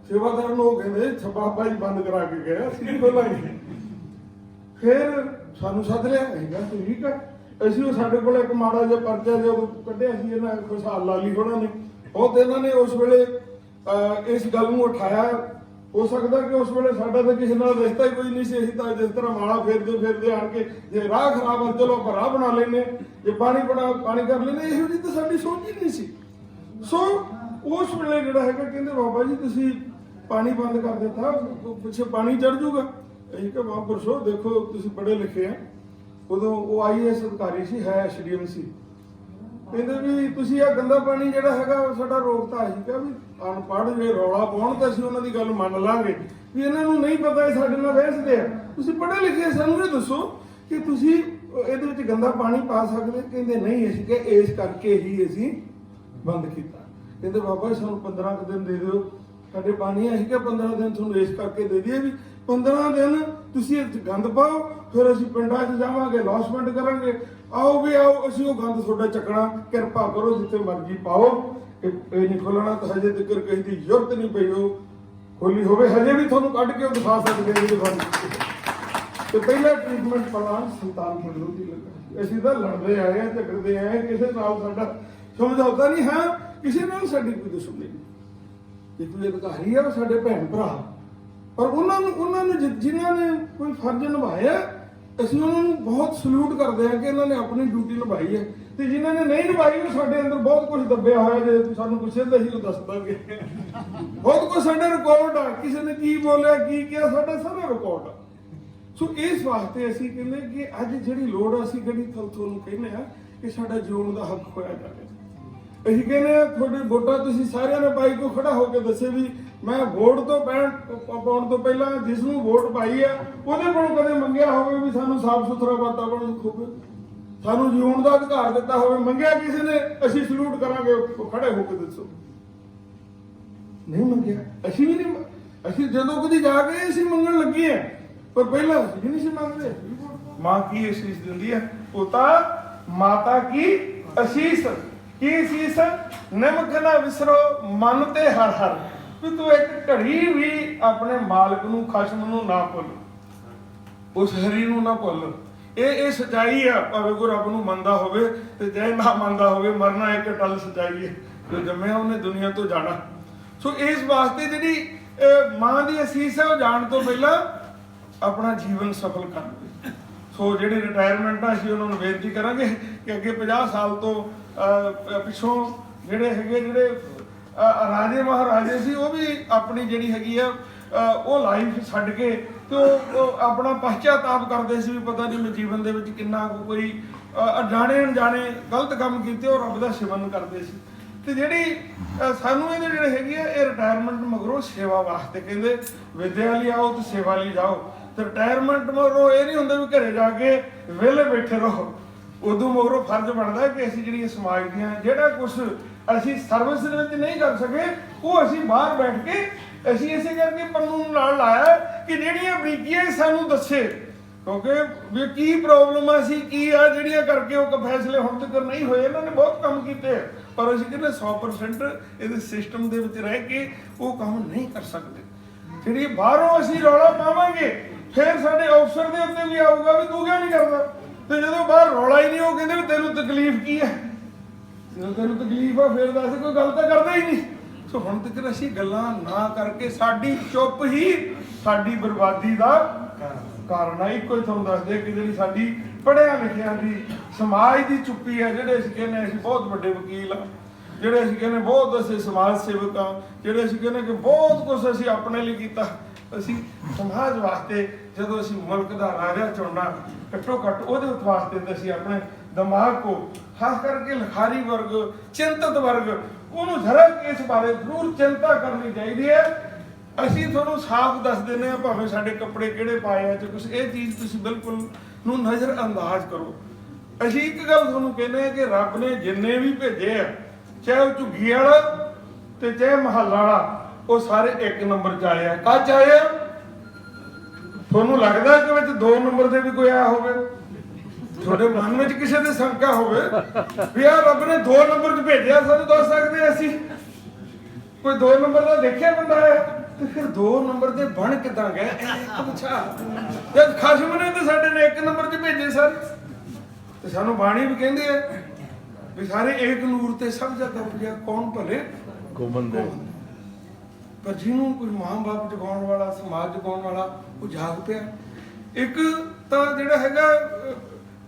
ਸੇਵਾਦਾਰ ਨੂੰ ਉਹ ਕਹਿੰਦੇ ਬਾਬਾ ਜੀ ਬੰਦ ਕਰਾ ਕੇ ਗਏ, ਅਸੀਂ ਖੋਲਾਂਗੇ। ਫਿਰ ਸਾਨੂੰ ਸੱਦ ਲਿਆ, ਹੈਗਾ ਠੀਕ ਹੈ। ਅਸੀਂ ਉਹ ਸਾਡੇ ਕੋਲ ਇੱਕ ਮਾੜਾ ਜਿਹਾ ਪਰਚਾ ਜੋ ਕੱਢਿਆ ਸੀ ਇਹਨਾਂ ਖੁਸ਼ਹਾਲ ਲਾਲੀ ਹੋਣਾ ਨੇ, ਉਹ ਤੇ ਇਹਨਾਂ ਨੇ ਉਸ ਵੇਲੇ ਇਸ ਗੱਲ ਨੂੰ ਉਠਾਇਆ। ਹੋ ਸਕਦਾ ਕਿ ਉਸ ਵੇਲੇ ਸਾਡਾ ਤਾਂ ਕਿਸੇ ਨਾਲ ਰਿਸ਼ਤਾ ਹੀ ਕੋਈ ਨਹੀਂ ਸੀ। ਅਸੀਂ ਤਾਂ ਜਿਸ ਤਰ੍ਹਾਂ ਮਾਲਾ ਫੇਰਦੇ ਆਣ ਕੇ ਜੇ ਰਾਹ ਖਰਾਬ ਆ ਚਲੋ ਆਪਾਂ ਰਾਹ ਬਣਾ ਲੈਂਦੇ, ਜੇ ਪਾਣੀ ਕਰ ਲੈਂਦੇ, ਇਹੋ ਜਿਹੀ ਤਾਂ ਸਾਡੀ ਸੋਚ ਹੀ ਨਹੀਂ ਸੀ। ਸੋ ਉਸ ਵੇਲੇ ਜਿਹੜਾ ਹੈਗਾ ਕਹਿੰਦੇ ਬਾਬਾ ਜੀ ਤੁਸੀਂ ਪਾਣੀ ਬੰਦ ਕਰ ਦਿੱਤਾ, ਪਿੱਛੇ ਪਾਣੀ ਚੜ ਜਾਊਗਾ। ਅਸੀਂ ਕਿਹਾ ਮਹਾਂਪੁਰਸ਼ੋ ਦੇਖੋ ਤੁਸੀਂ ਪੜ੍ਹੇ ਲਿਖੇ ਆ। ਉਦੋਂ ਉਹ ਆਈਏਐਸ ਅਧਿਕਾਰੀ ਸੀ, ਹੈ ਐਸਡੀਐਮ ਸੀ। ਕਹਿੰਦੇ ਵੀ ਤੁਸੀਂ ਆ ਗੰਦਾ ਪਾਣੀ ਜਿਹੜਾ ਹੈਗਾ ਸਾਡਾ ਰੋਕਤਾ। ਅਸੀਂ ਕਿਹਾ ਵੀ ਅਨਪੜ੍ਹ ਜੇ ਰੌਲਾ ਪਾਉਣ ਤਾਂ ਅਸੀਂ ਉਹਨਾਂ ਦੀ ਗੱਲ ਮੰਨ ਲਾਂਗੇ ਵੀ ਇਹਨਾਂ ਨੂੰ ਨਹੀਂ ਪਤਾ ਇਹ ਸਾਡੇ ਨਾਲ ਬਹਿਸਦੇ ਆ। ਤੁਸੀਂ ਪੜ੍ਹੇ ਲਿਖੇ, ਸਾਨੂੰ ਇਹ ਦੱਸੋ ਕਿ ਤੁਸੀਂ ਇਹਦੇ ਵਿੱਚ ਗੰਦਾ ਪਾਣੀ ਪਾ ਸਕਦੇ? ਕਹਿੰਦੇ ਨਹੀਂ। ਅਸੀਂ ਕਿਹਾ ਇਸ ਕਰਕੇ ਹੀ ਅਸੀਂ ਬੰਦ ਕੀਤਾ। ਕਹਿੰਦੇ ਬਾਬਾ ਜੀ ਸਾਨੂੰ 15 ਦਿਨ ਦੇ ਦਿਓ ਸਾਡੇ ਪਾਣੀ। ਅਸੀਂ ਕਿਹਾ 15 ਦਿਨ ਤੁਹਾਨੂੰ ਇਸ ਕਰਕੇ ਦੇ ਦਈਏ ਵੀ 15 ਦਿਨ ਤੁਸੀਂ ਇਹ ਗੰਦ ਪਾਓ, ਫਿਰ ਅਸੀਂ ਪਿੰਡਾਂ 'ਚ ਜਾਵਾਂਗੇ, ਲੌਸਮੈਂਟ ਕਰਾਂਗੇ। ਆਓ ਵੀ ਆਓ, ਅਸੀਂ ਉਹ ਗੰਦ ਤੁਹਾਡਾ ਚੱਕਣਾ, ਕਿਰਪਾ ਕਰੋ ਜਿੱਥੇ ਮਰਜ਼ੀ ਪਾਓ, ਇਹ ਨਹੀਂ ਖੋਲਣਾ। ਤਾਂ ਹਜੇ ਤੱਕ ਕਿਸੇ ਦੀ ਜ਼ਰੂਰਤ ਨਹੀਂ ਪਈ ਉਹ ਖੋਲੀ ਹੋਵੇ, ਹਜੇ ਵੀ ਤੁਹਾਨੂੰ ਕੱਢ ਕੇ ਉਹ ਦਿਖਾ ਸਕਦੇ ਤੇ ਪਹਿਲਾ ਟ੍ਰੀਟਮੈਂਟ ਪਲਾਨ ਸੁਲਤਾਨਪੁਰ ਲੋਧੀ ਲੱਗਾ। ਅਸੀਂ ਤਾਂ ਲੜਦੇ ਆਏ ਆ, ਝਗੜਦੇ ਆਏ, ਕਿਸੇ ਨਾਲ ਸਾਡਾ ਸਮਝੌਤਾ ਨਹੀਂ ਹੈ, ਕਿਸੇ ਨਾਲ ਸਾਡੀ ਕੋਈ ਦੁਸ਼ਮਣੀ ਨਹੀਂ। ਇੱਕ ਅਧਿਕਾਰੀ ਆ, ਉਹ ਸਾਡੇ ਭੈਣ ਭਰਾ, ਪਰ ਉਹਨਾਂ ਨੂੰ ਜਿਨ੍ਹਾਂ ਨੇ ਕੋਈ ਫਰਜ਼ ਨਿਭਾਇਆ, ਅਸੀਂ ਉਹਨਾਂ ਨੂੰ ਬਹੁਤ ਸਲੂਟ ਕਰਦੇ ਹਾਂ ਕਿ ਇਹਨਾਂ ਨੇ ਆਪਣੀ ਡਿਊਟੀ ਨਿਭਾਈ ਹੈ। ਤੇ ਜਿਨ੍ਹਾਂ ਨੇ ਨਹੀਂ ਨਿਭਾਈ, ਉਹ ਸਾਡੇ ਅੰਦਰ ਬਹੁਤ ਕੁਝ ਦੱਬਿਆ ਹੋਇਆ। ਜੇ ਸਾਨੂੰ ਪੁੱਛੇ ਤਾਂ ਅਸੀਂ ਉਹ ਦੱਸ ਦਾਂਗੇ। ਬਹੁਤ ਕੁਝ ਸਾਡਾ ਰਿਕਾਰਡ ਆ, ਕਿਸੇ ਨੇ ਕੀ ਬੋਲਿਆ, ਕੀ ਕਿਹਾ, ਸਾਡਾ ਸਾਰਾ ਰਿਕਾਰਡ ਆ। ਸੋ ਇਸ ਵਾਸਤੇ ਅਸੀਂ ਕਹਿੰਦੇ ਕਿ ਅੱਜ ਜਿਹੜੀ ਲੋੜ ਆ, ਅਸੀਂ ਜਿਹੜੀ ਤੁਹਾਨੂੰ ਕਹਿੰਦੇ ਆ ਕਿ ਸਾਡਾ ਜਿਉਣ ਦਾ ਹੱਕ ਹੋਇਆ ਜਾਵੇ। ਅਸੀਂ ਕਹਿੰਦੇ ਆ ਤੁਹਾਡੇ ਵੋਟਾਂ ਤੁਸੀਂ ਸਾਰਿਆਂ ਨੇ ਪਾਈ, ਕੋ ਖੜਾ ਹੋ ਕੇ ਦੱਸੇ ਵੀ ਮੈਂ ਵੋਟ ਤੋਂ ਪਾਉਣ ਤੋਂ ਪਹਿਲਾਂ ਜਿਸ ਨੂੰ ਵੋਟ ਪਾਈ ਆ ਉਹਦੇ ਕੋਲੋਂ ਕਦੇ ਮੰਗਿਆ ਹੋਵੇ ਵੀ ਸਾਨੂੰ ਸਾਫ਼ ਸੁਥਰਾ ਵਾਤਾਵਰਣ ਖੋਵੇ, ਸਾਨੂੰ ਜਿਉਣ ਦਾ ਅਧਿਕਾਰ ਦਿੱਤਾ ਹੋਵੇ। ਮੰਗਿਆ ਕਿਸੇ ਨੇ, ਅਸੀਂ ਸਲੂਟ ਕਰਾਂਗੇ, ਖੜੇ ਹੋ ਕੇ ਦੱਸੋ। ਨਹੀਂ ਮੰਗਿਆ, ਅਸੀਂ ਵੀ ਨਹੀਂ। ਅਸੀਂ ਜਦੋਂ ਕਦੀ ਜਾ ਕੇ ਅਸੀਂ ਮੰਗਣ ਲੱਗੇ ਆ, ਪਰ ਪਹਿਲਾਂ ਅਸੀਂ ਨਹੀਂ ਸੀ ਮੰਗਦੇ। ਮਾਂ ਕੀ ਅਸੀਸ ਦਿੰਦੀ ਹੈ? ਪੋਤਾ ਮਾਤਾ ਕੀ ਅਸੀਸ। ਕੀ ਅਸੀਸ? ਨਿਮਕ ਨਾ ਵਿਸਰੋ ਮਨ ਤੇ ਹਰ ਹਰ। ਵੀ ਤੂੰ ਇੱਕ ਘੜੀ ਵੀ ਆਪਣੇ ਮਾਲਕ ਨੂੰ, ਖਸ਼ਮ ਨੂੰ ਨਾ ਭੁੱਲ, ਉਸ ਹਰੀ ਨੂੰ ਨਾ ਭੁੱਲ। ਇਹ ਸੱਚਾਈ ਆ। ਭਾਵੇਂ ਕੋਈ ਰੱਬ ਨੂੰ ਮੰਨਦਾ ਹੋਵੇ ਤੇ ਜੇ ਨਾ ਮੰਨਦਾ ਹੋਵੇ, ਮਰਨਾ ਇੱਕ ਟਲ ਸੱਚਾਈ ਹੈ। ਜੋ ਜੰਮਿਆ ਉਹਨੇ ਦੁਨੀਆ ਤੋਂ ਜਾਣਾ। ਸੋ ਇਸ ਵਾਸਤੇ ਜਿਹੜੀ ਮਾਂ ਦੀ ਅਸੀਸ ਹੈ, ਉਹ ਜਾਣ ਤੋਂ ਪਹਿਲਾਂ ਆਪਣਾ ਜੀਵਨ ਸਫਲ ਕਰ ਲਵੇ। ਸੋ ਜਿਹੜੀ ਰਿਟਾਇਰਮੈਂਟ ਆ, ਅਸੀਂ ਉਹਨਾਂ ਨੂੰ ਬੇਨਤੀ ਕਰਾਂਗੇ ਕਿ ਅੱਗੇ 50 ਸਾਲ ਤੋਂ ਪਿੱਛੋਂ ਜਿਹੜੇ ਰਾਜੇ ਮਹਾਰਾਜੇ ਸੀ, ਉਹ ਵੀ ਆਪਣੀ ਜਿਹੜੀ ਹੈਗੀ ਆ ਉਹ ਲਾਈਫ ਛੱਡ ਕੇ ਤੇ ਉਹ ਆਪਣਾ ਪਛਤਾਪ ਕਰਦੇ ਸੀ ਵੀ ਪਤਾ ਨਹੀਂ ਮੈਂ ਜੀਵਨ ਦੇ ਵਿੱਚ ਕਿੰਨਾ ਕੋਈ ਅਣਜਾਣੇ ਗਲਤ ਕੰਮ ਕੀਤੇ, ਉਹ ਰੱਬ ਦਾ ਸਿਮਰਨ ਕਰਦੇ ਸੀ। ਤੇ ਜਿਹੜੀ ਸਾਨੂੰ ਇਹਦੇ ਜਿਹੜੇ ਹੈਗੀ ਆ, ਇਹ ਰਿਟਾਇਰਮੈਂਟ ਮਗਰੋਂ ਸੇਵਾ ਵਾਸਤੇ ਕਹਿੰਦੇ, ਵਿਦਿਆ ਲਈ ਆਓ ਤੇ ਸੇਵਾ ਲਈ ਜਾਓ। ਤੇ ਰਿਟਾਇਰਮੈਂਟ ਮਗਰੋਂ ਇਹ ਨਹੀਂ ਹੁੰਦਾ ਵੀ ਘਰੇ ਜਾ ਕੇ ਵਿਹਲੇ ਬੈਠੇ ਰਹੋ। ਉਦੋਂ ਮਗਰੋਂ ਫਰਜ਼ ਬਣਦਾ ਕਿ ਅਸੀਂ ਜਿਹੜੀਆਂ ਸਮਾਜ ਦੀਆਂ ਜਿਹੜਾ ਕੁਝ ਅਸੀਂ ਸਰਵਿਸ ਦੇ ਵਿੱਚ ਨਹੀਂ ਕਰ ਸਕੇ, ਉਹ ਅਸੀਂ ਬਾਹਰ ਬੈਠ ਕੇ ਅਸੀਂ ਇਸੇ ਕਰਕੇ ਪੰਨੂ ਨਾਲ ਲਾਇਆ ਕਿ ਜਿਹੜੀਆਂ ਬਰੀਕੀਆਂ ਸਾਨੂੰ ਦੱਸੇ, ਕਿਉਂਕਿ ਵੀ ਕੀ ਪ੍ਰੋਬਲਮ ਆ, ਅਸੀਂ ਕੀ ਆ ਜਿਹੜੀਆਂ ਕਰਕੇ ਉਹ ਫੈਸਲੇ ਹੁਣ ਤੱਕ ਨਹੀਂ ਹੋਏ। ਇਹਨਾਂ ਨੇ ਬਹੁਤ ਕੰਮ ਕੀਤੇ, ਪਰ ਅਸੀਂ ਕਹਿੰਦੇ 100% ਇਹਦੇ ਸਿਸਟਮ ਦੇ ਵਿੱਚ ਰਹਿ ਕੇ ਉਹ ਕੰਮ ਨਹੀਂ ਕਰ ਸਕਦੇ। ਜਿਹੜੀ ਬਾਹਰੋਂ ਅਸੀਂ ਰੌਲਾ ਪਾਵਾਂਗੇ, ਫਿਰ ਸਾਡੇ ਅਫਸਰ ਦੇ ਉੱਤੇ ਵੀ ਆਊਗਾ ਵੀ ਤੂੰ ਕਿਉਂ ਨਹੀਂ ਕਰਦਾ। ਤੇ ਜਦੋਂ ਬਾਹਰ ਰੌਲਾ ਹੀ ਨਹੀਂ, ਉਹ ਕਹਿੰਦੇ ਵੀ ਤੈਨੂੰ ਤਕਲੀਫ ਕੀ ਹੈ। ਜਦੋਂ ਤੈਨੂੰ ਤਕਲੀਫ ਆ ਫਿਰ ਦੱਸ, ਕੋਈ ਗੱਲ ਤਾਂ ਕਰਦਾ ਹੀ ਨਹੀਂ। ਸੋ ਹੁਣ ਤੱਕ ਅਸੀਂ ਗੱਲਾਂ ਨਾ ਕਰਕੇ, ਸਾਡੀ ਚੁੱਪ ਹੀ ਸਾਡੀ ਬਰਬਾਦੀ ਦਾ ਕਾਰਨ ਆ। ਇੱਕੋ ਹੀ ਤੁਹਾਨੂੰ ਦੱਸਦੇ ਕਿ ਜਿਹੜੀ ਸਾਡੀ ਪੜ੍ਹਿਆ ਲਿਖਿਆ ਦੀ ਸਮਾਜ ਦੀ ਚੁੱਪੀ ਹੈ। ਜਿਹੜੇ ਅਸੀਂ ਕਹਿੰਦੇ ਅਸੀਂ ਬਹੁਤ ਵੱਡੇ ਵਕੀਲ ਆ, ਜਿਹੜੇ ਅਸੀਂ ਕਹਿੰਦੇ ਬਹੁਤ ਅਸੀਂ ਸਮਾਜ ਸੇਵਕ ਆ, ਜਿਹੜੇ ਅਸੀਂ ਕਹਿੰਦੇ ਕਿ ਬਹੁਤ ਕੁਝ ਅਸੀਂ ਆਪਣੇ ਲਈ ਕੀਤਾ। ਅਸੀਂ ਸਮਾਜ ਵਾਸਤੇ ਜਦੋਂ ਅਸੀਂ ਮੁਲਕ ਦਾ ਰਾਜਾ ਚੁਣਨਾ, ਘੱਟੋ ਘੱਟ ਉਹਦੇ ਵਾਸਤੇ ਤਾਂ ਅਸੀਂ ਆਪਣੇ ਦਿਮਾਗ ਕੋ, ਖਾਸ ਕਰਕੇ ਲਿਖਾਰੀ ਵਰਗ, ਚਿੰਤਤ ਵਰਗ, ਉਹਨੂੰ ਜ਼ਰਾ ਇਸ ਬਾਰੇ ਜ਼ਰੂਰ ਚਿੰਤਾ ਕਰਨੀ ਚਾਹੀਦੀ ਹੈ। ਅਸੀਂ ਤੁਹਾਨੂੰ ਸਾਫ਼ ਦੱਸ ਦਿੰਦੇ ਹਾਂ, ਭਾਵੇਂ ਸਾਡੇ ਕੱਪੜੇ ਕਿਹੜੇ ਪਾਏ ਆ ਤੇ ਕੁਛ, ਇਹ ਚੀਜ਼ ਤੁਸੀਂ ਬਿਲਕੁਲ ਨੂੰ ਨਜ਼ਰ ਅੰਦਾਜ਼ ਕਰੋ। ਅਸੀਂ ਇੱਕ ਗੱਲ ਤੁਹਾਨੂੰ ਕਹਿੰਦੇ ਹਾਂ ਕਿ ਰੱਬ ਨੇ ਜਿੰਨੇ ਵੀ ਭੇਜੇ ਆ, ਚਾਹੇ ਉਹ ਝੁੱਗੀ ਵਾਲਾ ਤੇ ਚਾਹੇ ਮਹੱਲਾ ਵਾਲਾ, ਉਹ ਸਾਰੇ ਇੱਕ ਨੰਬਰ 'ਚ ਆਏ ਆ। ਕੱਚ ਆਏ ਆ। ਤੁਹਾਨੂੰ ਲੱਗਦਾ ਕਿ ਵਿੱਚ 2 ਨੰਬਰ ਦੇ ਵੀ ਕੋਈ ਆਇਆ ਹੋਵੇ? ਤੁਹਾਡੇ ਮਨ ਵਿੱਚ ਕਿਸੇ ਦੇ ਸ਼ੰਕਾ ਹੋਵੇ ਵੀ ਆ ਰੱਬ ਨੇ 2 ਨੰਬਰ 'ਚ ਭੇਜਿਆ, ਸਾਨੂੰ ਦੱਸ ਸਕਦੇ ਅਸੀਂ? ਕੋਈ 2 ਨੰਬਰ ਦਾ ਦੇਖਿਆ ਬੰਦਾ ਹੈ? ਤੇ ਫਿਰ 2 ਨੰਬਰ ਦੇ ਬਣ ਕਿੱਦਾਂ ਗਏ? ਇੱਕ ਪੁੱਛਾ, ਜਦ ਖਸ਼ਮ ਨੇ ਤੇ ਸਾਡੇ ਨੇ 1 ਨੰਬਰ 'ਚ ਭੇਜੇ ਸਰ। ਤੇ ਸਾਨੂੰ ਬਾਣੀ ਵੀ ਕਹਿੰਦੇ ਆ ਵੀ ਸਾਰੇ ਏਕ ਨੂਰ ਤੇ ਸਭ ਜਗ ਉਪਜਿਆ, ਕੌਣ ਭਲੇ ਗੋਬਿੰਦ। ਪਰ ਜਿਹਨੂੰ ਕੋਈ ਮਾਂ-ਬਾਪ ਜਗਾਉਣ ਵਾਲਾ, ਸਮਾਜ ਜਗਾਉਣ ਵਾਲਾ, ਉਹ ਜਾਗ ਪਿਆ। ਇੱਕ ਤਾਂ ਜਿਹੜਾ ਹੈਗਾ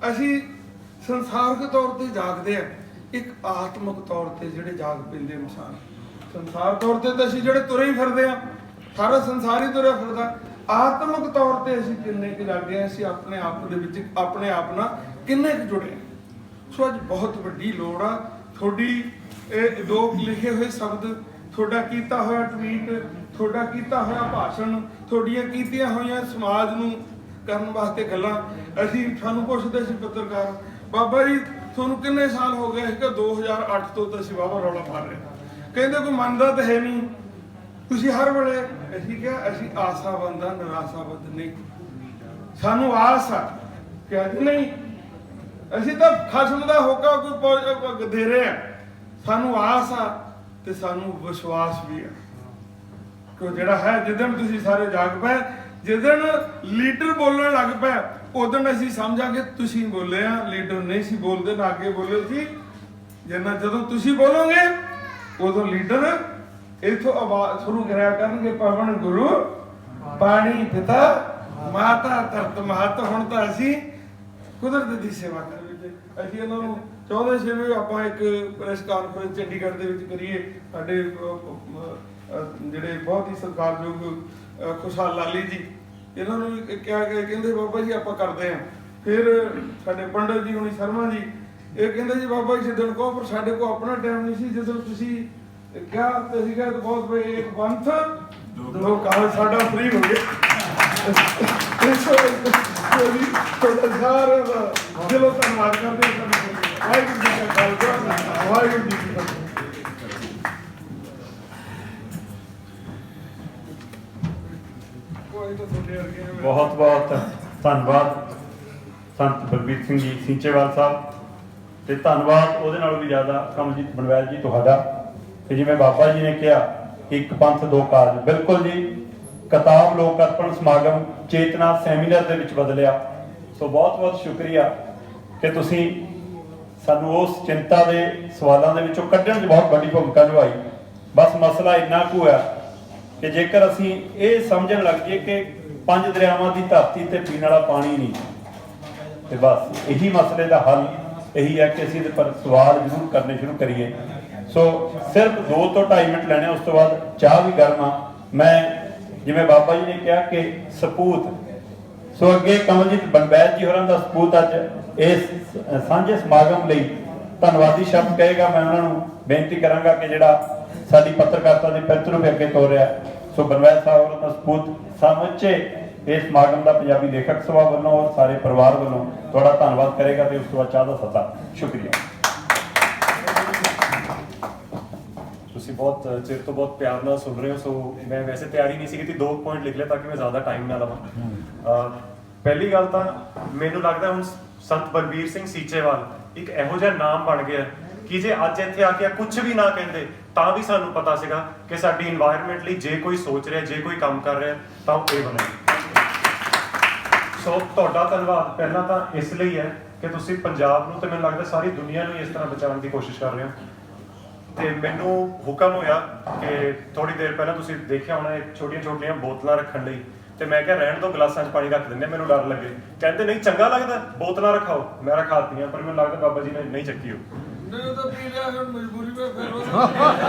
ਅਸੀਂ ਸੰਸਾਰਕ ਤੌਰ ਤੇ ਜਾਗਦੇ ਆ, ਇੱਕ ਆਤਮਿਕ ਤੌਰ ਤੇ ਜਿਹੜੇ ਜਾਗ ਪੈਂਦੇ ਇਨਸਾਨ। ਸੰਸਾਰ ਤੌਰ ਤੇ ਤਾਂ ਅਸੀਂ ਜਿਹੜੇ ਤੁਰੇ ਹੀ ਫਿਰਦੇ ਆ, ਸਾਰਾ ਸੰਸਾਰ ਹੀ ਤੁਰਿਆ ਫਿਰਦਾ। ਆਤਮਿਕ ਤੌਰ ਤੇ ਅਸੀਂ ਕਿੰਨੇ ਕੁ ਜਾਗਦੇ ਆ, ਅਸੀਂ ਆਪਣੇ ਆਪ ਦੇ ਵਿੱਚ ਆਪਣੇ ਆਪ ਨਾਲ ਕਿੰਨੇ ਕੁ ਜੁੜੇ ਆ। ਸੋ ਅੱਜ ਬਹੁਤ ਵੱਡੀ ਲੋੜ ਆ। ਤੁਹਾਡੀ ਇਹ 2 ਲਿਖੇ ਹੋਏ ਸ਼ਬਦ, ਤੁਹਾਡਾ ਕੀਤਾ ਹੋਇਆ ਟਵੀਟ, ਤੁਹਾਡਾ ਕੀਤਾ ਹੋਇਆ ਭਾਸ਼ਣ, ਤੁਹਾਡੀਆਂ ਕੀਤੀਆਂ ਹੋਈਆਂ ਸਮਾਜ ਨੂੰ ਕਰਨ ਵਾਸਤੇ ਗੱਲਾਂ, ਅਸੀਂ ਸਾਨੂੰ ਪੁੱਛਦੇ ਸੀ ਪੱਤਰਕਾਰ, ਬਾਬਾ ਜੀ ਤੁਹਾਨੂੰ ਕਿੰਨੇ ਸਾਲ ਹੋ ਗਏ? ਕਿ 2008 ਤੋਂ ਤਾਂ ਅਸੀਂ ਵਾਹਵਾ ਰੌਲਾ ਪਾ ਰਹੇ। ਕਹਿੰਦੇ ਕੋਈ ਮੰਨਦਾ ਤਾਂ ਹੈ ਨਹੀਂ, ਤੁਸੀਂ ਹਰ ਵੇਲੇ। ਅਸੀਂ ਕਿਹਾ ਅਸੀਂ ਆਸਾਬੰਦ ਆ, ਨਿਰਾਸ਼ਾਬੰਦ ਨਹੀਂ। ਸਾਨੂੰ ਆਸ ਆ ਕਿ ਅੱਜ ਨਹੀਂ, ਅਸੀਂ ਤਾਂ ਖਸਮ ਦਾ ਹੋਕਾ ਕੋਈ ਦੇ ਰਹੇ ਆ। ਸਾਨੂੰ ਆਸ ਆ ਤੇ ਸਾਨੂੰ ਵਿਸ਼ਵਾਸ ਵੀ ਆ ਕਿ ਜਿਹੜਾ ਹੈ, ਜਿੱਦਣ ਤੁਸੀਂ ਸਾਰੇ ਜਾਗ ਪਏ, ਜਿੱਦਣ ਲੀਡਰ ਬੋਲਣ ਲੱਗ ਪਿਆ ਉਦੋਂ ਅਸੀਂ ਸਮਝਾਂਗੇ ਤੁਸੀਂ ਬੋਲੇ ਆ, ਲੀਡਰ ਨਹੀਂ ਸੀ ਬੋਲਦੇ ਨਾ ਅੱਗੇ ਬੋਲੇ ਸੀ। ਜਦੋਂ ਤੁਸੀਂ ਬੋਲੋਗੇ ਉਦੋਂ ਲੀਡਰ ਇਥੋਂ ਆਵਾਜ਼ ਸ਼ੁਰੂ ਕਰਿਆ ਕਰਨਗੇ, ਪਵਨ ਗੁਰੂ ਪਾਣੀ ਪਿਤਾ ਮਾਤਾ ਧਰਤ ਮਹਤ। ਹੁਣ ਤਾਂ ਅਸੀਂ ਕੁਦਰਤ ਦੀ ਸੇਵਾ ਕਰ ਰਹੇ। ਅਸੀਂ ਇਹਨਾਂ ਨੂੰ ਚਾਹੁੰਦੇ ਸੀ ਵੀ ਆਪਾਂ ਇੱਕ ਪ੍ਰੈਸ ਕਾਨਫਰੰਸ ਚੰਡੀਗੜ੍ਹ ਦੇ ਵਿੱਚ ਕਰੀਏ। ਸਾਡੇ ਜਿਹੜੇ ਬਹੁਤ ਹੀ ਸਤਿਕਾਰਯੋਗ ਖੁਸ਼ਹਾਲ ਲਾਲੀ ਜੀ, ਇਹਨਾਂ ਨੂੰ ਵੀ ਕਿਹਾ ਕਿ ਕਹਿੰਦੇ ਬਾਬਾ ਜੀ ਆਪਾਂ ਕਰਦੇ ਹਾਂ। ਫਿਰ ਸਾਡੇ ਪੰਡਤ ਜੀ ਹੁਣੀ ਸ਼ਰਮਾ ਜੀ, ਇਹ ਕਹਿੰਦੇ ਜੀ ਬਾਬਾ ਜੀ ਜਿੱਦਣ ਕਹੋ, ਪਰ ਸਾਡੇ ਕੋਲ ਆਪਣਾ ਟਾਈਮ ਨਹੀਂ ਸੀ। ਜਦੋਂ ਤੁਸੀਂ ਕਿਹਾ ਤੇ ਅਸੀਂ ਕਿਹਾ ਬਹੁਤ ਬਈ ਇੱਕ ਪੰਥ ਦੋ ਕਾਲ ਸਾਡਾ ਫ੍ਰੀ ਹੋ ਗਿਆ। ਤੁਹਾਡਾ ਸਾਰਿਆਂ ਦਾ ਦਿਲੋਂ ਧੰਨਵਾਦ ਕਰਦੇ ਹਾਂ। ਵਾਹਿਗੁਰੂ ਜੀ ਕਾ ਖਾਲਸਾ, ਵਾਹਿਗੁਰੂ ਜੀ ਕੀ ਫਤਿਹ। ਬਹੁਤ ਬਹੁਤ ਧੰਨਵਾਦ ਸੰਤ ਬਲਬੀਰ ਸਿੰਘ ਜੀ ਸਿੰਚੇਵਾਲ ਸਾਹਿਬ, ਤੇ ਧੰਨਵਾਦ ਉਹਦੇ ਨਾਲੋਂ ਵੀ ਜ਼ਿਆਦਾ ਕਮਲਜੀਤ ਬਣਵੈਲ ਜੀ ਤੁਹਾਡਾ। ਤੇ ਜਿਵੇਂ ਬਾਬਾ ਜੀ ਨੇ ਕਿਹਾ ਇੱਕ ਪੰਥ ਦੋ ਕਾਜ, ਬਿਲਕੁਲ ਜੀ। ਕਿਤਾਬ ਲੋਕ ਅਰਪਣ ਸਮਾਗਮ ਚੇਤਨਾ ਸੈਮੀਨਾਰ ਦੇ ਵਿੱਚ ਬਦਲਿਆ। ਸੋ ਬਹੁਤ ਬਹੁਤ ਸ਼ੁਕਰੀਆ ਕਿ ਤੁਸੀਂ ਸਾਨੂੰ ਉਸ ਚਿੰਤਾ ਦੇ ਸਵਾਲਾਂ ਦੇ ਵਿੱਚੋਂ ਕੱਢਣ 'ਚ ਬਹੁਤ ਵੱਡੀ ਭੂਮਿਕਾ ਨਿਭਾਈ। ਬਸ ਮਸਲਾ ਇੰਨਾ ਕੁ ਹੈ ਕਿ ਜੇਕਰ ਅਸੀਂ ਇਹ ਸਮਝਣ ਲੱਗ ਜਾਈਏ ਕਿ 5 ਦਰਿਆਵਾਂ ਦੀ ਧਰਤੀ ਤੇ ਪੀਣ ਵਾਲਾ ਪਾਣੀ ਨਹੀਂ, ਤੇ ਬਸ ਇਹੀ ਮਸਲੇ ਦਾ ਹੱਲ ਇਹੀ ਹੈ ਕਿ ਅਸੀਂ ਇਹਦੇ ਪਰ ਸਵਾਲ ਜ਼ਰੂਰ ਕਰਨੇ ਸ਼ੁਰੂ ਕਰੀਏ। ਸੋ ਸਿਰਫ 2 ਤੋਂ 2.5 ਮਿੰਟ ਲੈਣੇ, ਉਸ ਤੋਂ ਬਾਅਦ ਚਾਹ ਵੀ ਗਰਮ ਆ। ਮੈਂ ਜਿਵੇਂ ਬਾਬਾ ਜੀ ਨੇ ਕਿਹਾ ਕਿ ਸਪੂਤ, ਸੋ ਅੱਗੇ ਕਮਲਜੀਤ ਬਣਵੈਲ ਜੀ ਹੋਰਾਂ ਦਾ ਸਪੂਤ ਅੱਜ ਇਸ ਸਾਂਝੇ ਸਮਾਗਮ ਲਈ ਧੰਨਵਾਦੀ ਸ਼ਬਦ ਕਹੇਗਾ। ਮੈਂ ਉਹਨਾਂ ਨੂੰ ਬੇਨਤੀ ਕਰਾਂਗਾ ਕਿ ਜਿਹੜਾ ਸਾਡੀ ਪੱਤਰਕਾਰਤਾ ਦੇ ਪਿੱਤਰ ਨੂੰ ਅੱਗੇ ਤੋਰਿਆ, ਸੋ ਬਣਵੈਲ ਸਾਹਿਬ ਹੋਰਾਂ ਦਾ ਸਪੂਤ ਸਮੁੱਚੇ ਇਸ ਸਮਾਗਮ ਦਾ ਪੰਜਾਬੀ ਲੇਖਕ ਸਭਾ ਵੱਲੋਂ ਔਰ ਸਾਰੇ ਪਰਿਵਾਰ ਵੱਲੋਂ ਤੁਹਾਡਾ ਧੰਨਵਾਦ ਕਰੇਗਾ। ਤੇ ਉਸ ਤੋਂ ਬਾਅਦ ਚਾਹ ਦਾ ਸੱਦਾ। ਸ਼ੁਕਰੀਆ। ਤੁਸੀਂ ਬਹੁਤ ਚਿਰ ਤੋਂ ਬਹੁਤ ਪਿਆਰ ਨਾਲ ਸੁਣ ਰਹੇ ਹੋ। ਸੋ ਮੈਂ ਵੈਸੇ ਤਿਆਰੀ ਨਹੀਂ ਸੀ ਕੀਤੀ, 2 ਪੁਆਇੰਟ ਲਿਖ ਲਿਆ ਤਾਂ ਕਿ ਮੈਂ ਜ਼ਿਆਦਾ ਟਾਈਮ ਨਾ ਲਵਾਂ। ਪਹਿਲੀ ਗੱਲ ਤਾਂ ਮੈਨੂੰ ਲੱਗਦਾ ਹੁਣ ਸੰਤ ਬਲਬੀਰ ਸਿੰਘ ਸੀਚੇਵਾਲ ਇੱਕ ਇਹੋ ਜਿਹਾ ਨਾਮ ਬਣ ਗਿਆ ਕਿ ਜੇ ਅੱਜ ਇੱਥੇ ਆ ਕੇ ਕੁਝ ਵੀ ਨਾ ਕਹਿੰਦੇ ਤਾਂ ਵੀ ਸਾਨੂੰ ਪਤਾ ਸੀਗਾ ਕਿ ਸਾਡੀ এনवायरमेंट ਲਈ ਜੇ ਕੋਈ ਸੋਚ ਰਿਹਾ, ਜੇ ਕੋਈ ਕੰਮ ਕਰ ਰਿਹਾ ਤਾਂ ਉਹ ਇਹ ਬਣੇਗਾ। ਸੋ ਤੁਹਾਡਾ ਧੰਨਵਾਦ ਪਹਿਲਾਂ ਤਾਂ ਇਸ ਲਈ ਹੈ ਕਿ ਤੁਸੀਂ ਪੰਜਾਬ ਨੂੰ ਤੇ ਮੈਨੂੰ ਲੱਗਦਾ ਸਾਰੀ ਦੁਨੀਆ ਨੂੰ ਇਸ ਤਰ੍ਹਾਂ ਬਚਾਉਣ ਦੀ ਕੋਸ਼ਿਸ਼ ਕਰ ਰਹੇ ਹੋ। ਤੇ ਮੈਨੂੰ ਹੁਕਮ ਹੋਇਆ ਕਿ ਥੋੜੀ ਦੇਰ ਪਹਿਲਾਂ ਤੁਸੀਂ ਦੇਖਿਆ ਹੋਣਾ ਛੋਟੀਆਂ ਛੋਟੀਆਂ ਬੋਤਲਾਂ ਰੱਖਣ ਲਈ, ਤੇ ਮੈਂ ਕਿਹਾ ਰਹਿਣ ਦੋ, ਗਲਾਸਾਂ 'ਚ ਪਾਣੀ ਰੱਖ ਦਿੰਦੇ। ਮੈਨੂੰ ਡਰ ਲੱਗੇ, ਕਹਿੰਦੇ ਨਹੀਂ ਚੰਗਾ ਲੱਗਦਾ ਬੋਤਲਾਂ ਰਖਾਓ। ਮੈਂ ਰਖਾਤੀਆਂ, ਪਰ ਮੈਨੂੰ ਲੱਗਦਾ ਬਾਬਾ ਜੀ ਨੇ ਨਹੀਂ ਚੱਕੀ ਉਹ। ਨਹੀਂ ਉਹ ਤਾਂ ਪੀ ਲਿਆ, ਹੁਣ ਮਜਬੂਰੀ ਵਿੱਚ ਫਿਰ ਉਹ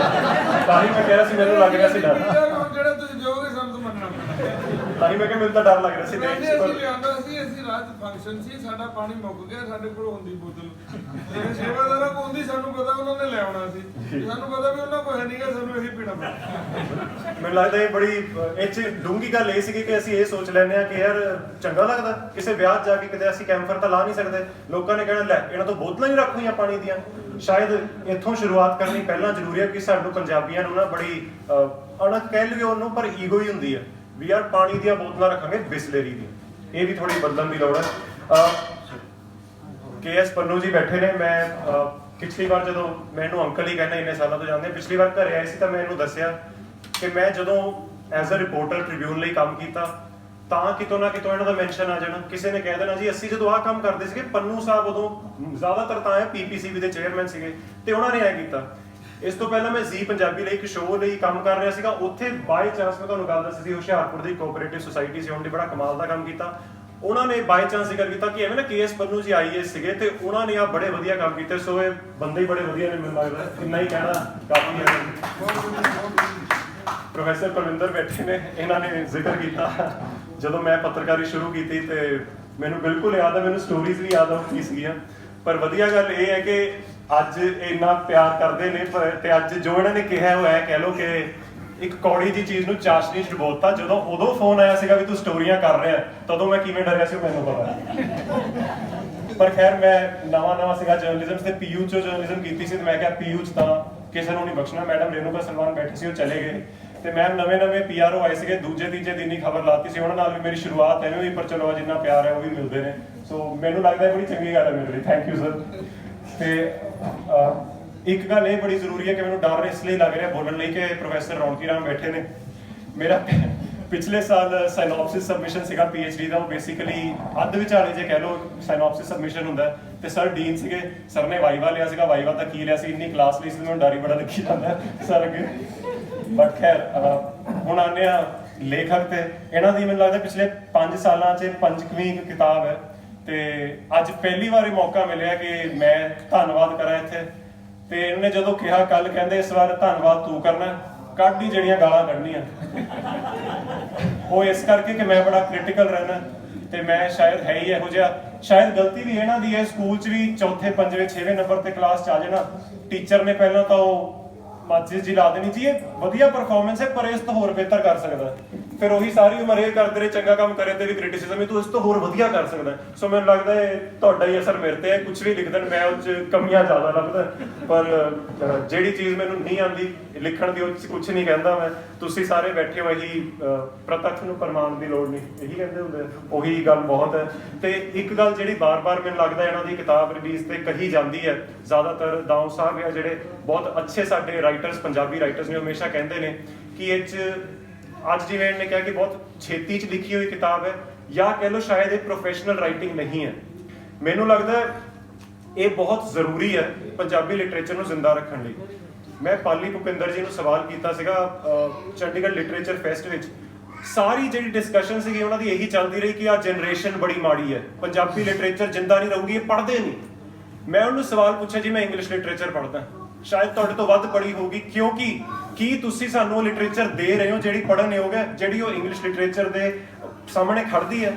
ਤਾਂ ਹੀ ਮੈਂ ਕਹਿ ਰਿਹਾ ਸੀ ਮੈਨੂੰ ਲੱਗ ਰਿਹਾ ਸੀ ਡਰ। ਜਿਹੜਾ ਤੁਸੀਂ ਜੋਗੇ ਸਾਨੂੰ ਮੰਨਣਾ ਪੈਣਾ। ਤਾਂ ਹੀ ਮੈਂ ਕਿਹਾ ਮੈਨੂੰ ਤਾਂ ਡਰ ਲੱਗ ਰਿਹਾ ਸੀ। ਅਸੀਂ ਲਿਆਂਦਾ ਸੀ, ਅਸੀਂ ਰਾਤ ਫੰਕਸ਼ਨ ਸੀ, ਸਾਡਾ ਪਾਣੀ ਮੁੱਕ ਗਿਆ, ਸਾਡੇ ਕੋਲ ਹੁੰਦੀ ਬੋਤਲ। ਜਿਹੜੇ ਸੇਵਾਦਾਰਾਂ ਕੋਲ ਹੁੰਦੀ ਸਾਨੂੰ ਪਤਾ ਉਹਨਾਂ ਨੇ ਲੈ ਆਉਣਾ ਸੀ, ਸਾਨੂੰ ਪਤਾ ਵੀ ਉਹਨਾਂ ਕੋਲ ਹੈ ਨਹੀਂਗਾ, ਸਾਨੂੰ ਇਹੀ ਪੀਣਾ ਪੈਣਾ। ਮੈਨੂੰ ਲੱਗਦਾ ਇਹ ਬੜੀ ਇਹ 'ਚ ਡੂੰਘੀ ਗੱਲ ਇਹ ਸੀਗੀ ਕਿ ਅਸੀਂ ਇਹ ਸੋਚ ਲੈਂਦੇ ਹਾਂ ਕਿ ਯਾਰ ਚੰਗਾ ਲੱਗਦਾ ਕਿਸੇ ਵਿਆਹ 'ਚ ਜਾ ਕੇ ਕਿਤੇ ਅਸੀਂ ਕੈਂਪਰ ਤਾਂ ਲਾ ਨਹੀਂ ਸਕਦੇ। ਲੋਕਾਂ ਨੇ ਕਹਿਣਾ ਲੈ ਇਹਨਾਂ ਤੋਂ ਬੋਤਲਾਂ ਹੀ ਰੱਖ ਹੋਈਆਂ ਪਾਣੀ ਦੀਆਂ। ਸ਼ਾਇਦ ਇੱਥੋਂ ਸ਼ੁਰੂਆਤ ਕਰਨੀ ਪਹਿਲਾਂ ਜ਼ਰੂਰੀ ਹੈ ਕਿ ਸਾਨੂੰ ਪੰਜਾਬੀਆਂ ਨੂੰ ਨਾ ਬੜੀ ਅਣਖ ਕਹਿ ਲਈਏ ਉਹਨੂੰ, ਪਰ ਈਗੋ ਹੀ ਹੁੰਦੀ ਹੈ ਵੀ ਯਾਰ ਪਾਣੀ ਦੀਆਂ ਬੋਤਲਾਂ ਰੱਖਾਂਗੇ ਬਿਸਲੇਰੀ ਦੀਆਂ। ਇਹ ਵੀ ਥੋੜੀ ਬਦਲਣ ਦੀ ਲੋੜ ਹੈ। KS ਪੰਨੂ ਜੀ ਬੈਠੇ ਨੇ। ਮੈਂ ਪਿਛਲੀ ਵਾਰ ਜਦੋਂ ਮੈਂ ਇਹਨੂੰ ਅੰਕਲ ਹੀ ਕਹਿੰਦਾ, ਇੰਨੇ ਸਾਲਾਂ ਤੋਂ ਜਾਣਦੇ, ਪਿਛਲੀ ਵਾਰ ਘਰੇ ਆਏ ਸੀ ਤਾਂ ਮੈਂ ਇਹਨੂੰ ਦੱਸਿਆ ਕਿ ਮੈਂ ਜਦੋਂ ਐਜ਼ ਅ ਰਿਪੋਰਟਰ ਟ੍ਰਿਬਿਊਨ ਲਈ ਕੰਮ ਕੀਤਾ ਤਾਂ ਕਿਤੋਂ ਨਾ ਕਿਤੋਂ ਇਹਨਾਂ ਦਾ ਮੈਂਸ਼ਨ ਆ ਜਾਣਾ। ਕਿਸੇ ਨੇ ਕਹਿ ਦੇਣਾ ਜੀ ਅਸੀਂ ਜਦੋਂ ਆਹ ਕੰਮ ਕਰਦੇ ਸੀਗੇ, ਪੰਨੂ ਸਾਹਿਬ ਉਦੋਂ ਜ਼ਿਆਦਾਤਰ ਤਾਂ PPCB ਦੇ ਚੇਅਰਮੈਨ ਸੀਗੇ ਤੇ ਉਹਨਾਂ ਨੇ ਐ ਕੀਤਾ। ਇਸ ਤੋਂ ਪਹਿਲਾਂ ਮੈਂ ਜ਼ੀ ਪੰਜਾਬੀ ਲਈ ਇੱਕ ਸ਼ੋਅ ਲਈ ਕੰਮ ਕਰ ਰਿਹਾ ਸੀਗਾ। ਉੱਥੇ ਬਾਈ ਚਾਂਸ ਮੈਂ ਤੁਹਾਨੂੰ ਗੱਲ ਦੱਸੀ ਸੀ, ਹੁਸ਼ਿਆਰਪੁਰ ਦੀ ਕੋਆਪਰੇਟਿਵ ਸੁਸਾਇਟੀ ਸੀ, ਉਹਨੇ ਬੜਾ ਕਮਾਲ ਦਾ ਕੰਮ ਕੀਤਾ। ਉਹਨਾਂ ਨੇ ਬਾਈ ਚਾਂਸ ਜ਼ਿਕਰ ਕੀਤਾ ਕਿ ਐਵੇਂ ਨਾ KS ਪੰਨੂ ਜੀ IAS ਸੀਗੇ ਤੇ ਉਹਨਾਂ ਨੇ ਆ ਬੜੇ ਵਧੀਆ ਕੰਮ ਕੀਤੇ। ਸੋ ਇਹ ਬੰਦੇ ਹੀ ਬੜੇ ਵਧੀਆ ਨੇ, ਮੈਨੂੰ ਲੱਗਦਾ ਇੰਨਾ ਹੀ ਕਹਿਣਾ ਕਾਫੀ ਹੈ। ਪ੍ਰੋਫੈਸਰ ਪਰਵਿੰਦਰ ਬੈਠੇ ਨੇ, ਇਹਨਾਂ ਨੇ ਜ਼ਿਕਰ ਕੀਤਾ ਜਦੋਂ ਮੈਂ ਪੱਤਰਕਾਰੀ ਸ਼ੁਰੂ ਕੀਤੀ ਤੇ ਮੈਨੂੰ ਬਿਲਕੁਲ ਯਾਦ ਹੈ, ਮੈਨੂੰ ਸਟੋਰੀਜ਼ ਵੀ ਯਾਦ ਆ ਕੀ ਸੀਗੀਆਂ। ਪਰ ਵਧੀਆ ਗੱਲ ਇਹ ਹੈ ਕਿ ਅੱਜ ਇੰਨਾ ਪਿਆਰ ਕਰਦੇ ਨੇ ਤੇ ਅੱਜ ਜੋ ਇਹਨਾਂ ਨੇ ਕਿਹਾ ਹੋਇਆ ਕਹਿ ਲਓ ਕਿ ਇੱਕ ਕੌੜੀ ਜੀ ਚੀਜ਼ ਨੂੰ ਚਾਸ਼ਨੀ 'ਚ ਡੁਬੋਤਾ। ਜਦੋਂ ਉਦੋਂ ਫੋਨ ਆਇਆ ਸੀਗਾ ਵੀ ਤੂੰ ਸਟੋਰੀਆਂ ਕਰ ਰਿਹਾ, ਤਦੋਂ ਮੈਂ ਕਿਵੇਂ ਡਰਿਆ ਸੀ ਮੈਨੂੰ ਪਤਾ। ਪਰ ਖੈਰ ਮੈਂ ਨਵਾਂ ਸੀਗਾ ਜਰਨਲਿਜ਼ਮ ਤੇ PU 'ਚੋਂ ਜਰਨਲਿਜ਼ਮ ਕੀਤੀ ਸੀ ਤੇ ਮੈਂ ਕਿਹਾ PU 'ਚ ਤਾਂ ਕਿਸੇ ਨੂੰ ਨਹੀਂ ਬਖਸ਼ਣਾ। ਮੈਡਮ ਰੇਨੂਕਾ ਸਲਮਾਨ ਬੈਠੇ ਸੀ, ਉਹ ਚਲੇ ਗਏ ਤੇ ਮੈਂ ਨਵੇਂ PRO ਆਏ ਸੀਗੇ, ਦੂਜੇ ਤੀਜੇ ਦਿਨ ਹੀ ਖਬਰ ਲਾਤੀ ਸੀ। ਉਹਨਾਂ ਨਾਲ ਵੀ ਮੇਰੀ ਸ਼ੁਰੂਆਤ ਐਵੇਂ ਹੋਈ, ਪਰ ਚਲੋ ਜਿੰਨਾ ਪਿਆਰ ਹੈ ਉਹ ਵੀ ਮਿਲਦੇ ਨੇ। ਸੋ ਮੈਨੂੰ ਲੱਗਦਾ ਬੜੀ ਚੰਗੀ ਗੱਲ ਹੈ ਮੇਰੇ ਲਈ। Thank you sir. ਤੇ ਇੱਕ ਗੱਲ ਇਹ ਬੜੀ ਜ਼ਰੂਰੀ ਹੈ ਕਿ ਮੈਨੂੰ ਡਰ ਇਸ ਲਈ ਲੱਗ ਰਿਹਾ ਬੋਲਣ ਲਈ ਕਿ ਪ੍ਰੋਫੈਸਰ ਰੌਣਕੀ ਰਾਮ ਬੈਠੇ ਨੇ। ਮੇਰਾ ਪਿਛਲੇ ਸਾਲ ਸਾਈਨੋਪਸਿਸ ਸਬਮਿਸ਼ਨ ਸੀਗਾ PhD ਦਾ, ਉਹ ਬੇਸਿਕਲੀ ਅੱਧ ਵਿਚਾਲੇ ਜੇ ਕਹਿ ਲਓ ਸਾਈਨੋਪਸਿਸ ਸਬਮਿਸ਼ਨ ਹੁੰਦਾ ਤੇ ਸਰ ਡੀਨ ਸੀਗੇ, ਸਰ ਨੇ ਵਾਈਵਾ ਲਿਆ ਸੀਗਾ, ਵਾਈਵਾ ਤਾਂ ਕੀ ਲਿਆ ਸੀ, ਇੰਨੀ ਕਲਾਸ ਲਈ ਸੀ ਮੈਨੂੰ ਡਰ ਹੀ ਬੜਾ ਲੱਗੀ ਜਾਂਦਾ ਸਰ ਅੱਗੇ। ਬਟ ਖੈਰ ਹੁਣ ਆਉਂਦੇ ਆ ਲੇਖਕ ਤੇ, ਇਹਨਾਂ ਦੀ ਮੈਨੂੰ ਲੱਗਦਾ ਪਿਛਲੇ 5 ਸਾਲਾਂ 'ਚ 5ਵੀਂ ਕਿਤਾਬ ਹੈ ਤੇ ਅੱਜ ਪਹਿਲੀ ਵਾਰ ਇਹ ਮੌਕਾ ਮਿਲਿਆ ਕਿ ਮੈਂ ਧੰਨਵਾਦ ਕਰਾਂ ਇੱਥੇ। ਤੇ ਇਹਨਾਂ ਨੇ ਜਦੋਂ ਕਿਹਾ ਕੱਲ ਕਹਿੰਦੇ ਇਸ ਵਾਰ ਧੰਨਵਾਦ ਤੂੰ ਕਰਨਾ, ਕੱਢ ਹੀ ਜਿਹੜੀਆਂ ਗਾਲਾਂ ਕੱਢਣੀਆਂ ਉਹ ਇਸ ਕਰਕੇ ਕਿ ਮੈਂ ਬੜਾ ਕ੍ਰਿਟੀਕਲ ਰਹਿਣਾ ਤੇ ਮੈਂ ਸ਼ਾਇਦ ਹੈ ਹੀ ਇਹੋ ਜਿਹਾ, ਸ਼ਾਇਦ ਗਲਤੀ ਵੀ ਇਹਨਾਂ ਦੀ ਹੈ, ਸਕੂਲ 'ਚ ਵੀ ਚੌਥੇ 5ਵੇਂ 6ਵੇਂ ਨੰਬਰ ਤੇ ਕਲਾਸ 'ਚ ਆ ਜਾਣਾ, ਟੀਚਰ ਨੇ ਪਹਿਲਾਂ ਤਾਂ ਉਹ ਮਾਚਿਸ ਜੀ ਲਾ ਦੇਣੀ ਚਾਹੀਏ, ਵਧੀਆ ਪਰਫਾਰਮੈਂਸ ਹੈ ਪਰ ਇਸ ਤੋਂ ਹੋਰ ਬਿਹਤਰ ਕਰ ਸਕਦਾ, ਫਿਰ ਉਹੀ ਸਾਰੀ ਉਮਰ ਇਹ ਕਰਦੇ ਰਹੇ, ਚੰਗਾ ਕੰਮ ਕਰੇ ਤੇ ਵੀ ਕ੍ਰਿਟਿਸਿਜ਼ਮ, ਤੂੰ ਇਸ ਤੋਂ ਹੋਰ ਵਧੀਆ ਕਰ ਸਕਦਾ। ਸੋ ਮੈਨੂੰ ਲੱਗਦਾ ਹੈ ਤੁਹਾਡਾ ਹੀ ਅਸਰ ਮੇਰੇ ਤੇ ਹੈ, ਕੁਝ ਵੀ ਲਿਖ ਦੇਣ ਮੈਂ ਉਹ 'ਚ ਕਮੀਆਂ ਜ਼ਿਆਦਾ ਲੱਭਦਾ, ਪਰ ਜਿਹੜੀ ਚੀਜ਼ ਮੈਨੂੰ ਨਹੀਂ ਆਉਂਦੀ ਲਿਖਣ ਦੀ ਉਹ 'ਚ ਕੁਝ ਨਹੀਂ ਕਹਿੰਦਾ ਮੈਂ, ਤੁਸੀਂ ਸਾਰੇ ਬੈਠੇ ਹੋ ਇਹੀ ਪ੍ਰਤੱਖ ਨੂੰ ਪ੍ਰਮਾਣ ਦੀ ਲੋੜ ਨਹੀਂ, ਇਹੀ ਕਹਿੰਦੇ ਹੁੰਦੇ, ਉਹੀ ਗੱਲ ਬਹੁਤ ਹੈ। ਤੇ ਇੱਕ ਗੱਲ ਜਿਹੜੀ ਬਾਰ-ਬਾਰ ਮੈਨੂੰ ਲੱਗਦਾ ਇਹਨਾਂ ਦੀ ਕਿਤਾਬ ਰਿਲੀਜ਼ ਤੇ ਕਹੀ ਜਾਂਦੀ ਹੈ, ਜ਼ਿਆਦਾਤਰ ਦਾਊ ਸਾਹਿਬ ਆ ਜਿਹੜੇ ਬਹੁਤ ਅੱਛੇ ਸਾਡੇ ਰਾਈਟਰਸ, ਪੰਜਾਬੀ ਰਾਈਟਰਸ ਨੇ, ਹਮੇਸ਼ਾ ਕਹਿੰਦੇ ਨੇ ਕਿ ਇਹ 'ਚ ਅੱਜ ਜਿਵੇਂ ਇਹਨੇ ਕਿਹਾ ਕਿ ਬਹੁਤ ਛੇਤੀ 'ਚ ਲਿਖੀ ਹੋਈ ਕਿਤਾਬ ਹੈ, ਜਾਂ ਕਹਿ ਲਓ ਸ਼ਾਇਦ ਇਹ ਪ੍ਰੋਫੈਸ਼ਨਲ ਰਾਈਟਿੰਗ ਨਹੀਂ ਹੈ। ਮੈਨੂੰ ਲੱਗਦਾ ਇਹ ਬਹੁਤ ਜ਼ਰੂਰੀ ਹੈ ਪੰਜਾਬੀ ਲਿਟਰੇਚਰ ਨੂੰ ਜ਼ਿੰਦਾ ਰੱਖਣ ਲਈ। ਮੈਂ ਪਾਲੀ ਭੁਪਿੰਦਰ ਜੀ ਨੂੰ ਸਵਾਲ ਕੀਤਾ ਸੀਗਾ ਚੰਡੀਗੜ੍ਹ ਲਿਟਰੇਚਰ ਫੈਸਟ ਵਿੱਚ, ਸਾਰੀ ਜਿਹੜੀ ਡਿਸਕਸ਼ਨ ਸੀਗੀ ਉਹਨਾਂ ਦੀ ਇਹੀ ਚੱਲਦੀ ਰਹੀ ਕਿ ਆਹ ਜਨਰੇਸ਼ਨ ਬੜੀ ਮਾੜੀ ਹੈ, ਪੰਜਾਬੀ ਲਿਟਰੇਚਰ ਜਿੰਦਾ ਨਹੀਂ ਰਹੂਗੀ, ਇਹ ਪੜ੍ਹਦੇ ਨਹੀਂ। ਮੈਂ ਉਹਨੂੰ ਸਵਾਲ ਪੁੱਛਿਆ ਜੀ ਮੈਂ ਇੰਗਲਿਸ਼ ਲਿਟਰੇਚਰ ਪੜ੍ਹਦਾ, ਸ਼ਾਇਦ ਤੁਹਾਡੇ ਤੋਂ ਵੱਧ ਪੜ੍ਹੀ ਹੋਊਗੀ, ਕਿਉਂਕਿ ਕੀ ਤੁਸੀਂ ਸਾਨੂੰ ਉਹ ਲਿਟਰੇਚਰ ਦੇ ਰਹੇ ਹੋ ਜਿਹੜੀ ਪੜ੍ਹਨ ਯੋਗ ਹੈ, ਜਿਹੜੀ ਉਹ ਇੰਗਲਿਸ਼ ਲਿਟਰੇਚਰ ਦੇ ਸਾਹਮਣੇ ਖੜਦੀ ਹੈ।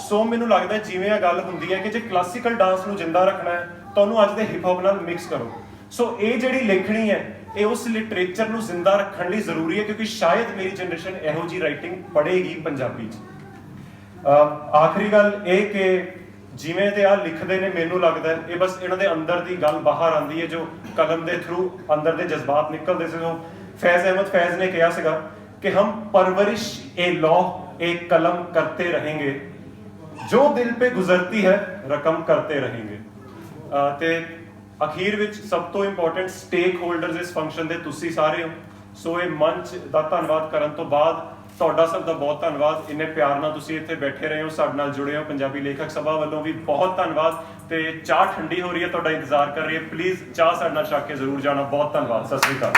ਸੋ ਮੈਨੂੰ ਲੱਗਦਾ ਜਿਵੇਂ ਇਹ ਗੱਲ ਹੁੰਦੀ ਹੈ ਕਿ ਜੇ ਕਲਾਸੀਕਲ ਡਾਂਸ ਨੂੰ ਜਿੰਦਾ ਰੱਖਣਾ ਹੈ ਤਾਂ ਉਹਨੂੰ ਅੱਜ ਦੇ ਹਿਪ ਹੌਪ ਨਾਲ ਮਿਕਸ ਕਰੋ। ਸੋ ਇਹ ਜਿਹੜੀ ਲੇਖਣੀ ਹੈ ਇਹ ਉਸ ਲਿਟਰੇਚਰ ਨੂੰ ਜ਼ਿੰਦਾ ਰੱਖਣ ਲਈ ਜ਼ਰੂਰੀ ਹੈ, ਕਿਉਂਕਿ ਸ਼ਾਇਦ ਮੇਰੀ ਜਨਰੇਸ਼ਨ ਇਹੋ ਜਿਹੀ ਰਾਈਟਿੰਗ ਪੜ੍ਹੇਗੀ ਪੰਜਾਬੀ 'ਚ। ਆਖਰੀ ਗੱਲ ਇਹ ਕਿ ਜਿਵੇਂ ਤੇ ਆ ਲਿਖਦੇ ਨੇ, ਮੈਨੂੰ ਲੱਗਦਾ ਇਹ ਬਸ ਇਹਨਾਂ ਦੇ ਅੰਦਰ ਦੀ ਗੱਲ ਬਾਹਰ ਆਉਂਦੀ ਹੈ, ਜੋ ਕਲਮ ਦੇ ਥਰੂ ਅੰਦਰ ਦੇ ਜਜ਼ਬਾਤ ਨਿਕਲਦੇ ਸੀ। ਜੋ फैज अहमद फैज ने कहा सीगा कि हम परवरिश ए लौह एक कलम करते रहेंगे, जो दिल पे गुजरती है रकम करते रहेंगे। ते अखीर विच सब तो इंपॉर्टेंट स्टेक होल्डर्स इस फंक्शन दे तुसी सारे हो। सो ये मंच दा धन्नवाद करन तो बाद ਤੁਹਾਡਾ ਸਭ ਦਾ ਬਹੁਤ ਧੰਨਵਾਦ, ਇੰਨੇ ਪਿਆਰ ਨਾਲ ਤੁਸੀਂ ਇੱਥੇ ਬੈਠੇ ਰਹੇ ਹੋ, ਸਾਡੇ ਨਾਲ ਜੁੜੇ ਹੋ। ਪੰਜਾਬੀ ਲੇਖਕ ਸਭਾ ਵੱਲੋਂ ਵੀ ਬਹੁਤ ਧੰਨਵਾਦ। ਤੇ ਚਾਹ ਠੰਡੀ ਹੋ ਰਹੀ ਹੈ, ਤੁਹਾਡਾ ਇੰਤਜ਼ਾਰ ਕਰ ਰਹੀ ਹੈ, ਪਲੀਜ਼ ਚਾਹ ਸਾਡੇ ਨਾਲ ਛਕ ਕੇ ਜ਼ਰੂਰ ਜਾਣਾ। ਬਹੁਤ ਧੰਨਵਾਦ, ਸਤਿ ਸ੍ਰੀ ਅਕਾਲ।